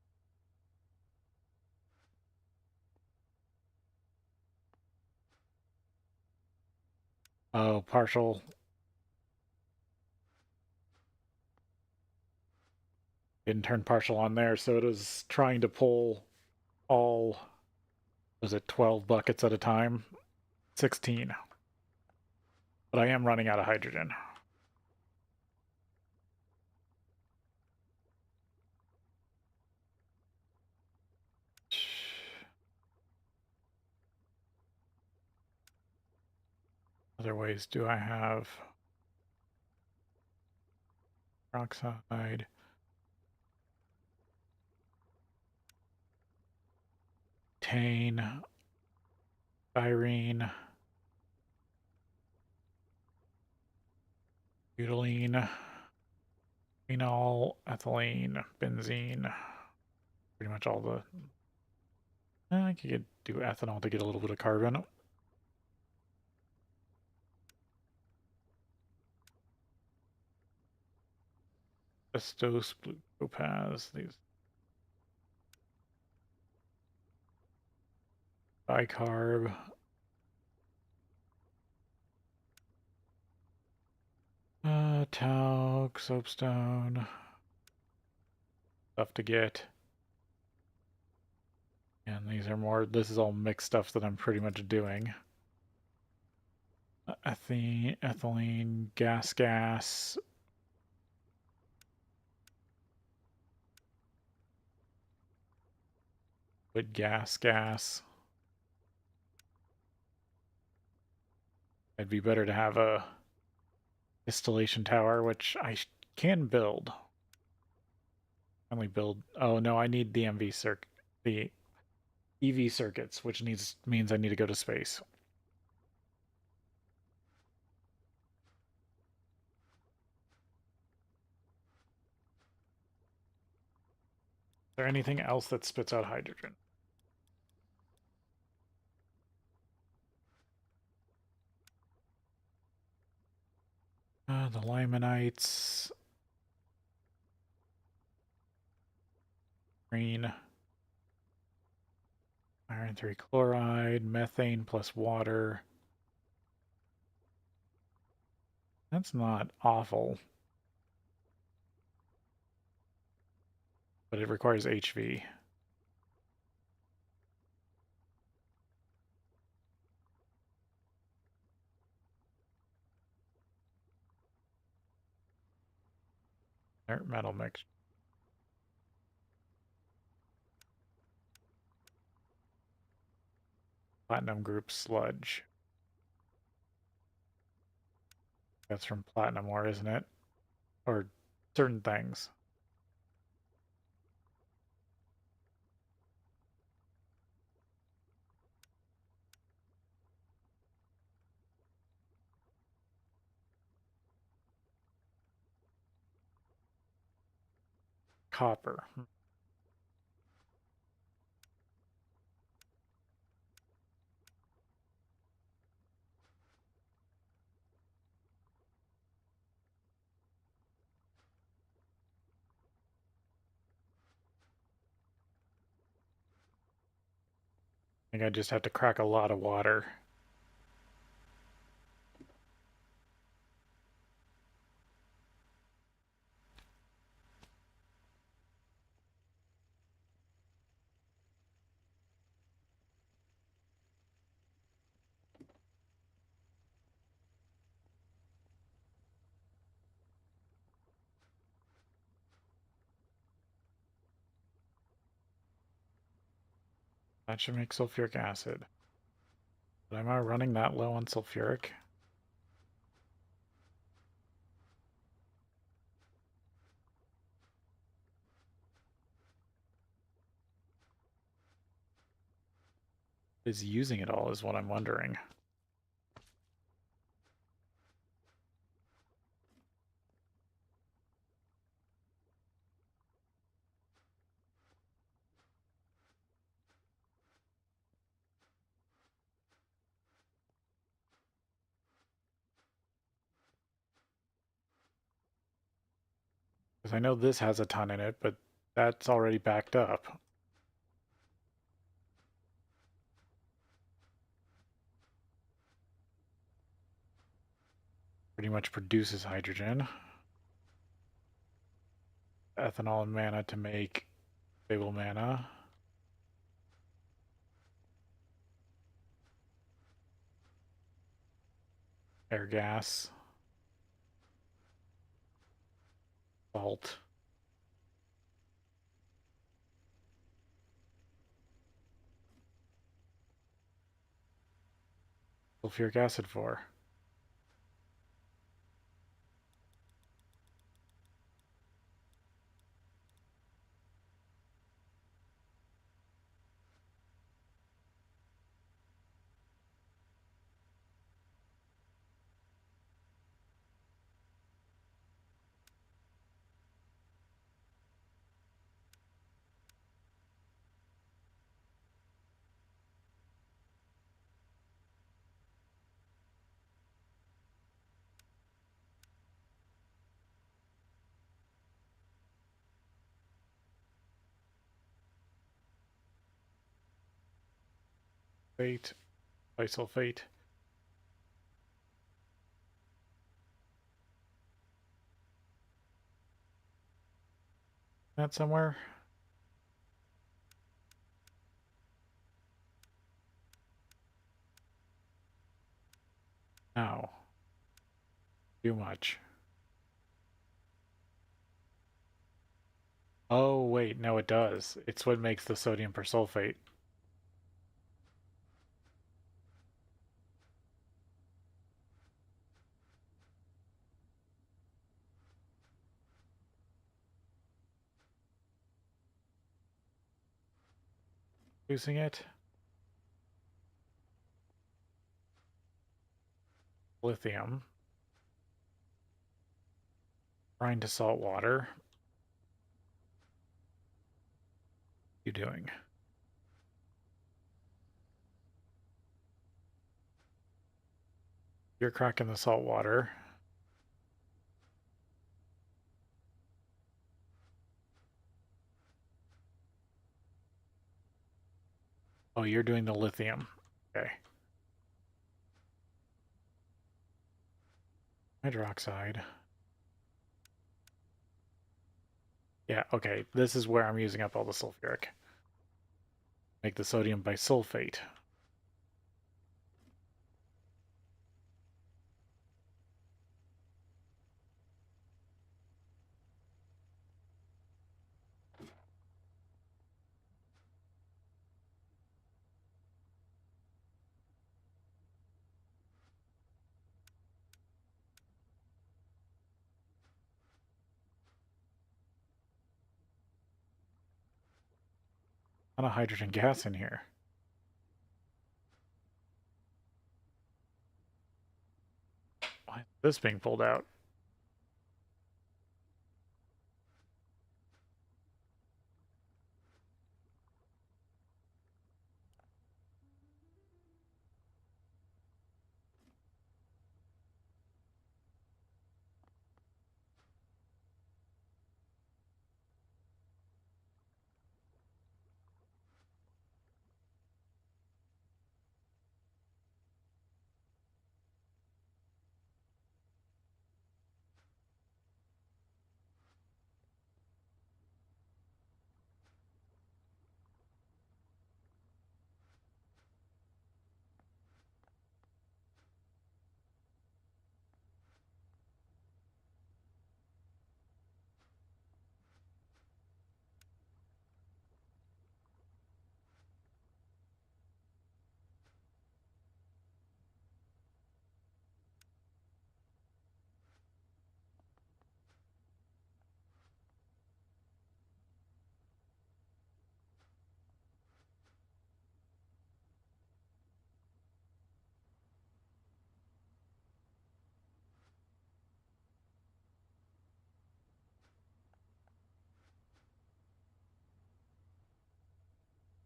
Oh, partial. Didn't turn partial on there, so it was trying to pull all, was it 12 buckets at a time? 16. But I am running out of hydrogen. Other ways do I have? Peroxide. Butane. Styrene. Butylene. Phenol. Ethylene. Benzene. Pretty much all the... I could do ethanol to get a little bit of carbon. Asbestos, blue topaz, these bicarb. Talc, soapstone. Stuff to get. And these are more, this is all mixed stuff that I'm pretty much doing. Ethylene, gas. Wood gas. It'd be better to have a distillation tower, which I can build. Only build. Oh no, I need the the EV circuits, which means I need to go to space. Is there anything else that spits out hydrogen? The limonites. Green. Iron 3 chloride, methane plus water. That's not awful. But it requires HV. Metal mix. Platinum group sludge. That's from platinum ore, isn't it? Or certain things. Copper. I think I just have to crack a lot of water. That should make sulfuric acid. But am I running that low on sulfuric? Is using it all is what I'm wondering. Because I know this has a ton in it, but that's already backed up. Pretty much produces hydrogen. Ethanol and mana to make stable mana. Air gas. Salt. Sulfuric acid for. Fate. Bisulfate. That somewhere? No. Too much. Oh, wait, no, it does. It's what makes the sodium persulfate. Using it. Lithium. Brine to salt water. What are you doing? You're cracking the salt water. Oh, you're doing the lithium. Okay. Hydroxide. Yeah, okay. This is where I'm using up all the sulfuric. Make the sodium bisulfate. A lot of hydrogen gas in here. Why is this being pulled out?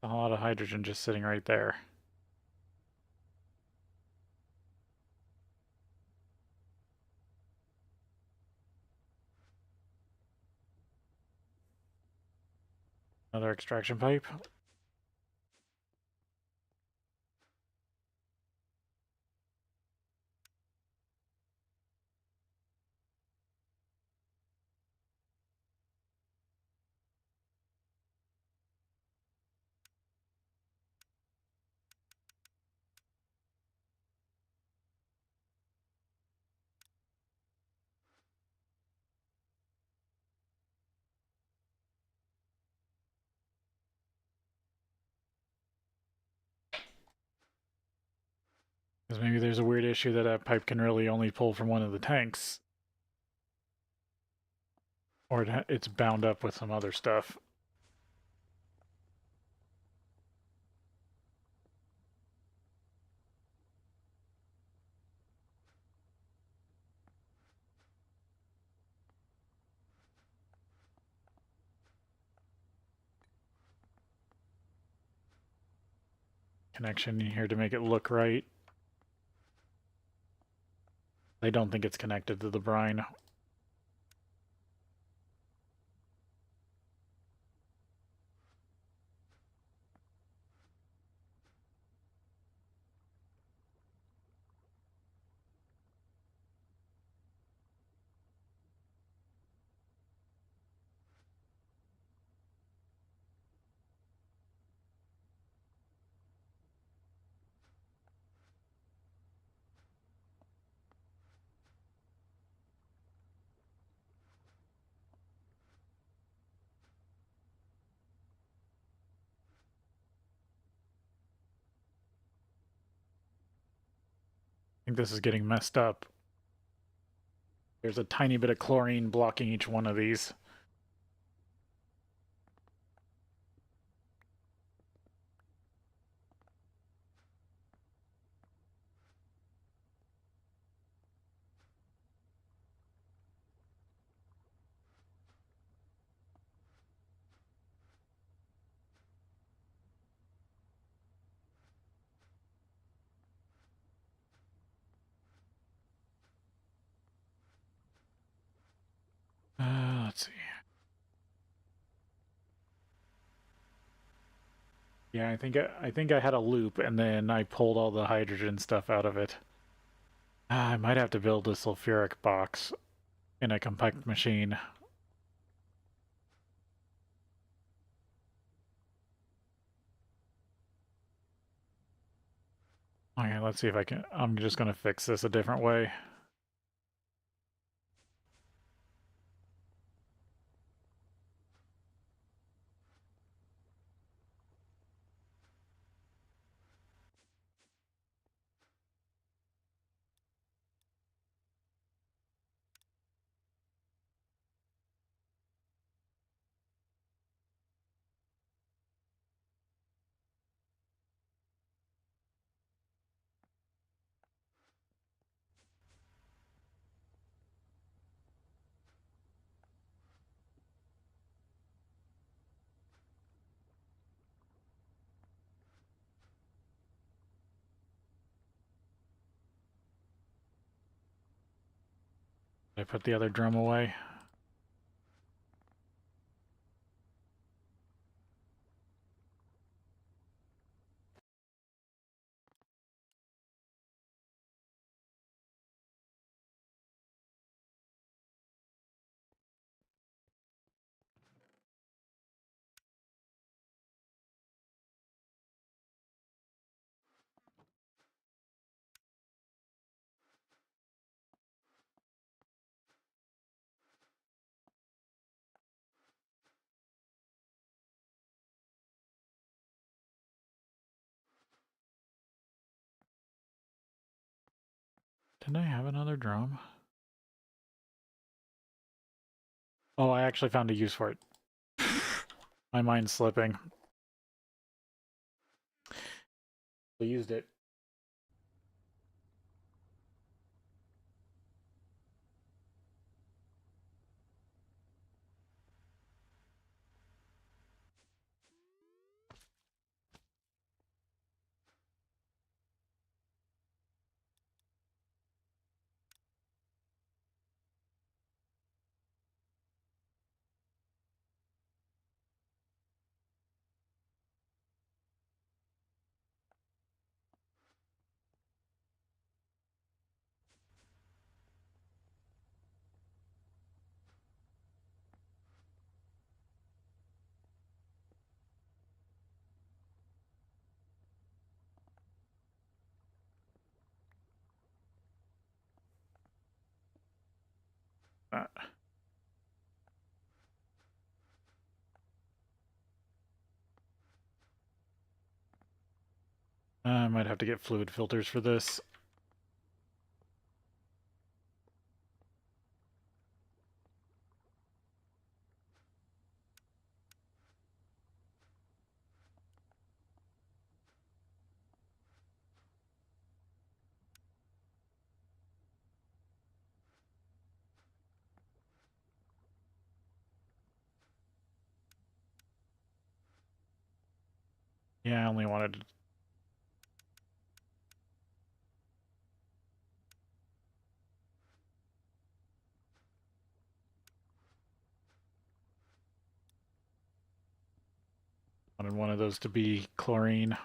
A lot of hydrogen just sitting right there. Another extraction pipe. Because maybe there's a weird issue that that pipe can really only pull from one of the tanks. Or it's bound up with some other stuff. Connection here to make it look right. I don't think it's connected to the brine. I think this is getting messed up. There's a tiny bit of chlorine blocking each one of these. Let's see. Yeah, I think I had a loop, and then I pulled all the hydrogen stuff out of it. I might have to build a sulfuric box in a compact machine. Okay, let's see if I can. I'm just gonna fix this a different way. I put the other drum away. Didn't I have another drum? Oh, I actually found a use for it. My mind's slipping. I used it. I might have to get fluid filters for this. Yeah, I only wanted one of those to be chlorine.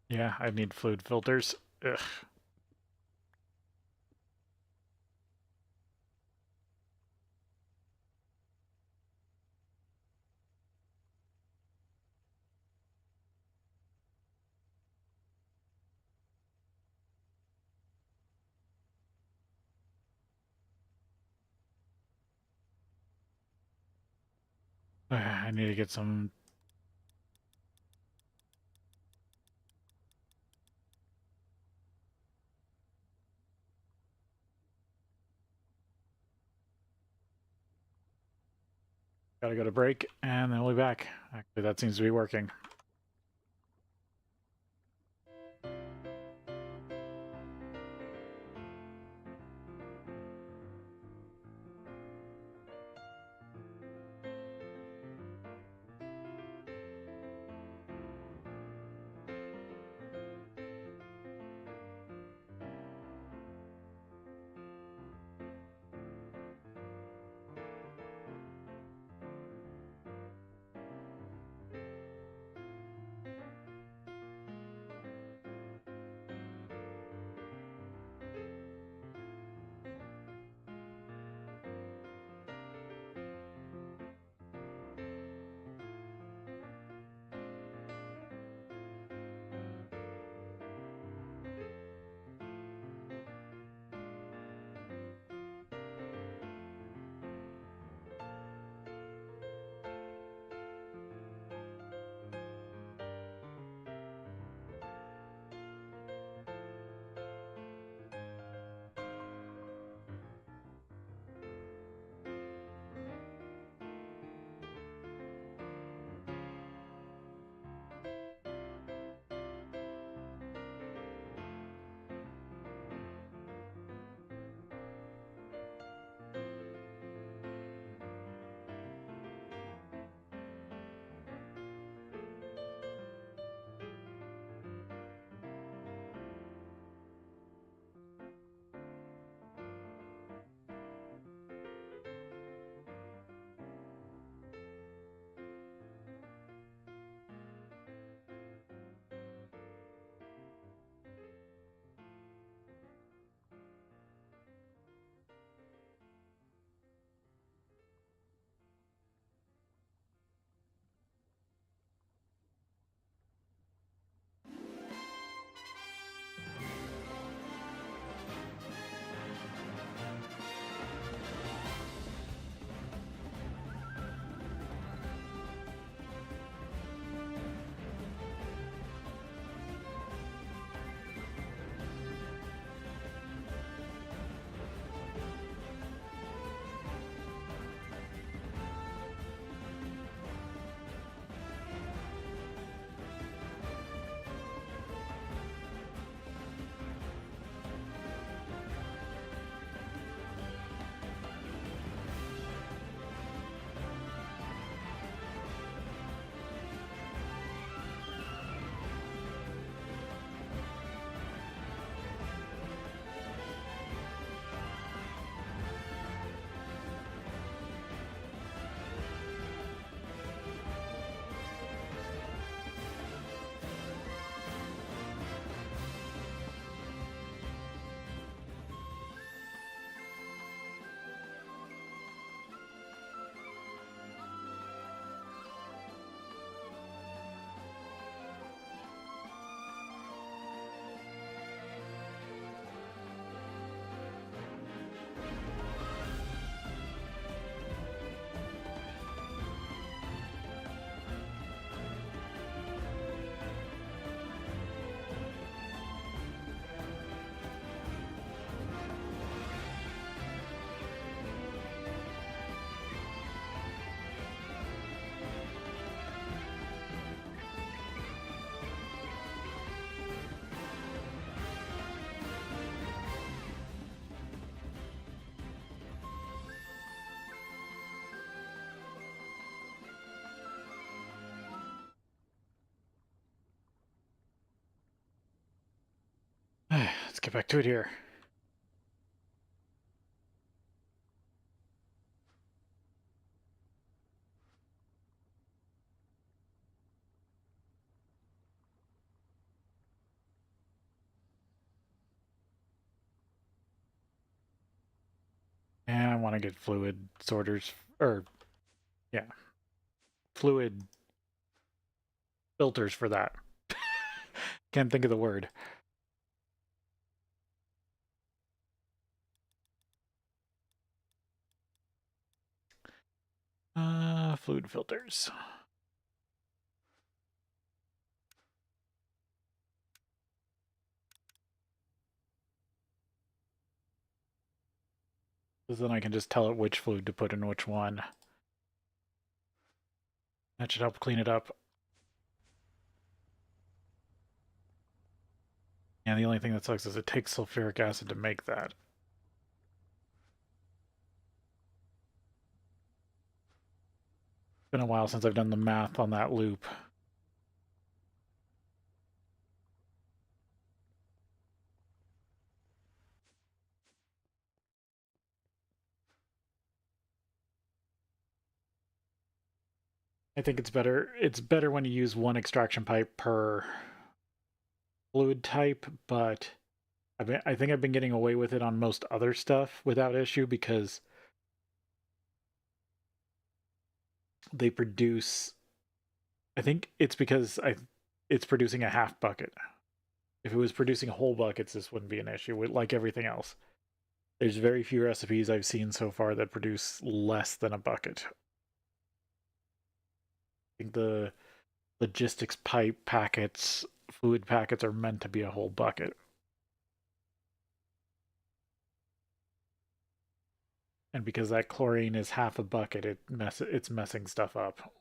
Yeah, I need fluid filters. Ugh. I need to get some. Gotta go to break, and then we'll be back. Actually, that seems to be working. get back to it here. And I want to get fluid sorters, or yeah, fluid filters for that. Can't think of the word. Fluid filters. Because then I can just tell it which fluid to put in which one. That should help clean it up. And the only thing that sucks is it takes sulfuric acid to make that. It's been a while since I've done the math on that loop. I think it's better when you use one extraction pipe per fluid type, but I think I've been getting away with it on most other stuff without issue because they produce, I think it's because it's producing a half bucket. If it was producing whole buckets, this wouldn't be an issue, like everything else. There's very few recipes I've seen so far that produce less than a bucket. I think the logistics pipe packets, fluid packets are meant to be a whole bucket. And because that chlorine is half a bucket, it's messing stuff up.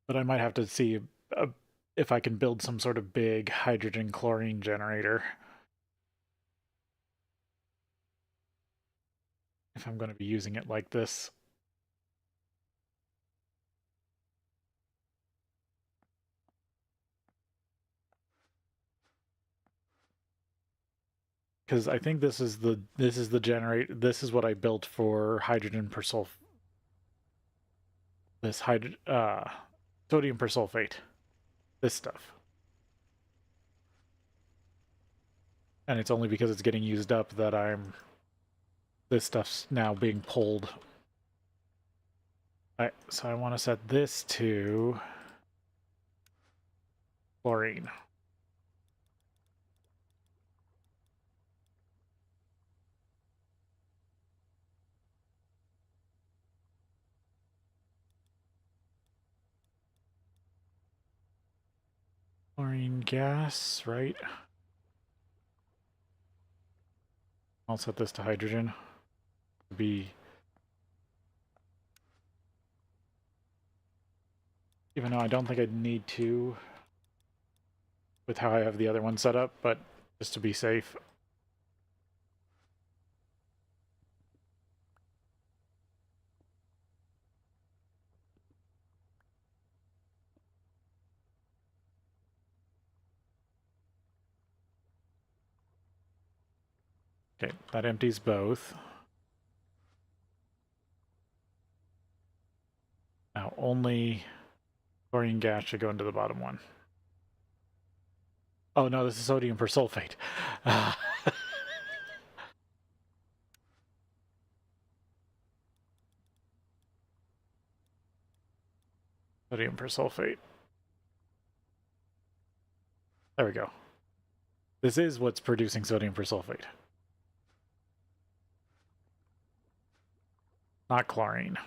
But I might have to see if I can build some sort of big hydrogen chlorine generator. If I'm going to be using it like this. Because I think this is the generator. This is what I built for hydrogen persulfate. This sodium persulfate. This stuff. And it's only because it's getting used up that this stuff's now being pulled. Alright, so I want to set this to chlorine. Chlorine gas, right? I'll set this to hydrogen. Even though I don't think I'd need to with how I have the other one set up, but just to be safe. Okay, that empties both. Now only chlorine gas should go into the bottom one. Oh no, this is sodium persulfate. Sodium persulfate. There we go. This is what's producing sodium persulfate. Not chlorine.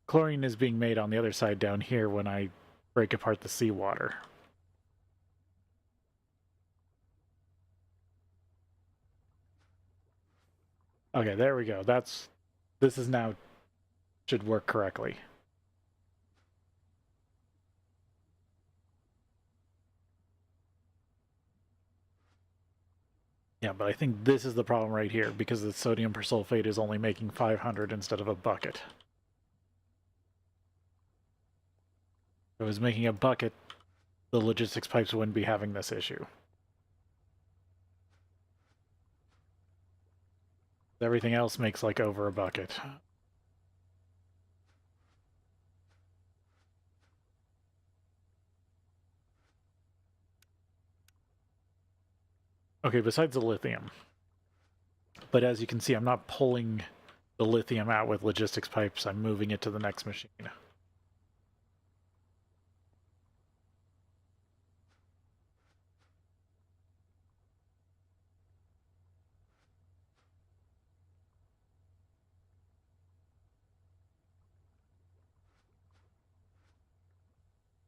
Chlorine is being made on the other side down here when I break apart the seawater. Okay, there we go. This is now should work correctly. Yeah, but I think this is the problem right here, because the sodium persulfate is only making 500 instead of a bucket. If it was making a bucket, the logistics pipes wouldn't be having this issue. Everything else makes like over a bucket. Okay, besides the lithium. But as you can see, I'm not pulling the lithium out with logistics pipes. I'm moving it to the next machine.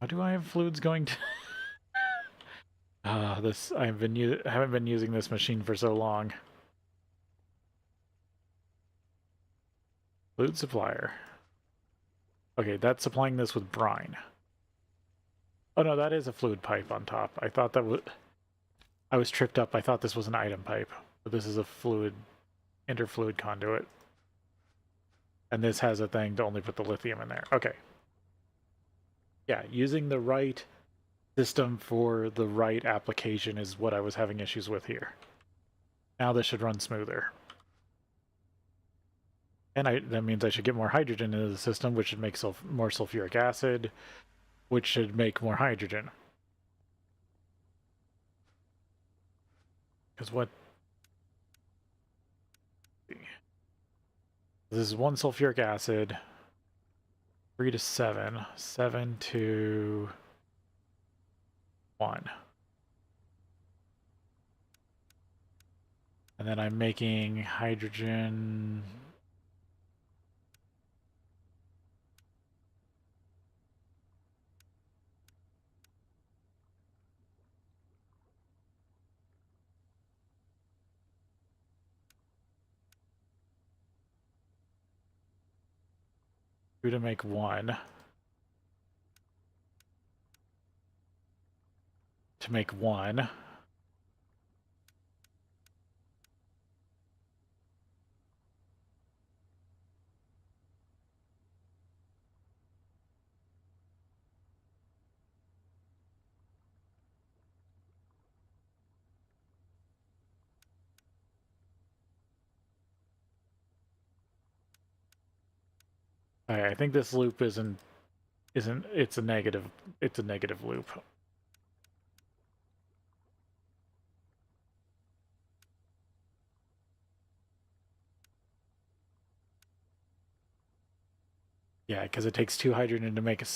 How do I have fluids going to... this I haven't been using this machine for so long. Fluid supplier. Okay, that's supplying this with brine. Oh no, that is a fluid pipe on top. I thought that was... I was tripped up. I thought this was an item pipe, but this is a fluid, interfluid conduit. And this has a thing to only put the lithium in there. Okay. Yeah, using the right system for the right application is what I was having issues with here. Now this should run smoother. And that means I should get more hydrogen into the system, which should make more sulfuric acid, which should make more hydrogen. Because what... This is 1 sulfuric acid, 3 to 7, 7 to 1. And then I'm making hydrogen... to make 1. To make 1. Okay, I think this loop isn't it's a negative loop. Yeah, because it takes 2 hydrogen to make a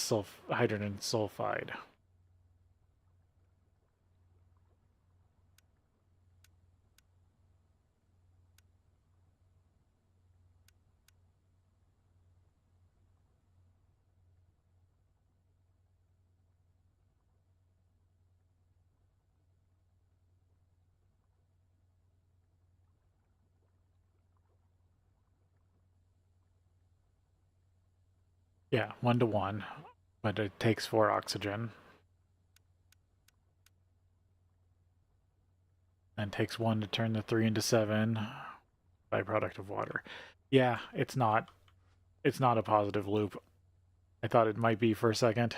hydrogen sulfide. Yeah, 1 to 1, but it takes 4 oxygen. And takes 1 to turn the 3 into 7. Byproduct of water. Yeah, it's not a positive loop. I thought it might be for a second.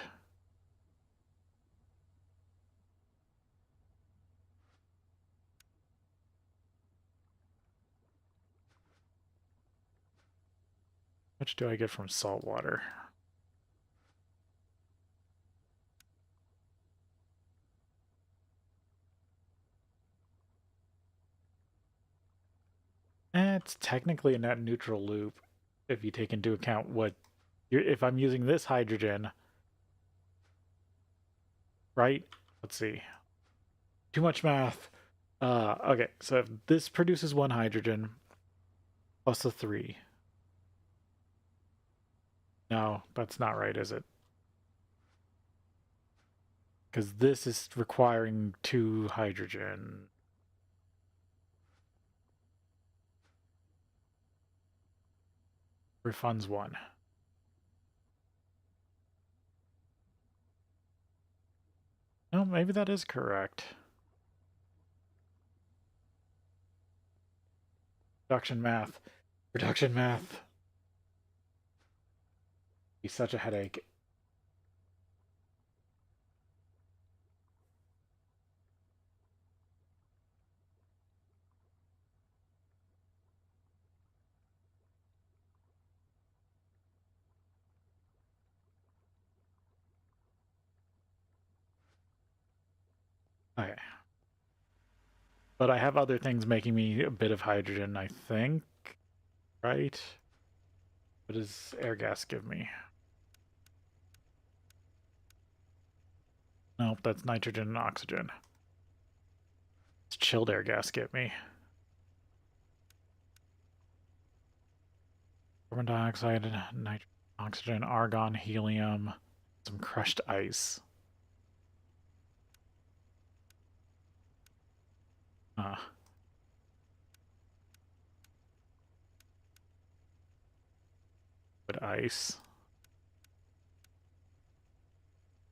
How much do I get from salt water? It's technically a net neutral loop if you take into account what if I'm using this hydrogen, right? Let's see. Too much math. Okay, so if this produces 1 hydrogen plus the 3. No, that's not right, is it? Because this is requiring 2 hydrogen. Refunds 1. No, maybe that is correct. Production math. Production math. Be such a headache. Okay. But I have other things making me a bit of hydrogen, I think. Right? What does air gas give me? Nope, that's nitrogen and oxygen. What's chilled air gas get me? Carbon dioxide, nitrogen, oxygen, argon, helium, some crushed ice. But ice.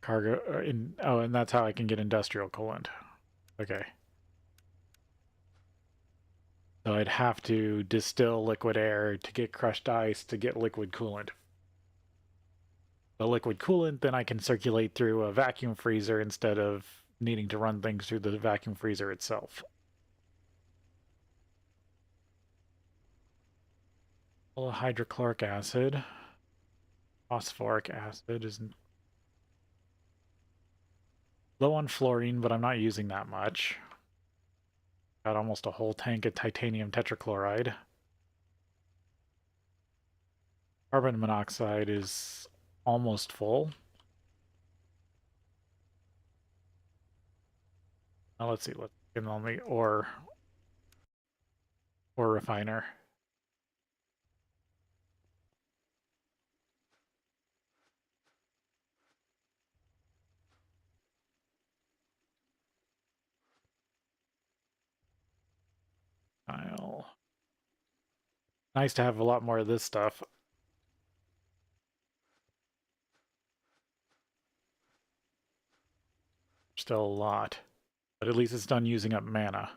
Cargo, and that's how I can get industrial coolant. Okay. So I'd have to distill liquid air to get crushed ice to get liquid coolant. The liquid coolant, then I can circulate through a vacuum freezer instead of needing to run things through the vacuum freezer itself. Well, hydrochloric acid, phosphoric acid is low on fluorine, but I'm not using that much. Got almost a whole tank of titanium tetrachloride. Carbon monoxide is almost full. Now let's see, let's get on the ore refiner. Nice to have a lot more of this stuff. Still a lot, but at least it's done using up mana.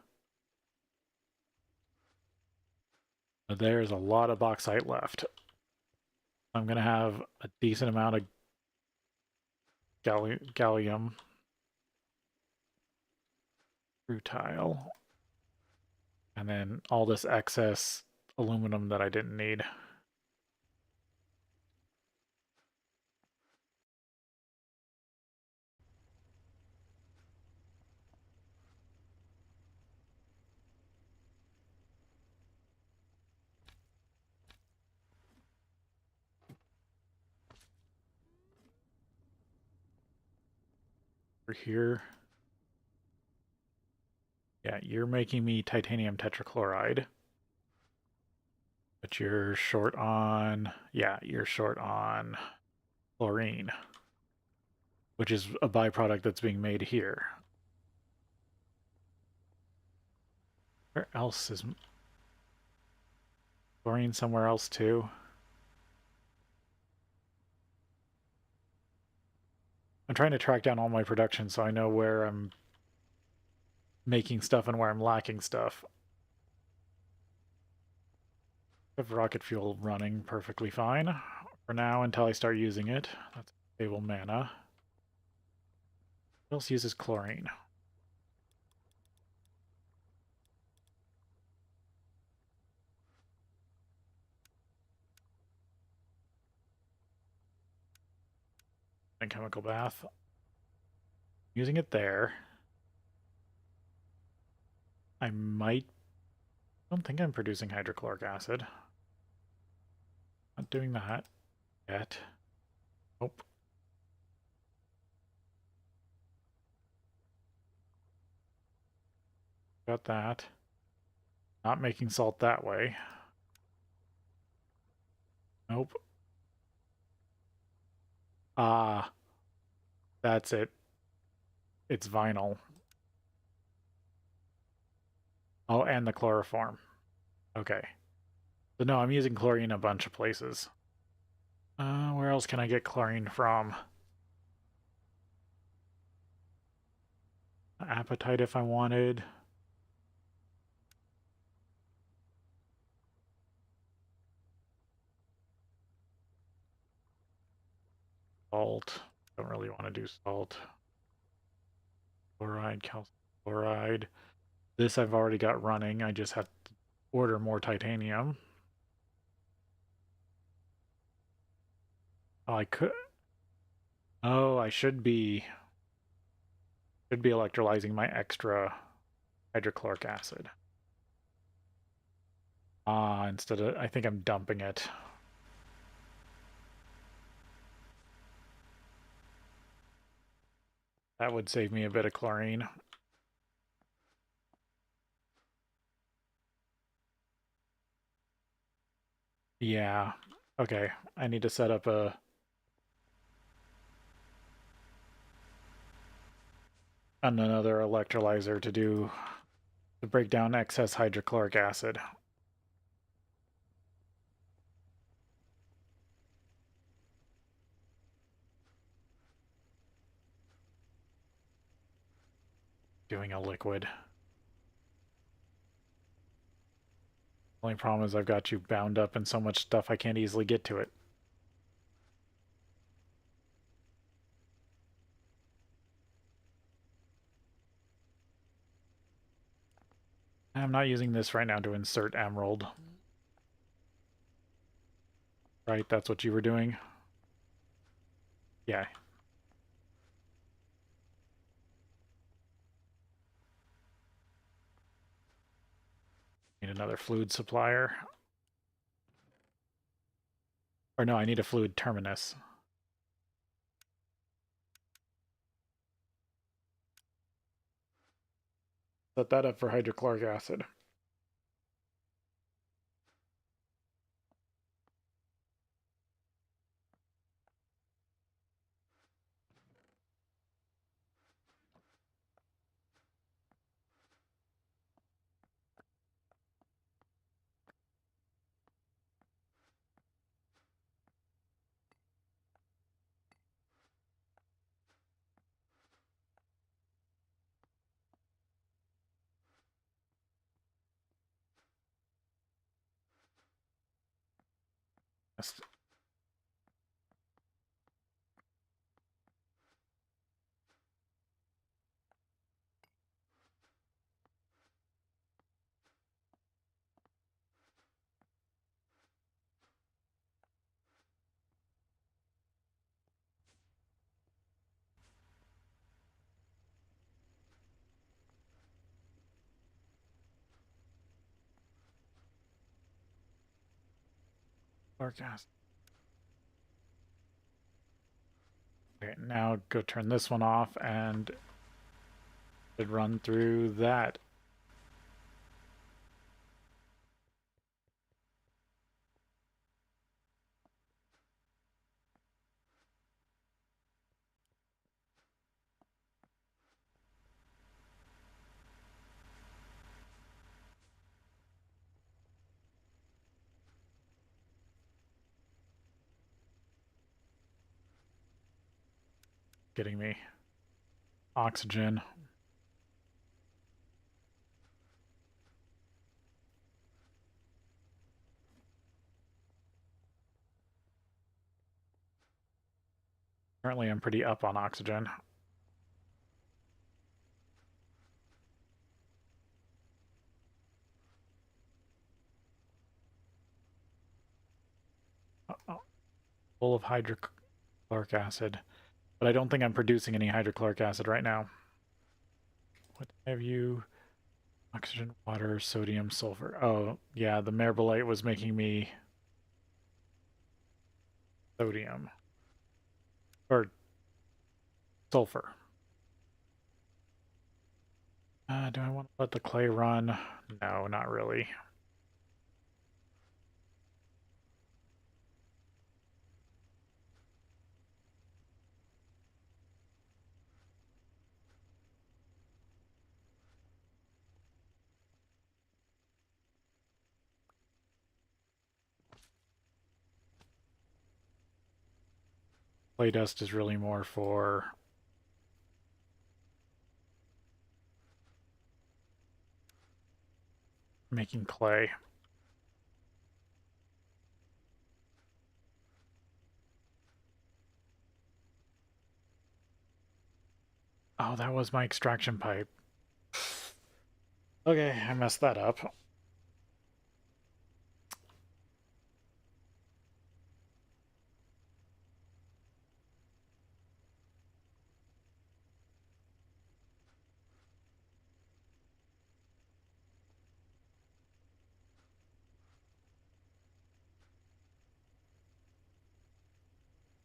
But there's a lot of bauxite left. I'm going to have a decent amount of gallium rutile, and then all this excess aluminum that I didn't need. Over here. Yeah, you're making me titanium tetrachloride. But you're short on... Yeah, you're short on chlorine, which is a byproduct that's being made here. Where else is chlorine? Somewhere else too? I'm trying to track down all my production so I know where I'm making stuff and where I'm lacking stuff. I have rocket fuel running perfectly fine for now until I start using it. That's stable mana. What else uses chlorine? And chemical bath. Using it there. I don't think I'm producing hydrochloric acid. Not doing that yet. Nope. Got that. Not making salt that way. Nope. Ah, that's it. It's vinyl. Oh, and the chloroform. Okay. So no, I'm using chlorine a bunch of places. Where else can I get chlorine from? Apatite if I wanted. Salt. Don't really want to do salt. Chloride, calcium chloride. This I've already got running. I just have to order more titanium. Oh, I could. Oh, I should be electrolyzing my extra hydrochloric acid. Instead of, I think I'm dumping it. That would save me a bit of chlorine. Yeah. Okay. I need to set up another electrolyzer to break down excess hydrochloric acid. Doing a liquid. Only problem is I've got you bound up in so much stuff I can't easily get to it. I'm not using this right now to insert emerald. Right, that's what you were doing? Yeah. Need another fluid supplier. Or no, I need a fluid terminus. Set that up for hydrochloric acid. Hydrochloric acid. Okay, now go turn this one off and it run through that. Getting me oxygen. Currently I'm pretty up on oxygen. Full of hydrochloric acid. But I don't think I'm producing any hydrochloric acid right now. What have you? Oxygen, water, sodium, sulfur. Oh, yeah, the marbolite was making me sodium. Or sulfur. Do I want to let the clay run? No, not really. Clay dust is really more for making clay. Oh, that was my extraction pipe. Okay, I messed that up.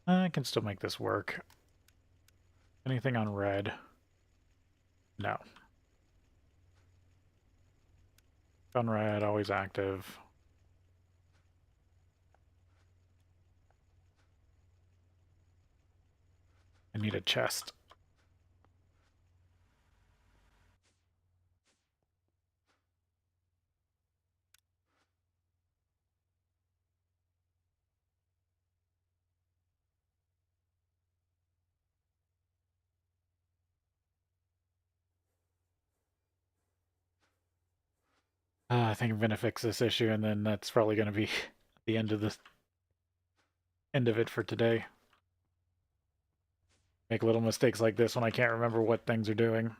I can still make this work. Anything on red? No. On red, always active. I need a chest. I think I'm gonna fix this issue, and then that's probably gonna be the end of it for today. Make little mistakes like this when I can't remember what things are doing.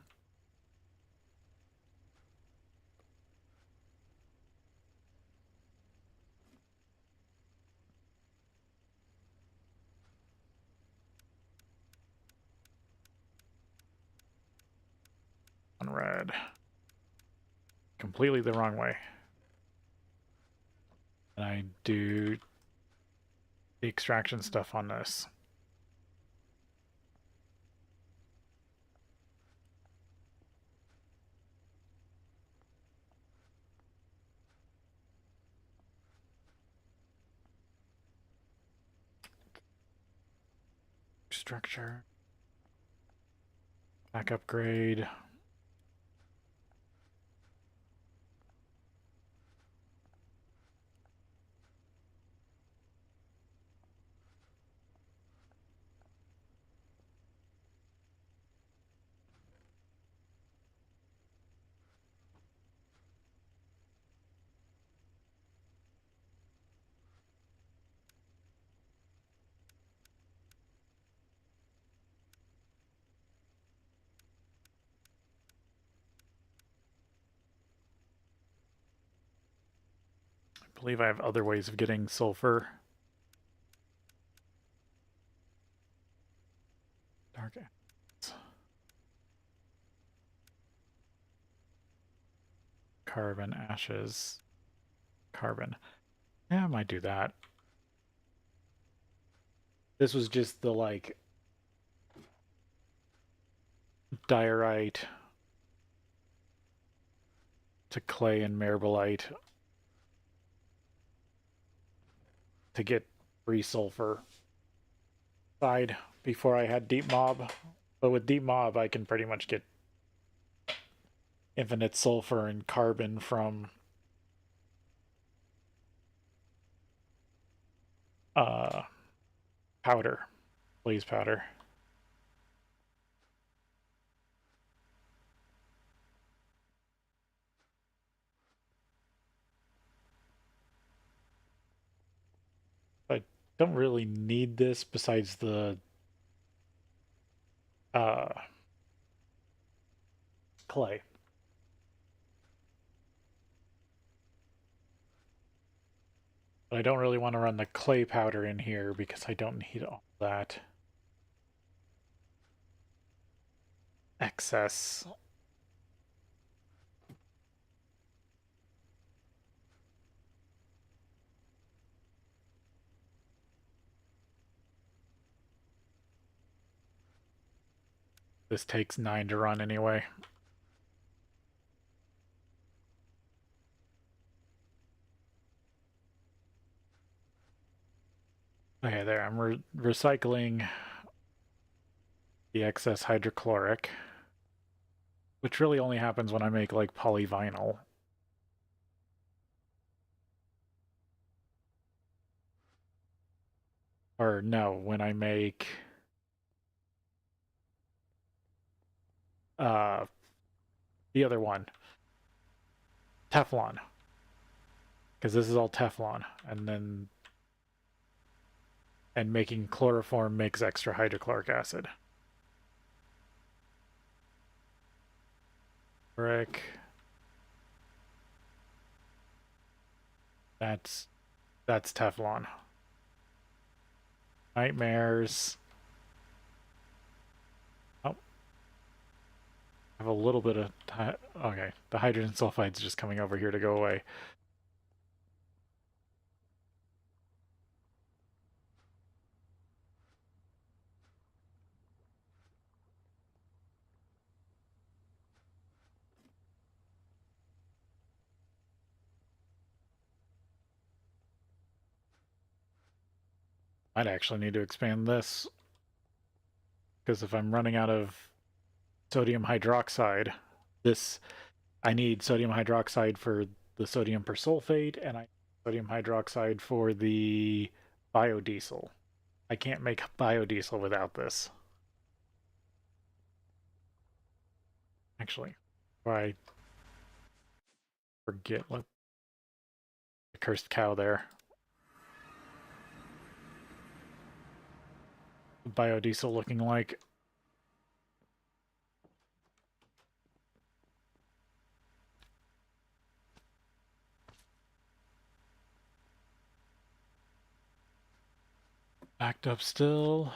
On red. Completely the wrong way. And I do the extraction stuff on this. Structure. Back upgrade. I believe I have other ways of getting sulfur. Dark. Carbon, ashes, carbon. Yeah, I might do that. This was just the, like, diorite to clay and marblite to get free sulfur side before I had deep mob. But with deep mob, I can pretty much get infinite sulfur and carbon from powder, blaze powder. I don't really need this besides the clay. But I don't really want to run the clay powder in here because I don't need all that excess. This takes 9 to run anyway. Okay, there. I'm recycling the excess hydrochloric, which really only happens when I make, like, polyvinyl. Or no, when I make the other one, Teflon, because this is all Teflon, and making chloroform makes extra hydrochloric acid. Brick. That's Teflon. Nightmares. Oh, I have a little bit of... Okay, the hydrogen sulfide's just coming over here to go away. I'd actually need to expand this, because if I'm running out of sodium hydroxide, I need sodium hydroxide for the sodium persulfate, and I need sodium hydroxide for the biodiesel. I can't make biodiesel without this. Actually, I forget what the cursed cow there. Biodiesel looking like. Backed up still.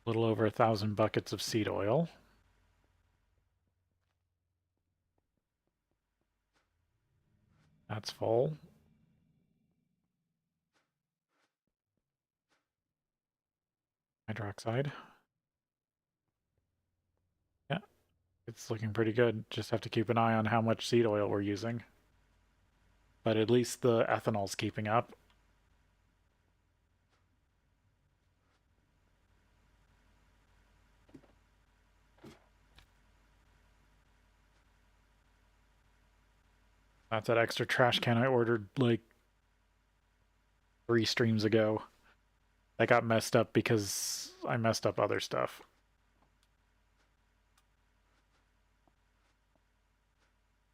A little over 1,000 buckets of seed oil. That's full. Hydroxide. Yeah, it's looking pretty good. Just have to keep an eye on how much seed oil we're using. But at least the ethanol's keeping up. That's that extra trash can I ordered like 3 streams ago. That got messed up because I messed up other stuff.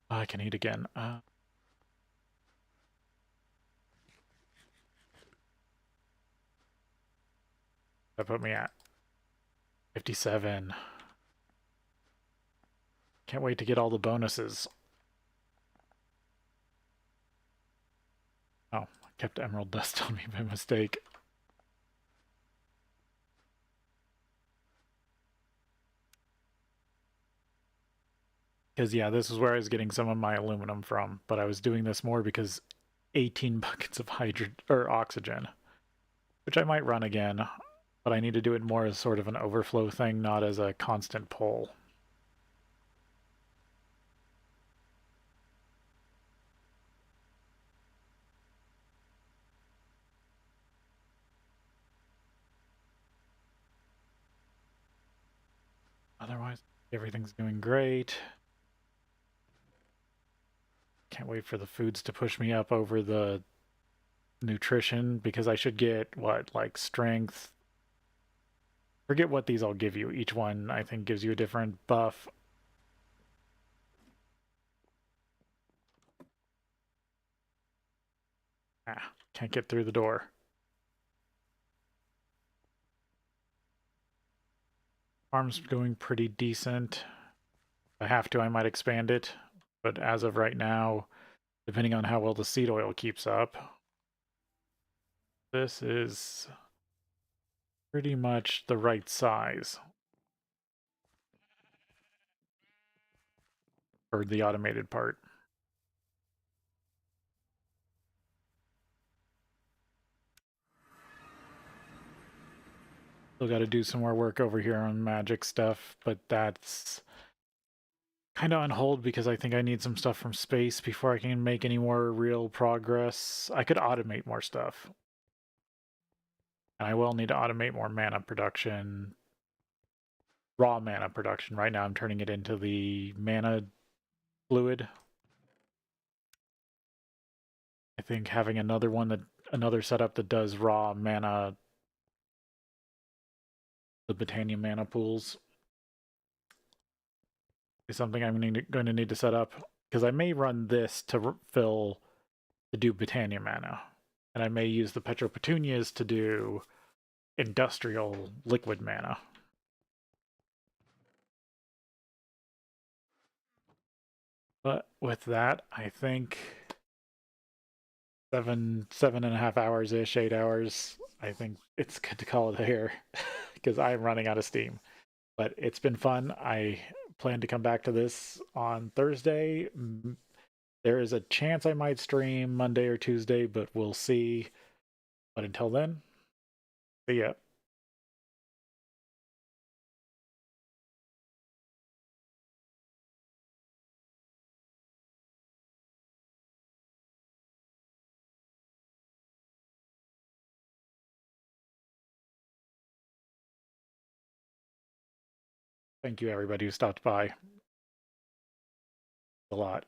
I can eat again. That put me at 57. Can't wait to get all the bonuses. Oh, I kept emerald dust on me by mistake. Because, yeah, this is where I was getting some of my aluminum from, but I was doing this more because 18 buckets of oxygen, which I might run again, but I need to do it more as sort of an overflow thing, not as a constant pull. Otherwise, everything's doing great. Can't wait for the foods to push me up over the nutrition, because I should get, what, like strength? Forget what these all give you. Each one, I think, gives you a different buff. Can't get through the door. Farm's going pretty decent. If I have to, I might expand it. But as of right now, depending on how well the seed oil keeps up, this is pretty much the right size for the automated part. Still got to do some more work over here on magic stuff, but that's kind of on hold because I think I need some stuff from space before I can make any more real progress. I could automate more stuff. And I will need to automate more mana production. Raw mana production. Right now I'm turning it into the mana fluid. I think having another setup that does raw mana, the Botania mana pools, is something I'm going to need to set up, because I may run this to do Botania mana, and I may use the Petropetunias to do industrial liquid mana. But with that, I think 7.5 hours ish, 8 hours. I think it's good to call it here because I'm running out of steam. But it's been fun. I plan to come back to this on Thursday. There is a chance I might stream Monday or Tuesday, but we'll see. But until then, see ya. Thank you, everybody who stopped by. A lot.